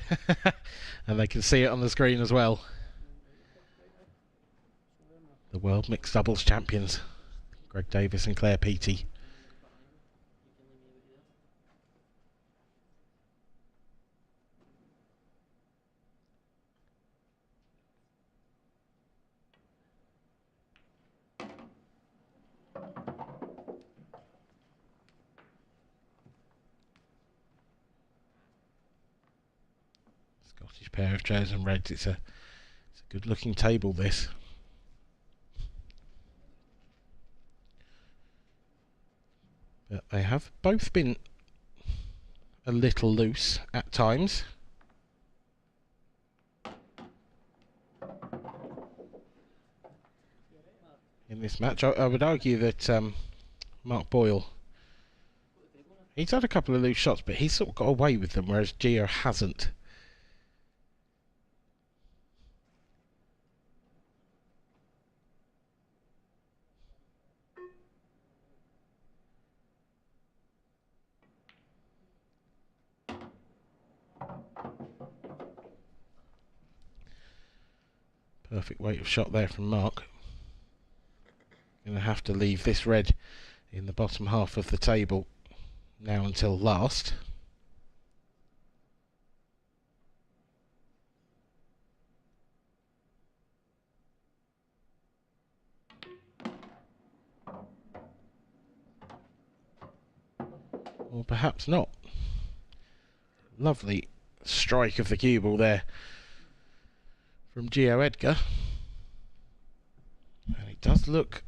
S11: and they can see it on the screen as well. The World Mixed Doubles Champions, Greg Davis and Claire Peaty. Scottish pair of chosen reds. It's a good looking table, this. But they have both been a little loose at times. In this match, I would argue that Mark Boyle, he's had a couple of loose shots, but he's sort of got away with them, whereas Gio hasn't. Perfect weight of shot there from Mark. Going to have to leave this red in the bottom half of the table now until last. Or perhaps not. Lovely strike of the cue ball there from Gio Edgar. And it does look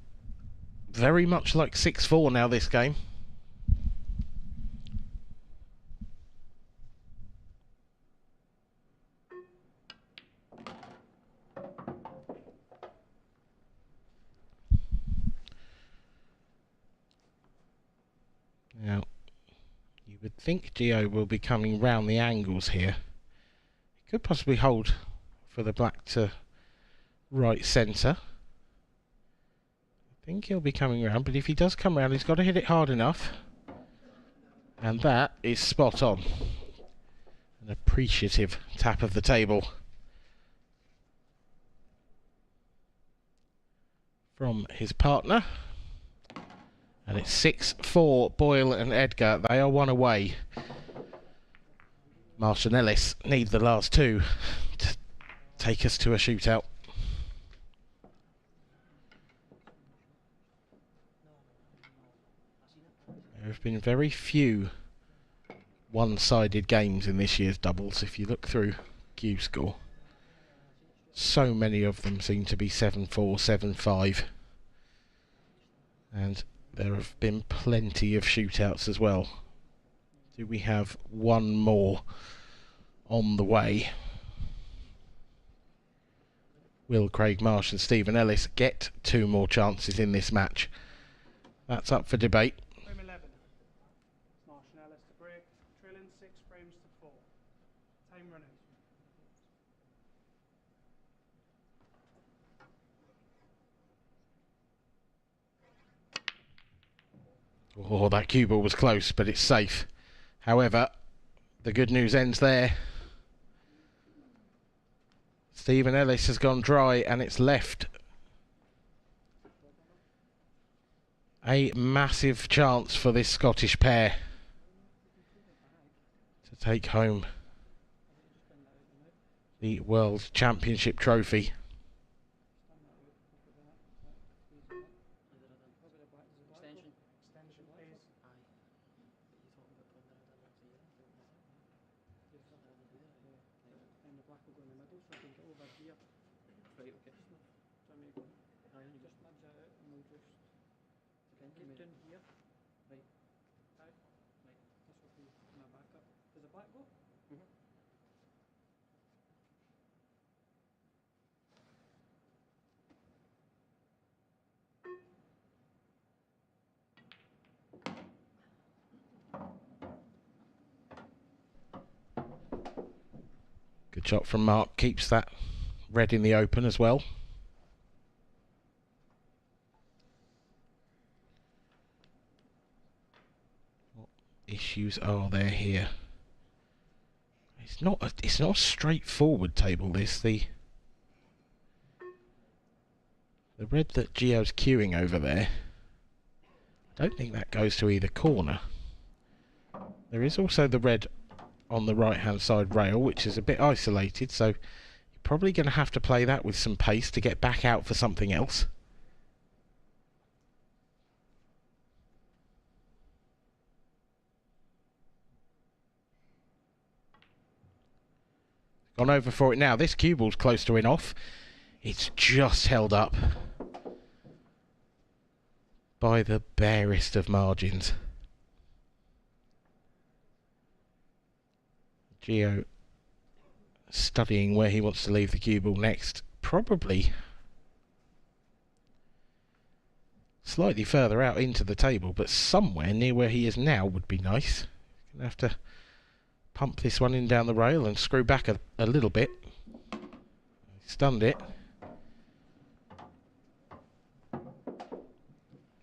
S11: very much like 6-4 now, this game. Now, you would think Gio will be coming round the angles here. He could possibly hold for the black to right centre. I think he'll be coming round, but if he does come round, he's got to hit it hard enough. And that is spot on. An appreciative tap of the table from his partner. And it's 6-4, Boyle and Edgar. They are one away. Marsh and Ellis need the last two to take us to a shootout. There have been very few one-sided games in this year's doubles. If you look through Cuescore, so many of them seem to be 7-4, 7-5. And there have been plenty of shootouts as well. Do we have one more on the way? Will Craig Marsh and Stephen Ellis get two more chances in this match? That's up for debate.
S17: Frame 11. Marsh and Ellis to break. Trailing 6 frames to 4. Time running.
S11: Oh, that cue ball was close, but it's safe. However, the good news ends there. Stephen Ellis has gone dry, and it's left a massive chance for this Scottish pair to take home the World Championship trophy.
S7: back will go in the middle, so I can get over here. Right, okay. So I'm going to go. Aye, you just nudge that out and we'll just get down here. Right. Aye. Right. This will be my backup. Does the black go? Mm-hmm.
S11: Good shot from Mark, keeps that red in the open as well. What issues are there here? It's not a straightforward table, this. The red that Gio's queuing over there, I don't think that goes to either corner. There is also the red on the right hand side rail, which is a bit isolated, so you're probably going to have to play that with some pace to get back out for something else. Gone over for it now. This cue ball's close to in off. It's just held up by the barest of margins. Gio studying where he wants to leave the cue ball next. Probably slightly further out into the table, but somewhere near where he is now would be nice. Gonna have to pump this one in down the rail and screw back a little bit. Stunned it.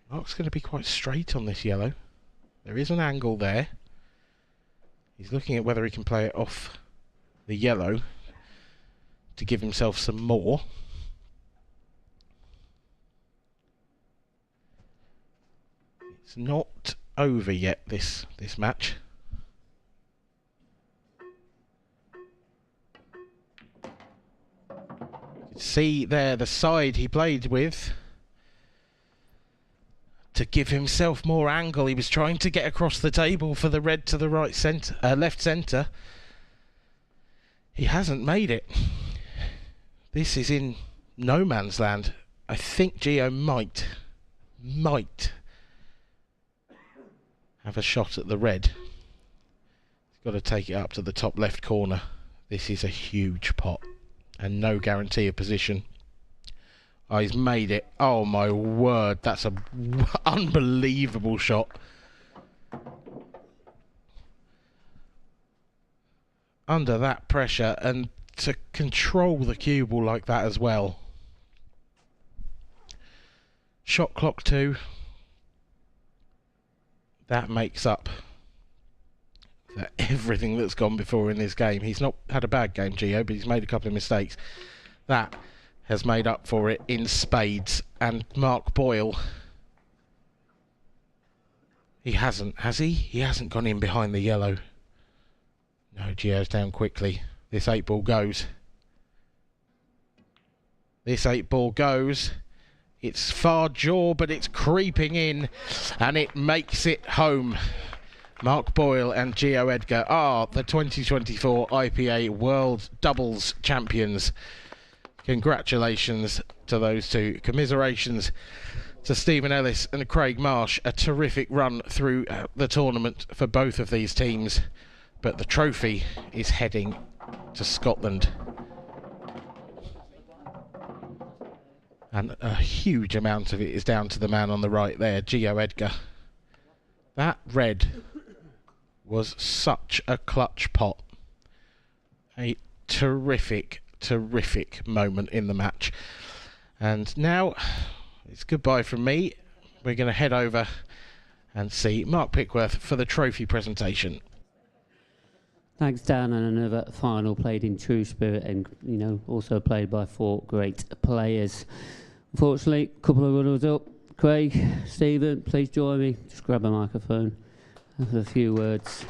S11: Mark's going to be quite straight on this yellow. There is an angle there. He's looking at whether he can play it off the yellow to give himself some more. It's not over yet, this match. You can see there the side he played with to give himself more angle. He was trying to get across the table for the red to the right centre, left centre. He hasn't made it. This is in no man's land. I think Gio might have a shot at the red. He's got to take it up to the top left corner. This is a huge pot and no guarantee of position. Oh, he's made it. Oh my word, that's a unbelievable shot. Under that pressure, and to control the cue ball like that as well. Shot clock 2. That makes up for everything that's gone before in this game. He's not had a bad game, Gio, but he's made a couple of mistakes. That has made up for it in spades. And Mark Boyle, he hasn't, has he? He hasn't gone in behind the yellow. No, Gio's down quickly. This 8-ball goes. This 8-ball goes. It's far jaw, but it's creeping in, and it makes it home. Mark Boyle and Gio Edgar are the 2024 IPA World Doubles Champions. Congratulations to those two. Commiserations to Stephen Ellis and Craig Marsh. A terrific run through the tournament for both of these teams. But the trophy is heading to Scotland. And a huge amount of it is down to the man on the right there, Gio Edgar. That red was such a clutch pot. A terrific moment in the match. And now it's goodbye from me. We're going to head over and see Mark Pickworth for the trophy presentation.
S1: Thanks, Dan, and another final played in true spirit and, you know, also played by 4 great players. Unfortunately, a couple of runners up. Craig, Stephen, please join me. Just grab a microphone and have a few words.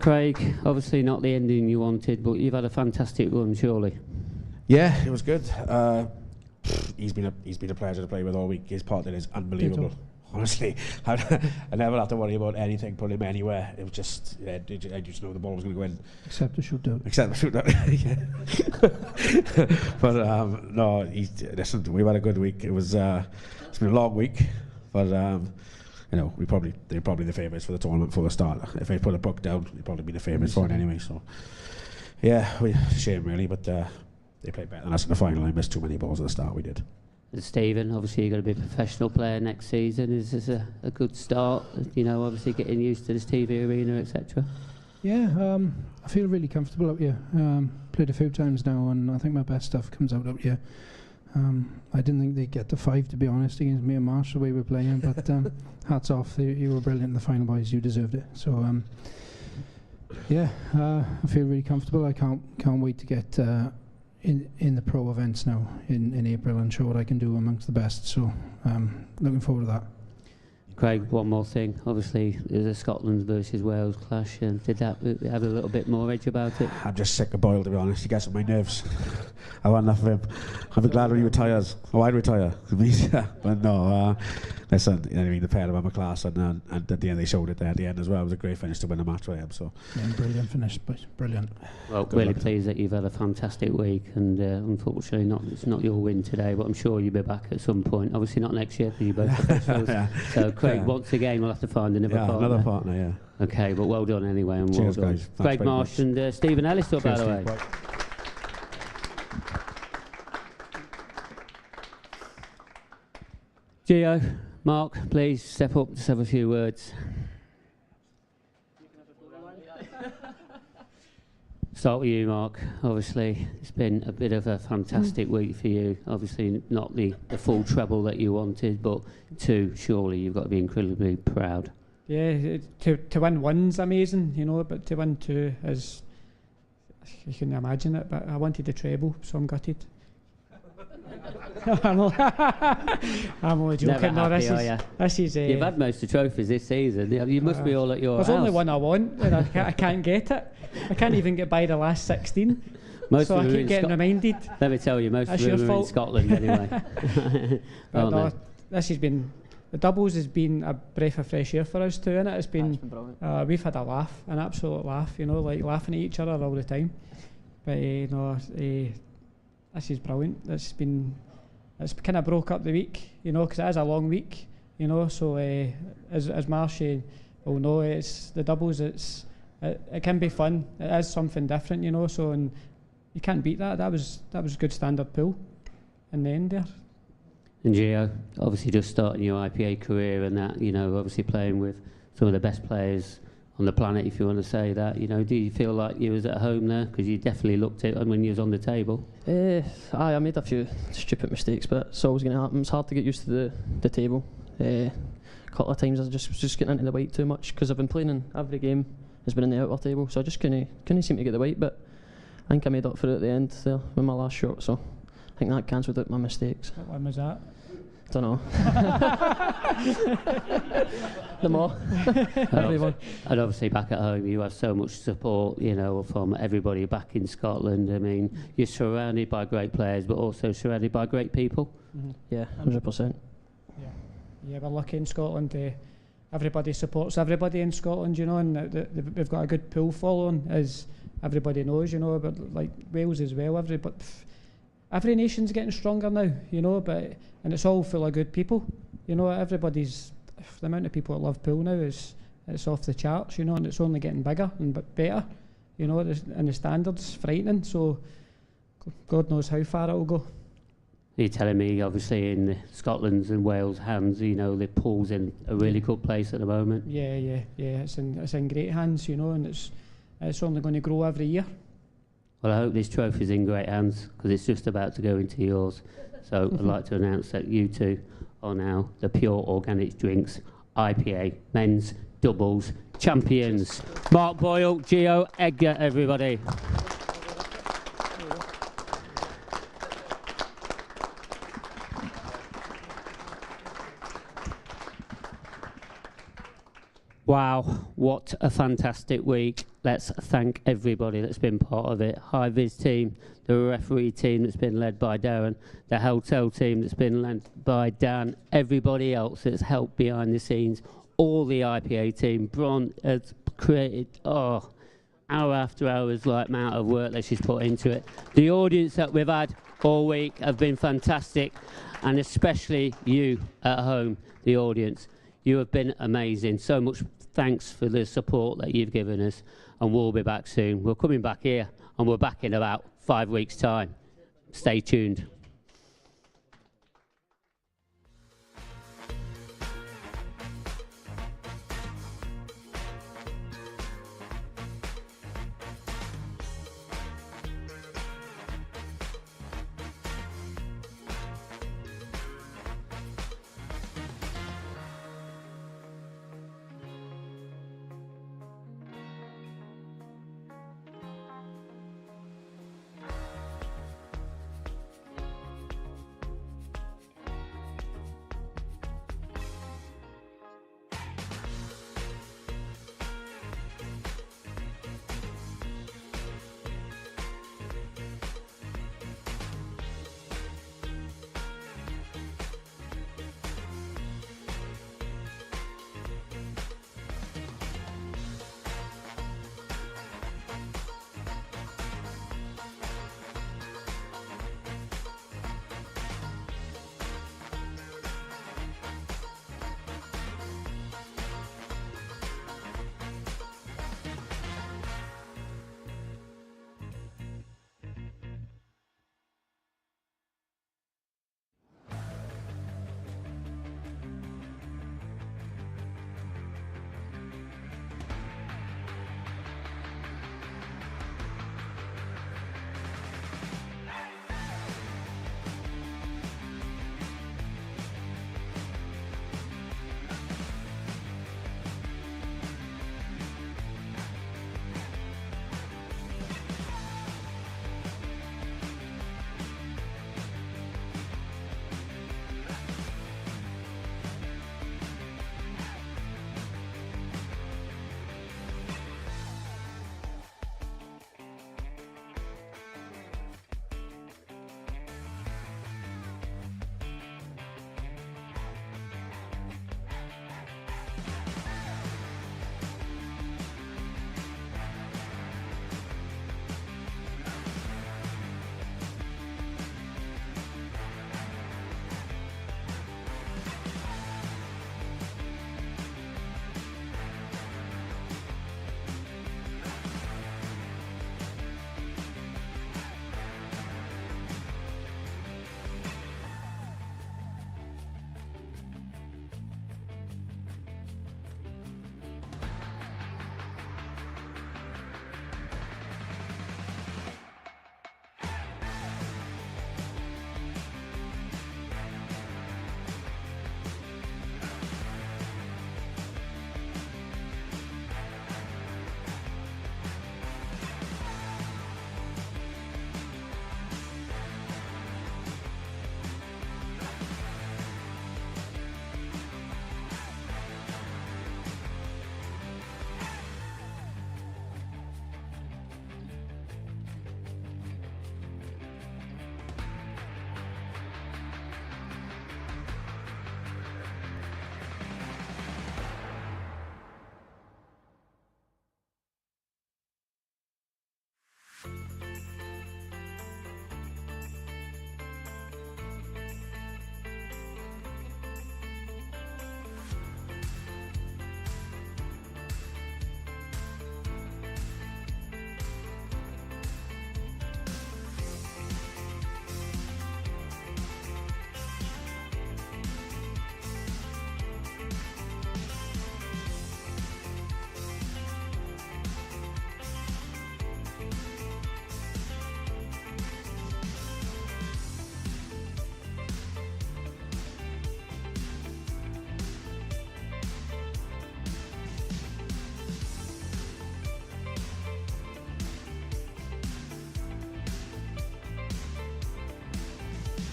S1: Craig, obviously not the ending you wanted, but you've had a fantastic run, surely.
S13: Yeah, it was good. He's been a pleasure to play with all week. His partner is unbelievable. honestly. I never had to worry about anything, put him anywhere. It was just, I just know the ball was going to go in.
S2: Except the shootout.
S13: Except the shootout, yeah. But no, listen, we've had a good week. It's been a long week, but you know, they're probably the favourites for the tournament for the start. If they put a book down, they'd probably be the favourites for it anyway. So, yeah, shame really, but they played better than us in the final. They missed too many balls at the start. We did.
S1: And Stephen, obviously you're going to be a professional player next season. Is this a good start? You know, obviously getting used to this TV arena, etc.
S18: Yeah, I feel really comfortable up here. Played a few times now, and I think my best stuff comes out up here. I didn't think they'd get to 5, to be honest, against me and Marsh the way we're playing, but hats off, you were brilliant in the final, boys. You deserved it. So yeah, I feel really comfortable. I can't wait to get in the pro events now in April and show what I can do amongst the best. So looking forward to that.
S1: Craig, one more thing. Obviously, there's a Scotland versus Wales clash, and did that have a little bit more edge about it?
S13: I'm just sick of Boyle, to be honest. He gets on my nerves. I want enough of him. I'll be glad when he retires. Oh, I'd retire. But no, listen, I mean, the pair of them are class, and at the end they showed it there at the end as well. It was a great finish to win a match for him. So
S18: yeah, brilliant finish, brilliant.
S1: Well, really pleased that you've had a fantastic week, and unfortunately, it's not your win today, but I'm sure you'll be back at some point. Obviously, not next year because you're both professionals.
S13: Yeah.
S1: So, Craig, once again, we'll have to find another partner.
S13: Another partner, yeah.
S1: Okay, but well done anyway, and
S13: cheers,
S1: well done.
S13: guys.
S1: Craig Marsh and Stephen Ellis, by the way. Gio, Mark, please step up, just have a few words. Start with you, Mark. Obviously, it's been a bit of a fantastic week for you. Obviously, not the full treble that you wanted, but 2, surely you've got to be incredibly proud.
S6: Yeah, to win 1's amazing, you know, but to win 2 is, you couldn't imagine it, but I wanted the treble, so I'm gutted. I'm only joking.
S1: Never happy,
S6: this is
S1: you've had most of the trophies this season. You must be all at your
S6: There's
S1: house.
S6: only one I want, and I can't get it. I can't even get by the last 16. So I keep getting reminded.
S1: Let me tell you, most of them are in Scotland anyway.
S6: No, this has been, the doubles has been a breath of fresh air for us too, innit? It's been we've had a laugh, an absolute laugh, you know, like laughing at each other all the time. But this is brilliant. It's kind of broke up the week, you know, because it is a long week, you know. So as Marshy will know, it's the doubles. It can be fun. It is something different, you know. So and you can't beat that. That was good standard pool in the end there.
S1: And Gio, obviously just starting your IPA career and that, you know, obviously playing with some of the best players on the planet, if you want to say that, you know, do you feel like you was at home there? Because you definitely looked it when you was on the table.
S19: I made a few stupid mistakes, but it's always going to happen. It's hard to get used to the table. A couple of times I was just getting into the white too much because I've been playing in every game has been in the outer table, so I just couldn't seem to get the white. But I think I made up for it at the end there with my last shot, so I think that cancelled out my mistakes.
S6: What one was that?
S19: Don't know. Them all. Everyone.
S1: And obviously back at home you have so much support, you know, from everybody back in Scotland. I mean, you're surrounded by great players, but also surrounded by great people.
S19: Mm-hmm. Yeah, 100%.
S6: Yeah, we're lucky in Scotland. Everybody supports everybody in Scotland, you know, and we've got a good pool following, as everybody knows, you know. But like Wales as well, every nation's getting stronger now, you know, and it's all full of good people, you know. The amount of people that love pool now it's off the charts, you know, and it's only getting bigger and better, you know, and the standards frightening, so God knows how far it'll go.
S1: You're telling me, obviously, in Scotland's and Wales' hands, you know, the pool's in a really good place at the moment.
S6: Yeah, it's in great hands, you know, and it's only going to grow every year.
S1: Well, I hope this trophy's in great hands, because it's just about to go into yours. So I'd like to announce that you two are now the Pure Organic Drinks IPA Men's Doubles Champions. Mark Boyle, Gio, Edgar, everybody. Wow, what a fantastic week. Let's thank everybody that's been part of it. High Vis team, the referee team that's been led by Darren, the hotel team that's been led by Dan, everybody else that's helped behind the scenes, all the IPA team. Bron has created, hour after hours, like amount of work that she's put into it. The audience that we've had all week have been fantastic, and especially you at home, the audience. You have been amazing. So much thanks for the support that you've given us, and we'll be back soon. We're coming back here, and we're back in about 5 weeks' time. Stay tuned.